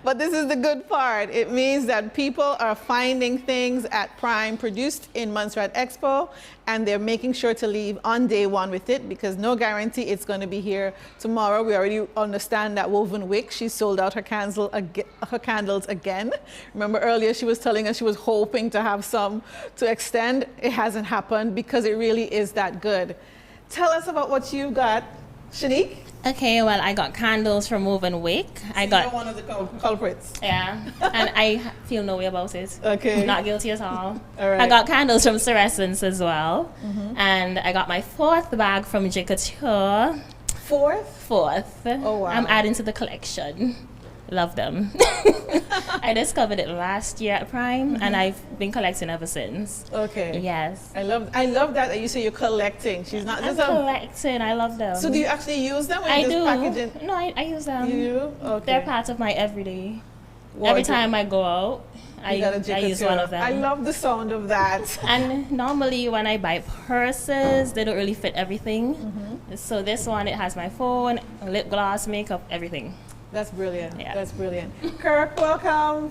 But this is the good part. It means that people are finding things at Prime produced in Montserrat Expo, and they're making sure to leave on day one with it, because no guarantee it's going to be here tomorrow. We already understand that Woven Wick, she sold out her candles again. Remember earlier she was telling us she was hoping to have some to extend. It hasn't happened because it really is that good. Tell us about what you got, Shanique. Okay, well, I got candles from Woven Wick. I got You're one of the culprits. Yeah, and I feel no way about it. Okay. Not guilty at all. All right. I got candles from Serescence as well. And I got my 4th bag from J Couture. 4th? 4th. Oh, wow. I'm adding to the collection. Love them. I discovered it last year at Prime, and I've been collecting ever since. Okay. Yes. I love that you say you're collecting. She's not I'm just collecting. I love them. So do you actually use them when I you do. just package it? No, I use them. You do? Okay. They're part of my everyday. Wardrobe. Every time I go out, I use one of them. I love the sound of that. And normally when I buy purses, they don't really fit everything. So this one, it has my phone, lip gloss, makeup, everything. That's brilliant. Yeah. That's brilliant. Kirk, welcome.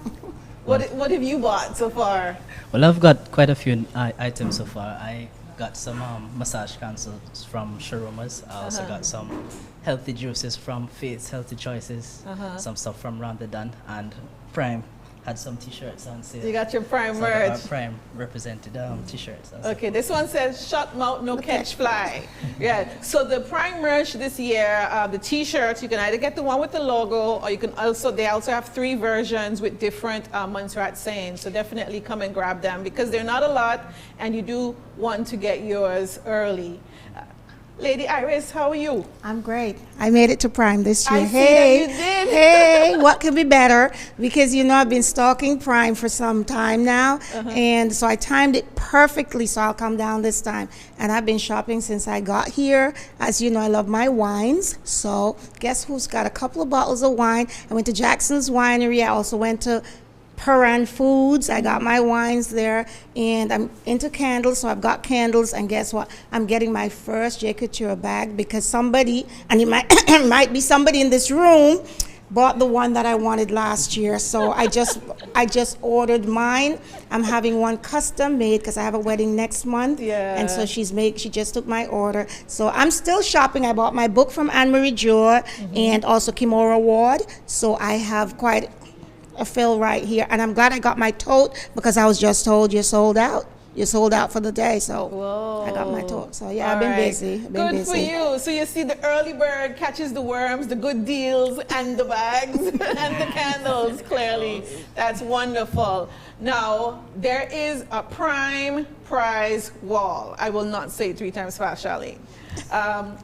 What have you bought so far? Well, I've got quite a few items so far. I got some massage candles from Sharumas. I also got some healthy juices from Faith's Healthy Choices. Some stuff from Ramadan, and Prime had some t-shirts on sale. You got your Prime so merch. I got Prime represented t-shirts. Okay, this one says shut mouth, no catch fly. Yeah, so the Prime merch this year, the t-shirts, you can either get the one with the logo, or you can also, they also have 3 versions with different Montserrat sayings. So definitely come and grab them, because they're not a lot, and you do want to get yours early. Lady Iris, how are you? I'm great. I made it to Prime this year. I see that you did. Hey, what could be better? Because, you know, I've been stalking Prime for some time now. And so I timed it perfectly, so I'll come down this time. And I've been shopping since I got here. As you know, I love my wines. So guess who's got a couple of bottles of wine? I went to Jackson's Winery. I also went to Paran Foods. I got my wines there, and I'm into candles, so I've got candles. And guess what? I'm getting my first J Couture bag, because somebody, and it might be somebody in this room, bought the one that I wanted last year. So I just ordered mine. I'm having one custom made because I have a wedding next month. Yeah. And so she just took my order. So I'm still shopping. I bought my book from Anne-Marie Jor and also Kimura Ward. So I have quite a fill right here, and I'm glad I got my tote, because I was just told you're sold out. you sold out for the day. So Whoa. I got my tour. So yeah, I've All been right. busy. I've been Good busy. for you. So you see the early bird catches the worms, the good deals, and the bags, and the candles, clearly. That's wonderful. Now, there is a prime prize wall. I will not say it 3 times fast, Charlene.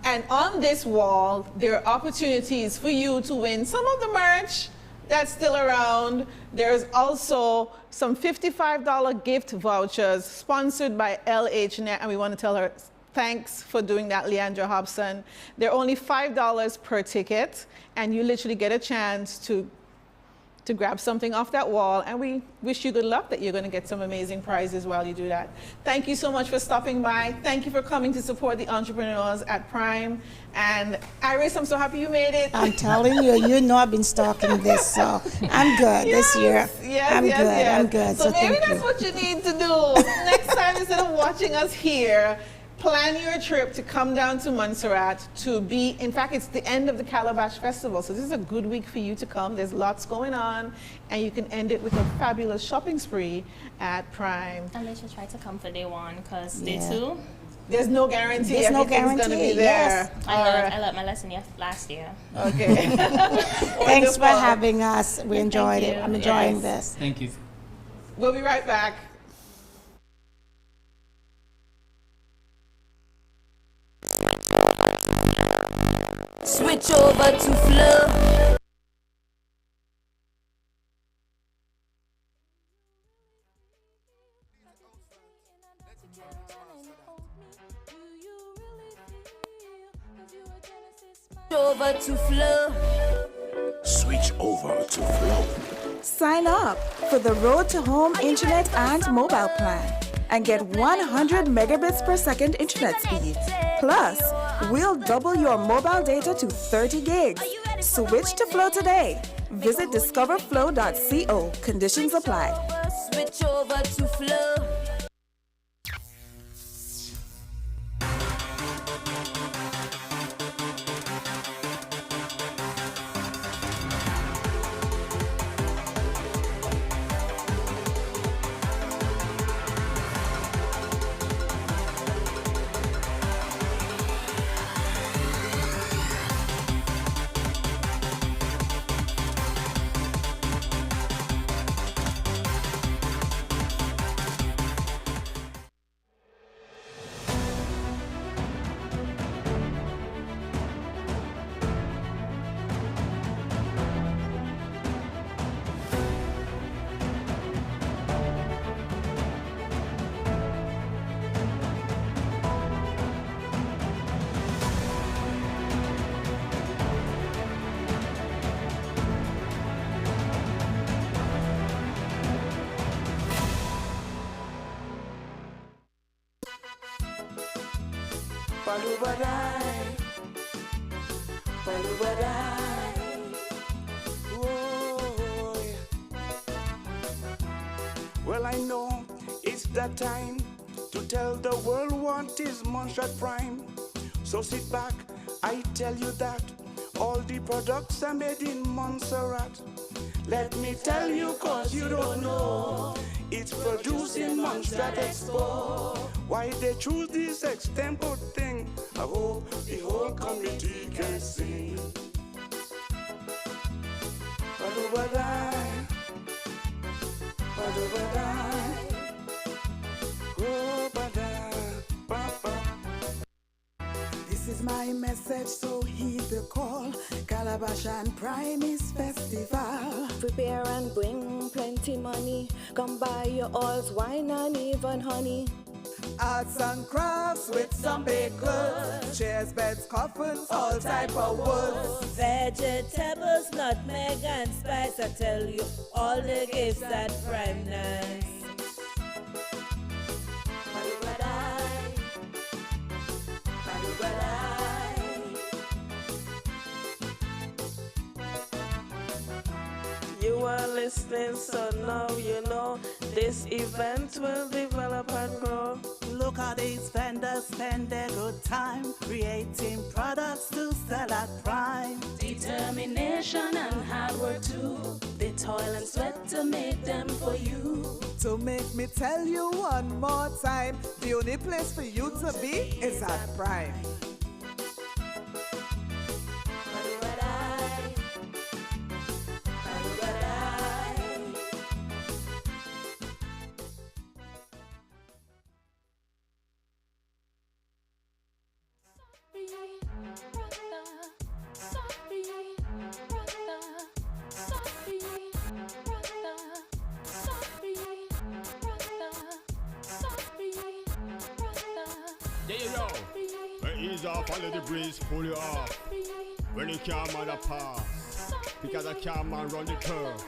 And on this wall, there are opportunities for you to win some of the merch that's still around. There's also some $55 gift vouchers sponsored by LHNet, and we want to tell her thanks for doing that, Leandra Hobson. They're only $5 per ticket, and you literally get a chance to grab something off that wall, and we wish you good luck that you're going to get some amazing prizes while you do that. Thank you so much for stopping by. Thank you for coming to support the entrepreneurs at Prime. And Iris, I'm so happy you made it. I'm telling you, you know I've been stalking this, so I'm good this year. I'm good. So maybe thank that's you. what you need to do. Next time, instead of watching us here, plan your trip to come down to Montserrat to be, in fact, it's the end of the Calabash Festival. So this is a good week for you to come. There's lots going on, and you can end it with a fabulous shopping spree at Prime. And they should try to come for day 1, because day Yeah. 2, there's no guarantee There's no everything's going to be guarantee, there. yes. I learned my lesson last year. Okay. Thanks for having us. We enjoyed Thank it. you. I'm enjoying Yes. this. Thank you. We'll be right back. Switch over to flow. Over to flow. Switch over to flow. Sign up for the Road to Home Internet and Mobile Plan and get 100 megabits per second internet speed. Plus, we'll double your mobile data to 30 gigs. Switch to Flow today. Visit discoverflow.co. Conditions apply. Switch over to flow. Well, I know it's that time to tell the world what is Montserrat Prime. So sit back, I tell you that all the products are made in Montserrat. Let me tell you, cause you don't know, it's produced in Montserrat Expo. Why they choose this extempo thing, I hope the whole committee can sing. This is my message, so heed the call. Calabash and Prime is festival. Prepare and bring plenty money. Come buy your oils, wine and even honey. Arts and crafts with some baked goods. Chairs, beds, coffins, all type of wood. Vegetables, nutmeg and spice. I tell you, all the gifts at Prime nice. You are listening, so now you know this event will develop and grow. Look how these vendors spend their good time creating products to sell at Prime. Determination and hard work too. They toil and sweat to make them for you. To make me tell you one more time, the only place for you to be is at Prime. Ease off, follow the breeze, pull you off. When you can't man a pass, because I can't man run the curve.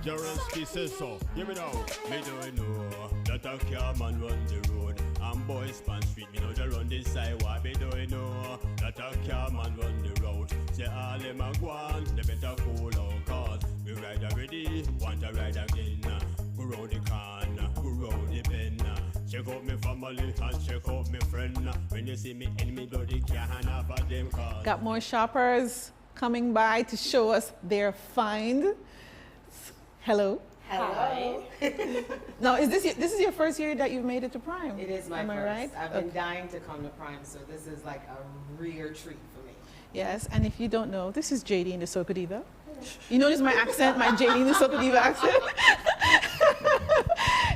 Jeroski says so, hear me now. Me don't know that I can't man run the road. And boys pan street, me know they run this side. Why me don't know that I can't man run the road. Say all them a go on, they better cool out. Cause we ride already, want to ride again. Go round the corner, go round the bend. Check out me family and check out me friend. When you see me enemy, bloody can't have a them cause. Got more shoppers coming by to show us their find. Hello. Hello. Now, this is your first year that you've made it to Prime? It is my Am first. I right? I've been dying to come to Prime, so this is like a rare treat for me. Yes, and if you don't know, this is JD in the Soca Diva. You notice my accent, my JD in the Soca Diva accent?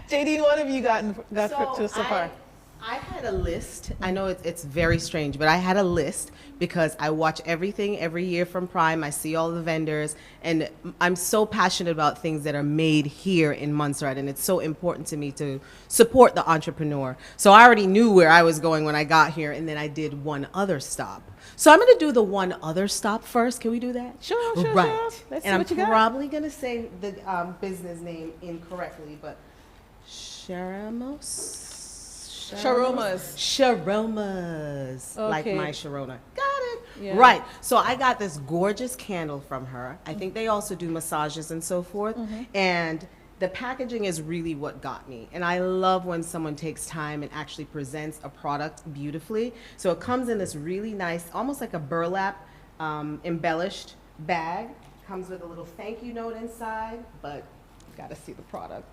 JD, what have you gotten so far? I had a list. I know it's very strange, but I had a list because I watch everything every year from Prime. I see all the vendors, and I'm so passionate about things that are made here in Montserrat, and it's so important to me to support the entrepreneur. So I already knew where I was going when I got here, and then I did one other stop. So I'm going to do the one other stop first. Can we do that? Sure. Right. Sure. Let's see and what you I'm got. probably going to say the business name incorrectly, but Sharomas. Like my Sharona. Got it. Yeah. Right. So I got this gorgeous candle from her. I think they also do massages and so forth. And the packaging is really what got me. And I love when someone takes time and actually presents a product beautifully. So it comes in this really nice, almost like a burlap embellished bag. Comes with a little thank you note inside, but you gotta see the product.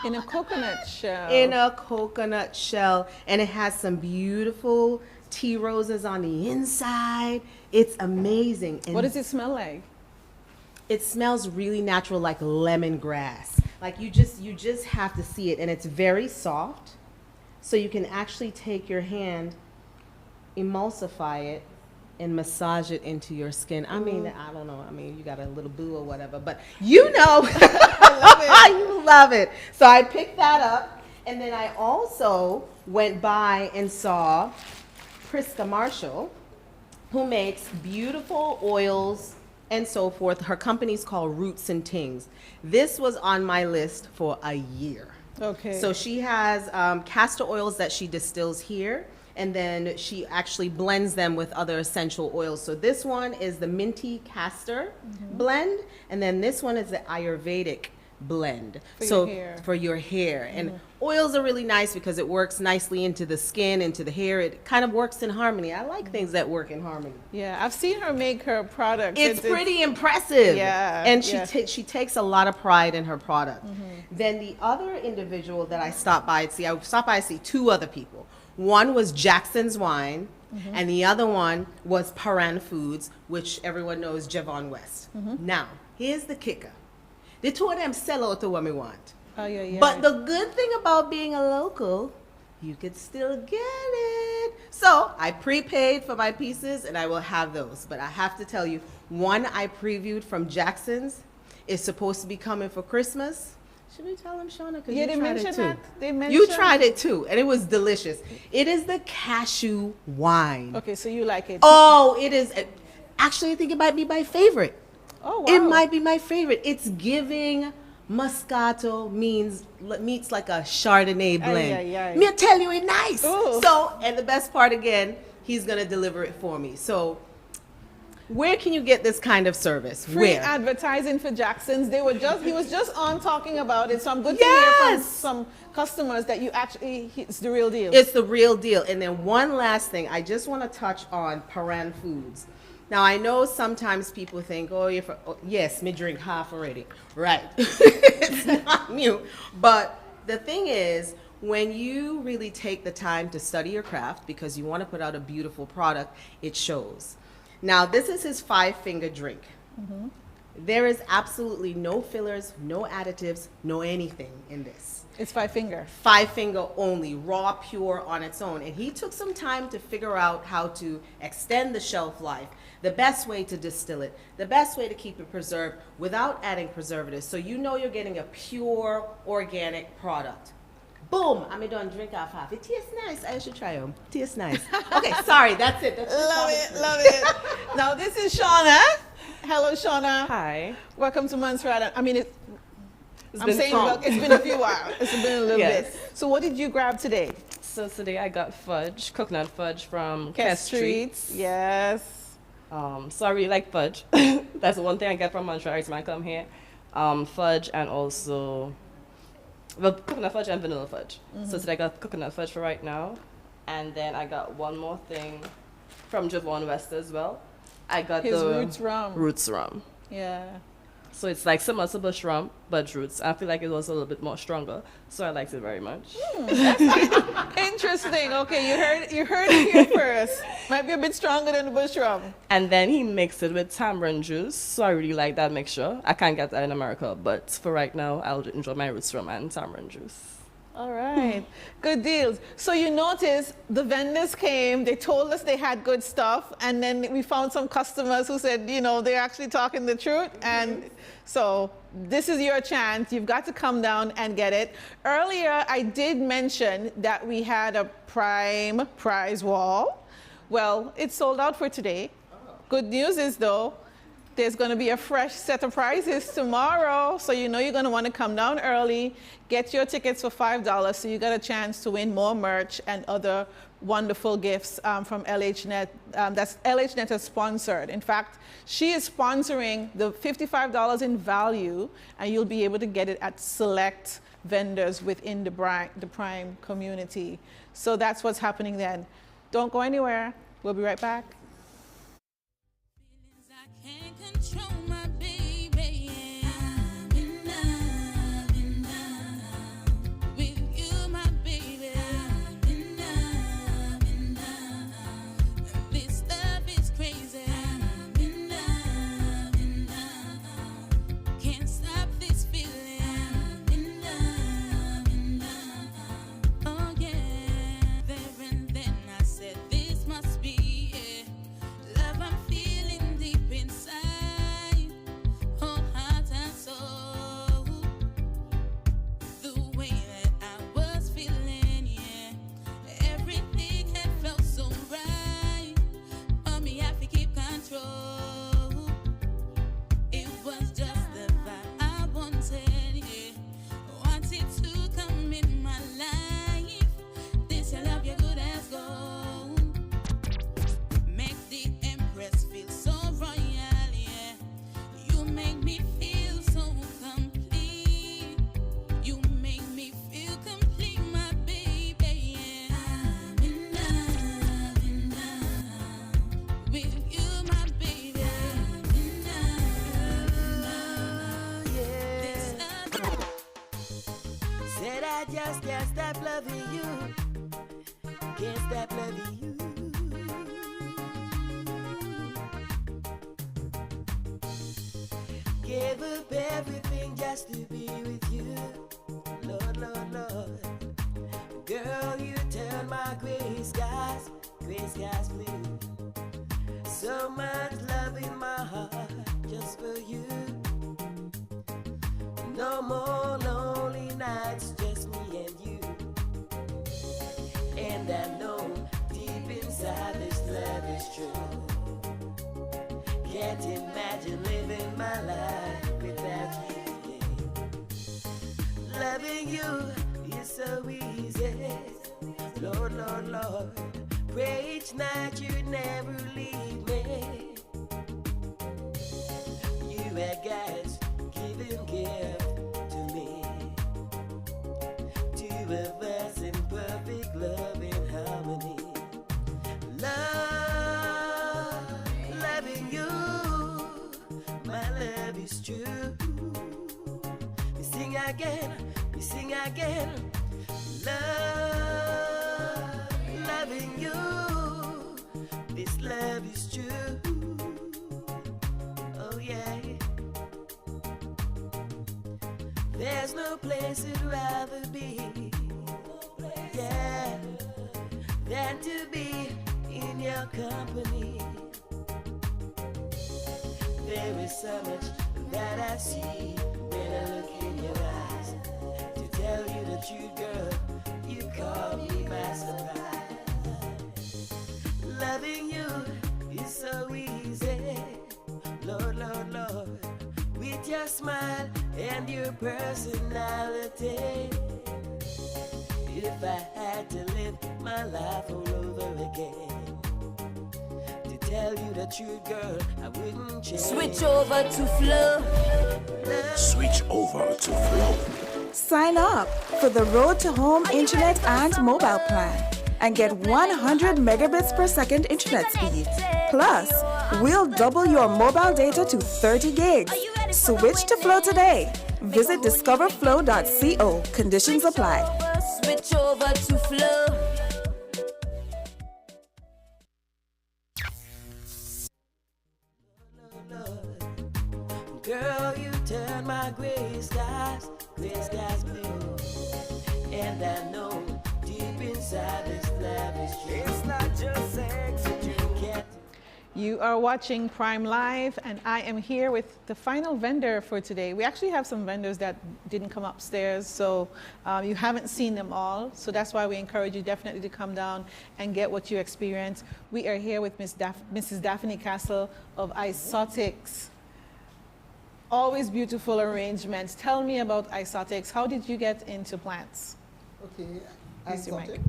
In a coconut shell. In a coconut shell. And it has some beautiful tea roses on the inside. It's amazing. And what does it smell like? It smells really natural, like lemongrass. Like you just have to see it. And it's very soft. So you can actually take your hand, emulsify it, and massage it into your skin. I mean, I don't know. I mean, you got a little boo or whatever, but you know, I love it. You love it. So I picked that up, and then I also went by and saw Priska Marshall, who makes beautiful oils and so forth. Her company's called Roots and Tings. This was on my list for a year. Okay. So she has castor oils that she distills here, and then she actually blends them with other essential oils. So this one is the minty castor blend, and then this one is the Ayurvedic blend. For your hair. And oils are really nice because it works nicely into the skin, into the hair. It kind of works in harmony. I like things that work in harmony. Yeah, I've seen her make her products. It's pretty impressive. Yeah. And she takes a lot of pride in her product. Then the other individual that I stopped by to see two other people. One was Jackson's Wine, and the other one was Paran Foods, which everyone knows Javon West. Now, here's the kicker. The two of them sell out to what we want. Oh, yeah. But the good thing about being a local, you could still get it. So I prepaid for my pieces, and I will have those. But I have to tell you, one I previewed from Jackson's is supposed to be coming for Christmas. Should we tell them, Shauna? Yeah, they mentioned that. They mentioned. You tried it too, and it was delicious. It is the cashew wine. Okay, so you like it? Oh, it is. Actually, I think it might be my favorite. Oh, wow. It might be my favorite. It's giving Moscato meets like a Chardonnay blend. Me tell you, it's nice. Ooh. So, and the best part again, he's gonna deliver it for me. So, where can you get this kind of service? Free Where? advertising for Jackson's. He was just on talking about it. So I'm good to hear from some customers that you actually, it's the real deal. It's the real deal. And then one last thing, I just want to touch on Paran Foods. Now, I know sometimes people think, yes, me drink half already. Right. It's not new. But the thing is, when you really take the time to study your craft because you want to put out a beautiful product, it shows. Now, this is his 5-finger drink. Mm-hmm. There is absolutely no fillers, no additives, no anything in this. It's 5-finger. 5-finger only, raw, pure on its own. And he took some time to figure out how to extend the shelf life, the best way to distill it, the best way to keep it preserved without adding preservatives. So you know you're getting a pure, organic product. Boom, I'm done drink half. It tastes nice. I should try them. Tastes nice. Okay, sorry, that's it. Love it. Now this is Shauna. Hello, Shauna. Hi. Welcome to Montserrat. I mean, it's been a few while. It's been a little Yes. bit. So what did you grab today? So today I got fudge, coconut fudge from Kest Streets. Yes. So I really like fudge. That's the one thing I get from Montserrat when I come here. Fudge and also, well, coconut fudge and vanilla fudge. So today I got coconut fudge for right now. And then I got one more thing from Javon West as well. I got his the roots rum. Roots rum. Yeah. So it's like similar to bush rum, but roots. I feel like it was a little bit more stronger, so I liked it very much. Interesting. Okay, you heard it here first. Might be a bit stronger than the bush rum. And then he mixed it with tamarind juice, so I really like that mixture. I can't get that in America, but for right now, I'll enjoy my roots rum and tamarind juice. All right, good deals. So you notice the vendors came, they told us they had good stuff, and then we found some customers who said, they're actually talking the truth. And so this is your chance. You've got to come down and get it. Earlier, I did mention that we had a Prime prize wall. Well, it's sold out for today. Good news is, though, there's going to be a fresh set of prizes tomorrow, so you're going to want to come down early, get your tickets for $5, so you got a chance to win more merch and other wonderful gifts from LHNet. That's LHNet has sponsored. In fact, she is sponsoring the $55 in value, and you'll be able to get it at select vendors within the Prime community. So that's what's happening then. Don't go anywhere. We'll be right back. Control my baby. I'm in love with you, my baby. I'm in love. This love is crazy. I'm in love. Can't stop this feeling. I'm in love. Oh yeah. There and then I said this must be it. Love I'm feeling deep inside. Just can't stop loving you. Can't stop loving you. Give up everything just to be with you. Lord, Lord, Lord. Girl, you turn my gray skies blue. So much love in my heart just for you. No more lonely nights, just me and you. And I know deep inside this love is true. Can't imagine living my life without you. Loving you is so easy. Lord, Lord, Lord. Pray each night you'd never leave me. You had guys giving gift to me. Two of us in perfect love and harmony. Love, loving again, we sing again. Loving you, this love is true. Oh yeah. There's no place I'd rather be, yeah, than to be in your company. There is so much that I see when I look in your eyes. To tell you the truth, girl, you caught me by surprise. Loving you is so easy, Lord, Lord, Lord. With your smile and your personality. If I had to live my life all over again, to tell you the truth, girl, I wouldn't change. Switch over to Flow. Switch over to Flow. Sign up for the Road to Home Internet and Mobile Plan and get 100 megabits per second internet speed. Plus, we'll double your mobile data to 30 gigs. Switch to Flow today. Visit discoverflow.co. Conditions apply. Switch over to Flow. Girl, you turn my gray skies blue. And I know deep inside this love is true. It's not just sex that you get. You are watching Prime Live, and I am here with the final vendor for today. We actually have some vendors that didn't come upstairs, so you haven't seen them all. So that's why we encourage you definitely to come down and get what you experience. We are here with Mrs. Daphne Castle of Isotics. Always beautiful arrangements. Tell me about Isotics. How did you get into plants? Okay, Use your mic.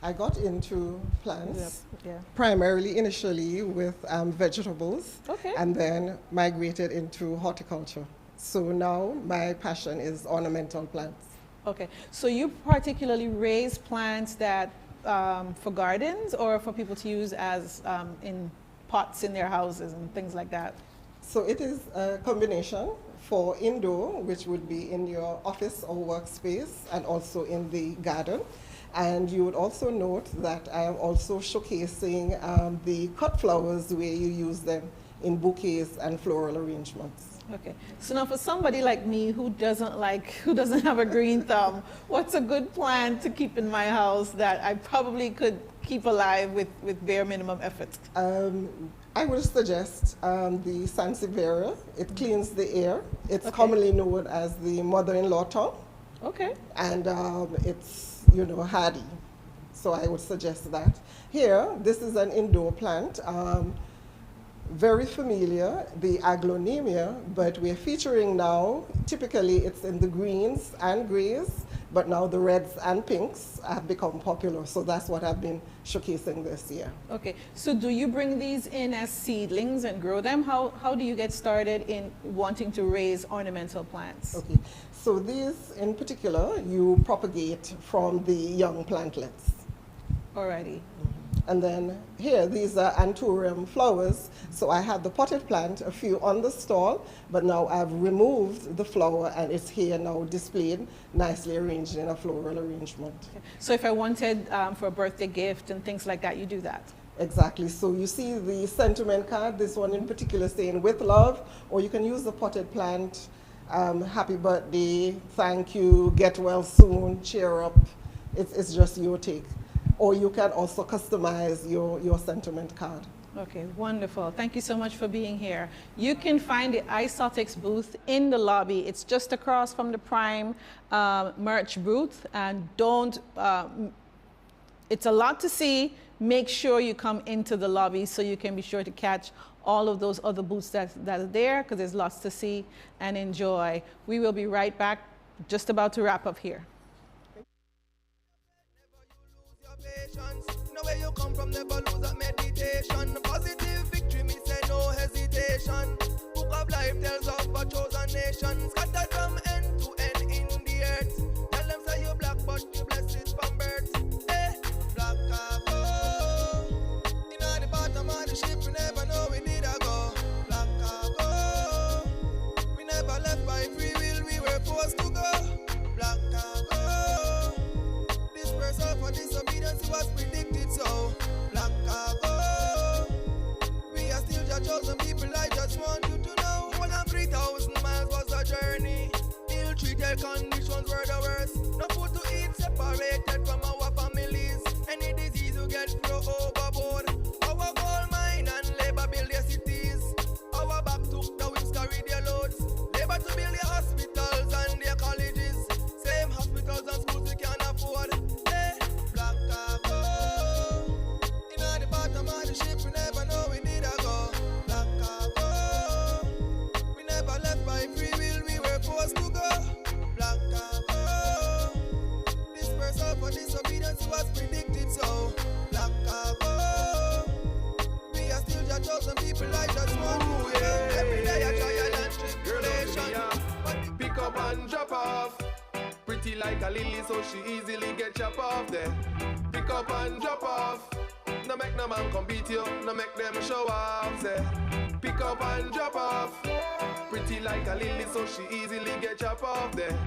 I got into plants Yeah. primarily initially with vegetables, Okay. and then migrated into horticulture. So now my passion is ornamental plants. Okay, so you particularly raise plants that for gardens or for people to use as in pots in their houses and things like that? So it is a combination for indoor, which would be in your office or workspace, and also in the garden. And you would also note that I am also showcasing the cut flowers where you use them in bouquets and floral arrangements. Okay, so now for somebody like me who doesn't have a green thumb, what's a good plant to keep in my house that I probably could keep alive with bare minimum effort? I would suggest the Sansevieria. It cleans the air. It's commonly known as the mother-in-law tongue. Okay. And it's, hardy. So I would suggest that. Here, this is an indoor plant. Very familiar, the aglaonemia, but we're featuring now, typically it's in the greens and grays, but now the reds and pinks have become popular. So that's what I've been showcasing this year. Okay, so do you bring these in as seedlings and grow them? How do you get started in wanting to raise ornamental plants? Okay, so these in particular, you propagate from the young plantlets. Alrighty. And then here, these are anthurium flowers. So I had the potted plant, a few on the stall, but now I've removed the flower and it's here now displayed, nicely arranged in a floral arrangement. Okay. So if I wanted for a birthday gift and things like that, you do that? Exactly. So you see the sentiment card, this one in particular saying with love, or you can use the potted plant, happy birthday, thank you, get well soon, cheer up. It's just your take. Or you can also customize your sentiment card. Okay, wonderful. Thank you so much for being here. You can find the Isotics booth in the lobby. It's just across from the Prime merch booth. And it's a lot to see. Make sure you come into the lobby so you can be sure to catch all of those other booths that are there, because there's lots to see and enjoy. We will be right back, just about to wrap up here. Know where you come from, never lose that meditation. Positive victory, me say no hesitation. Book of life tells of a chosen nation. Scattered from end to end in the earth. Tell them say you black, but you blessed from birth. Eh, black cargo. In the bottom of the ship, we never know we need a go. Black cargo. We never left by free will, we were forced to go. Pretty like a lily, so she easily get chop off there. Pick up and drop off. No make no man come beat you, no make them show off there. Pick up and drop off. Pretty like a lily, so she easily get chop off there.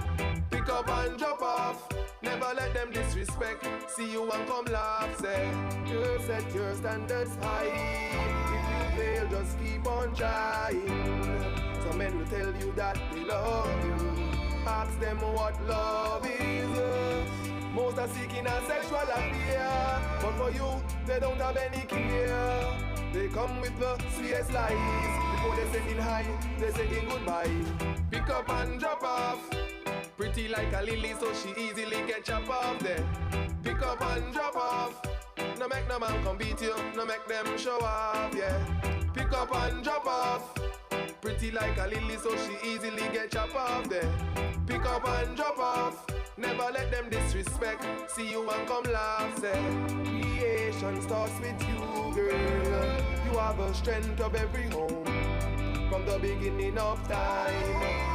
Pick up and drop off. Never let them disrespect. See you and come laugh, say. Girl, set your standards high. If you fail, just keep on trying. Some men will tell you that they love you. Ask them what love is. Most are seeking a sexual affair, but for you, they don't have any care. They come with the sweetest lies. Before they saying hi, they saying goodbye. Pick up and drop off. Pretty like a lily, so she easily get chop off there. Pick up and drop off. No make no man come beat you, no make them show off, yeah. Pick up and drop off. Pretty like a lily, so she easily get chop off there. Pick up and drop off. Never let them disrespect. See you and come laugh, say. Creation starts with you, girl. You have the strength of every home. From the beginning of time,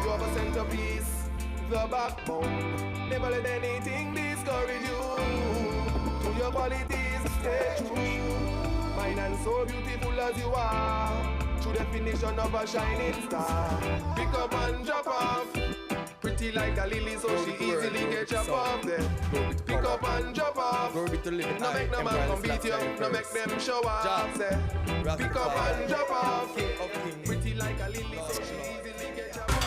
you have a centerpiece, the backbone. Never let anything discourage you. To your qualities, stay true. Mine and so beautiful as you are. True definition of a shining star. Pick up and drop off. Pretty like a lily, so she easily get chop off there. Pick up and drop off. No make no man come beat you, no make them show off, say. Pick up and drop off. Pretty like a lily, so she easily get chop off.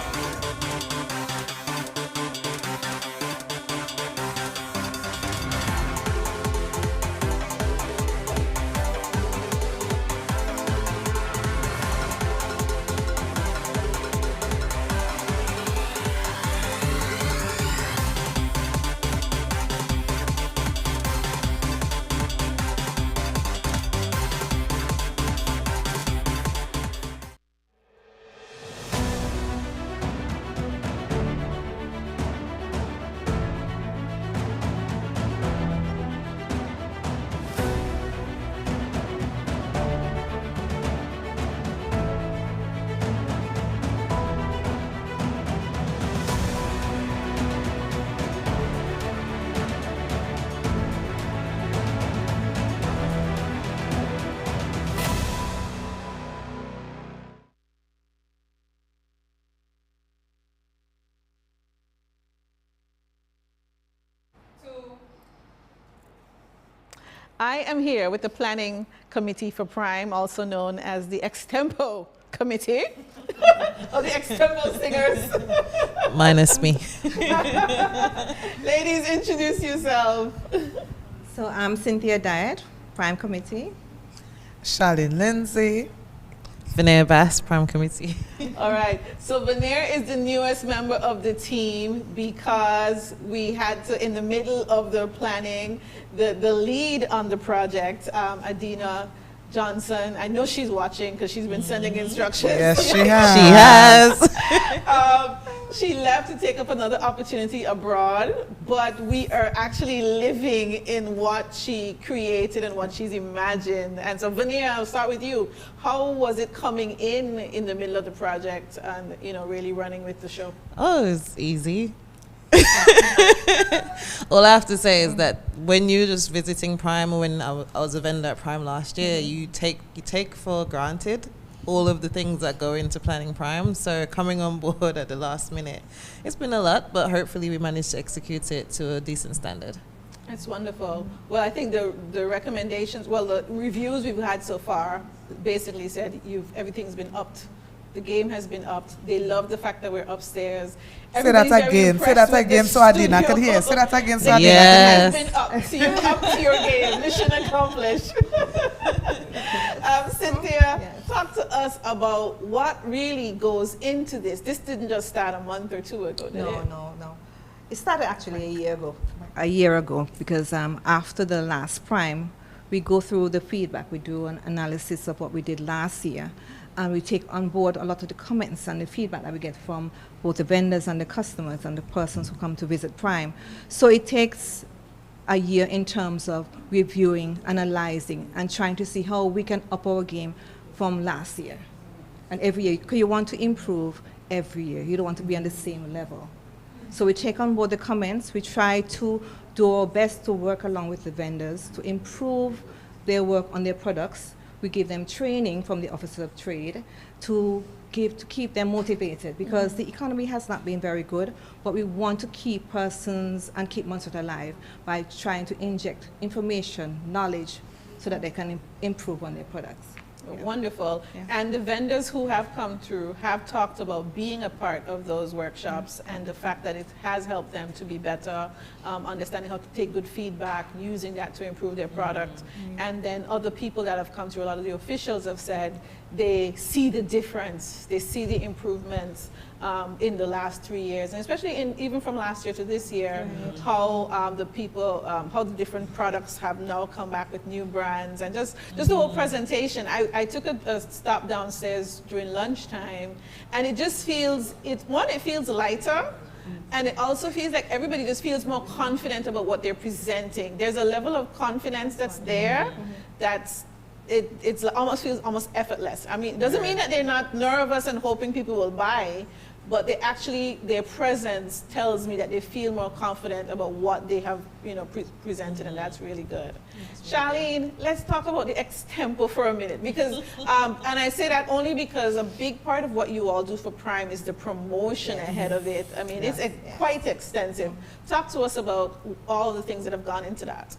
I am here with the Planning Committee for Prime, also known as the Extempo Committee, or the Extempo Singers. Minus me. Ladies, introduce yourself. So I'm Cynthia Diet, Prime Committee. Charlene Lindsay. Veneer Bass, Prime Committee. All right, so Veneer is the newest member of the team because we had to, in the middle of the planning, the lead on the project, Adina Johnson, I know she's watching because she's been sending instructions. Yes, she has. She has. She left to take up another opportunity abroad, but we are actually living in what she created and what she's imagined. And so, Veneer, I'll start with you. How was it coming in the middle of the project and, you know, really running with the show? Oh, it's easy. All I have to say is that when you're just visiting Prime, or when I was a vendor at Prime last year, you take for granted all of the things that go into planning Prime. So coming on board at the last minute, it's been a lot, but hopefully we managed to execute it to a decent standard. That's wonderful. Well, I think the recommendations, well, the reviews we've had so far basically said everything's been upped. The game has been upped. They love the fact that we're upstairs. Say that again so Adina can hear. Say that again so Adina can hear. The game has been upped. So you're up to your game. Mission accomplished. Cynthia, talk to us about what really goes into this. This didn't just start a month or two ago, did it? No. It started actually a year ago. A year ago, because after the last Prime, we go through the feedback. We do an analysis of what we did last year. And we take on board a lot of the comments and the feedback that we get from both the vendors and the customers and the persons who come to visit Prime. So it takes a year in terms of reviewing, analyzing, and trying to see how we can up our game from last year. And every year, because you want to improve every year. You don't want to be on the same level. So we take on board the comments. We try to do our best to work along with the vendors to improve their work on their products. We give them training from the Office of Trade to keep them motivated, because the economy has not been very good, but we want to keep persons and keep Montserrat alive by trying to inject information, knowledge, so that they can improve on their products. Wonderful. And the vendors who have come through have talked about being a part of those workshops and the fact that it has helped them to be better, understanding how to take good feedback, using that to improve their product. And then other people that have come through, a lot of the officials have said they see the difference, they see the improvements in the last 3 years, and especially even from last year to this year, how the people, how the different products have now come back with new brands, and just the whole presentation. I took a stop downstairs during lunchtime, and it just feels, it feels lighter, and it also feels like everybody just feels more confident about what they're presenting. There's a level of confidence that's there that's it almost feels almost effortless. I mean, it doesn't mean that they're not nervous and hoping people will buy, but they actually, their presence tells me that they feel more confident about what they have, presented, and that's really good. Charlene, let's talk about the extempo for a minute, because, and I say that only because a big part of what you all do for Prime is the promotion ahead of it. I mean, it's quite extensive. Talk to us about all the things that have gone into that.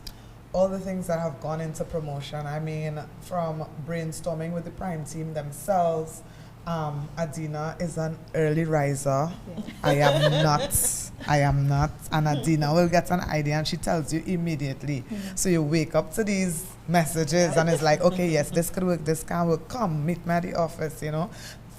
All the things that have gone into promotion. I mean, from brainstorming with the Prime team themselves. Adina is an early riser. I am not. And Adina will get an idea and she tells you immediately. So you wake up to these messages and it's like, okay, yes, this could work, this can work. Come, meet me at the office,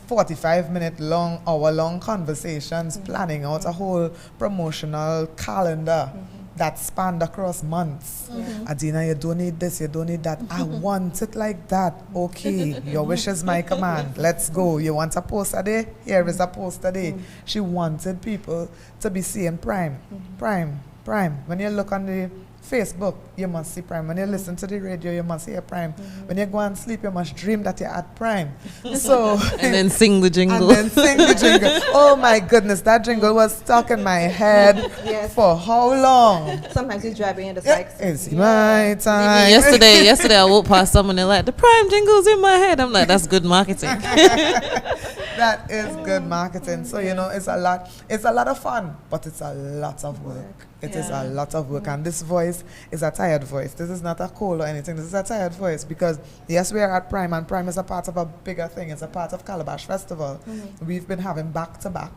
45-minute long, hour-long conversations, planning out a whole promotional calendar that spanned across months. Adina, you don't need this, you don't need that. I want it like that. Okay, your wish is my command. Let's go. You want a poster day? Here is a poster day. She wanted people to be seeing Prime, Prime, Prime. When you look on the Facebook, you must see Prime. When you listen to the radio, you must hear Prime. When you go and sleep, you must dream that you're at Prime. So and then sing the jingle. And then sing the jingle. Oh my goodness, that jingle was stuck in my head for how long? Sometimes you're driving in the bikes. It's my time. Yesterday I walked past someone, they're like, the Prime jingle's in my head. I'm like, that's good marketing. That is good marketing. So, it's a lot of fun, but it's a lot of work. It is a lot of work, and this voice is a tired voice. This is not a cold or anything. This is a tired voice because, yes, we are at Prime, and Prime is a part of a bigger thing. It's a part of Calabash Festival. We've been having back-to-back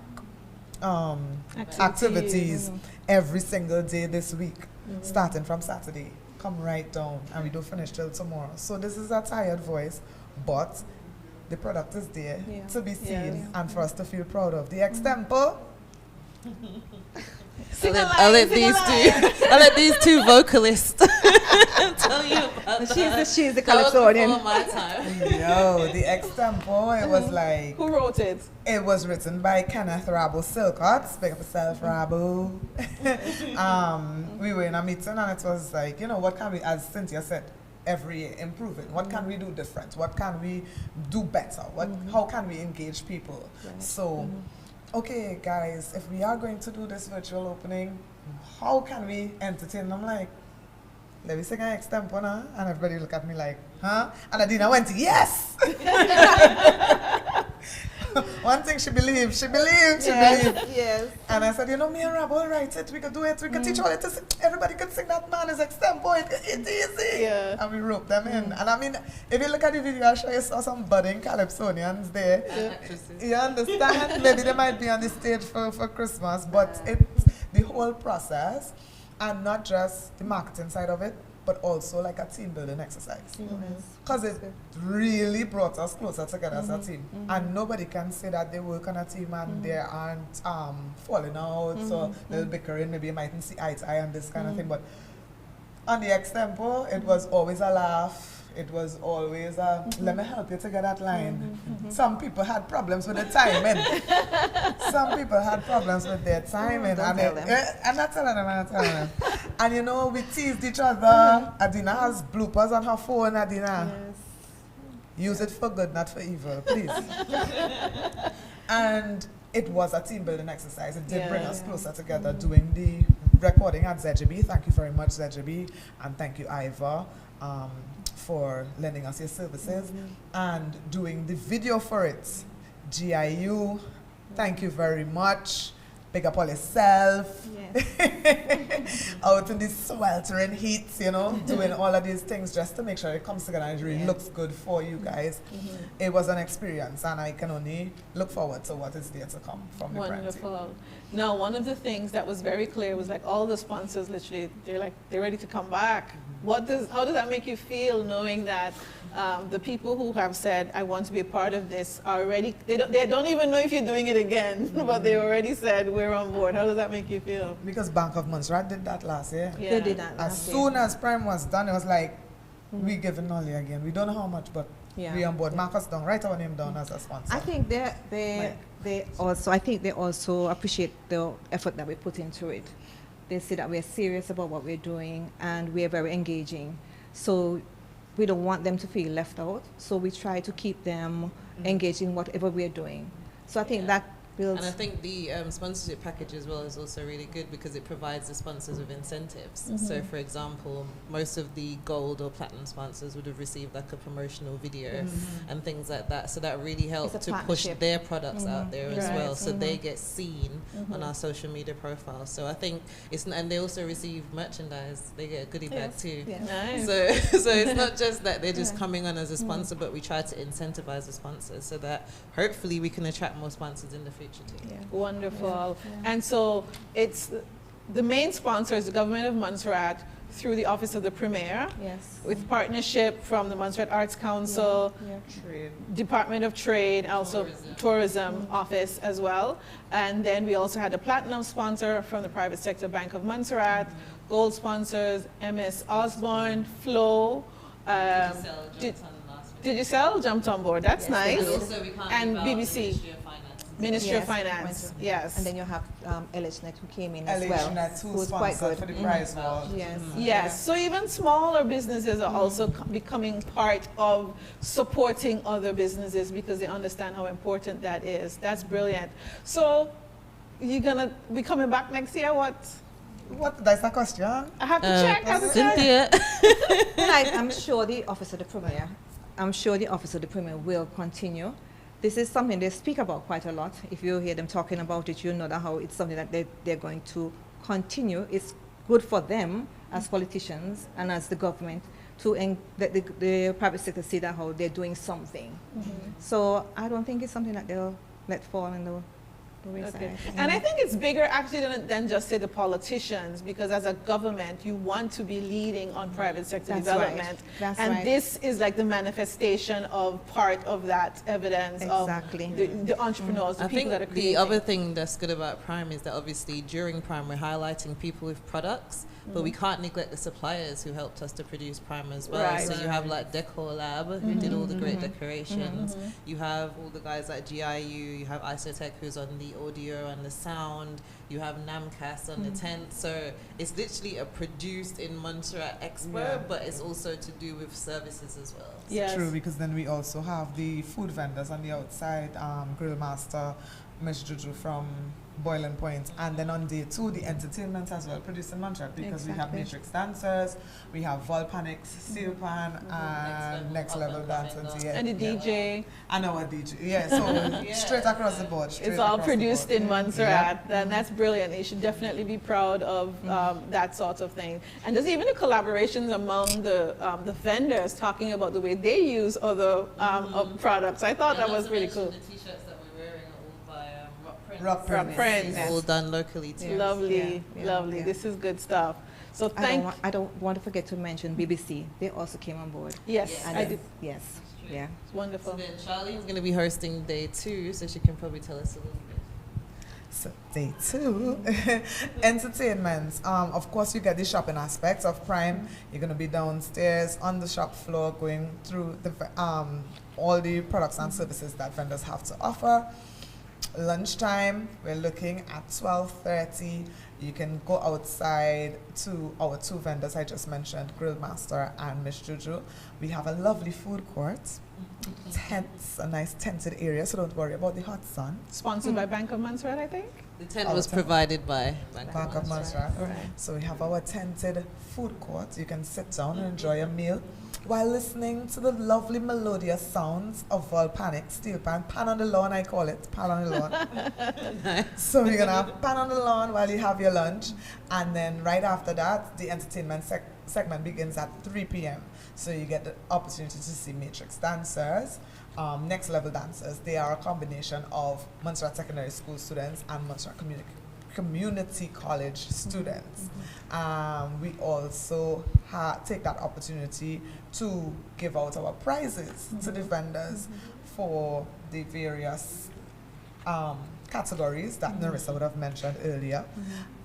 activities every single day this week, starting from Saturday. Come right down, and we don't finish till tomorrow. So this is a tired voice, but the product is there to be seen and for us to feel proud of. The extempo. I'll let these two vocalists tell you about She's the Calypsonian. Yo, the extempo, it was like... Who wrote it? It was written by Kenneth Rabo Silcott. Speak up yourself, Rabo. We were in a meeting and it was like, what can we, as Cynthia said, every year improving. What can we do different? What can we do better? How can we engage people? So... okay, guys, if we are going to do this virtual opening, how can we entertain? I'm like, let me sing an extempo now. And everybody look at me like, huh? And Adina went, yes! One thing she believed. Yes. And I said, me and Rab will write it, we could do it, we could teach all it to sing. Everybody could sing that man is extempo, it's easy. And we roped them in. And I mean, if you look at the video, I'm sure you saw some budding Calypsonians there. You understand? Maybe they might be on the stage for Christmas, but it's the whole process, and not just the marketing side of it, but also like a team building exercise. Because it really brought us closer together as a team. And nobody can say that they work on a team and they aren't falling out or they're bickering, maybe you mightn't see eye to eye on this kind of thing. But on the extempo, it was always a laugh. It was always a, let me help you to get that line. Some people had problems with the timing. Some people had problems with their timing. I'm not telling them. And we teased each other. Adina has bloopers on her phone, Adina. Use it for good, not for evil, please. And it was a team building exercise. It did bring us closer together doing the recording at ZGB. Thank you very much, ZGB, and thank you, Ivor, for lending us your services, and doing the video for it. GIU, thank you very much. Big up all yourself. Yes. Out in these sweltering heats, doing all of these things just to make sure it comes together and it really looks good for you guys. It was an experience, and I can only look forward to what is there to come from the brand team. Wonderful. Now, one of the things that was very clear was like all the sponsors literally, they're ready to come back. How does that make you feel, knowing that the people who have said, I want to be a part of this, are already, they don't even know if you're doing it again, but they already said, we're on board. How does that make you feel? Because Bank of Montserrat did that last year. Yeah. They did that as soon as Prime was done, it was like, we giving Nolly again. We don't know how much, but we on board. Mark us down, write our name down as a sponsor. I think they also appreciate the effort that we put into it. They say that we're serious about what we're doing and we're very engaging. So we don't want them to feel left out. So we try to keep them engaged in whatever we're doing. So I think that builds. And I think the sponsorship package as well is also really good because it provides the sponsors with incentives. So for example, most of the gold or platinum sponsors would have received like a promotional video and things like that. So that really helped to push their products out there as well. So they get seen on our social media profile. So I think and they also receive merchandise. They get a goodie bag too. Nice. So it's not just that they're just coming on as a sponsor, but we try to incentivize the sponsors so that hopefully we can attract more sponsors in the future. Wonderful. And so it's the main sponsor is the government of Montserrat through the Office of the Premier, with partnership from the Montserrat Arts Council, Department of Trade, also Tourism Office as well. And then we also had a platinum sponsor from the private sector, Bank of Montserrat, gold sponsors, MS Osborne, Flow. Did you sell? Jumped on board. That's nice. And BBC. Ministry of Finance, yes. And then you have LHNet who came in as well. LHNet who was quite good for the prize wall. Yes, so even smaller businesses are also becoming part of supporting other businesses because they understand how important that is. That's brilliant. So you're gonna be coming back next year, That's a question. I have to check. Cynthia. I'm sure the Office of the Premier will continue. This is something they speak about quite a lot. If you hear them talking about it, you know that how it's something that they're going to continue. It's good for them as politicians and as the government to let the private sector see that how they're doing something. So I don't think it's something that they'll let fall in the wayside. And I think it's bigger actually than just say the politicians, because as a government you want to be leading on private sector development. And this is like the manifestation of part of that evidence of the entrepreneurs, the people that are creating. The other thing that's good about Prime is that obviously during Prime we're highlighting people with products, but we can't neglect the suppliers who helped us to produce Prime as well. So you have like Decor Lab who did all the great decorations. You have all the guys at GIU, you have Isotech who's on the audio and the sound, you have Namcas on the tent. So it's literally a Produced in Montserrat Expo, but it's also to do with services as well. Yes. True, because then we also have the food vendors on the outside, Grill Master, Miss Juju from Boiling Point, and then on day 2 the entertainment as well, Produced in Montserrat, because we have Matrix dancers, we have Volpanics, Steel Pan, and Next Level Dancers, and the DJ, and our DJ, so straight across the board. It's all produced in Montserrat, and that's brilliant. You should definitely be proud of that sort of thing. And there's even the collaborations among the vendors talking about the way they use other products. I thought that was really cool. Rock Prince. All done locally too. Lovely, lovely. This is good stuff. So I don't want to forget to mention BBC. They also came on board. Yes, and I did. Yes, yeah. It's wonderful. So then Charlene's going to be hosting day 2, so she can probably tell us a little bit. So day 2, entertainment. Of course, you get the shopping aspects of Prime. You're going to be downstairs on the shop floor, going through the all the products and services that vendors have to offer. Lunchtime, we're looking at 12:30. You can go outside to our 2 vendors I just mentioned, Grill Master and Miss Juju. We have a lovely food court tents, a nice tented area, so don't worry about the hot sun. Sponsored by Bank of Montserrat, I think? The tent was provided by Bank of Montserrat. Right. So we have our tented food court. You can sit down and enjoy a meal while listening to the lovely melodious sounds of volcanic steel pan. Pan on the lawn, I call it. Pan on the lawn. So you're going to have pan on the lawn while you have your lunch. And then right after that, the entertainment segment begins at 3 p.m. So you get the opportunity to see Matrix dancers, next level dancers. They are a combination of Montserrat Secondary School students and Montserrat Community College students. We also take that opportunity to give out our prizes to the vendors for the various categories that Nerissa would have mentioned earlier.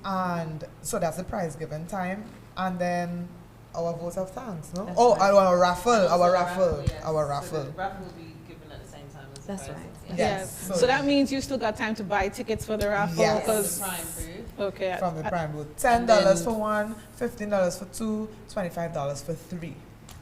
And so that's the prize giving time. And then our vote of thanks, no? That's oh, right. our raffle, our raffle, yes. our So raffle. the raffle will be given at the same time as That's the right. prizes. Yes. So that means you still got time to buy tickets for the raffle? Yes. 'cause- The Prime booth. Okay. From the Prime booth. $10 for one, $15 for two, $25 for three.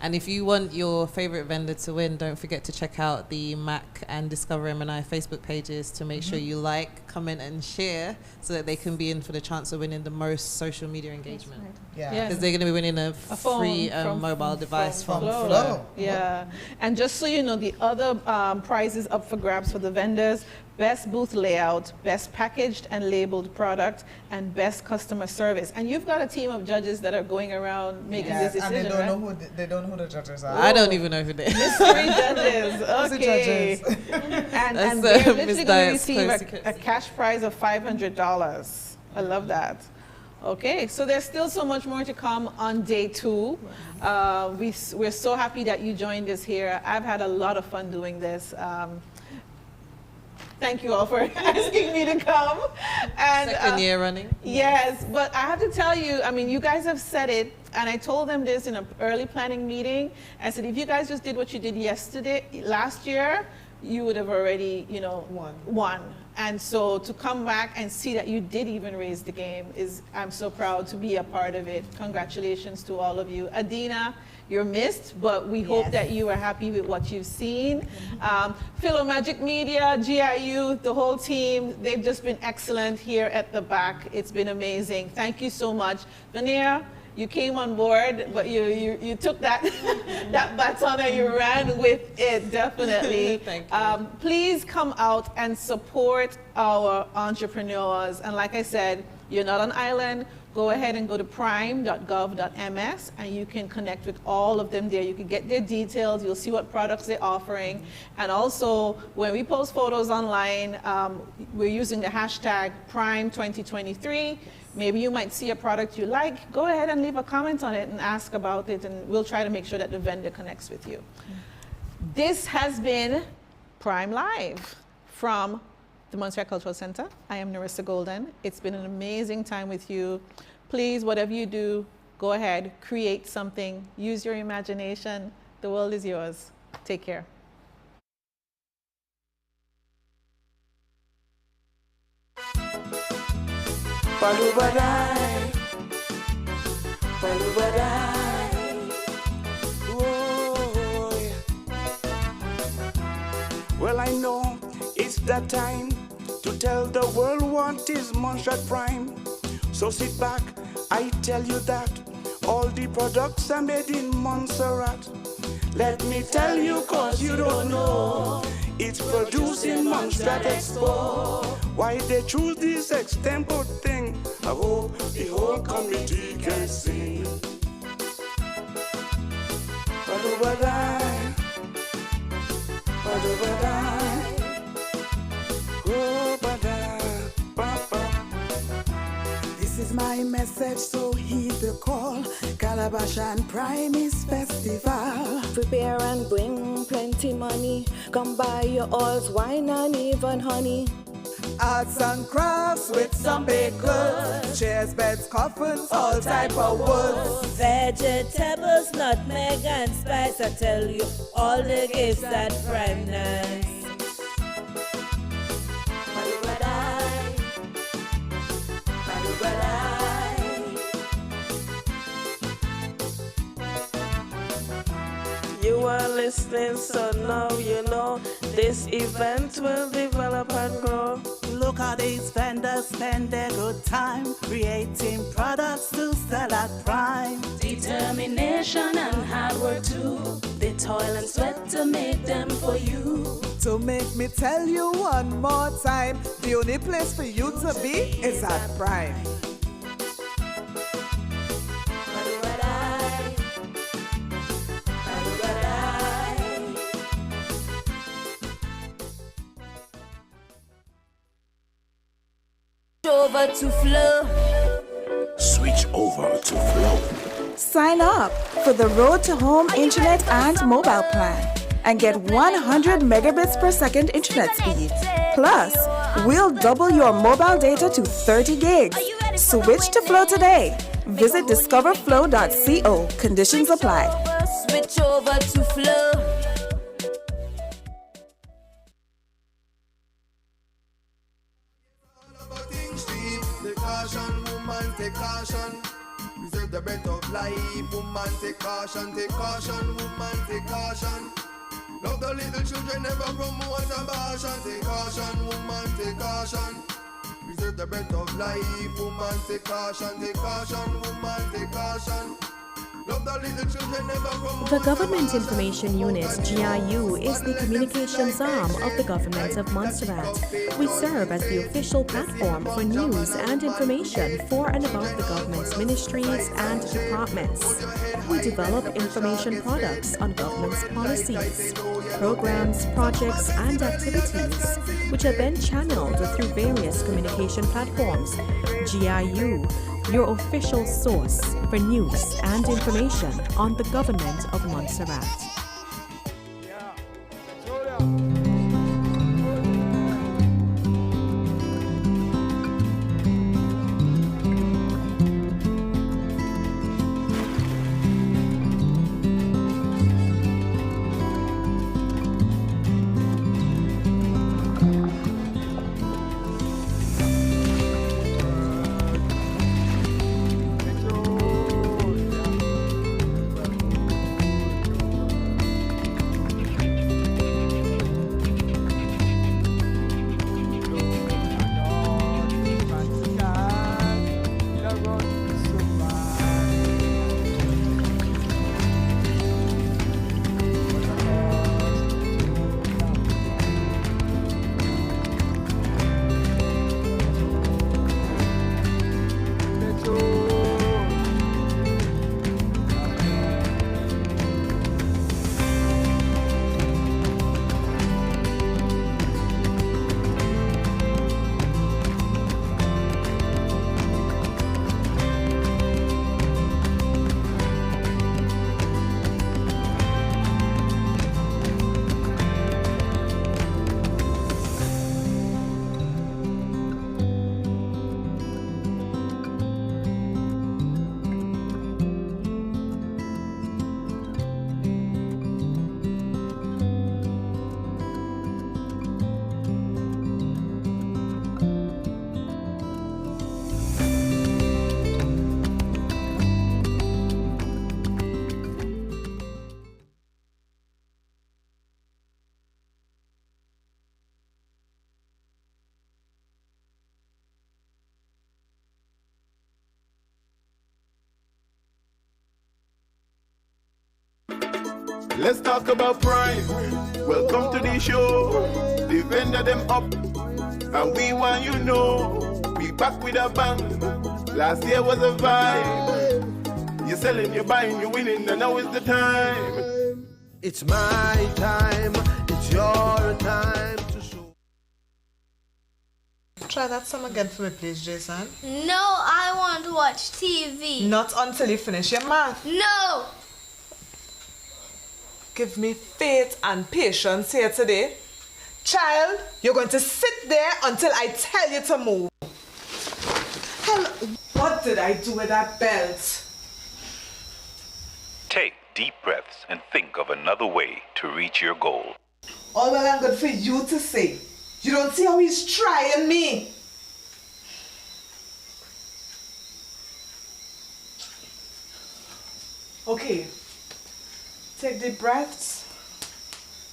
And if you want your favorite vendor to win, don't forget to check out the Mac and Discover M&I Facebook pages to make sure you like, comment, and share so that they can be in for the chance of winning the most social media engagement. Yeah. Because they're going to be winning a free phone mobile device from Flow. Flow. Yeah. And just so you know, the other prizes up for grabs for the vendors: best booth layout, best packaged and labeled product, and best customer service. And you've got a team of judges that are going around making this decision, and they don't right? know they don't know who the judges are. I don't even know who they are. Mystery judges. Who's the Okay. judges? and That's, they're Miss literally going to Diet's receive close a cash prize of $500. I love that. Okay, so there's still so much more to come on day 2. We're so happy that you joined us here. I've had a lot of fun doing this. Thank you all for asking me to come. And, Second year running. Yes, but I have to tell you, I mean, you guys have said it, and I told them this in an early planning meeting. I said, if you guys just did what you did last year, you would have already, won. And so to come back and see that you did even raise the game I'm so proud to be a part of it. Congratulations to all of you. Adina, you're missed, but we hope that you are happy with what you've seen. Philo Magic Media, GIU, the whole team, they've just been excellent here at the back. It's been amazing. Thank you so much. Vanessa, you came on board, but you took that that baton and you ran with it, definitely. Thank you. Please come out and support our entrepreneurs. And like I said, you're not an island. Go ahead and go to prime.gov.ms and you can connect with all of them there. You can get their details. You'll see what products they're offering. And also, when we post photos online, we're using the hashtag Prime2023. Maybe you might see a product you like. Go ahead and leave a comment on it and ask about it, and we'll try to make sure that the vendor connects with you. This has been Prime Live from the Montserrat Cultural Center. I am Nerissa Golden. It's been an amazing time with you. Please, whatever you do, go ahead, create something, use your imagination. The world is yours. Take care. Well, I know it's that time to tell the world what is Montserrat Prime. So sit back, I tell you that all the products are made in Montserrat. Let me tell you, cause you don't know, it's produced in Montserrat Expo. Why they choose this extempo thing, I hope the whole committee can sing. This is my message, so heed the call. Calabash and Prime is festival. Prepare and bring plenty money. Come buy your oils, wine and even honey. Arts and crafts with some baked goods. Chairs, beds, coffins, all type of woods. Vegetables, nutmeg and spice. I tell you, all the gifts at Prime nice. You are listening, so now you know this event will develop and grow. Look how these vendors spend their good time creating products to sell at Prime. Determination and hard work too. They toil and sweat to make them for you. To make me tell you one more time, the only place for you to be is at Prime. Over to flow. Switch over to Flow. Sign up for the Road to Home internet and mobile plan and get 100 megabits per second internet speed. Plus, we'll double your mobile data to 30 gigs. Switch to Flow today. Visit discoverflow.co. Conditions apply. Switch over to flow. Take caution, woman, take caution. Reserve the breath of life, woman, take caution, woman, take caution. Love the little children, never promote abortion. Take caution, woman, take caution. Reserve the breath of life, woman, take caution, woman, take caution. Love the little children, never promote. The Government Information Unit, GIU, is the communications arm of the Government of Montserrat. We serve as the official platform for news and information for and about the government's ministries and departments. We develop information products on government's policies, programs, projects, and activities, which are then channeled through various communication platforms. GIU, your official source for news and information on the Government of Montserrat. Let's talk about Prime. Welcome to the show. The vendor them up, and we want you know we back with a bang. Last year was a vibe. You're selling, you're buying, you're winning, and now is the time. It's my time, it's your time to show. Try that song again for me, please, Jason. No, I want to watch TV. Not until you finish your math. No! Give me faith and patience here today. Child, you're going to sit there until I tell you to move. Hell, what did I do with that belt? Take deep breaths and think of another way to reach your goal. All well and good for you to say. You don't see how he's trying me. Okay. Take deep breaths.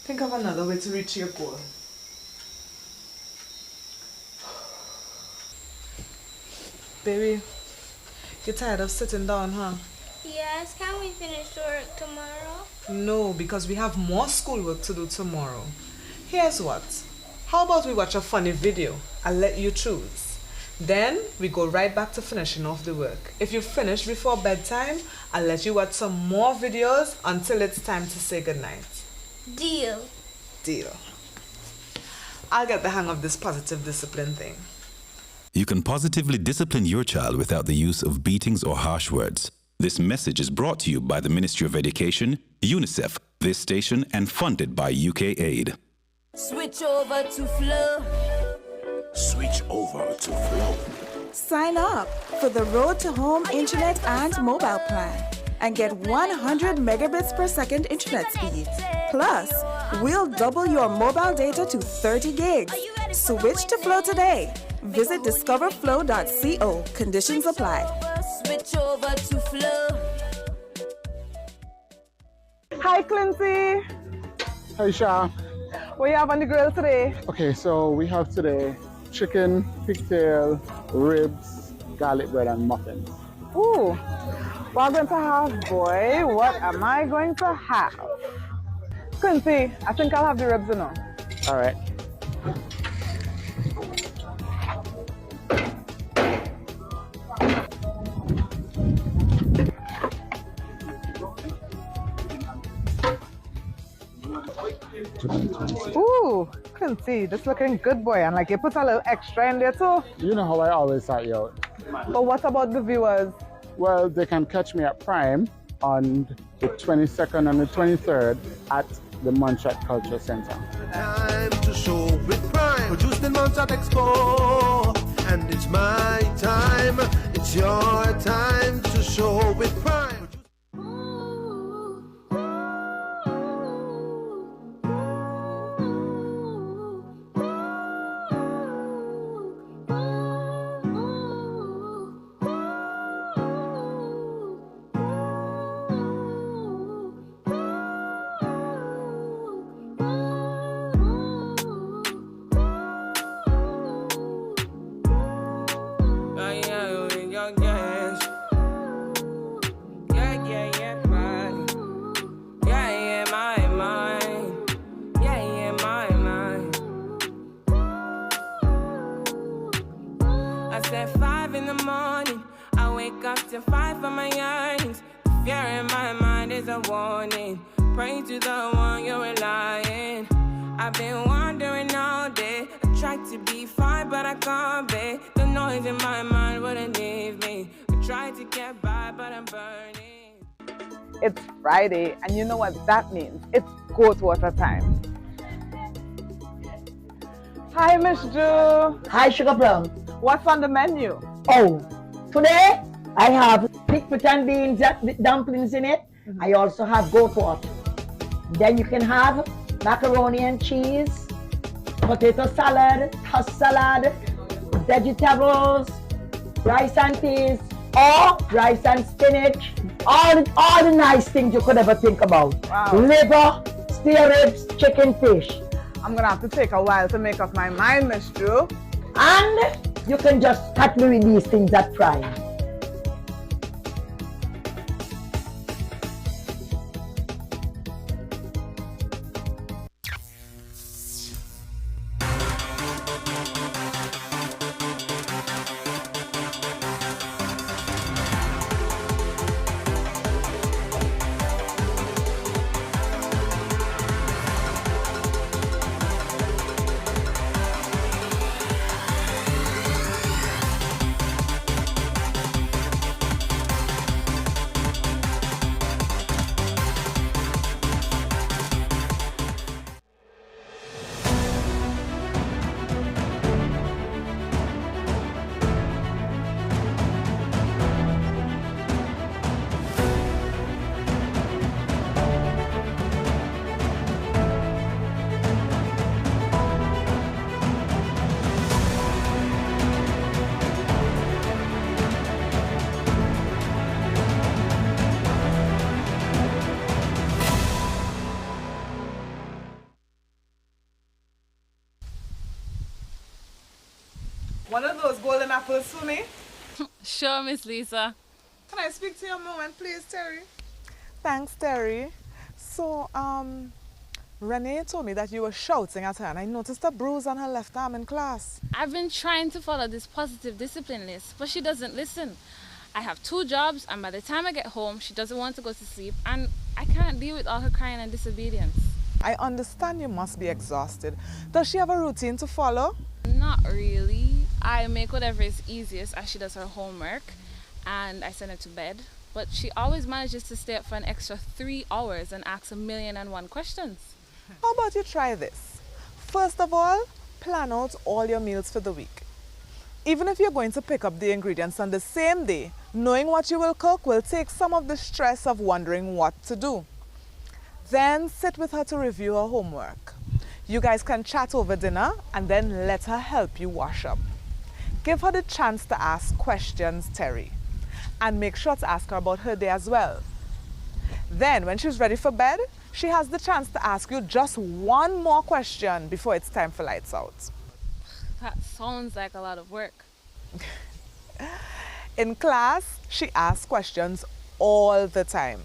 Think of another way to reach your goal. Baby, you're tired of sitting down, huh? Yes, can we finish work tomorrow? No, because we have more schoolwork to do tomorrow. Here's what. How about we watch a funny video? I'll let you choose. Then we go right back to finishing off the work. If you finish before bedtime, I'll let you watch some more videos until it's time to say goodnight. Deal. Deal. I'll get the hang of this positive discipline thing. You can positively discipline your child without the use of beatings or harsh words. This message is brought to you by the Ministry of Education, UNICEF, this station, and funded by UK Aid. Switch over to Flow. Switch over to Flow. Sign up for the Road to Home Internet and Mobile Plan and get 100 megabits per second internet speed. Plus, we'll double your mobile data to 30 gigs. Switch to Flow today. Visit discoverflow.co. Conditions apply. Switch over to Flow. Hi, Clincy. Hi, Sha. What you have on the grill today? Okay, so we have today chicken, pigtail, ribs, garlic bread, and muffins. Ooh, what I'm going to have, boy? What am I going to have? Quincy, I think I'll have the ribs, you know. All right. Ooh, Quincy, this looking good, boy. And like you put a little extra in there too. You know how I always start you out. But what about the viewers? Well, they can catch me at Prime on the 22nd and the 23rd at the Montserrat Cultural Center. Time to show with Prime, produced in Montserrat Expo. And it's my time, it's your time to show with Prime. It's Friday, and you know what that means. It's goat water time. Hi, Miss Ju. Hi, Sugar Plum. What's on the menu? Oh, today I have pickled and beans with dumplings in it. I also have goat water. Then you can have macaroni and cheese, potato salad, tossed salad, vegetables, rice and peas, or rice and spinach. All the nice things you could ever think about. Wow. Liver, steer ribs, chicken, fish. I'm gonna have to take a while to make up my mind, Miss Drew. And you can just catch me with these things at Prime. one of those golden apples for me? Sure, Miss Lisa. Can I speak to you a moment, please, Terry? Thanks, Terry. So, Renee told me that you were shouting at her, and I noticed a bruise on her left arm in class. I've been trying to follow this positive discipline list, but she doesn't listen. I have 2 jobs, and by the time I get home, she doesn't want to go to sleep, and I can't deal with all her crying and disobedience. I understand you must be exhausted. Does she have a routine to follow? Not really. I make whatever is easiest as she does her homework, and I send her to bed. But she always manages to stay up for an extra 3 hours and ask 1,000,001 questions. How about you try this? First of all, plan out all your meals for the week. Even if you're going to pick up the ingredients on the same day, knowing what you will cook will take some of the stress of wondering what to do. Then sit with her to review her homework. You guys can chat over dinner and then let her help you wash up. Give her the chance to ask questions, Terry. And make sure to ask her about her day as well. Then, when she's ready for bed, she has the chance to ask you just one more question before it's time for lights out. That sounds like a lot of work. In class, she asks questions all the time.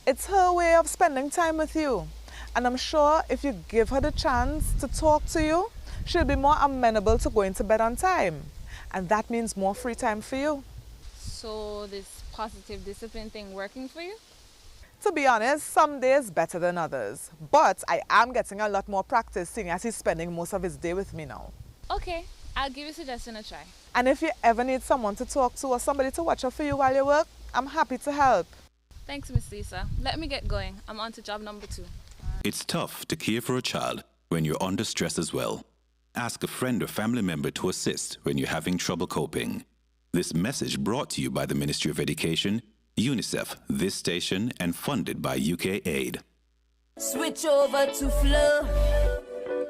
It's her way of spending time with you. And I'm sure if you give her the chance to talk to you, she'll be more amenable to going to bed on time. And that means more free time for you. So this positive discipline thing working for you? To be honest, some days better than others. But I am getting a lot more practice seeing as he's spending most of his day with me now. Okay, I'll give your suggestion a try. And if you ever need someone to talk to or somebody to watch out for you while you work, I'm happy to help. Thanks, Miss Lisa. Let me get going. I'm on to job number 2. It's tough to care for a child when you're under stress as well. Ask a friend or family member to assist when you're having trouble coping. This message brought to you by the Ministry of Education, UNICEF, this station, and funded by UK Aid. Switch over to Flow.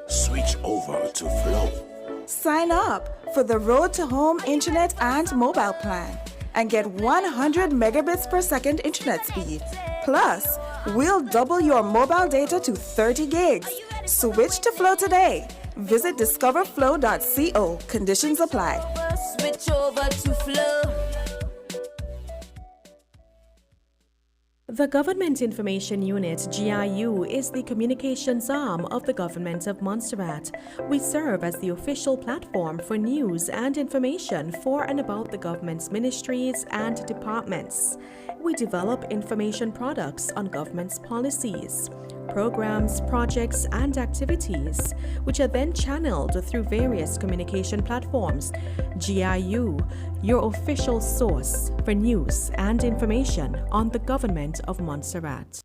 Switch over to Flow. Sign up for the Road to Home Internet and Mobile Plan and get 100 megabits per second internet speed. Plus, we'll double your mobile data to 30 gigs. Switch to Flow today. Visit discoverflow.co. Conditions apply. Switch over to Flow. The Government Information Unit, GIU, is the communications arm of the Government of Montserrat. We serve as the official platform for news and information for and about the government's ministries and departments. We develop information products on government's policies, programs, projects, and activities, which are then channeled through various communication platforms. GIU, your official source for news and information on the Government of Montserrat.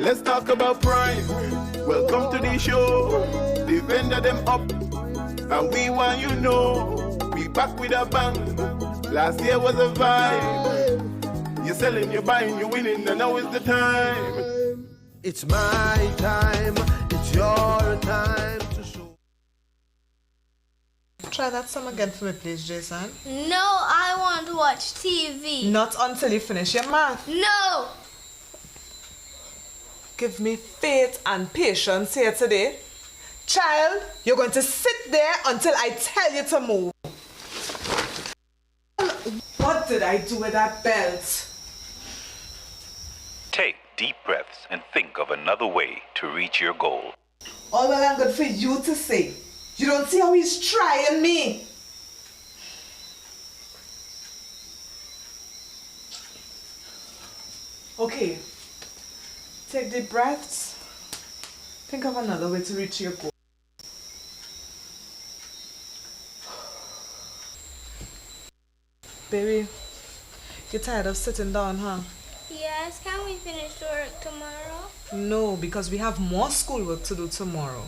Let's talk about Prime. Welcome to the show. The vendor them up, and we want you know we back with a bang. Last year was a vibe. You're selling, you're buying, you're winning, and now is the time. It's my time. It's your time to show. Try that song again for me, please, Jason. No, I want to watch TV. Not until you finish your math. No! Give me faith and patience here today. Child, you're going to sit there until I tell you to move. What did I do with that belt? Take deep breaths and think of another way to reach your goal. All well and good for you to say. You don't see how he's trying me. Okay. Take deep breaths. Think of another way to reach your goal. Baby, you're tired of sitting down, huh? Yes, can we finish work tomorrow? No, because we have more schoolwork to do tomorrow.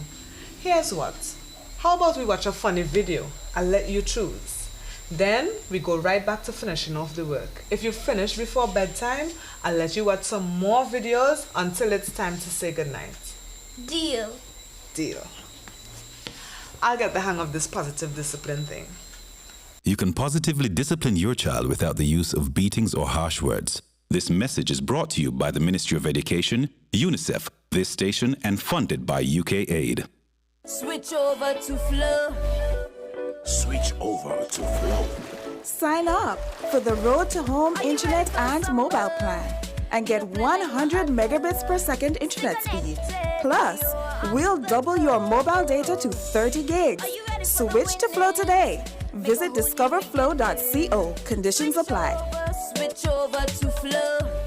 Here's what. How about we watch a funny video? I'll let you choose. Then we go right back to finishing off the work. If you finish before bedtime, I'll let you watch some more videos until it's time to say goodnight. Deal. Deal. I'll get the hang of this positive discipline thing. You can positively discipline your child without the use of beatings or harsh words. This message is brought to you by the Ministry of Education, UNICEF, this station, and funded by UK Aid. Switch over to Flow. Switch over to Flow. Sign up for the Road to Home Internet and Mobile Plan and get 100 megabits per second internet speed. Plus, we'll double your mobile data to 30 gigs. Switch to Flow today. Visit discoverflow.co. Conditions apply. Switch over to Flow.